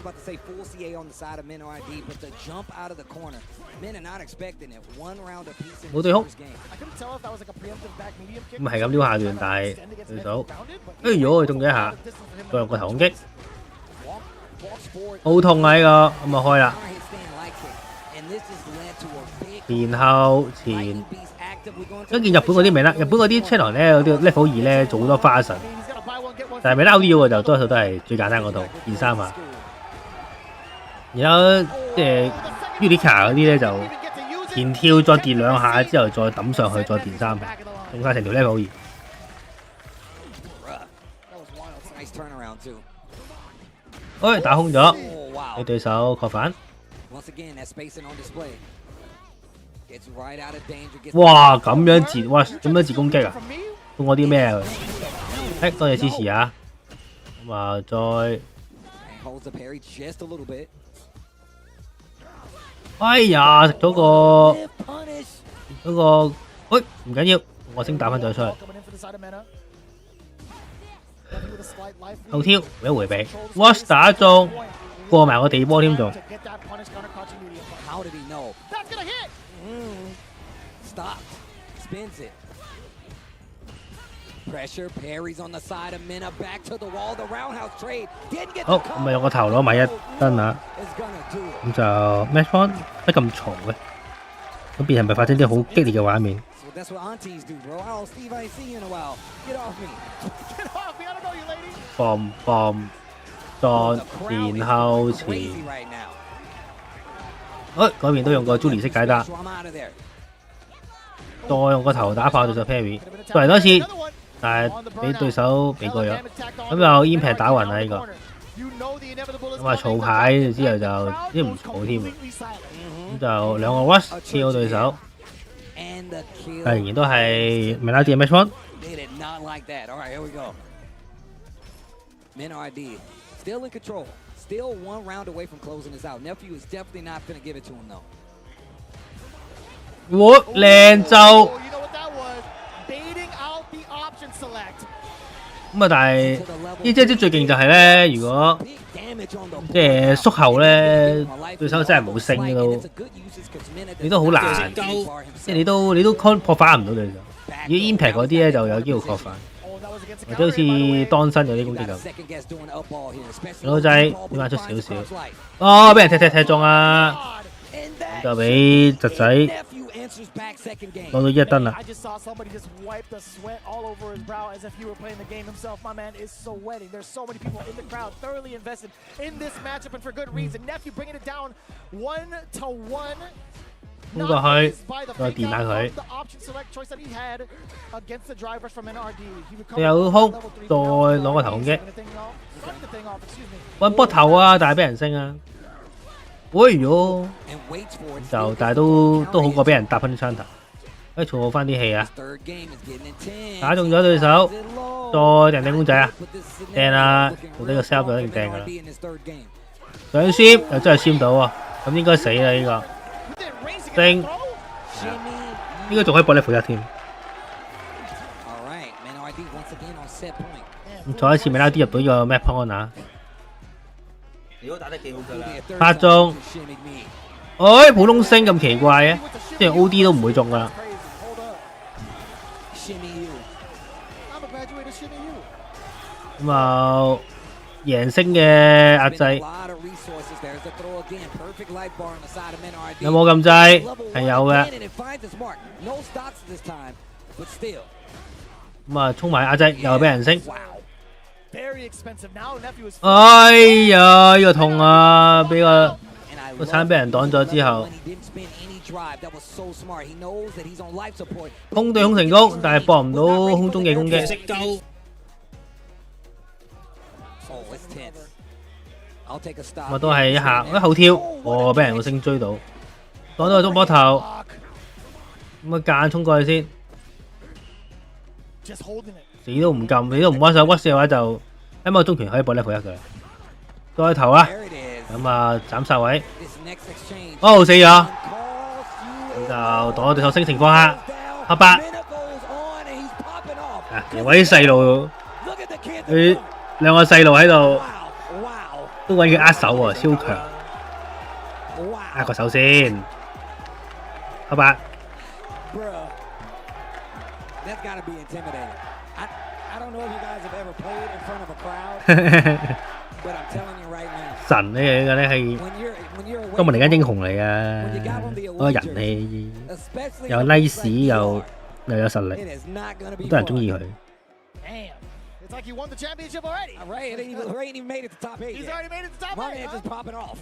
對空。咁係咁撩下段，但係對手，哎呀，佢中咗一下，再用個頭攻擊，好痛啊！呢個咁啊開啦。前後前一見日本嗰啲名啦，日本嗰啲 channel 咧，嗰啲 level 2咧做好多花神，但係名 OD 嗰個就多數都係最簡單嗰套件衫啊。然後即係 Unica 嗰啲咧就前跳再跌2下之後再抌上去再電3下，用晒成條 level 2。哎，打空咗，你對手確反。哇！咁樣截，哇！咁樣截攻擊啊！送我啲咩啊？多謝支持啊！咁啊，再，哎呀，食咗個，喂，唔緊要，我先打翻咗出去。後跳，一回避 ，Watch 打中，過埋個地波添仲。Stop. Spins it. Pressure. Parries on the side of Minna. Back to the wall. The roundhouse trade. Didn't get the好，咁咪用個頭攞埋1燈啊！咁就 match point 乜咁嘈嘅？咁邊係咪發生啲好激烈嘅畫面？ That's what aunties do, bro. Oh, Steve, I ain't seen you in a while. Get off me. Get off me. I don't know you, lady. boom，再然後前。嗰邊都用個 Julie 式解答。再用個頭打爆對手 parry， 再嚟多次，但係俾對手避過咗，咁就 impact 打暈啦呢個，咁啊儲牌之後就啲唔儲添，咁就2個 rush 跳對手，但仍然都係米拉啲 match point。我靚就咁啊！但係呢隻最勁就係咧，如果即係縮後咧，對手真係冇升嘅都，你都好難，即係你都破反唔到對手。如果 impact 嗰啲咧就有機會破反，或者好似當身有啲攻擊咁。老仔點解出少少？哦，俾人踢中啊！就俾侄仔攞到1燈啦。衝過去，再電下佢。有空，再攞個頭攻擊。揾波頭啊，但係俾人升啊！喂喲，就但係都好過俾人搭翻啲槍頭，可以儲好翻啲氣啊！打中咗對手，再掟公仔啊！掟啦，到底個 set 就一定掟噶啦。想 sim 又真係 sim 到喎，咁應該死啦呢個。升，應該仲可以搏level 1添。咁再一次米拉 D 入到呢個 map point 啊！你都打得幾好㗎啦！8中，哎，普通升咁奇怪嘅，即係 OD 都唔會中㗎啦。咁啊，贏升嘅壓制，有冇撳掣？係有嘅。咁啊，衝埋壓制，又俾人升。哎呀，呢個痛啊！俾個鏟俾人擋咗之後，空對空成功，但係搏唔到空中嘅攻擊。我都係一下一後跳，我俾人個星追到，擋到個中波頭，咁啊間衝過去先。死都唔撳，你都唔屈手屈嘅話就，因為中拳可以搏level 1嘅。再頭啊，咁啊斬殺位，哦死咗，咁就擋咗對手升情況下，黑8，啊兩位細路，佢兩個細路喺度，都揾佢握手喎，超強，握個手先，黑8。神咧呢個咧係多明尼加英雄嚟嘅，嗰個人氣又 nice 又有實力，好多人中意佢。It's like he won the championship already. Right, he ain't even made it to top 8. He's already made it to top 8. My man just popping off.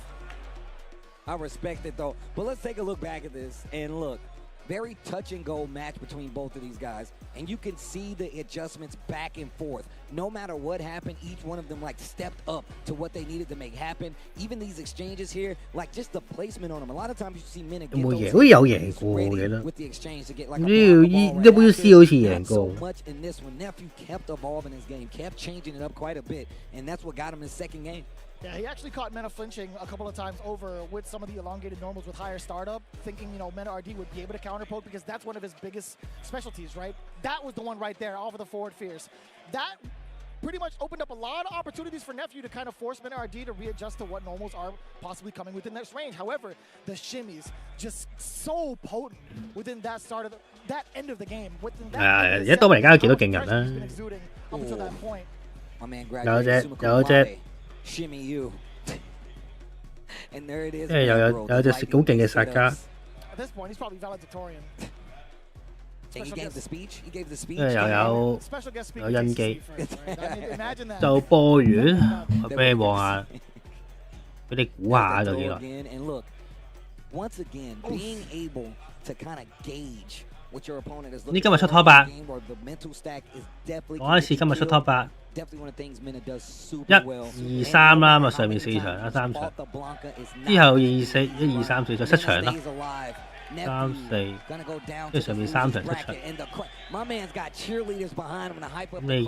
I respect it though. But let's take a look back at this and look. Very touch and go match between both of these guys, and you can see the adjustments back and forth. No matter what happened, each one of them like stepped up to what they needed to make happen. Even these exchanges here, like just the placement on them. A lot of times you see men get those with the exchange to get like a WC 好似贏過。 So much in this one. Nephew kept evolving his game, kept changing it up quite a bit, and that's what got him his second game. Yeah, he actually caught Mena flinching a couple of times over with some of the elongated normals with higher startup, thinking, you know, Mena RD would be able to counter poke because that's one of his biggest specialties, right? That was the one right there, off of the forward fierce. That pretty much opened up a lot of opportunities for Nephew to kind of force Mena RD to readjust to what normals are possibly coming within this range. However, the shimmies just so potent within that start of that end of the game. Within that 而家多明尼加有幾多勁人啦？ up until that point. My man 有隻。 Shimmy you. And there it is. 即係有隻好勁嘅殺家。 At this point, he's probably valedictorian. And he gave the speech. He gave the speech. 又有印記，就播完，我俾你望下，俾你估下就幾耐。 And look, once again, being able to kind of gauge what your opponent is looking for. 呢今日出 top 8，講一次今日出 top 8。 1、2、3啦，咁啊上面4場啦，3場，之後1、2、3、4場7場啦，3、4，跟住上面3場7場。咁你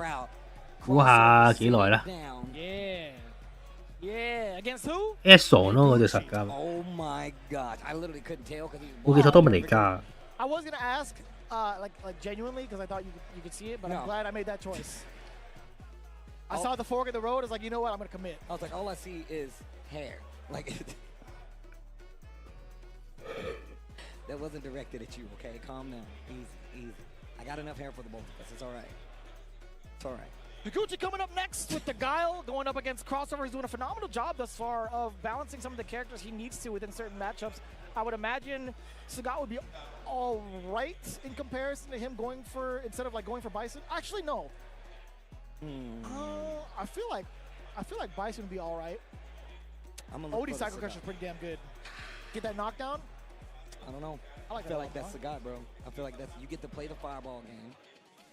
估下幾耐啦 ？Eson 咯，嗰隻實家。我記錯多明尼加。 I was gonna ask, like genuinely, because I thought you could see it, but I'm glad I made that choice. I saw the fork in the road. I was like, you know what? I'm gonna commit. I was like, all I see is hair. Like that wasn't directed at you. Okay, calm down. Easy. I got enough hair for the both of us. It's all right. It's all right. Higuchi coming up next with the Guile, going up against Crossover. He's doing a phenomenal job thus far of balancing some of the characters he needs to within certain matchups. I would imagine Sagat would be all right in comparison to him going for, instead of like going for Bison. Actually, no. I feel like Bison would be all right. Odie Cycle Crush is pretty damn good. Get that knockdown? I don't know. I feel like that's Sagat, bro. I feel like that's, you get to play the fireball game.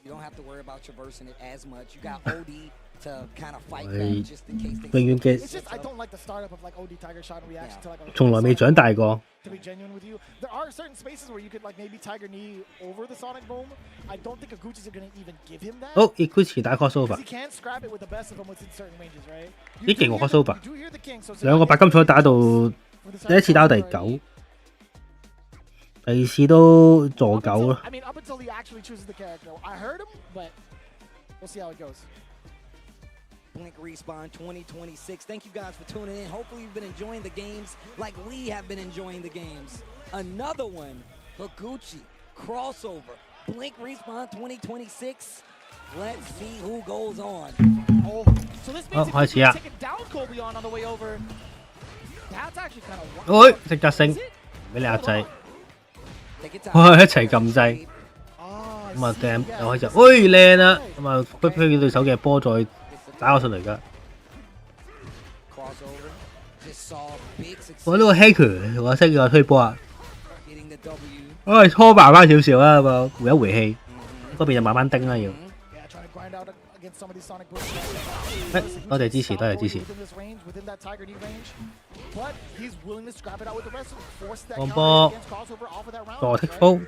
You don't have to worry about traversing it as much. You got OD to kind of fight back just in case they. It's just I don't like the startup of like OD Tiger Shot and reaction to like. 從來未長大過。 To be genuine with you, there are certain spaces where you could like maybe Tiger Knee over the Sonic Boom. I don't think Iguchi's are gonna even give him that. 好 ，Iguchi 打 crossover。 He can't scrap it with the best of them within certain ranges, right? 啲勁喎 crossover。兩個白金賽打到第一次打到第9，第2次都助9咯。 I mean, up until he actually chooses the character, I heard him, but we'll see how it goes. Blink Respawn 2026. Thank you guys for tuning in. Hopefully you've been enjoying the games like we have been enjoying the games. Another one, Higuchi, Crossover, Blink Respawn 2026. Let's see who goes on. Oh, so this means if you take it down Kobe on the way over, that's actually kind of wild. 即刻升，俾你壓制。一齊撳掣。咁啊 ，damn 又開始，靚啦！咁啊，推對手嘅波再。 打我上嚟㗎！我呢個 hacker 我識個推波啊！我係拖慢翻少少啦，回一回氣，嗰邊就慢慢叮啦要。多謝支持，多謝支持。放波，助踢風。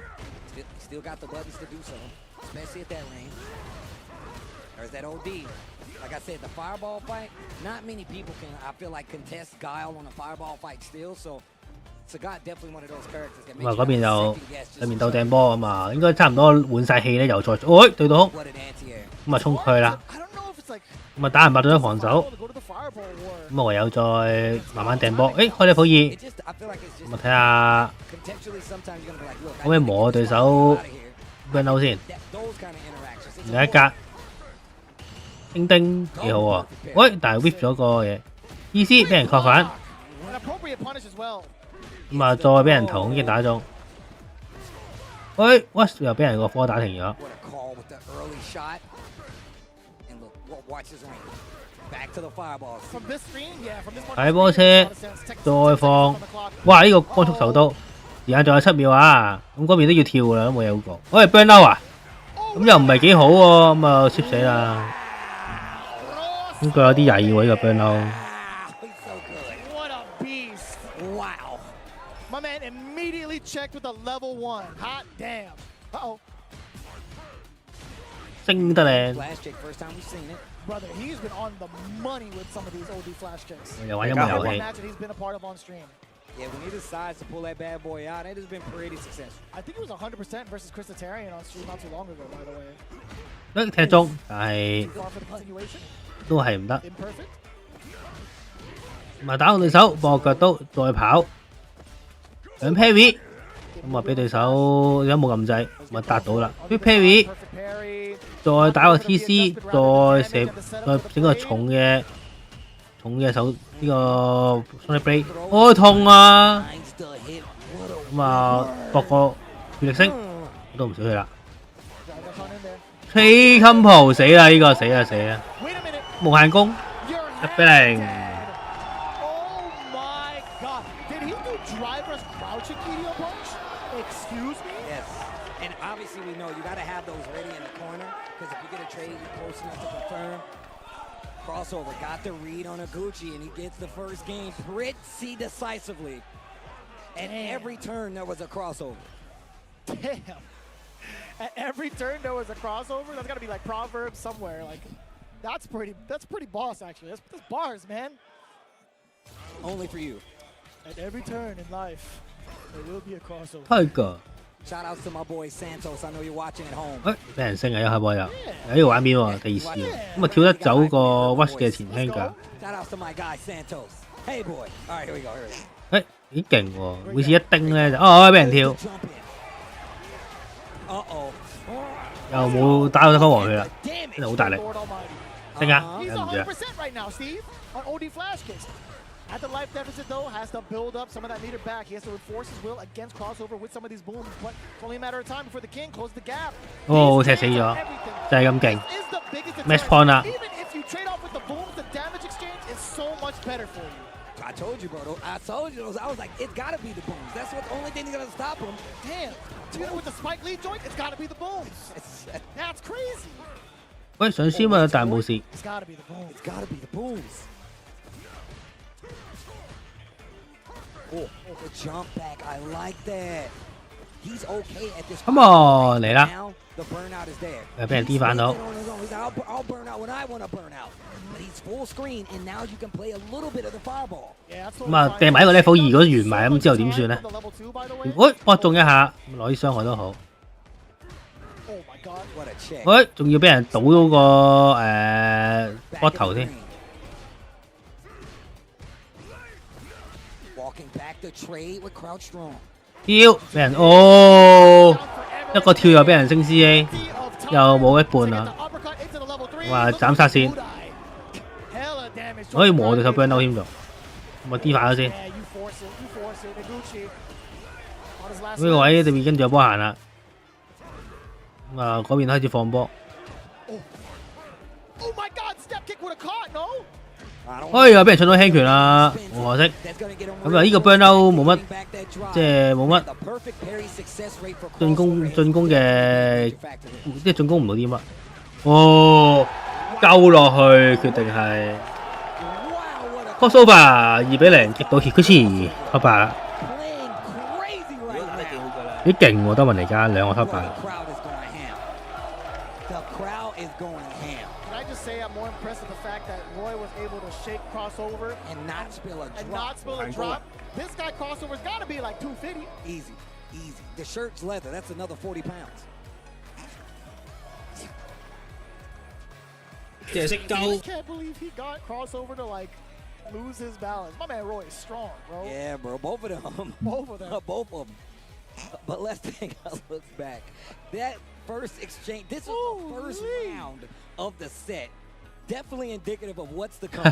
Like I said, the fireball fight, not many people can, I feel like, contest Guile on a fireball fight still, so Sagat definitely one of those characters that makes you 嗰邊就對面鬥掟波啊嘛，應該差唔多換晒氣咧，又再，對到，咁啊衝佢啦，咁啊打人8對1防守，咁啊唯有再慢慢掟波，開你普爾，咁啊睇下可唔可以磨對手 burn out 先，另一格。叮叮幾好喎。喂，但係 whip 咗個嘢，EC 俾人確反，咁啊再俾人頭恐擊打中。喂 ，Watch 又俾人個科打停咗。睇波車再放，哇！呢個光速手刀，時間仲有7秒啊！咁嗰邊都要跳噶啦，都冇嘢好講。喂 ，burn out 啊！咁又唔係幾好喎，咁啊 skip 死啦。咁佢有啲曳喎呢個 burn out。My man immediately checked with a level 1. Hot damn. Uh-oh. 升得靚。Brother, he's been on the money with some of these OD flash kicks. 又玩音樂遊戲。Match that he's been a part of on stream. Yeah, when he decides to pull that bad boy out, it has been pretty successful. I think it was 100% versus Christitarian on stream not too long ago, by the way. 一踢中，但係都係唔得。咁啊打好對手，搏腳刀再跑，兩 parry， 咁啊俾對手而家冇撳掣，咁啊達到啦。啲 parry， 再打個 TC， 再整個重嘅手呢個 Sonic Blade， 好痛啊！咁啊搏個血力升，都唔少血啦。Trade Combo 死啦！呢個死啦！無限攻1-0。Obviously, we know you got to have those ready in the corner because if you get a trade, you're close enough to confirm. Crossover got the read on Aguchi, and he gets the first game pretty decisively. At every turn, there was a crossover. Damn. At every turn, there was a crossover. That's got to be like Proverbs somewhere. Like, that's pretty boss, actually. That's bars, man. Only for you. At every turn in life, there will be a crossover. Tiger. Shout outs to my boy Santos. I know you're watching at home. 俾人升啊！一開波有呢個畫面喎，第二次咁啊跳得走個 Watch 嘅前輕架。Shout outs to my guy Santos. Hey boy. All right, here we go. 幾勁喎！每次一叮咧就俾人跳，又冇打到得翻黃血啦，真係好大力。升啊！忍唔住啊！ At the life deficit, though, has to build up some of that meter back. He has to enforce his will against crossover with some of these booms, but it's only a matter of time before the king closes the gap. 踢死咗，就係咁勁。Match point 啦。 Even if you trade off with the booms, the damage exchange is so much better for you. I told you, bro. I told you. I was like, it's got to be the booms. That's what the only thing that's going to stop him. Damn. Together with the Spike Lee joint, it's got to be the booms. That's crazy. 喂，上先啊，但係冇事。 It's got to be the booms. It's got to be the booms. Oh, the jump back. I like that. He's okay at this. Come on, 嚟啦！ Now the burnout is there. 又俾人 D 反到。 I'll burn out when I want to burn out. But he's full screen, and now you can play a little bit of the fireball. 咁啊，掟埋一個 level 2，如果完埋咁之後點算咧？喂，搏中一下，攞啲傷害都好。喂，仲要俾人倒到個膊頭添。 跳俾人一個跳又俾人升 CA， 又冇一半啦。哇！斬殺線，可以磨對手 burn out 添咗，咁啊 D 反咗先。呢個位對面跟住有波行啦，咁啊嗰邊開始放波。哎呀！俾人搶到輕拳啦，好可惜。咁啊，呢個 burn out 冇乜，即係冇乜進攻嘅，即係進攻唔到啲乜。哦，救落去決定係 crossover 2-0擊到 Hikuchi 失敗啦。幾勁喎，多文尼加兩個失敗。 More impressed with the fact that Roy was able to shake crossover and not spill a drop. This guy crossover's got to be like 250. Easy. The shirt's leather. That's another 40 pounds. 即係識鳩。Can't believe he got crossover to like lose his balance. My man Roy is strong, bro. Yeah, bro. Both of them. Both of them. But let's take a look back. That first exchange. This was the first round of the set. Definitely indicative of what's to come.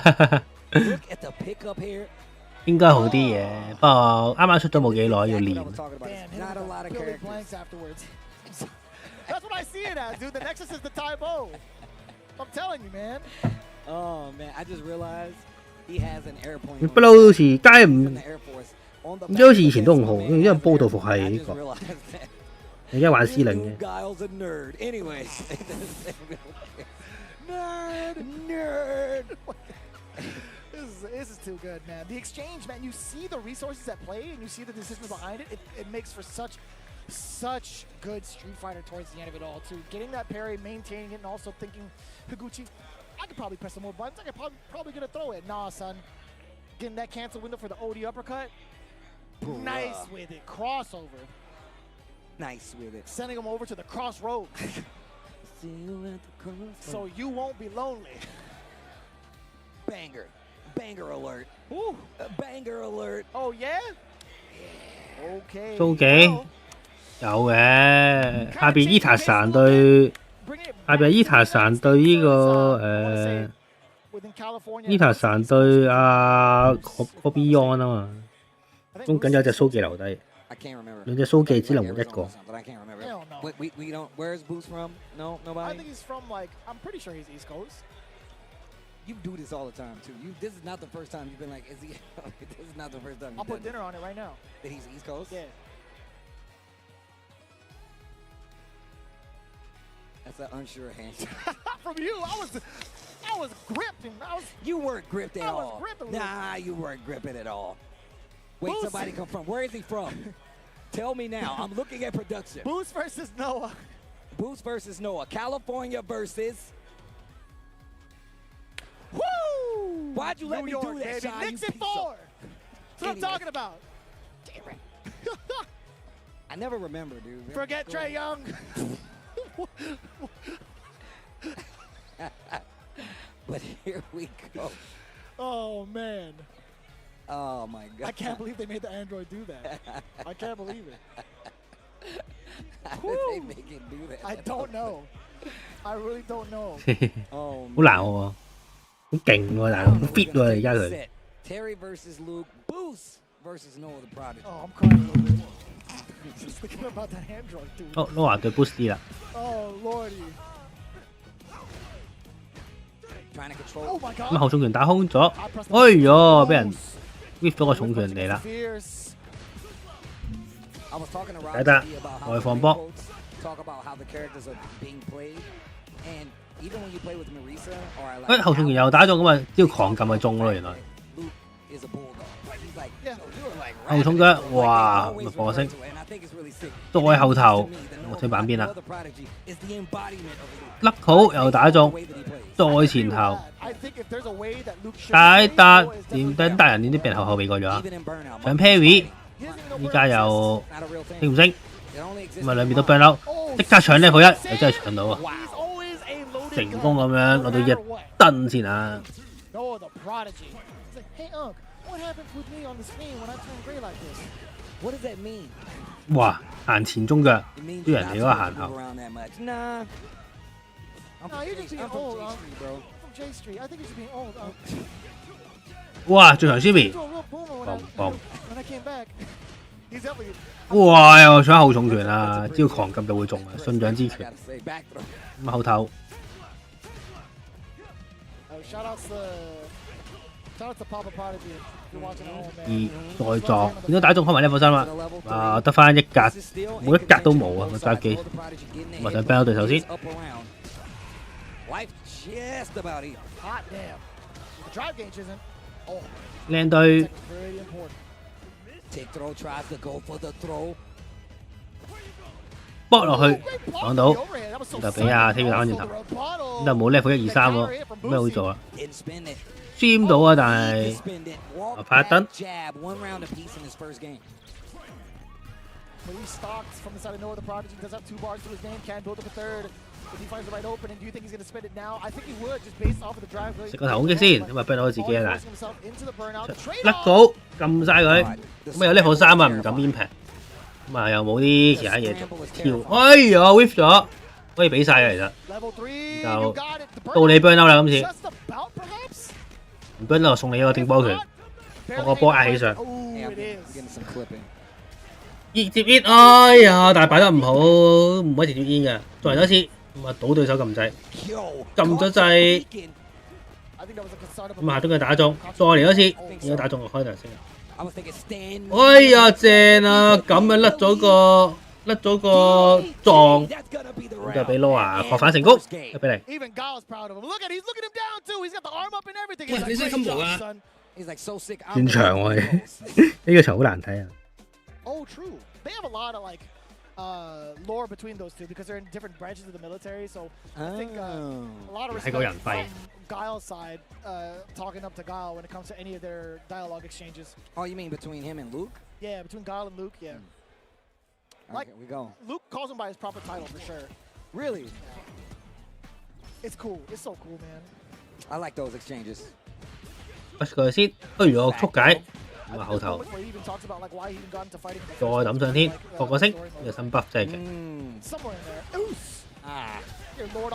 Look at the pickup here. 應該好啲嘅，不過啱啱出咗冇幾耐要練。Not a lot of characters. That's what I see it as, dude. The Nexus is the Tybo. I'm telling you, man. Oh man, I just realized he has an airplane. 不嬲好似街唔知好似以前都唔好，因為波道服係呢個。而家玩司令嘅。Nerd. This is too good, man. The exchange, man. You see the resources at play, and you see the decisions behind it. It makes for such good Street Fighter towards the end of it all, too. Getting that parry, maintaining it, and also thinking, Higuchi, I could probably press some more buttons. I could probably gonna throw it. Nah, son. Getting that cancel window for the OD uppercut. Nice with it. Crossover. Nice with it. Sending him over to the crossroads. So you won't be lonely. Banger. Banger alert. Woo. Banger alert. Oh, yeah? Okay. 都幾有嘅，下邊伊塔神對伊塔神對呢個伊塔神對個 Beyond 啊嘛，中間有隻蘇記留低，兩隻蘇記只能換一個。We don't. Where's Boost from? No, nobody. I think he's from I'm pretty sure he's East Coast. You do this all the time too. This is not the first time you've been like, is he? This is not the first time. I'll put dinner on it right now. That he's East Coast. Yeah. That's an unsure hand. From you, I was gripping. You weren't gripped at all. I was gripping. Nah, you weren't gripping at all. Wait, Boost. somebody come from. Where is he from? Tell me now. I'm looking at production. Boost versus Noah. Boost versus Noah. California versus. Woo! Why'd you let me do that, Sean? Knicks at 4. That's what I'm talking about. Damn it. I never remember, dude. Forget Trae Young. But here we go. Oh, man. Oh, my God. I can't believe they made the Android do that. I can't believe it. How did they make it do that? I don't know. I really don't know. 好難喎，好勁喎，大佬，好 fit 喎而家佢。Terry versus Luke. Boost versus Noah the Prodigy. Oh, I'm crying a little bit. Just thinking about that Android, dude. 哦，Noah 對 Boost 啲啦。Oh, Lordy. 咁後重拳打空咗，哎呦，俾人 whip 咗個重拳嚟啦。睇得，我去放波。誒後重拳又打中咁啊，只要狂撳就中咯，原來。後重腳，哇，咪火星，再後頭，我推板邊啦。甩好又打中，再前頭，大達點等大人點啲病後尾過咗啊！上 parry， 依家又升唔升？咁啊兩邊都 burn out， 即刻搶level 1，又真係搶到啊！成功咁樣攞到一燈先啊！ 哇！行前中腳，都人哋嗰個行後。哇！最長 Jimmy， 嘣！哇！又搶後重拳啊！只要狂撳就會中啊！信長之拳。咁後頭。再撞，見到打中開埋level 3啦，啊得翻一格，冇一格都冇啊！個揸機，我想 ban 對手先。靚隊，搏落去擋到，就俾阿 T 打翻轉頭，咁就冇 level 1、2、3喎，咩好做啊？ stream 到啊，但係拍一燈。食個頭攻擊先，咁啊 burn 到自己啊，但甩到撳晒佢，咁啊有 level 3啊，唔敢邊平，咁啊又冇啲其他嘢做，跳，哎呀 whip 咗，可以俾晒嘅其實，就到你 burn out 啦今次，唔 burn out 送你一個定波拳，我個波壓起上，接煙，哎呀，但係擺得唔好，唔可以直接煙嘅，再嚟多次，咁啊倒對手撳掣，撳咗掣，咁下中佢打中，再嚟多次，應該打中個開頭先。哎呀正啊，咁樣甩咗個撞，咁就俾 Loa 確反成功，1比0。喂，你識 combo 啊？轉場喎，呢個場好難睇啊。Oh, true. They have a lot of like lore between those two because they're in different branches of the military. So I think a lot of respect from Guile's side talking up to Guile when it comes to any of their dialogue exchanges. Oh, you mean between him and Luke? Yeah, between Guile and Luke. Yeah. Like we go. Luke calls him by his proper title for sure. Really? Yeah. It's cool. It's so cool, man. I like those exchanges. 不過先，不如我速解。咁啊後頭再抌上天，學個星，呢個新 buff 真係勁。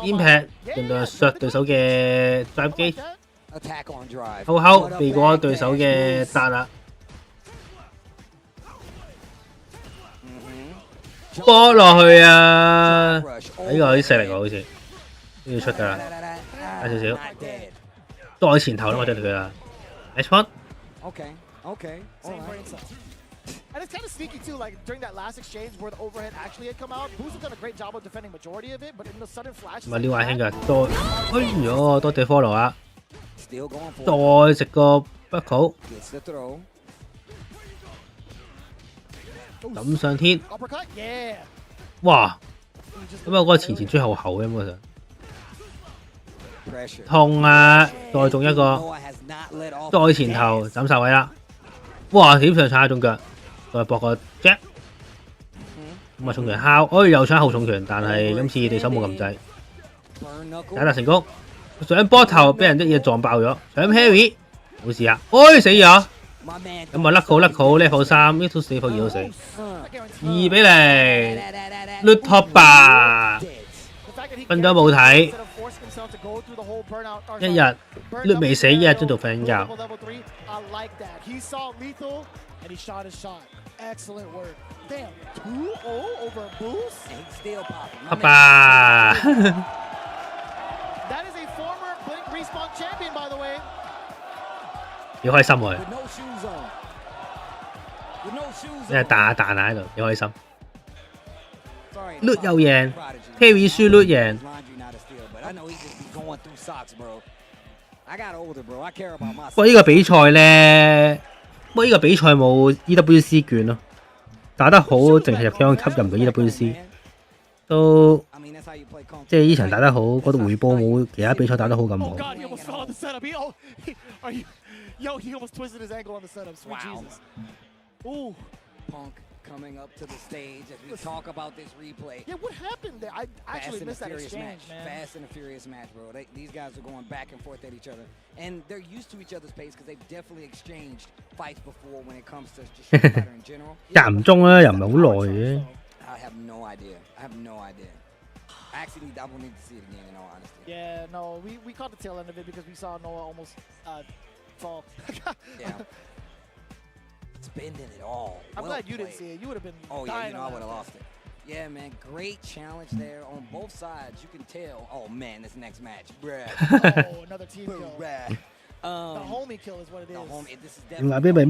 煙劈盡量削對手嘅 drive 機，後避過對手嘅彈啦。波落去啊！呢個有啲勢力喎，好似都要出㗎啦，差少少。再前頭啦，我將佢啦 ，H one。Okay. Same brain cell. And it's kind of sneaky too, like during that last exchange where the overhead actually had come out, Boo's done a great job of defending majority of it, but in the sudden flash... 唔係呢位兄㗎，哎呀，多謝 follow 啊！再食個 buckle， 抌上天，哇！咁啊嗰個前追後嘅咁啊實，痛啊！再中一個，再前頭斬晒位啦！哇！點上踩中腳，再搏個 Jack， 咁啊重拳敲，哎又搶後重拳，但係今次對手冇撳掣，打達成功，上波頭俾人一嘢撞爆咗，上 Harry 冇事啊，哎死咗！咁啊甩扣 level 3 ，level 4 level 2都死，2比0 ，Loot Top 吧，瞓咗冇睇，一日 Loot 未死，一日都度瞓緊覺。好吧。幾開心喎！因為彈下喺度，幾開心。Loot 又贏 ，Harry 輸 Loot 贏。不過呢個比賽咧，冇 EWC 券咯，打得好淨係入獎級入唔到 EWC， 都即係呢場打得好，嗰度回報冇其他比賽打得好咁好。Yo, he almost twisted his ankle on the setup. Sweet Jesus. Ooh. Punk coming up to the stage as we talk about this replay. Yeah, what happened there? I actually missed that exchange, man. Fast and a furious match, bro. These guys are going back and forth at each other. And they're used to each other's pace because they've definitely exchanged fights before when it comes to just Street Fighter in general. 間唔中啦，又唔係好耐嘅。I have no idea. Actually, I will need to see it again, in all honesty. Yeah, no, we caught the tail end of it because we saw Noah almost... fall. Yeah. Spending it all. I'm glad you didn't see it. You would have been. Oh yeah, you know I would have lost it. Yeah, man, great challenge there on both sides. You can tell. Oh man, this next match, bruh. Oh, another team kill. The homie kill is what it is. The homie. This is definitely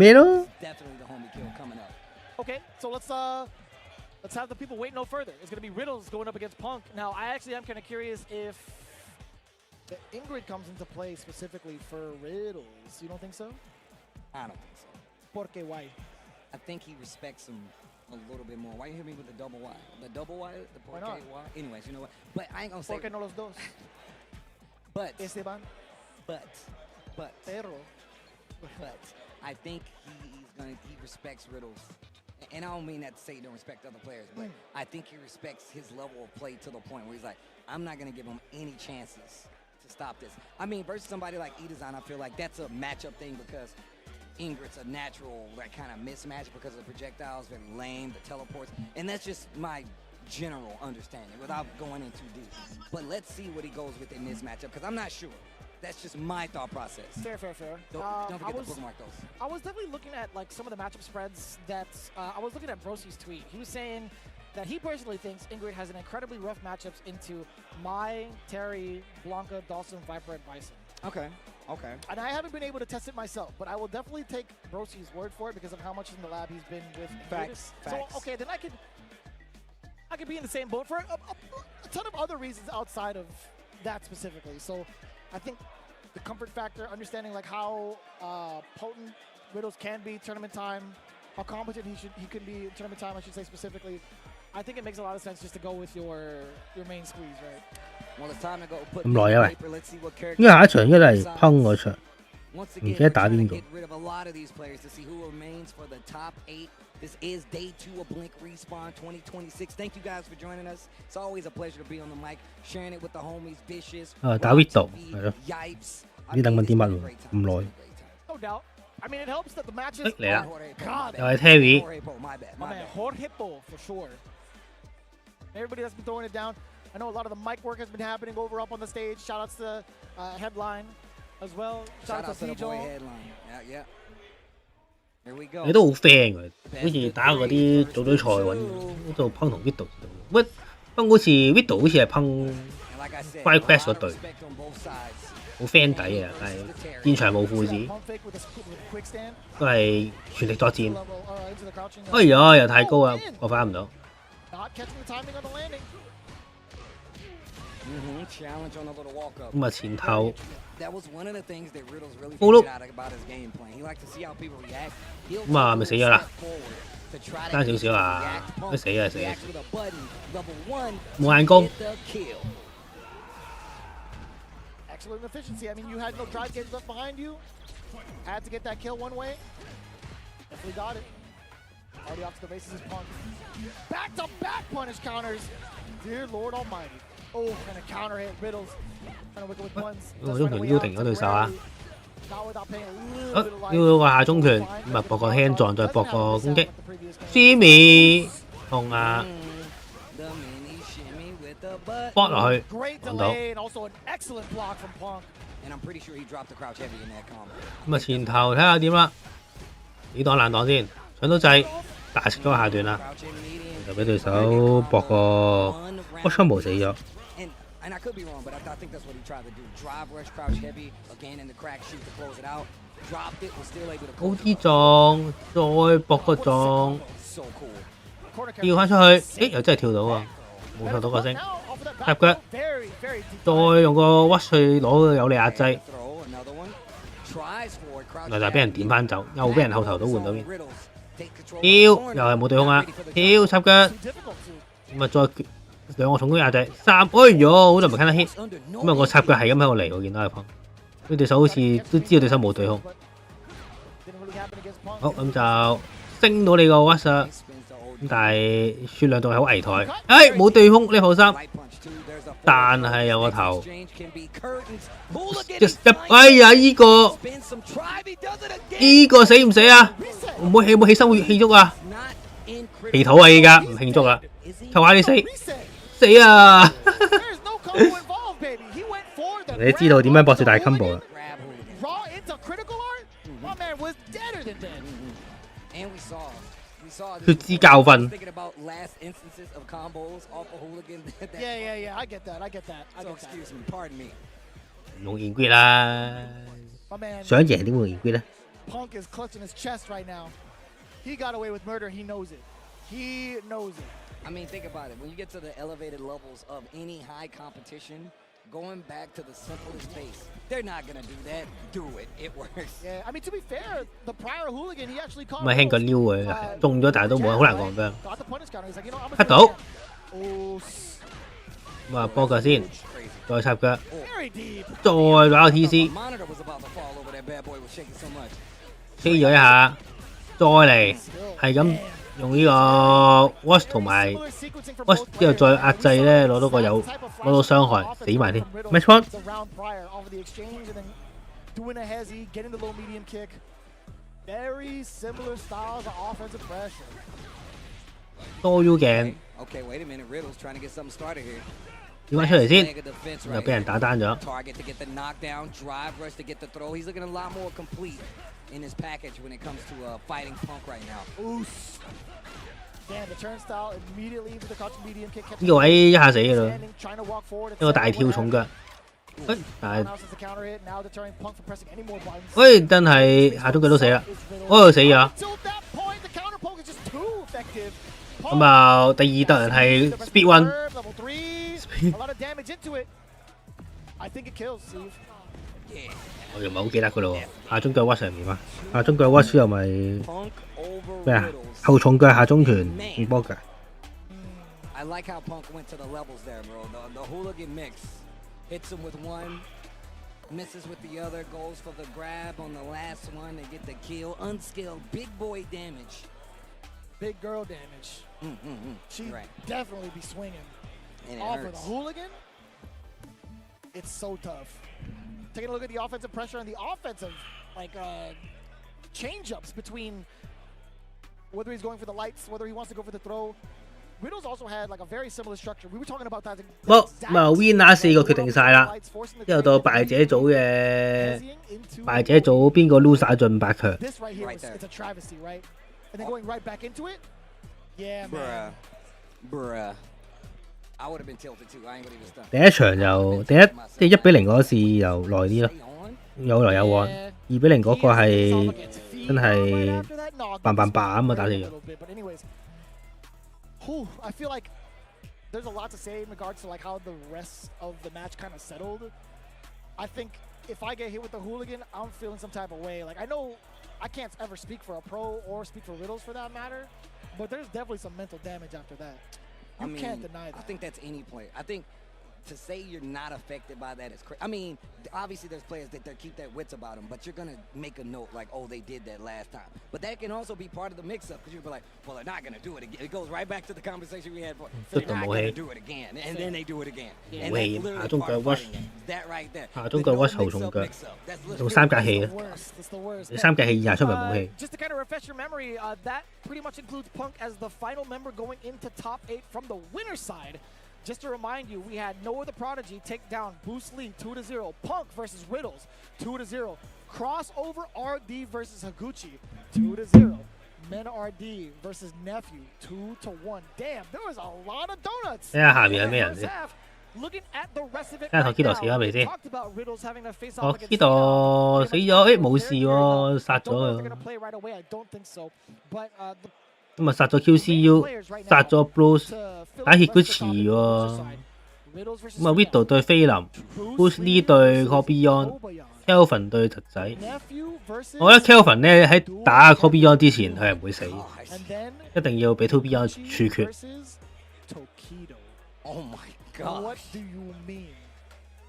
the homie kill coming up. Okay, so let's have the people wait no further. It's gonna be Riddles going up against Punk. Now, I actually am kind of curious if the Ingrid comes into play specifically for Riddles. You don't think so? I don't think so. Porque why? I think he respects him a little bit more. Why you hit me with the double Y? The double Y? The porque Y? Anyways, you know what? But I ain't gonna say... Porque no los dos? But... Esteban? But... Pero... But I think he respects Riddles. And I don't mean that to say he don't respect other players, but I think he respects his level of play to the point where he's like, I'm not gonna give him any chances to stop this. I mean, versus somebody like E-Design, I feel like that's a matchup thing because Ingrid's a natural like kind of mismatch because of the projectiles, very lame, the teleports, and that's just my general understanding without going in too deep. But let's see what he goes with in this matchup because I'm not sure. That's just my thought process. Fair. Don't forget to bookmark those. I was definitely looking at like some of the matchup spreads that I was looking at Brosy's tweet. He was saying that he personally thinks Ingrid has an incredibly rough matchups into Mai, Terry, Blanca, Dawson, Viper, and Bison. Okay. And I haven't been able to test it myself, but I will definitely take Brosy's word for it because of how much in the lab he's been with Facts. So okay, then I could be in the same boat for a ton of other reasons outside of that specifically. So I think the comfort factor, understanding like how potent Riddles can be tournament time, how competent he can be in tournament time, I should say specifically. I think it makes a lot of sense just to go with your main squeeze, right? Well, it's time to go put 咁耐啊喂！ paper. Let's see what 因為 character. 下一場應該都係烹嗰場， Once 唔 again, 記得 we're 打 trying 邊 to 個 get。rid of a lot of these players to see who remains for the top 8. This is day 2 of Blink Respawn 2026. Thank you guys for joining us. It's always a pleasure to be on the mic, sharing it with the homies, Vicious, 打 Widow 係咯， Yipes. 唔知等緊啲乜喎，咁耐。 No doubt. I mean, it helps that the matches. 嚟啦 God, 又係 Terry。 My bad. My man, Jorge for sure. Everybody that's been throwing it down. I know a lot of the mic work has been happening over up on the stage. Shout outs to Headline as well. Shout out to the boy Fijo. Headline. Yeah. Here we go. 你都好 friend 佢，好似打嗰啲組隊賽揾做烹同 Widow 乜烹好似 Widow 好似係烹 Fire Quest 嗰隊，好 friend 底啊，但係戰場冇父子，都係全力作戰。哎呀，又太高啊，我翻唔到。 Not catching the timing on the landing. Challenge on a little walk up. 咁啊前頭 That was one of the things that Riddles really 好咯 figured out about his game plan. He liked to see how people react. He'll 咁啊咪死咗啦， to try 爭 to 少少啊，都死啊死啊 react with a button. Level 1. 冇眼功。 Get the kill. Excellent efficiency. I mean, you had no drive games left behind you. Had to get that kill one way. Definitely got it. Already off to the races is Punk. Back-to-back punish counters. Dear Lord Almighty. Oh, and a counter hit. Riddles. Trying to wiggle with ones. 我中條腰定咗對手啊！ Not without paying a little bit of life. 要個下中拳，咁啊搏個輕撞，再搏個攻擊。Jimmy 痛啊！搏落去， Great 揾到。 delay and also an excellent block from Punk. And I'm pretty sure he dropped the crouch heavy in that combo. 咁啊前頭睇下點啦，幾擋爛擋先，搶到掣，大食咗下段啦，就俾對手搏個 Watch Combo 死咗。 And I could be wrong, but I think that's what he tried to do. Drive rush, crouch heavy, again in the crack shoot to close it out. Dropped it, was still able to 高啲撞，再搏個撞， so cool. 跳翻出去，誒又真係跳到喎，冇錯到個聲，踏腳，再用個屈去攞個有利壓制，嗱就俾人點翻走，又俾人後頭都換到面，跳又係冇對空啊，跳插腳，咁啊再兩個重攻壓制，三，哎唷，好耐唔睇得 hit， 咁啊個插腳係咁喺度嚟，我見到阿胖，啲對手好似都知道對手冇對空，好咁就升到你個屈啊！ 但係血量仲係好危殆，誒冇對空呢套衫，但係有個頭，哎呀依個死唔死啊？冇起身會慶祝啊？祈禱啊依家唔慶祝啦，求下你死啊！你知道點樣博住大 combo 啦？ 血之教訓。Yeah. I get that. Excuse me, pardon me. 用 ENG 啦，想贏點會 ENG 咧？ Punk is clutching his chest right now. He got away with murder. He knows it. I mean, think about it. When you get to the elevated levels of any high competition, going back to the simplest base, they're not gonna do that. Do it. It works. Yeah, I mean, to be fair, the prior hooligan, he actually caught. 咪輕個撩佢，中咗但係都冇好難講㗎。 Got the punish counter. He's like, you know, I'm gonna 得到， Oh, 咁啊波腳先，再插腳， very deep. 再打個 TC， Monitor was about to fall over. That bad boy was shaking so much. 飛咗一下，再嚟，係咁用呢個 Watch 同埋 Watch 之後再壓制咧，攞到傷害，死埋添。Match point。 The round prior over the exchange and then doing a hezzy, getting the low medium kick. Very similar styles of offensive pressure. 多 U 鏡 Okay, wait a minute. Riddle's trying to get something started here. 點翻出嚟先，又俾人打單咗。Target to get the knockdown, drive rush to get the throw. He's looking a lot more complete in his package when it comes to fighting Punk right now. Oof. Damn, the turnstile immediately into the crouching medium kick. 呢個位一下死㗎啦，一個大跳重腳。但係，喂，真係下中腳都死啦，哦死咗。咁啊，第二隊人係 Speed One。我又唔係好記得佢咯喎，下中腳屈上面嘛，下中腳屈之後咪咩啊？後重腳下中拳變波腳。I like how Punk went to the levels there, bro. The hooligan mix hits him with one, misses with the other, goes for the grab on the last one. They get the kill, unskilled, big boy damage. Big girl damage. She'd definitely be swinging. And off of the hooligan, it's so tough. Taking a look at the offensive pressure and the offensive, like, change-ups between whether he's going for the lights, whether he wants to go for the throw. Riddle's also had like a very similar structure. We were talking about that. 好，咁啊 ，Winner 4個決定晒啦，之後到敗者組嘅敗者組邊個 loser 進8強。This right here, it's a travesty, right? And then going right back into it. Yeah, man. Bruh. I would have been tilted too. I ain't gonna even stop. 第一場就即係1-0嗰次又耐啲咯，有來有往。2-0嗰個係真係嘭咁啊打死咗。I feel like there's a lot to say in regards to like how the rest of the match kind of settled. I think if I get hit with the hooligan, I'm feeling some type of way. Like I know I can't ever speak for a pro or speak for Riddles for that matter, but there's definitely some mental damage after that. You can't deny that. I think that's any player. I think to say you're not affected by that is crazy. I mean, obviously there's players that keep that wits about them, but you're going to make a note like, oh, they did that last time. But that can also be part of the mix-up because you'll be like, well, they're not going to do it again. It goes right back to the conversation we had before. They're not going to do it again. And then they do it again. And that's literally part of fighting game. That right there. 下中腳屈後重腳，用三格氣啊！你三格氣以下出咪冇氣。Just to kind of refresh your memory, that pretty much includes Punk as the final member going into top 8 from the winner's side. Just to remind you, we had Noah the Prodigy take down Bruce Lee 2-0. Punk versus Riddles 2-0. Crossover RD versus Higuchi 2-0. Men RD versus Nephew 2-1. Damn, there was a lot of donuts. 睇下下面係咩人先。Looking at the rest of it 睇下同基 right 度死咗未 now, 先？ talked about Riddles having to face 哦， off against 基度死咗，誒冇事喎，殺咗 Don't know if they're 佢。 gonna play right away. I don't think so. But咁啊殺咗 QCU， 殺咗 Bruce， 打 Higuchi 喎。咁啊 Widow 對菲林 ，Bruce Lee 對 Corbion，Kelvin 對侄仔。我覺得 Kelvin 咧喺打 Corbion 之前，佢係唔會死，一定要俾 Corbion 處決。Oh my god. What do you mean?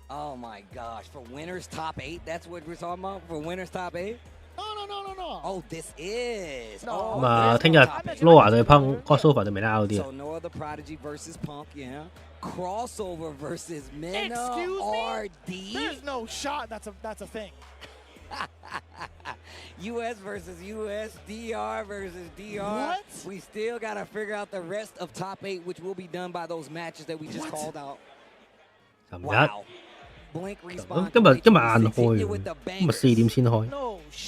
Oh my gosh. For winners top 8, that's what we're talking about? For winners top 8? No. Oh, this is. 咁啊，聽日 Law 對 Punk，Crossover 對 Mena 嗰啲啊。 So Noah the Prodigy versus Punk, yeah. Crossover versus Mena Excuse me? RD. There's no shot. That's a thing. US versus US, DR versus DR. What? We still got to figure out the rest of top 8, which will be done by those matches that we just called out. Wow. Blink respawn. 今日晏開喎，今日4點先開，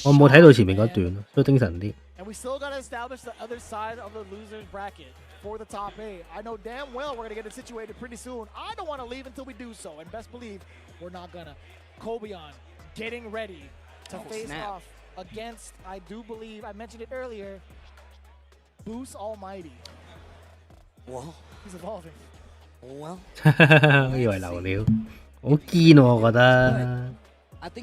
我冇睇到前面嗰段，所以精神啲。 And we still got to establish the other side of the losers bracket for the top 8. I know damn well we're going to get it situated pretty soon. I don't want to leave until we do so, and best believe we're not going to. Kobion getting ready to face off against, I do believe, I mentioned it earlier, Boost Almighty. Well, he's evolving. Well, 以為流料，好堅喎，我覺得。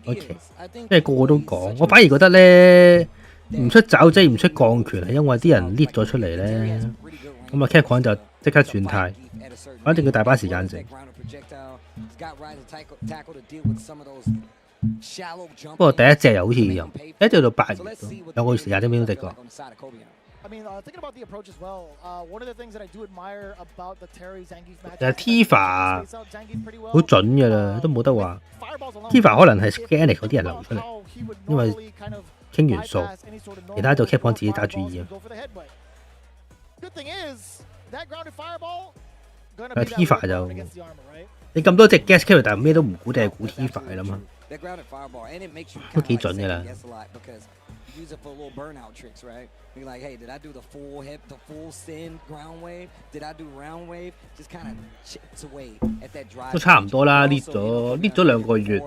OK， 即係個個都講，我反而覺得咧唔出爪即唔出鋼拳係因為啲人搣咗出嚟咧，咁啊 Capcom 就即刻轉態，反正佢大把時間整。不過第一隻又好似又第一隻到8月，2個月時間都未食過。 I mean, thinking about the approach as well, one of the things that I do admire about the Terry Zangief match 其實 Tifa 好準㗎啦，都冇得話。Tifa 可能係 Scannic 嗰啲人流出嚟，因為傾完數，其他就 Capcom 自己打主意啊。Good thing is 但係 Tifa 就你咁多隻 gas carry， 但係咩都唔估，定係估 Tifa 㗎啦嘛，都幾準㗎啦。Use it for little burnout tricks, right? Be like, hey, did I do the full hip, the full send ground wave? Did I do round wave? Just kind of chips away at that drive. 都差唔多啦，搣咗2個月，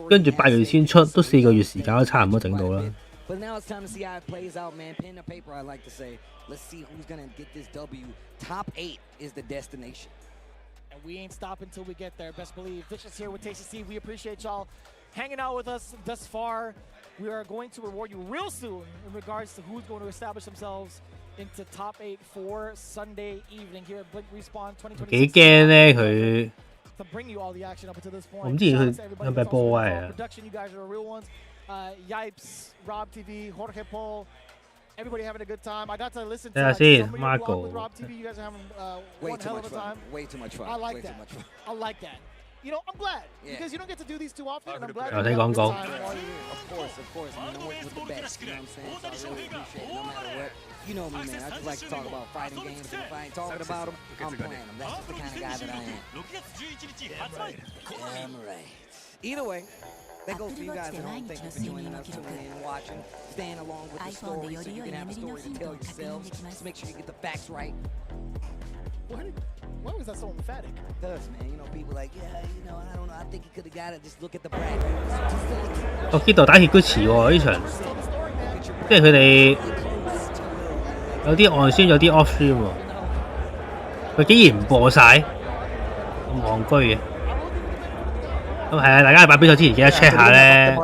跟住8月先出，都4個月時間都差唔多整到啦。But now it's time to see how it plays out, man. Pen to paper, I like to say. Let's see who's gonna get this W. Top 8 is the destination. And we ain't stopping until we get there. Best believe. Vicious here with Tasty C. We appreciate y'all hanging out with us thus far. We are going to reward you real soon in regards to who's going to establish themselves into top 8 for Sunday evening here at Blink Respawn 2026. 幾驚咧佢， To bring you all the action up until this point. 我唔知佢有咩波威啊。 Production, you guys are real ones. Yipes, Rob TV, Jorge Paul, everybody having a good time. I got to listen to like, somebody Marco. with Rob TV. You guys are having one hell of a time. Way too much fun. I like that. I like that. You know, I'm glad because you don't get to do these too often. And I'm glad you had a good time while Of course. You know with the best. You know what I'm saying? So I really appreciate it. No matter what. You know me, man. I just like to talk about fighting games, and if I ain't talking about them, I'm playing them. That's just the kind of guy that I am. Damn right. Either way, that goes for you guys at home. Thank you for joining us, tuning in and watching, staying along with the story so you can have a story to tell yourselves. Just make sure you get the facts right. Why was that so emphatic? Because, man, you know, people like, yeah, you know, I don't know, I think he could have got it. Just look at the bracket. 我呢度打血都遲喎呢場，即係佢哋有啲 on stream 有啲 off stream 喎，佢竟然唔播晒，咁戇居嘅。咁係啊，大家擺比賽之前記得 check 下咧，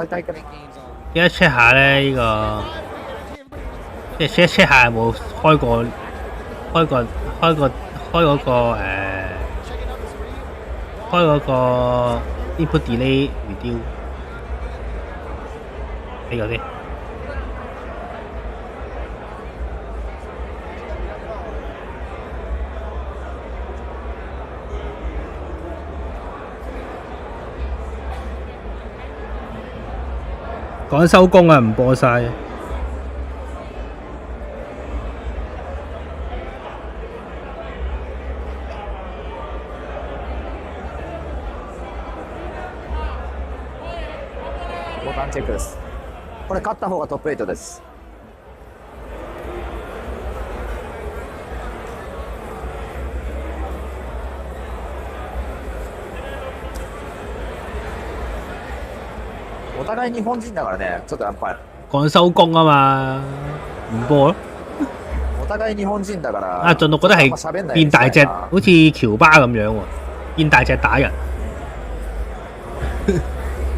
記得 check 下咧呢個，即係 check 下有冇開嗰個input delay review 呢個先。趕收工啊，唔播晒。ボタンチェックです。これ勝った方がトップ8です。お互い日本人だからね、ちょっとやっぱり。趕收工啊嘛，唔播咯。お互い日本人だから。阿俊，我覺得係變大隻，好似喬巴咁樣喎，變大隻打人，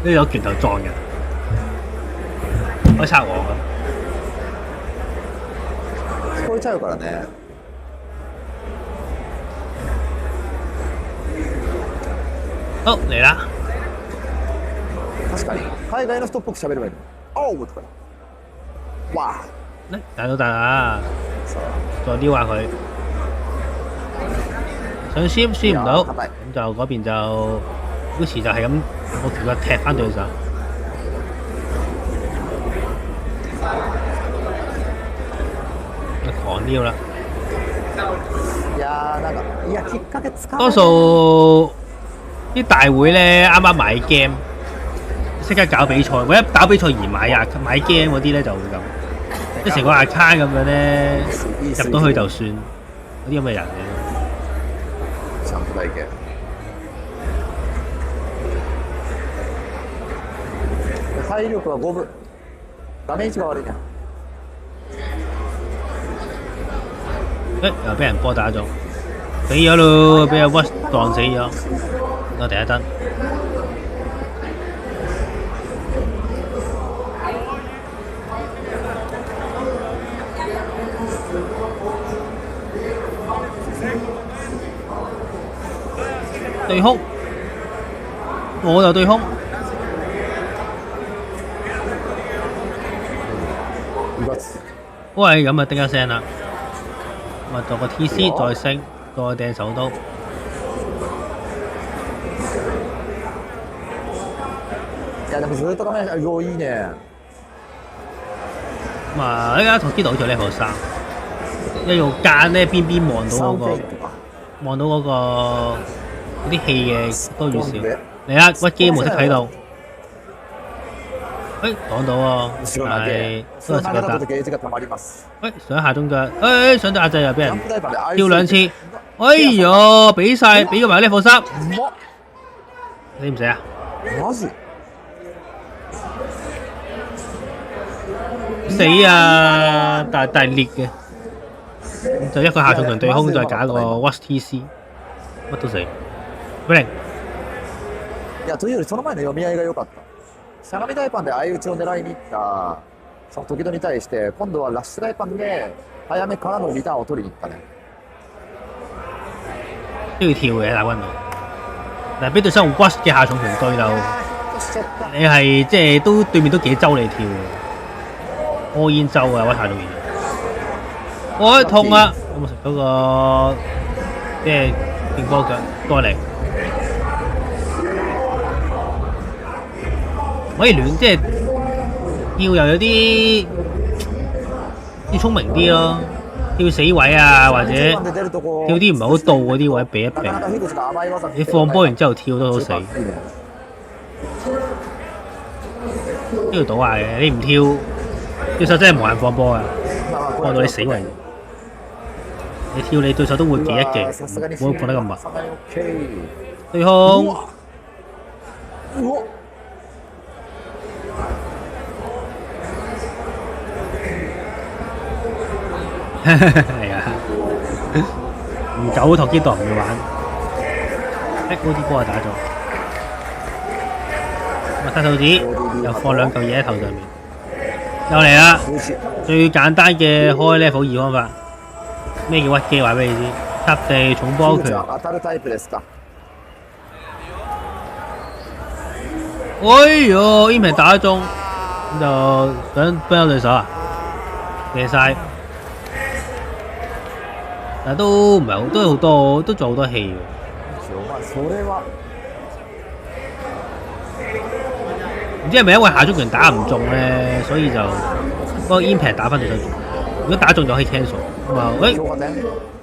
呢有拳頭撞人，開賊王啊！聞こえちゃうからね。好嚟啦！確かに海外の人っぽく喋ればいいの。おうとか。哇！大到大啊！再撩下佢，想輸唔到，咁就嗰邊就好似就係咁，我叫佢踢翻對手。狂撩啦！多數啲大會咧，啱啱買 game， 即刻搞比賽。我一打比賽而買 game 嗰啲咧就會咁，即係成個 account 咁樣咧，入到去就算嗰啲咁嘅人嚟。ちゃんとだけ。体力は5分。ダメージが悪いな。又俾人波打咗，死咗咯！俾阿 Watch 撞死咗，我第一燈。對空，我就對空。喂，咁啊，叮一聲啦。咁啊，做個 TC 再升，再掟手刀。いやでもずっと画面上いいね。咁啊，依家同知道好似 level 3。一路間咧邊望到嗰個嗰啲氣嘅多與少。嚟啦，屈機模式啟動。擋到喎，係都係食得。上下中腳，上到壓制又俾人跳2次。哎呀，俾個埋呢課室，死唔死啊？死啊！大裂嘅，就一個下重拳對空，再搞個 Watch TC， 乜都死。不靈。いやというよりその前の読み合いが良かった。相模大パンで相打ちを狙いに行ったその時々に対して今度はラッシュ大パンで早めからのリターンを取りに行ったね。都要跳嘅大軍度，但係俾對手用 Watch 嘅下重拳對就，你係即係都對面都幾周你跳嘅，柯煙周啊 Watch 下重拳。我痛啊！有冇食嗰個即係電波腳多嚟？可以亂即係跳又有啲要聰明啲咯，跳死位啊，或者跳啲唔係好到嗰啲位避一避。你放波完之後跳都好死，都要賭下嘅。你唔跳，對手真係無限放波啊，放到你死為止。你跳你對手都會記一記，唔好放得咁密。對空。係啊，唔久托基度唔會玩，嗰啲波就打咗，擘大手指又放2嚿嘢喺頭上面，又嚟啦！最簡單嘅開 level 2方法，咩叫屈機話俾你知，插地重波拳。哎呦 ，in 平打中，咁就想幫對手啊，射晒。但都唔係好，都好多，都做好多戲喎。唔知係咪因為下中拳打唔中咧，所以就嗰個 impact 打翻對手中。如果打中就可以 cancel。咁啊，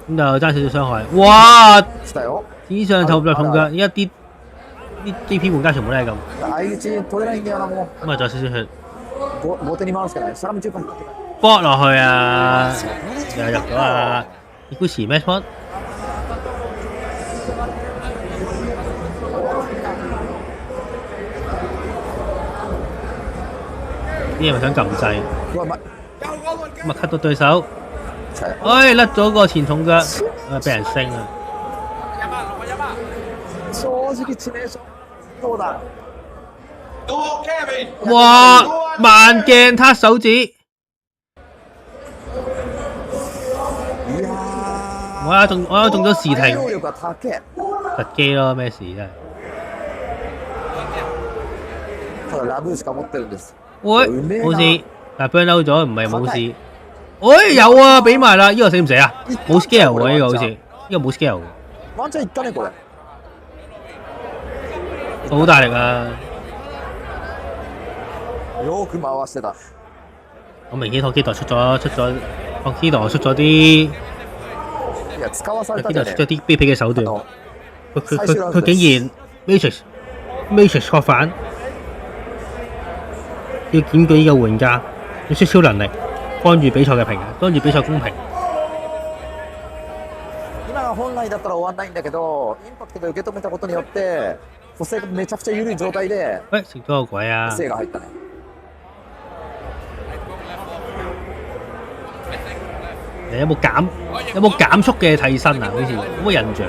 咁就爭少少傷害。哇！史上頭就重腳，依家啲 DP 玩家全部都係咁。咁啊，再少少血。搏落去啊！又入咗啊！估時咩 spot？ 啲人咪想撳掣，咁啊 cut 到對手，哎甩咗個前重腳，俾人升啊！哇！慢鏡撻手指。我中咗時停，突機咯，咩事真係？喂，冇事，但係 burn out 咗，唔係冇事。喂，有啊，俾埋啦，呢個死唔死啊？冇 scale 喎，呢個好似，呢個冇 scale 喎。好大力啊！我明顯托基度出咗托基度出咗啲。呢度出咗啲卑鄙嘅手段，佢竟然 Matrix 確反，要檢舉呢個玩家，要出超能力，干預比賽嘅平衡，干預比賽公平。今が本来だったら終わんないんだけど、インパクトで受け止めたことによって、補正がめちゃくちゃ緩い状態で、喂，食咗個鬼啊！補正が入ったね。有冇減速嘅替身啊？好似冇乜印象。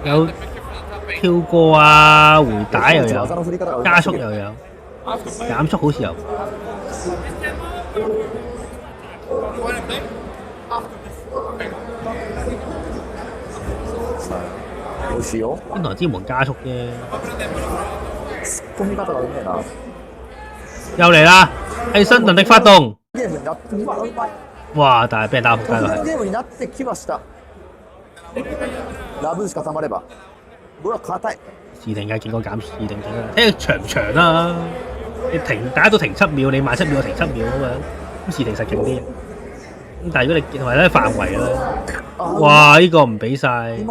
有跳過啊，回帶又有，加速又有，減速好似有。邊度知門加速啫？又嚟啦！替身能力發動。哇！但係俾人打仆街咯，時停嘅見過減時停嘅，睇佢長唔長啦。你停打到停7秒，你慢7秒，停7秒咁樣，咁時停實勁啲。但係如果你同埋咧範圍啦，哇！呢個唔俾晒，俾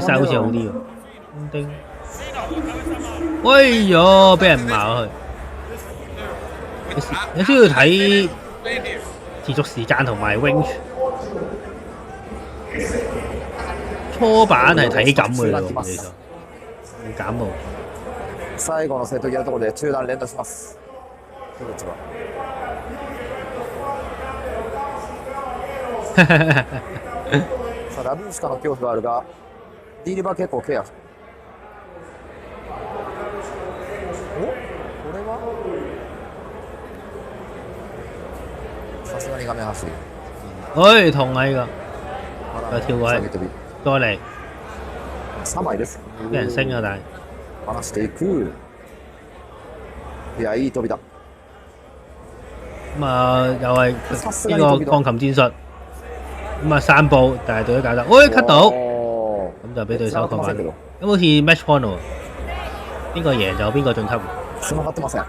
晒好似好啲喎。丁，哎呦，俾人矛佢。你需要睇持續時間同埋 range。初版係體感嘅喎，其實冇減到。最後の瀬戸際のところで中段連打します。さあラブーシカの恐怖があるが、ディーリバー結構ケア。お？これは？さすがに画面走り。哎，痛啊！呢個又跳位，再嚟。3枚です。俾人升啊，但係。離していく。いや、いい飛びだ。咁啊，又係呢個鋼琴戰術。咁啊，散步，但係對手搞得，喂 cut 到，咁就俾對手抗翻。咁好似 match point 喎，邊個贏就邊個晉級。繋がってません。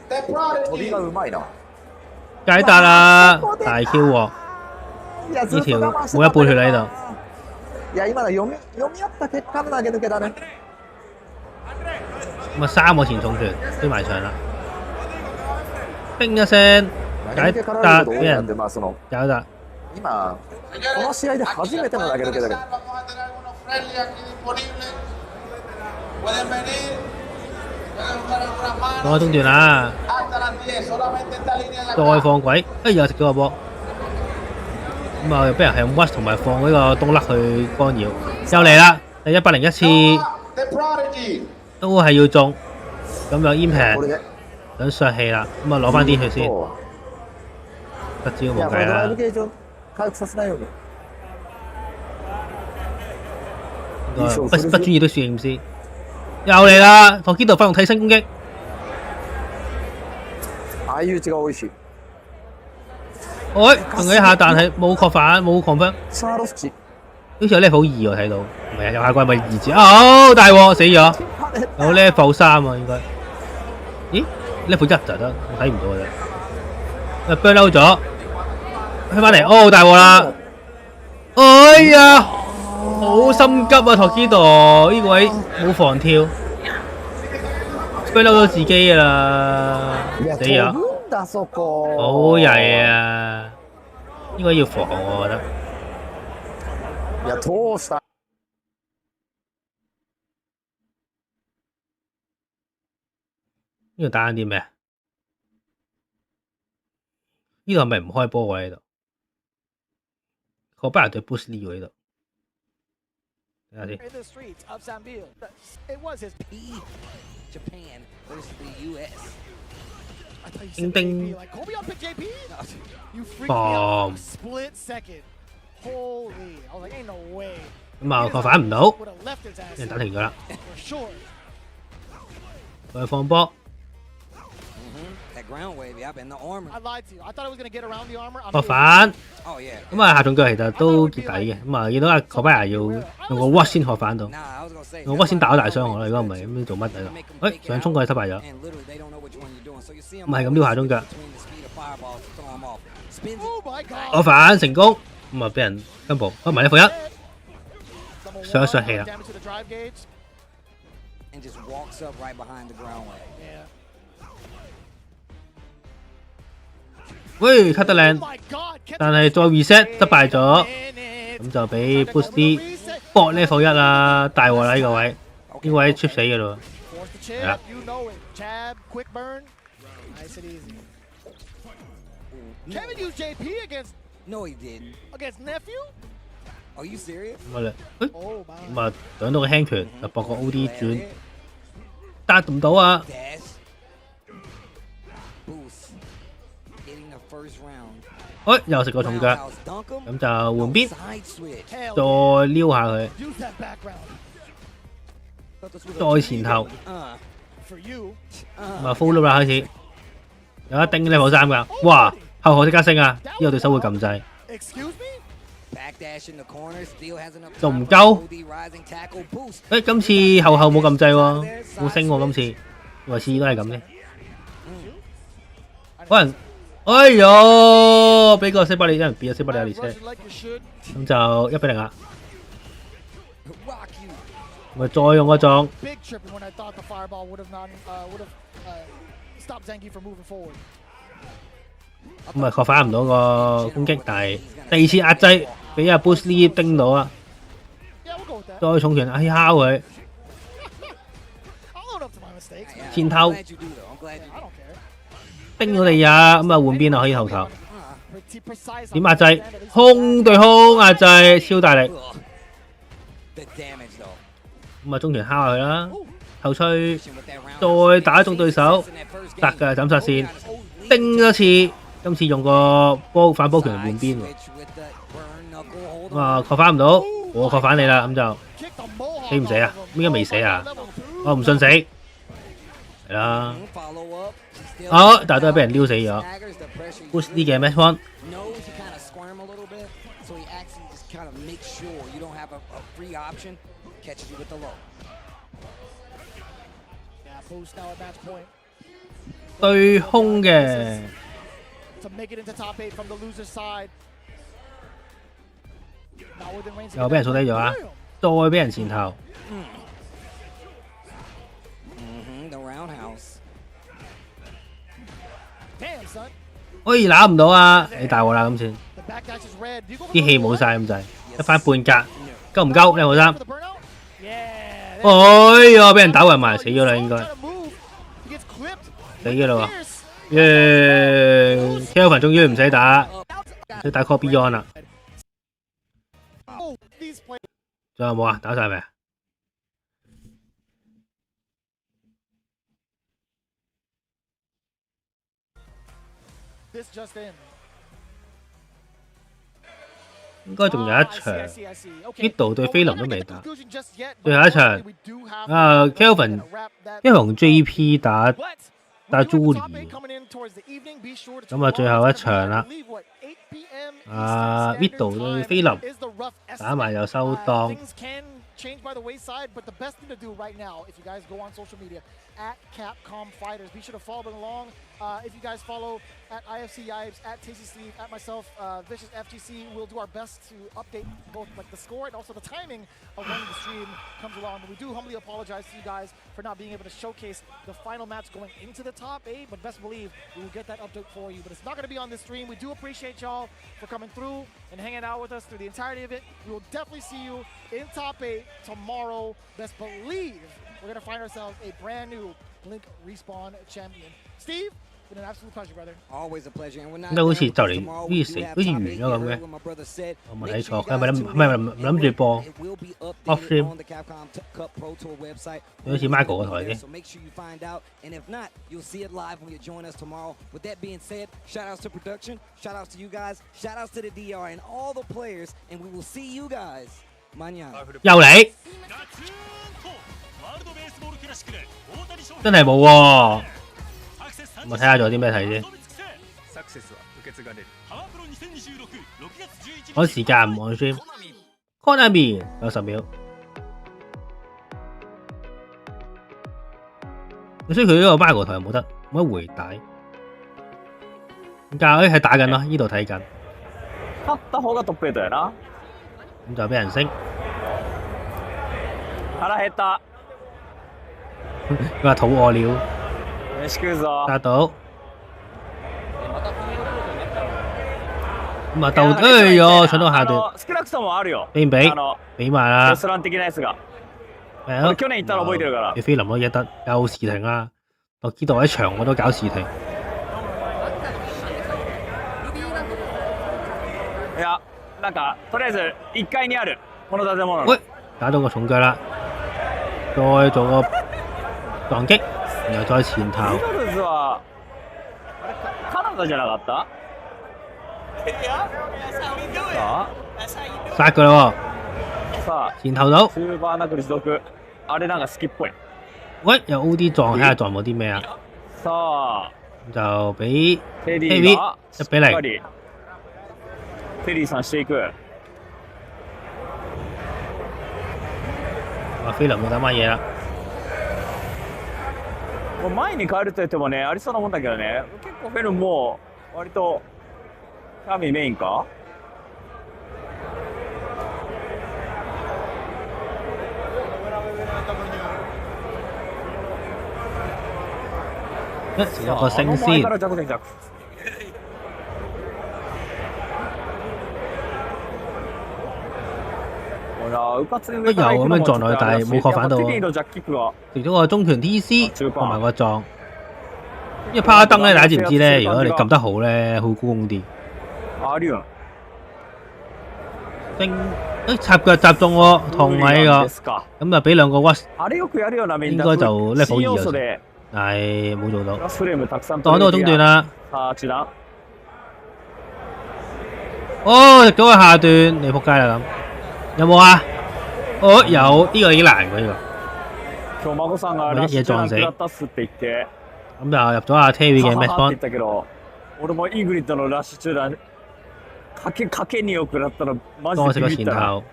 飛びがうまいな。解答啦，大 Q 喎，呢條冇一半血喺度。いや、今の読み合った結果の投げ抜けだね。咁啊，3個前重拳推埋牆啦，叮一聲解答俾人搞得。今この試合で初めての投げ抜けだけど。放個中段啦，再放鬼，哎又食咗個波。咁啊，又俾人係咁屈同埋放呢個東甩去干擾，又嚟啦，第101次都係要中，咁就 impact 想削氣啦，咁啊攞翻啲血先，不招冇計啦。不專業都算唔先，又嚟啦，托基度發動替身攻擊。喂，仲有一下，但係冇確反，冇 confirm。好似有 level 2喎，睇到，唔係啊，右下季咪2字，哦，大鑊死咗，有 level 3啊，應該。咦 ？level 1就得，我睇唔到嘅啫。burn out 咗，翻返嚟，哦，大鑊啦！哎呀，好心急啊，托基度呢個位冇防跳 ，burn out 咗自己㗎啦，死咗。好曳啊！應該要防我覺得。いや、通した。呢度打緊啲咩？呢度係咪唔開波喎？呢度個班人對 Bruce Lee 喎呢度。睇下先。叮叮。嘣。咁啊，確反唔到，俾人打停咗啦。再放波。確反。咁啊，下重腳其實都結底嘅。咁啊，見到阿確巴牙要用個 watch 先學反到，用 watch 先打到大傷害啦。如果唔係咁做乜喺度？喂，想衝過去失敗咗。唔係咁撩下中腳。確反成功。咁啊，俾人跟步，開埋呢副一，上一上氣啦。喂 ，cut 得靚，但係再 reset 失敗咗，咁就俾 Bruce Lee 搏呢副一啦，大鑊啦呢個位，呢個位 trip 死嘅咯，係啦。No, he didn't. Against nephew? Are you serious? 咁啊，搶到個輕拳就搏個 OD 轉，達唔到啊！哎，又食個重腳，咁就換邊，再撩下佢，再前後，咁啊 full loop 啦開始，有一丁 level 3㗎，哇！後河即刻升啊！呢個對手會撳掣，仲唔夠？誒，今次後冇撳掣喎，冇升喎今次，我次次都係咁嘅。可能，哎呦，俾個西伯利人變咗西伯利亞列車，咁就1-0啦。咪再用嗰種。咁咪確反唔到個攻擊，但係第二次壓制俾阿 Bruce Lee 叮到啊！再重拳敲佢，前頭叮到你啊！咁啊換邊啊可以後頭，點壓制？空對空壓制，超大力。咁啊中拳敲下佢啦，後吹，再打中對手，得㗎斬殺線，叮多次。今次用個反波拳嚟換邊喎，咁啊確反唔到，我確反你啦，咁就死唔死啊？點解未死啊？我唔信死，係啦，好，但係都係俾人撩死咗。Bruce Lee 嘅 match point。對空嘅。又俾人掃低咗啊！再俾人前頭。可以攬唔到啊！你大鑊啦今次，啲氣冇晒咁滯，一翻半格，夠唔夠？你號衫？哎呀！俾人打暈埋，死咗啦應該，死咗啦喎！Kelvin 終於唔使打，要打 Call Beyond 啦。仲有冇啊？打晒未啊？應該仲有一場 ，Vido 對菲林都未打，最後一場啊 Kelvin 因為同 JP 打 Julie， 咁啊最後一場啦，Vido 對菲林打埋就收檔。Change by the wayside, but the best thing to do right now, if you guys go on social media, at Capcom Fighters, be sure to follow them along. If you guys follow at IFC Yipes, at Tasty Steve, at myself, Vicious FGC, we'll do our best to update both like the score and also the timing of when the stream comes along. But we do humbly apologize to you guys for not being able to showcase the final match going into the top 8, but best believe we will get that update for you. But it's not going to be on this stream. We do appreciate y'all for coming through and hanging out with us through the entirety of it. We will definitely see you in top 8 tomorrow. Best believe we're going to find ourselves a brand new Blink Respawn champion. Steve, it's been an absolute pleasure, brother. Always a pleasure. And we're not 好似就嚟好似死，好似完咗咁嘅。我冇睇錯，係咪諗住播 off stream？ 好似 Michael 個台嘅。So make sure you find out, and if not, you'll see it live when you join us tomorrow. With that being said, shout outs to production, shout outs to you guys, shout outs to the DR and all the players, and we will see you guys. 又嚟，真係冇喎。我睇下仲有啲咩睇先。我時間唔按 stream。Konami 有10秒。所以佢呢個 Michael 台冇得回帶。咁係打緊咯，呢度睇緊。勝った方がトップ8やな。咁就俾人升。腹減った。佢話肚餓了。飯食うぞ。打到。咁啊鬥，哎呦，搶到下段。少なくともあるよ。俾唔俾？俾埋啦。レストラン的なやつが。係啊。去年行ったの覚えてるから。菲林都一得，有時停啦。我知道喺場我都搞時停。いや。なんかとりあえず1階にあるこの建物。喂，打到個重腳啦，再做個撞擊，然後再前頭。ミドルズはカナダじゃなかった？殺佢啦喎！さあ前頭到。スーパーナクル持続。あれなんか好きっぽい。喂，有 OD 撞，睇下撞冇啲咩啊？さあ就俾 KD 1-0。テリーさんしていく。菲林冇打乜嘢啦。もう前に変えると言ってもねありそうなもんだけどね結フェルンも割とキャミメインか？食咗個星先。都有咁樣撞落去，但係冇確反到喎。食咗個中拳 TC， 放埋個撞。因為趴燈咧，大家知唔知咧？如果你撳得好咧，好高攻啲。插腳集中喎，痛啊呢個。咁就俾兩個 Watch， 應該就 level 2啊，但係冇做到。擋到個中段啦。哦，食咗個下段，你仆街啦咁。有冇啊？哦，有，呢個已經難喎呢個。一嘢撞死。咁就入咗阿 Terry 嘅 match point。俺もイングリッドのラッシュ中断賭け2億だったらマジで多食個前頭。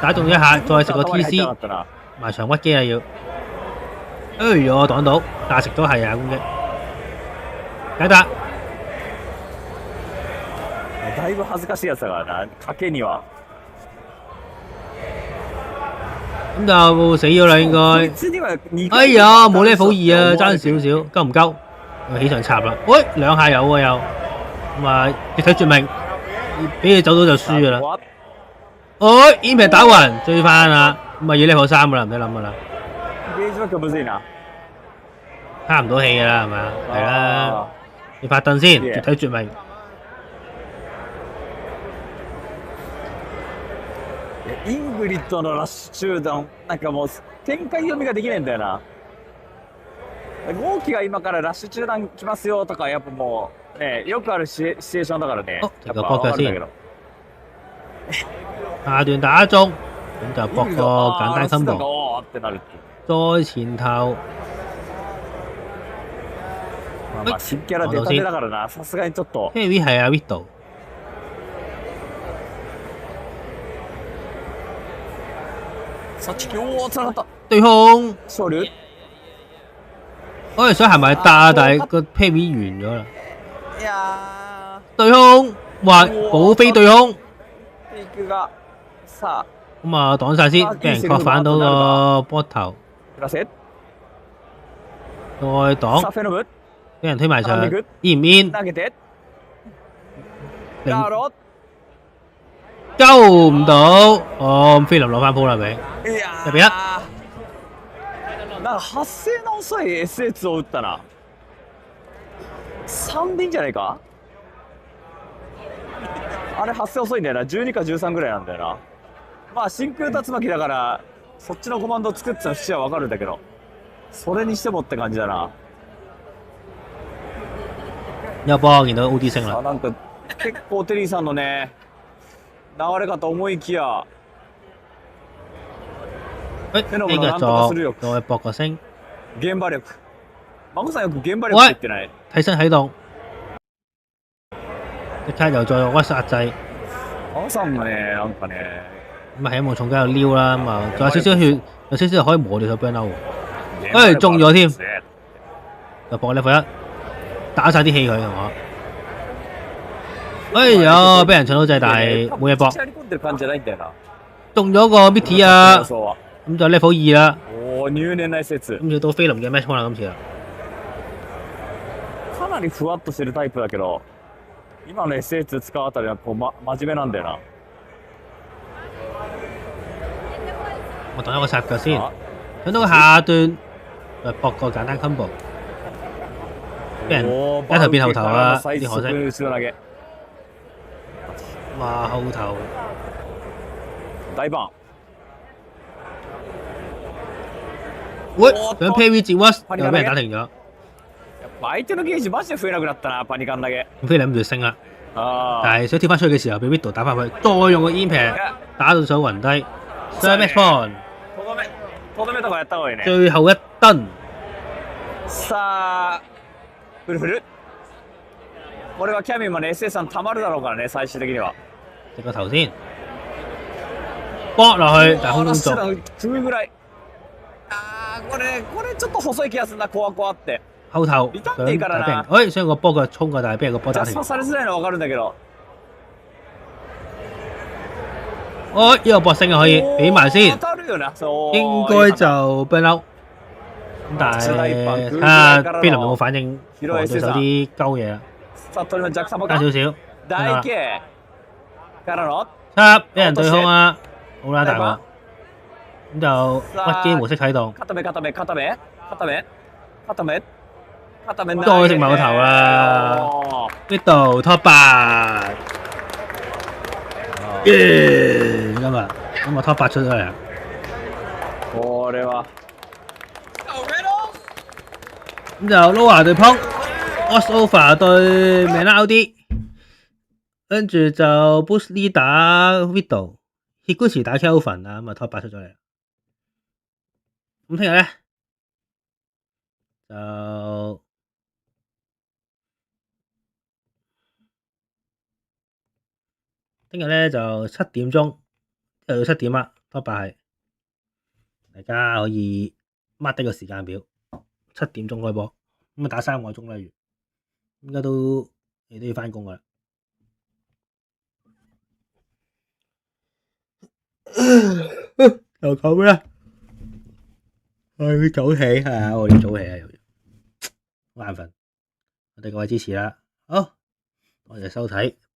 打中一下，再食個 TC， 埋牆屈機啊要。哎呀，擋到，但係食咗係啊攻擊。解答。だいぶ恥ずかしいやつだからな、賭けには。咁就死咗啦應該。哎呀，冇 level 2啊，爭少少，夠唔夠？起上插啦，喂，兩下有喎又。咁啊，液體絕命，俾你走到就輸噶啦。哎 ，Impact 打暈，追翻啦，咁啊要 level 3噶啦，唔使諗噶啦。差唔多氣噶啦，係咪啊？係啦，你發凳先，液體絕命。イングリッドのラッシュ中断、なんかもう展開読みができないんだよな。豪輝が今からラッシュ中断来ますよとかやっぱもうねよくあるシチュエーションだからね。やっぱ搏腳先。下段打中，咁就搏個簡單 combo。再前頭。まあ新キャラ出たてだからな、さすがにちょっと。Heavy 係阿 Vito。對空，我哋想行埋打，但係個 Perry 完咗啦。對空，哇！補飛對空。咁啊，擋晒先，俾人確反到個波頭。再擋，俾人推埋上，煙唔煙？救唔到，哦，菲林攞翻鋪啦，係咪？1比1。なんか発生の遅い SS を打ったな。3でいいんじゃないか？あれ発生遅いんだよな。12か13ぐらいなんだよな。まあ真空竜巻だからそっちのコマンドを作ってた節はわかるんだけど、それにしてもって感じだな。有波見到 OD 升啦。なんか結構テリーさんのね流れかと思いきや。呢個再搏個星。現場力。馬さんよく現場力って言ってない。替身喺度，即刻又再屈殺制。馬さんがねなんかね。咁啊喺望重機度撩啦，咁啊仲有少少血，有少少可以磨掉手 burn out 喎。中咗添，就搏level 1，打晒啲氣佢同我。哎呀，俾人搶到掣，但係冇嘢搏。中咗個 Mitty 啊！咁就 level 2啦。咁就到菲林嘅 match point 啦，今次啦。かなりふわっとしてるタイプだけど、今の SS 使うあたりはこう、真面目なんだよな。我等一個殺腳先，等到個下段就搏個簡單 combo， 俾人一頭變後頭啊！呢啲可惜。哇，後頭大棒！喂，想 Perry 接 Watch 又俾人打停咗。相手のゲージマジで増えなくなったな、パニカンだけ。咁菲林唔要升啦，但係想跳翻出去嘅時候，俾 Vito 打翻去，再用個 Impact 打到手暈低，雙 match point。とどめとかやった方がいいね。最後一燈。さあ、フルフル。これはキャミンまで SS さん溜まるだろうからね、最終的には。食個頭先，搏落去，但係空中中。組ぐらい。これちょっと細い気がするな、怖って。後頭想大俾人，想個波腳衝過，但係俾人個波打停。されづらいの分かるんだけど。呢個搏星可以俾埋先，應該就 burn out。咁但係睇下邊輪有冇反應，防對手啲鳩嘢啦。加少少。七俾人對空啊，好啦大鑊。咁就屈機模式啟動。都食埋個頭啦。呢度 top 8。耶！今日 top 8出咗嚟。これは。咁就 Loa 對碰 ，Osova 對 Menaldi， 跟住就 Bruce Lee 打 Vido，Higuchi 打 Kelvin 啊，咁啊 top 8出咗嚟。咁聽日咧就7點鐘，又要7點啦 ，top 8係，大家可以 mark 低個時間表。7點鐘開波，咁啊打3個鐘啦，應該你都要翻工噶啦。又咁啦，我要早起啊！我要早起啊，好眼瞓。我哋各位支持啦，好，多謝收睇。